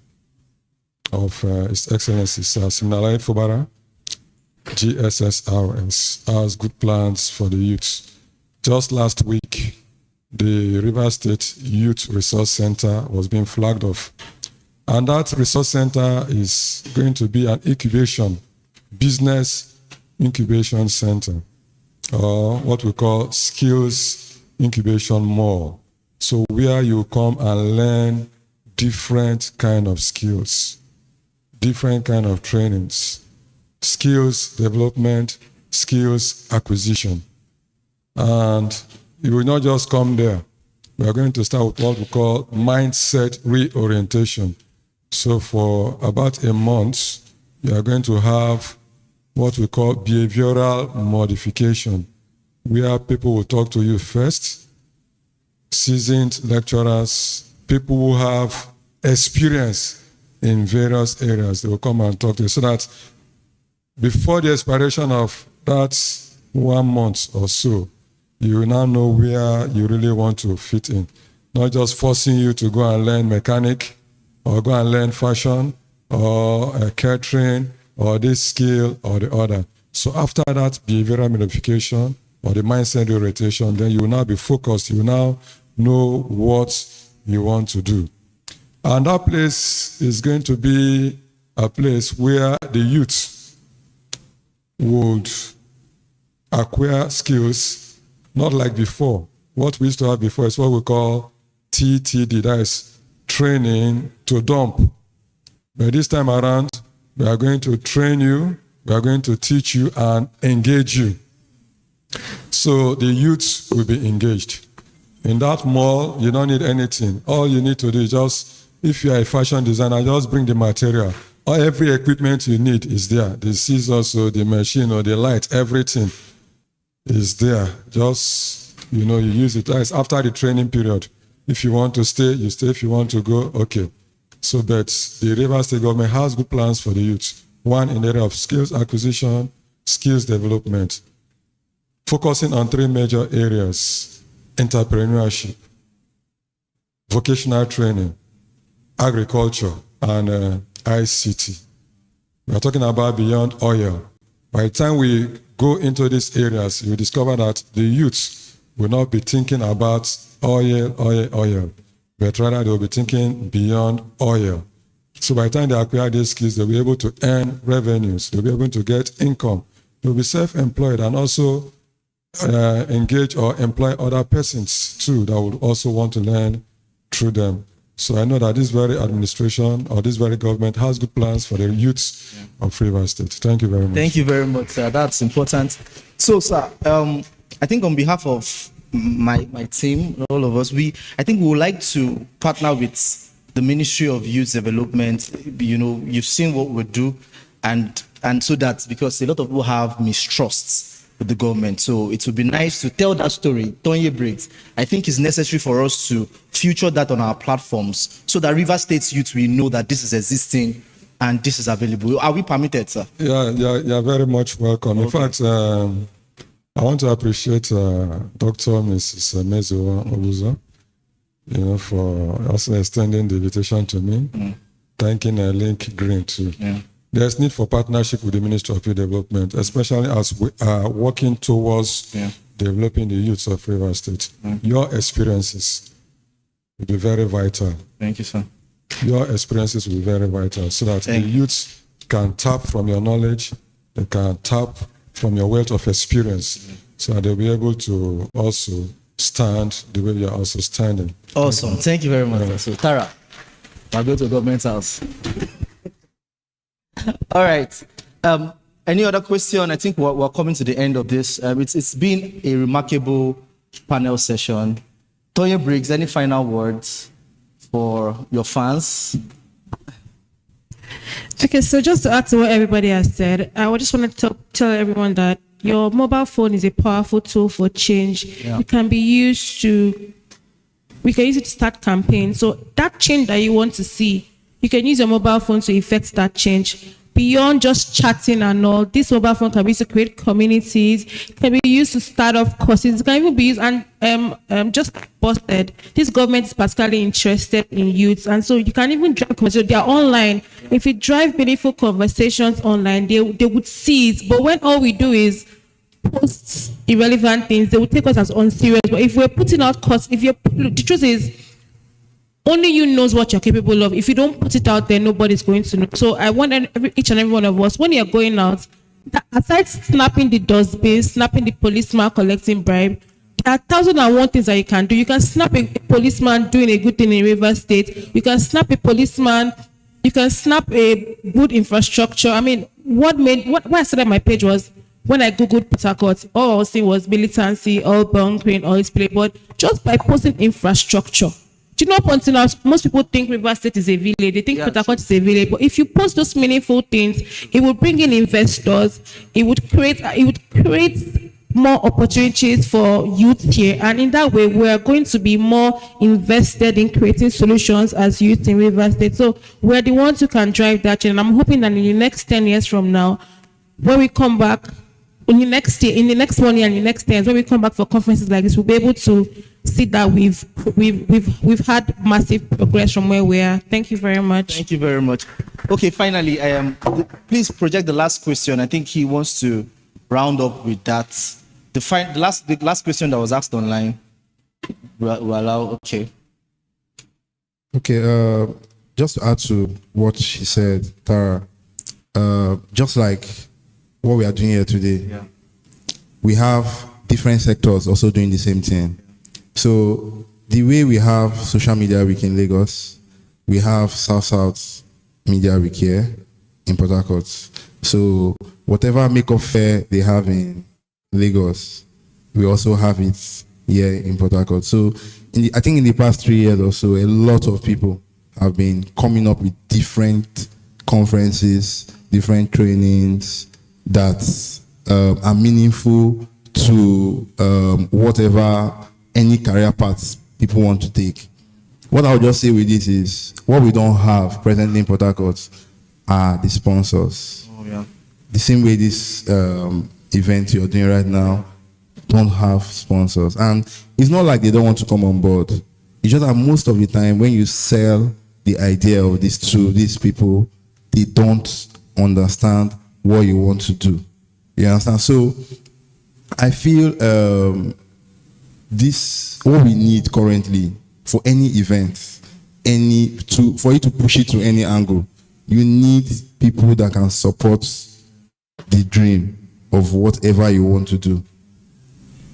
of His Excellency Sir Siminalayi Fubara, GSSRS, has good plans for the youth. Just last week, the Rivers State Youth Resource Center was being flagged off. And that resource center is going to be an incubation, business incubation center, or what we call skills incubation mall. So where you come and learn different kind of skills, different kind of trainings, skills development, skills acquisition. And you will not just come there. We are going to start with what we call mindset reorientation. So for about a month, you are going to have what we call behavioral modification, where people will talk to you first, seasoned lecturers, people who have experience in various areas, they will come and talk to you so that before the expiration of that 1 month or so, you will now know where you really want to fit in. Not just forcing you to go and learn mechanic or go and learn fashion or catering or this skill or the other. So after that behavioral modification or the mindset orientation, then you will now be focused. You will now know what you want to do. And that place is going to be a place where the youth would acquire skills, not like before. What we used to have before is what we call TTD, that is training to dump. But this time around, we are going to train you, we are going to teach you and engage you. So the youth will be engaged. In that mall, you don't need anything. All you need to do is just, if you are a fashion designer, just bring the material. Or every equipment you need is there. The scissors or the machine or the light, everything is there. Just, you use it. That's after the training period. If you want to stay, you stay. If you want to go, okay. So, but the Rivers State government has good plans for the youth. One in the area of skills acquisition, skills development, focusing on 3 major areas: entrepreneurship, vocational training, agriculture, and ICT. We are talking about beyond oil. By the time we go into these areas, you discover that the youth will not be thinking about oil, but rather they will be thinking beyond oil. So by the time they acquire these skills, they'll be able to earn revenues, they'll be able to get income, they'll be self-employed and also engage or employ other persons too that would also want to learn through them. So I know that this very administration or this very government has good plans for the youths of Rivers State. Thank you very much. Thank you very much, sir. That's important. So, sir, I think on behalf of my team, all of us, I think we would like to partner with the Ministry of Youth Development. You've seen what we do, and so that because a lot of people have mistrusts with the government. So it would be nice to tell that story. Tonye Briggs, I think it's necessary for us to feature that on our platforms so that Rivers State youth will know that this is existing and this is available. Are we permitted, sir? Yeah, you're very much welcome. In fact, I want to appreciate Dr. Mrs. Mezo Obuzo, for also extending the invitation to me. Thanking Lincgreen too. Yeah. There's need for partnership with the Ministry of Youth Development, especially as we are working towards developing the youths of Rivers State. Your experiences will be very vital. Thank you, sir. Your experiences will be very vital so that the youths can tap from your knowledge, they can tap from your wealth of experience, so that they'll be able to also stand the way you're also standing. Awesome. Thank you very much. So, Tara, I'll go to the government house. All right. Any other question? I think we're coming to the end of this. It's been a remarkable panel session. Toye Briggs, any final words for your fans? Okay, so just to add to what everybody has said, I just want to tell everyone that your mobile phone is a powerful tool for change. Yeah. It can be used we can use it to start campaigns. So that change that you want to see, you can use your mobile phone to effect that change. beyond just chatting and all. This mobile phone can be used to create communities, can be used to start up courses, it can even be used, and just posted, this government is particularly interested in youths, and so you can even drive conversations. They are online. If you drive meaningful conversations online, they would see it. But when all we do is post irrelevant things, they will take us as unserious. But if we're putting out courses, the truth is, only you knows what you're capable of. If you don't put it out there, nobody's going to know. So I want each and every one of us, when you're going out, aside snapping the dustbin, snapping the policeman collecting bribe, there are 1,001 things that you can do. You can snap a policeman doing a good thing in Rivers State. You can snap a policeman. You can snap a good infrastructure. I mean, why I started my page was when I googled Port Harcourt, all I was seeing was militancy, all bunkering, all this play. But just by posting infrastructure, do you know, up until now, most people think Rivers State is a village. They think Port Harcourt is a village. But if you post those meaningful things, it will bring in investors. It would create more opportunities for youth here. And in that way, we are going to be more invested in creating solutions as youth in Rivers State. So we're the ones who can drive that change. And I'm hoping that in the next 10 years from now, when we come back, in the next 1 year and the next 10 years, when we come back for conferences like this, we'll be able to see that we've had massive progress from where we are. Thank you very much. Thank you very much. Okay, finally, please project the last question. I think he wants to round up with that. The last question that was asked online. We'll allow. Okay. Okay. Just to add to what she said, Tara. Just like what we are doing here today, we have different sectors also doing the same thing. So the way we have Social Media Week in Lagos, we have South Media Week here in Port Harcourt. So whatever makeup fair they have in Lagos, we also have it here in Port Harcourt. So I think in the past 3 years or so, a lot of people have been coming up with different conferences, different trainings that are meaningful to whatever any career paths people want to take. What I'll just say with this is, what we don't have presently in Port Harcourt are the sponsors. Oh, yeah. The same way this event you're doing right now don't have sponsors. And it's not like they don't want to come on board. It's just that most of the time when you sell the idea of this to these people, they don't understand what you want to do. You understand? So I feel what we need currently for any event, for you to push it to any angle, you need people that can support the dream of whatever you want to do.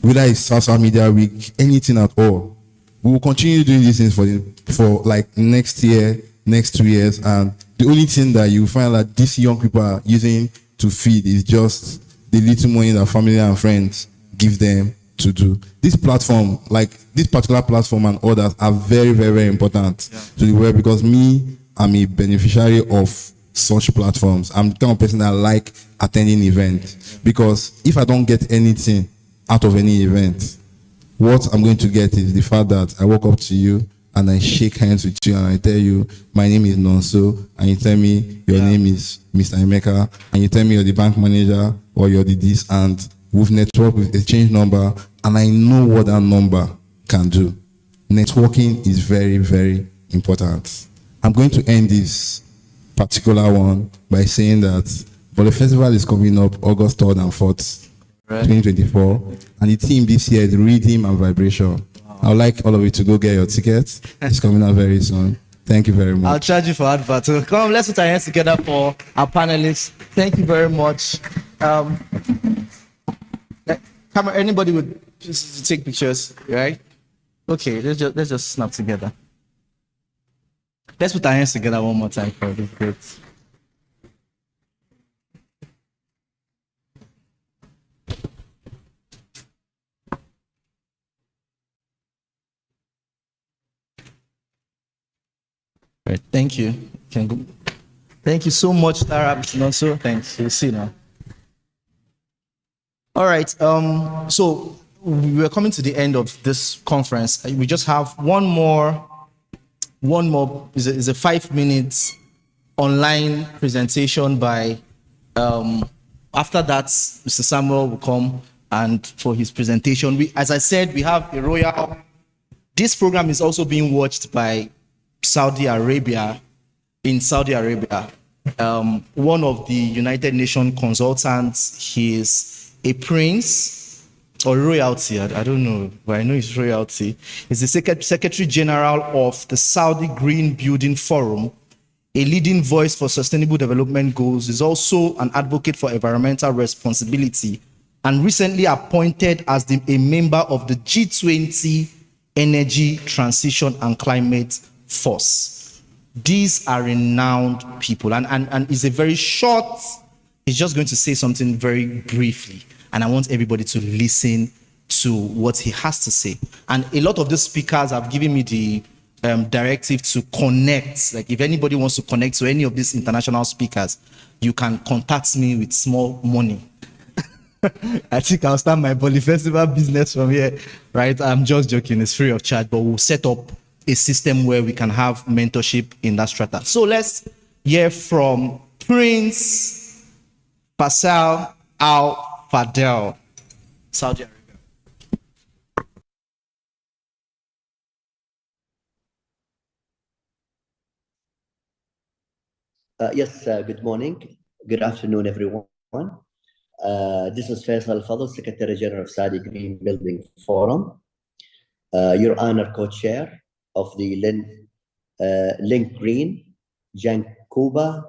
Whether it's social media week, anything at all. We will continue doing these things for like next year, next 2 years, and the only thing that you find that these young people are using to feed is just the little money that family and friends give them to do. This platform, like this particular platform and others, are very, very, very important to the world, because I'm a beneficiary of such platforms. I'm the kind of person that like attending events, because if I don't get anything out of any event, what I'm going to get is the fact that I walk up to you and I shake hands with you and I tell you, my name is Nonso, and you tell me your name is Mr. Emeka, and you tell me you're the bank manager or you're the this, and we've networked with a change number, and I know what that number can do. Networking is very, very important. I'm going to end this particular one by saying that, but the festival is coming up August 3rd and 4th, 2024, and the theme this year is Rhythm and Vibration. I would like all of you to go get your tickets. It's coming out very soon. Thank you very much. I'll charge you for advert. So come, let's put our hands together for our panelists. Thank you very much. Camera, anybody would just take pictures, right? Okay, let's just snap together. Let's put our hands together one more time for this group. Right, thank you. Thank you so much, Tara. Also, thanks. We'll see now. All right. So we're coming to the end of this conference. We just have one more. Is a 5 minutes online presentation by, after that, Mr. Samuel will come and for his presentation. As I said, we have a royal, this program is also being watched by Saudi Arabia. In Saudi Arabia, one of the United Nations consultants, he is a prince or royalty, I don't know, but I know he's royalty. He's the Secretary General of the Saudi Green Building Forum, a leading voice for sustainable development goals. He's also an advocate for environmental responsibility and recently appointed as a member of the G20 Energy Transition and Climate Force. These are renowned people, and it's a very short, he's just going to say something very briefly, and I want everybody to listen to what he has to say. And a lot of the speakers have given me the directive to connect. Like if anybody wants to connect to any of these international speakers, you can contact me with small money. I think I'll start my Boli Festival business from here, right? I'm just joking, it's free of charge, but we'll set up a system where we can have mentorship in that strata. So let's hear from Prince Faisal Al Fadel, Saudi Arabia. Yes, good morning. Good afternoon, everyone. This is Faisal Al Fadel, Secretary General of Saudi Green Building Forum, your honor co-chair of the Lincgreen, Jankuba,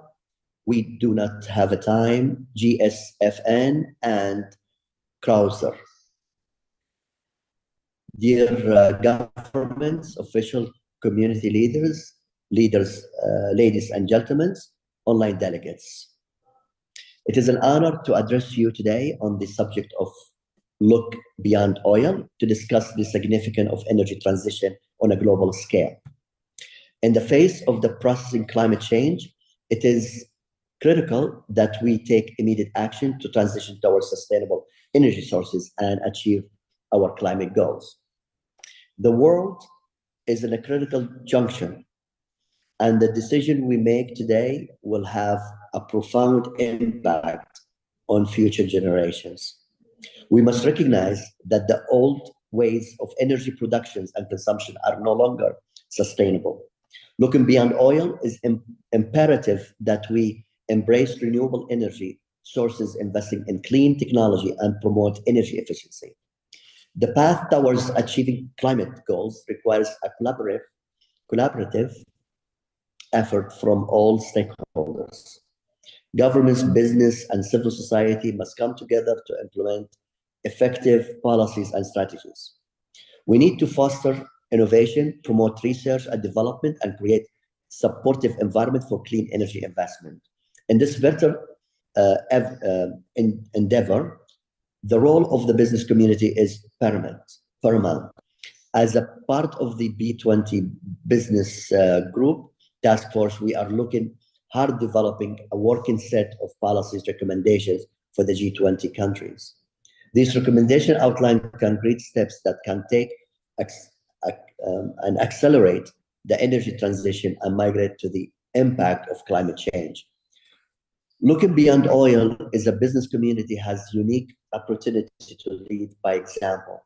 We Do Not Have a Time, GSFN, and Krauser. Dear governments, official community leaders, ladies and gentlemen, online delegates. It is an honor to address you today on the subject of Look Beyond Oil to discuss the significance of energy transition on a global scale. In the face of the processing climate change, it is critical that we take immediate action to transition towards sustainable energy sources and achieve our climate goals. The world is in a critical junction, and the decision we make today will have a profound impact on future generations. We must recognize that the old ways of energy production and consumption are no longer sustainable. Looking beyond oil is imperative that we embrace renewable energy sources, investing in clean technology and promote energy efficiency. The path towards achieving climate goals requires a collaborative effort from all stakeholders. Governments, business, and civil society must come together to implement effective policies and strategies. We need to foster innovation, promote research and development, and create supportive environment for clean energy investment. In this better endeavor, the role of the business community is paramount. As a part of the B20 business group task force, we are looking hard developing a working set of policies recommendations for the G20 countries. These recommendations outline concrete steps that can take and accelerate the energy transition and migrate to the impact of climate change. Looking beyond oil is a business community has unique opportunity to lead by example.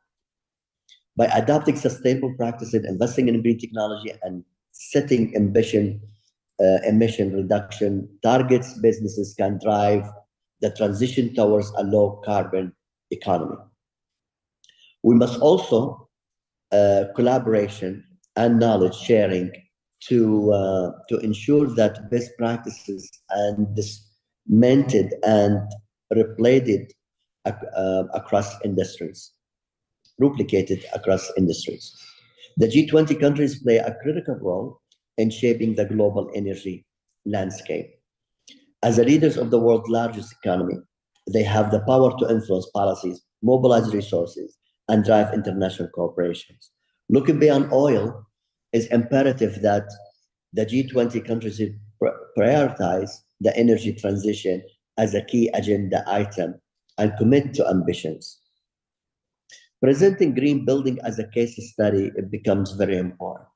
By adopting sustainable practices, investing in green technology, and setting emission reduction targets, businesses can drive the transition towards a low carbon economy. We must also collaboration and knowledge sharing to ensure that best practices and disseminated and replicated across industries. The G20 countries play a critical role in shaping the global energy landscape. As the leaders of the world's largest economy, they have the power to influence policies, mobilize resources, and drive international corporations. Looking beyond oil is imperative that the G20 countries prioritize the energy transition as a key agenda item and commit to ambitions. Presenting green building as a case study, it becomes very important.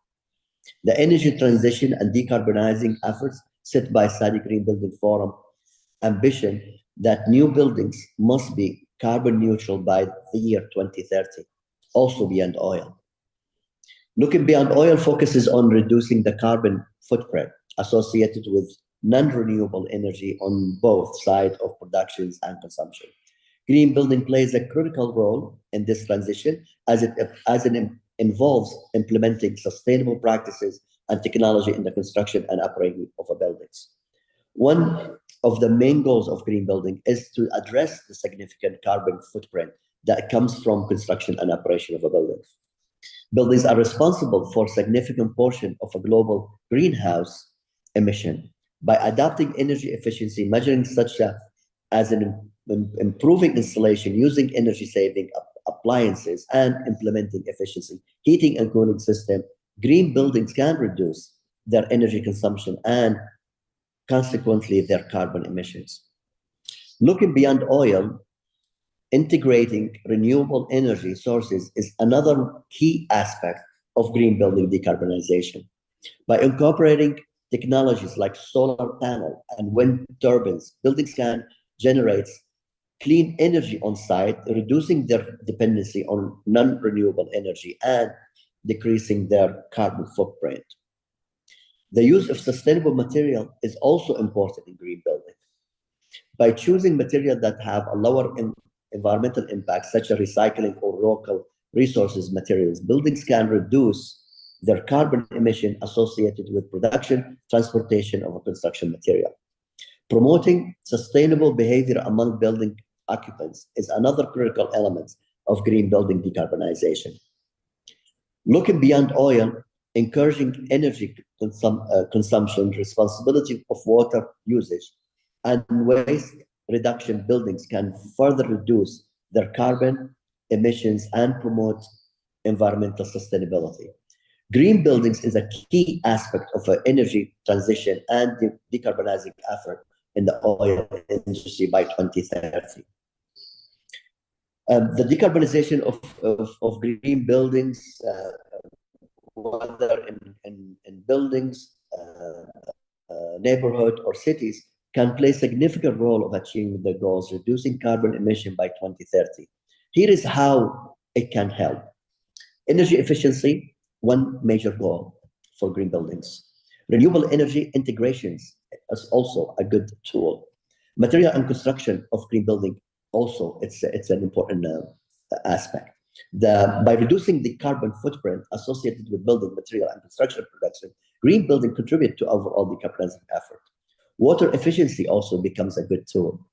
The energy transition and decarbonizing efforts set by Saudi Green Building Forum ambition that new buildings must be carbon neutral by the year 2030, also beyond oil. Looking beyond oil focuses on reducing the carbon footprint associated with non-renewable energy on both sides of productions and consumption. Green building plays a critical role in this transition as it involves implementing sustainable practices and technology in the construction and operating of buildings. One of the main goals of green building is to address the significant carbon footprint that comes from construction and operation of buildings. Buildings are responsible for a significant portion of a global greenhouse emission. By adopting energy efficiency, measuring such as improving installation, using energy-saving appliances, and implementing efficiency, heating and cooling system, green buildings can reduce their energy consumption and consequently their carbon emissions. Looking beyond oil, integrating renewable energy sources is another key aspect of green building decarbonization. By incorporating technologies like solar panel and wind turbines, buildings can generate clean energy on site, reducing their dependency on non-renewable energy and decreasing their carbon footprint. The use of sustainable material is also important in green building. By choosing material that have a lower environmental impact, such as recycling or local resources materials, buildings can reduce their carbon emission associated with production, transportation of a construction material. Promoting sustainable behavior among building occupants is another critical element of green building decarbonization. Looking beyond oil, encouraging energy consumption, responsibility of water usage, and waste reduction buildings can further reduce their carbon emissions and promote environmental sustainability. Green buildings is a key aspect of an energy transition and the decarbonizing effort in the oil industry by 2030. The decarbonization of green buildings, whether in buildings, neighborhood, or cities, can play a significant role of achieving the goals, reducing carbon emission by 2030. Here is how it can help. Energy efficiency, one major goal for green buildings. Renewable energy integrations is also a good tool. Material and construction of green building also, it's an important aspect. By reducing the carbon footprint associated with building material and construction production, green building contribute to overall decarbonizing effort. Water efficiency also becomes a good tool.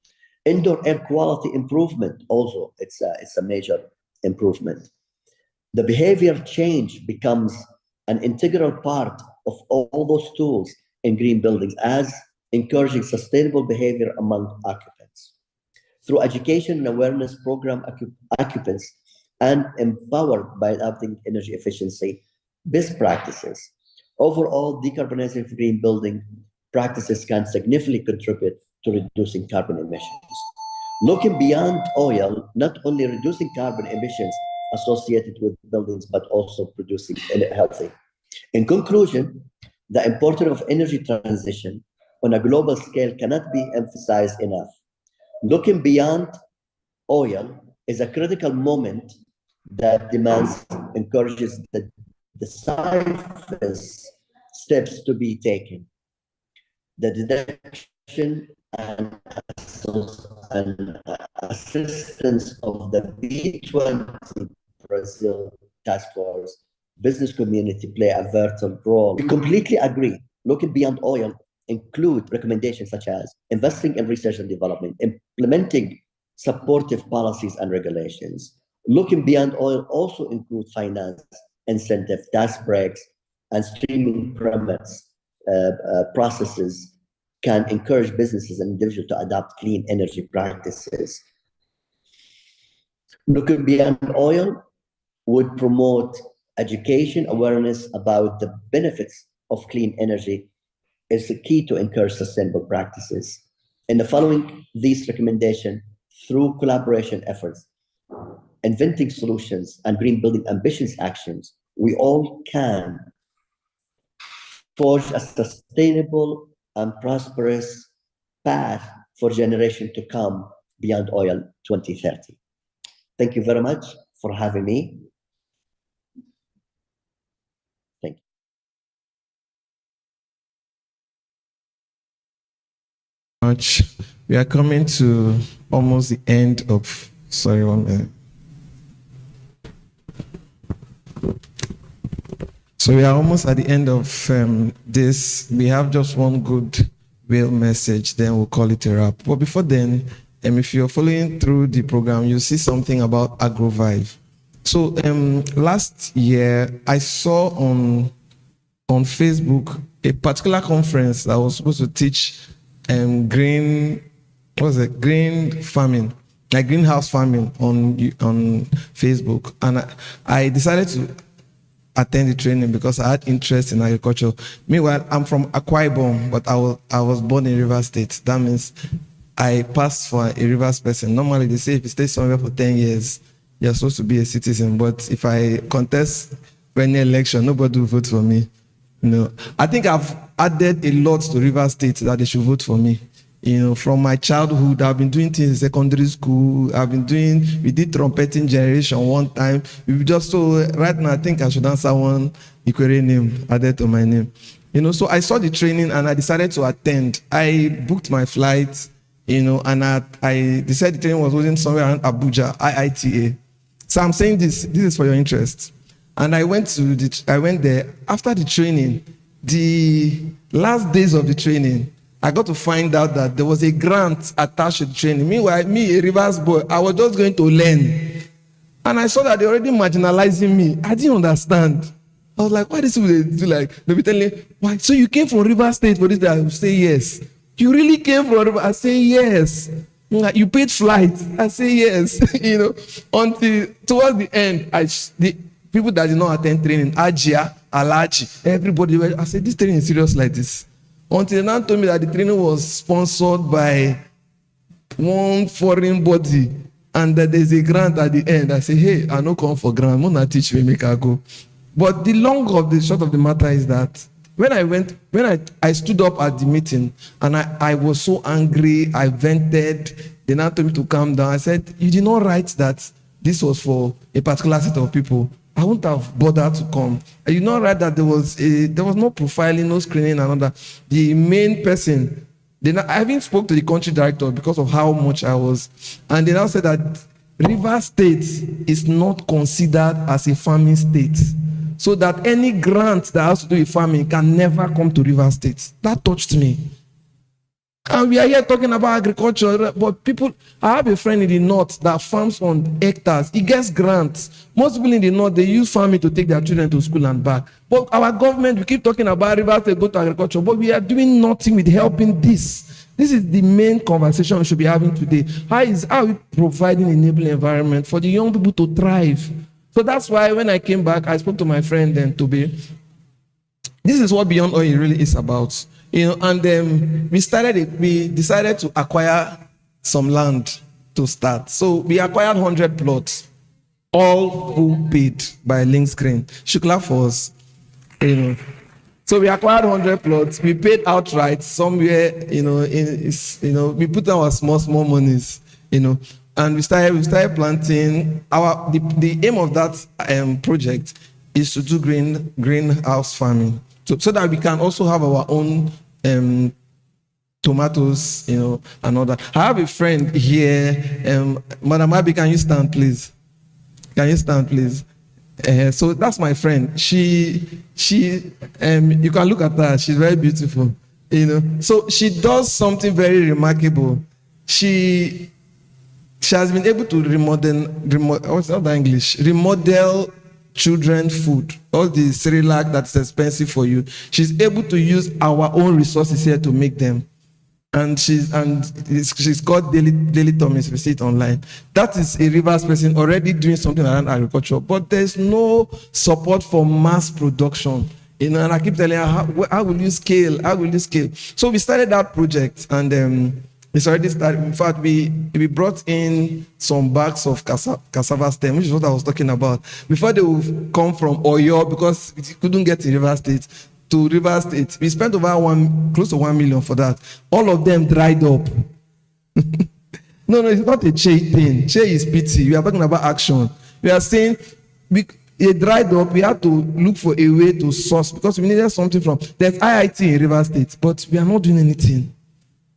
Indoor air quality improvement also, it's a major improvement. The behavior change becomes an integral part of all those tools in green buildings as encouraging sustainable behavior among occupants. Through education and awareness program, occupants and empowered by adopting energy efficiency best practices. Overall, decarbonizing for green building practices can significantly contribute to reducing carbon emissions. Looking beyond oil, not only reducing carbon emissions associated with buildings, but also producing healthy. In conclusion, the importance of energy transition on a global scale cannot be emphasized enough. Looking beyond oil is a critical moment that encourages the decisive steps to be taken. The detection and assistance of the B20 Brazil Task Force business community play a vital role. We completely agree. Looking beyond oil include recommendations such as investing in research and development, implementing supportive policies and regulations. Looking beyond oil also include finance, incentive, tax breaks, and streaming permits processes can encourage businesses and individuals to adopt clean energy practices. Looking beyond oil would promote education, awareness about the benefits of clean energy is the key to encourage sustainable practices. In the following these recommendations, through collaboration efforts, inventing solutions, and green building ambitious actions, we all can forge a sustainable and prosperous path for generations to come beyond oil 2030. Thank you very much for having me. Thank you. Much. We are coming to almost the end of, sorry, 1 minute. So we are almost at the end of this. We have just one Goodwill message, then we'll call it a wrap. But before then, if you're following through the program, you'll see something about AgroVive. So last year, I saw on Facebook a particular conference that was supposed to teach green farming, like greenhouse farming on Facebook, and I decided to attend the training because I had interest in agriculture. Meanwhile, I'm from Akwa Ibom, but I was born in Rivers State. That means I passed for a Rivers person. Normally, they say if you stay somewhere for 10 years, you're supposed to be a citizen. But if I contest for any election, nobody will vote for me. You know, I think I've added a lot to Rivers State that they should vote for me. You know, from my childhood, I've been doing things in secondary school. We did trumpeting generation one time. Right now, I think I should answer one Ikwere name added to my name. You know, so I saw the training and I decided to attend. I booked my flight, you know, and I decided the training was holding somewhere around Abuja, IITA. So I'm saying this is for your interest. And I went there. After the training, the last days of the training, I got to find out that there was a grant attached to the training. Meanwhile, me, a Rivers boy, I was just going to learn. And I saw that they were already marginalizing me. I didn't understand. I was like, why this people do like, they'll be telling me, why? So you came from Rivers State for this? I will say yes. You really came from Rivers? I say yes. You paid flight? I say yes. You know, until towards the end, the people that did not attend training, Ajia, Alachi, everybody, I said, this training is serious like this. Until they now told me that the training was sponsored by one foreign body and that there's a grant at the end. I say, hey, I no come for grant. I'm not teach me, make I go. But the long of the short of the matter is that when I stood up at the meeting and I was so angry, I vented. They now told me to calm down. I said, you did not write that this was for a particular set of people. I wouldn't have bothered to come. I did not write that there was no profiling, no screening, and all that. The main person, I even spoke to the country director because of how much I was, and they now said that Rivers State is not considered as a farming state, so that any grant that has to do with farming can never come to Rivers State. That touched me. And we are here talking about agriculture, but I have a friend in the north that farms on hectares. He gets grants. Most people in the north, they use farming to take their children to school and back. But our government, we keep talking about Rivers, they go to agriculture, but we are doing nothing with helping this. This is the main conversation we should be having today. How are we providing an enabling environment for the young people to thrive? So that's why when I came back, I spoke to my friend then, Toby. This is what Beyond Oil really is about. You know, and we decided to acquire some land to start. So we acquired 100 plots, all full paid by Lincgreen. Shukla for us, you know. So we acquired 100 plots. We paid outright somewhere, you know. We put our small monies, you know, and we started planting. The aim of that project is to do greenhouse farming. So that we can also have our own tomatoes, you know, and all that. I have a friend here. Madam Abi, can you stand, please? Can you stand, please? So that's my friend. You can look at her. She's very beautiful, you know. So she does something very remarkable. She has been able to remodel children's food, all the Cerelac that's expensive for you. She's able to use our own resources here to make them. And she's called Daily Thomas, if you see it online. That is a Rivers person already doing something around agriculture, but there's no support for mass production. You know, and I keep telling her, how will you scale? How will you scale? So we started that project, and it's already started. In fact, we brought in some bags of cassava stem, which is what I was talking about. Before they would come from Oyo, because we couldn't get in Rivers State, to River State. We spent close to 1 million for that. All of them dried up. No, it's not a Che thing. Che is pity. We are talking about action. We are saying it dried up. We had to look for a way to source because we needed something from. There's IIT in River State, but we are not doing anything.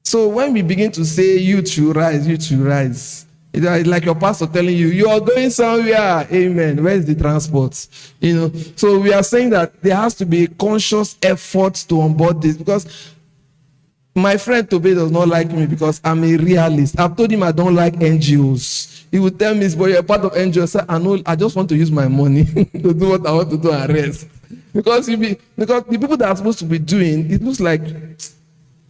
So when we begin to say youth should rise, it's like your pastor telling you, you are going somewhere. Amen. Where is the transport? So we are saying that there has to be a conscious effort to onboard this because my friend Tobe does not like me because I'm a realist. I've told him I don't like NGOs. He would tell me, but you're a part of NGOs. I just want to use my money to do what I want to do and rest. Because the people that are supposed to be doing, it looks like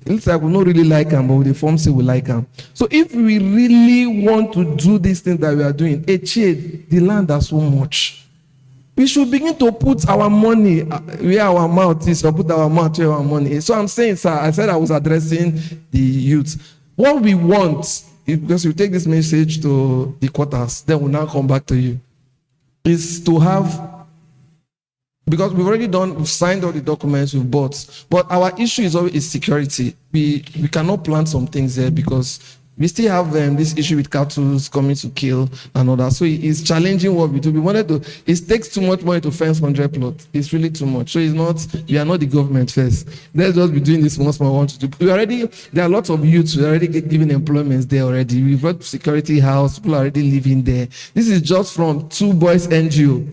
we don't really like them, but the form say we like them. So if we really want to do these things that we are doing, the land has so much. We should begin to put our money where our mouth is, or put our mouth where our money is. So I'm saying, sir, I said I was addressing the youth. What we want, because we take this message to the quarters, then we'll now come back to you, is to have, because we've signed all the documents we've bought, but our issue is always security. We cannot plant some things there because we still have this issue with cattle coming to kill and all that. So it's challenging what we do. It takes too much money to fence 100 plots. It's really too much. So we are not the government first. Let's just be doing this once more. Want to do. There are lots of youths who are already given employments there already. We've got security house. People are already living there. This is just from 2 boys NGO.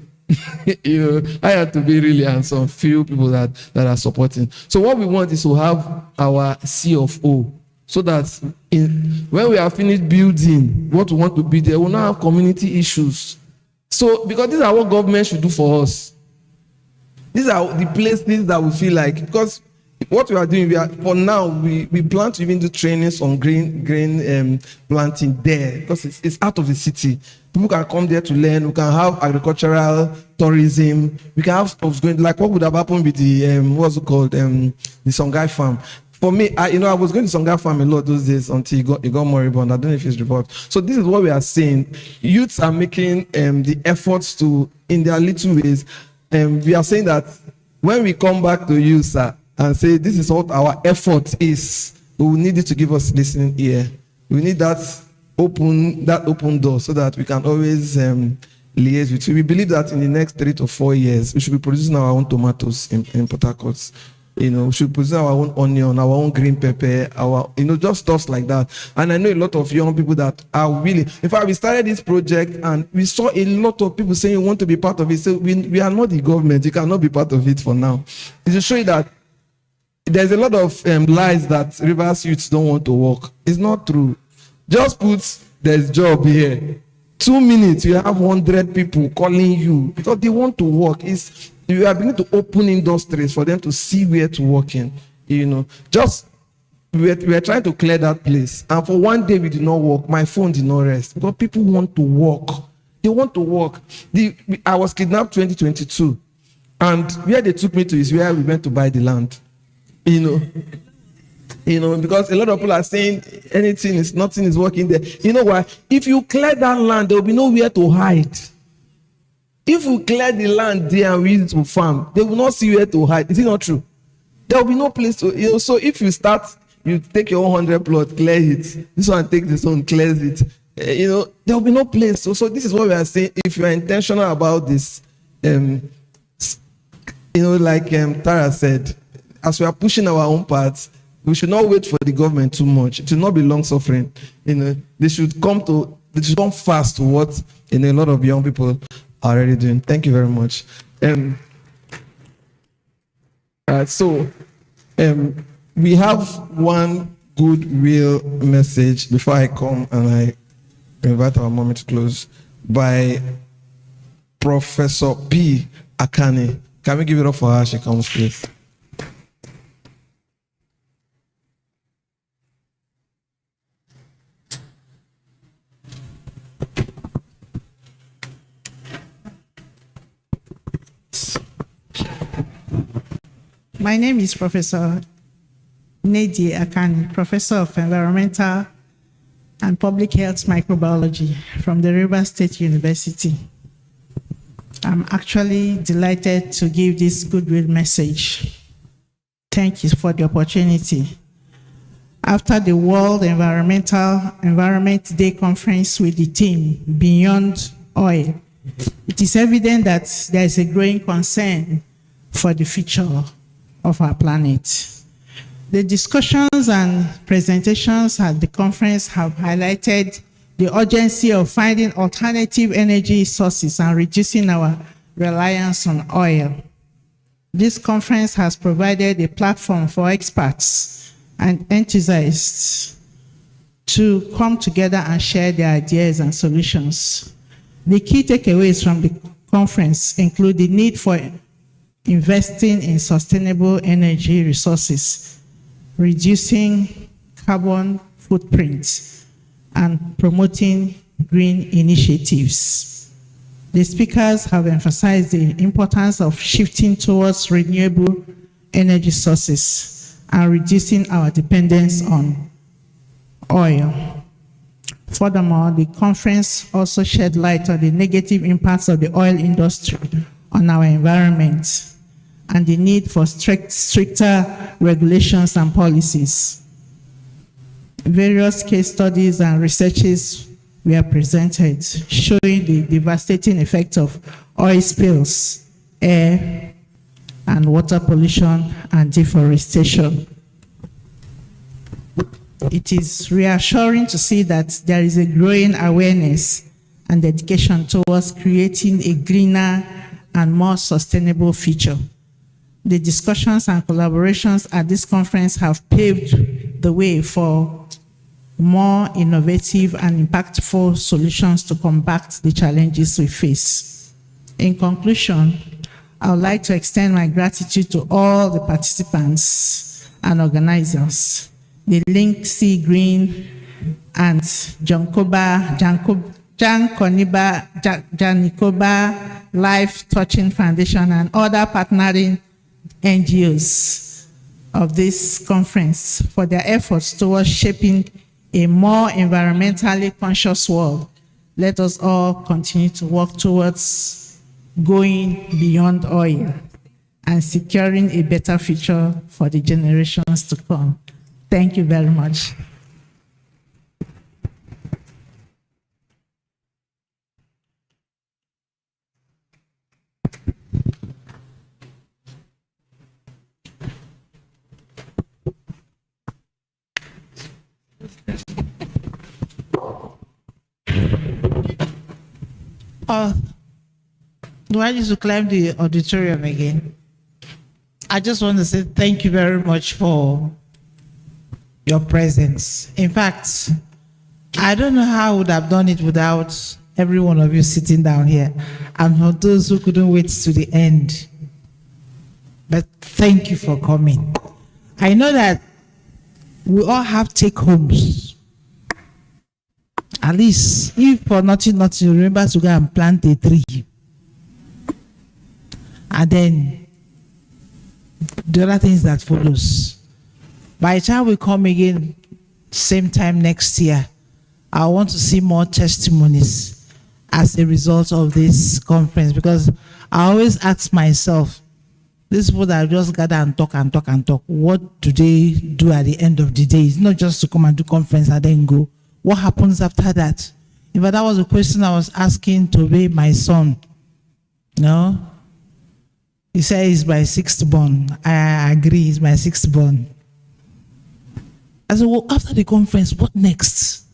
I have to be really and some few people that are supporting. So what we want is to have our C of O. So that when we are finished building what we want to be there, we'll not have community issues. So, because these are what government should do for us. These are the places that we feel like, because what we are doing, for now, we plan to even do trainings on grain planting there, because it's out of the city. People can come there to learn. We can have agricultural tourism. We can have stuff going, like what would have happened with the, what's it called, the Songhai farm. For me, I was going to Songhai farm a lot those days until it got moribund. I don't know if it's reported. So this is what we are saying. Youths are making the efforts to, in their little ways. We are saying that when we come back to you, sir, and say this is what our effort is, we will need you to give us listening ear. We need that open door so that we can always liaise with you. We believe that in the next 3 to 4 years, we should be producing our own tomatoes in Port Harcourt. We should produce our own onion, our own green pepper, just stuff like that. And I know a lot of young people that are willing. In fact, we started this project and we saw a lot of people saying we want to be part of it. So we are not the government. You cannot be part of it for now. It's to show you that there's a lot of lies that Rivers youths don't want to work. It's not true. Just put there's job here. 2 minutes, you have 100 people calling you because they want to work. You are beginning to open industries for them to see where to work in. Just we are trying to clear that place. And for one day we did not work. My phone did not rest because people want to work. They want to work. I was kidnapped 2022, and where they took me to is where we went to buy the land. Because a lot of people are saying nothing is working there. You know why? If you clear that land, there will be nowhere to hide. If we clear the land there and we use it to farm, they will not see where to hide. Is it not true? There will be no place to, so if you take your own 100 plot, clear it. This one takes this one, clears it. There will be no place. So this is what we are saying. If you are intentional about this, like Tara said, as we are pushing our own parts, we should not wait for the government too much. It should not be long suffering. They should come fast to what a lot of young people are already doing. Thank you very much. We have one Goodwill message before I come and I invite our mommy to close by Professor P. Akane. Can we give it up for her? She comes, please. My name is Professor Nedi Akani, Professor of Environmental and Public Health Microbiology from the River State University. I'm actually delighted to give this Goodwill message. Thank you for the opportunity. After the World Environment Day conference with the theme Beyond Oil, it is evident that there is a growing concern for the future of our planet. The discussions and presentations at the conference have highlighted the urgency of finding alternative energy sources and reducing our reliance on oil. This conference has provided a platform for experts and enthusiasts to come together and share their ideas and solutions. The key takeaways from the conference include the need for investing in sustainable energy resources, reducing carbon footprint, and promoting green initiatives. The speakers have emphasized the importance of shifting towards renewable energy sources and reducing our dependence on oil. Furthermore, the conference also shed light on the negative impacts of the oil industry on our environment and the need for stricter regulations and policies. Various case studies and researches were presented showing the devastating effect of oil spills, air and water pollution, and deforestation. It is reassuring to see that there is a growing awareness and dedication towards creating a greener and more sustainable future. The discussions and collaborations at this conference have paved the way for more innovative and impactful solutions to combat the challenges we face. In conclusion, I would like to extend my gratitude to all the participants and organizers, the Lincgreen and Janikoba Life Touching Foundation and other partnering NGOs of this conference for their efforts towards shaping a more environmentally conscious world. Let us all continue to work towards going beyond oil and securing a better future for the generations to come. Thank you very much. Do I need to climb the auditorium again? I just want to say thank you very much for your presence. In fact, I don't know how I would have done it without every one of you sitting down here, and for those who couldn't wait to the end. But thank you for coming. I know that we all have take-homes. At least, if for nothing, remember to go and plant a tree. And then the other things that follows. By the time we come again, same time next year, I want to see more testimonies as a result of this conference, because I always ask myself, these people that just gather and talk, what do they do at the end of the day? It's not just to come and do conference and then go. What happens after that? In fact, that was a question I was asking to be my son. No? He said he's my sixth born. I agree, he's my sixth born. I said, well, after the conference, what next?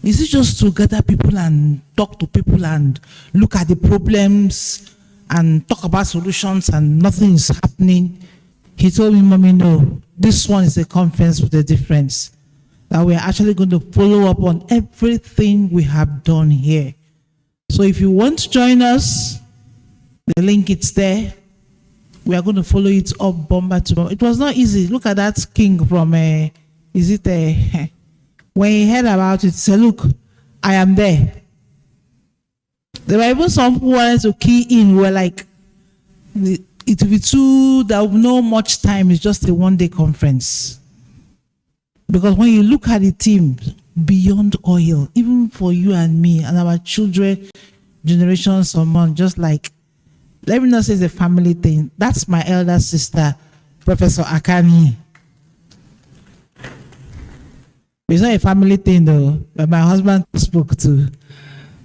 Is it just to gather people and talk to people and look at the problems and talk about solutions and nothing is happening? He told me, Mommy, no, this one is a conference with a difference. That we're actually going to follow up on everything we have done here. So if you want to join us, the link is there. We are going to follow it up bomber to bomber. It was not easy. Look at that king from, when he heard about it, he said, look, I am there. There were even some who wanted to key in, were like, it will be too, there will be no much time, it's just a one-day conference. Because when you look at the team, beyond oil, even for you and me and our children, generations or more, just like, let me not say it's a family thing. That's my elder sister. Professor Akani. It's not a family thing though, but my husband spoke to.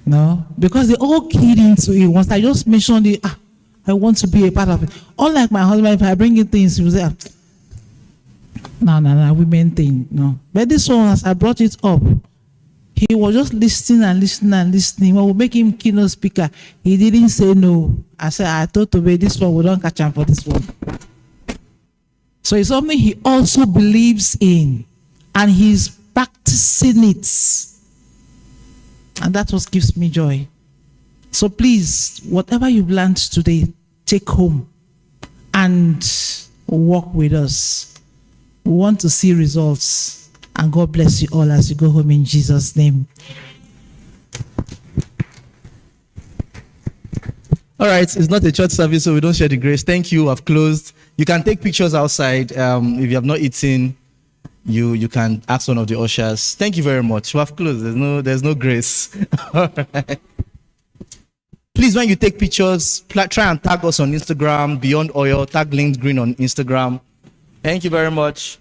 No, because they all keyed into it. Once I just mentioned it, I want to be a part of it. Unlike my husband, if I bring in things, he was like, no, women thing, no. But this one, as I brought it up, he was just listening and listening and listening. When we make him keynote speaker, he didn't say no. I said, I thought to be this one, we don't catch him for this one. So it's something he also believes in, and he's practicing it. And that's what gives me joy. So please, whatever you've learned today, take home and walk with us. We want to see results. And God bless you all as you go home in Jesus' name. All right, it's not a church service, so we don't share the grace. Thank you. I've closed. You can take pictures outside. If you have not eaten, you can ask one of the ushers. Thank you very much. We have closed. There's no grace. All right. Please, when you take pictures, try and tag us on Instagram, Beyond Oil. Tag Lincgreen on Instagram. Thank you very much.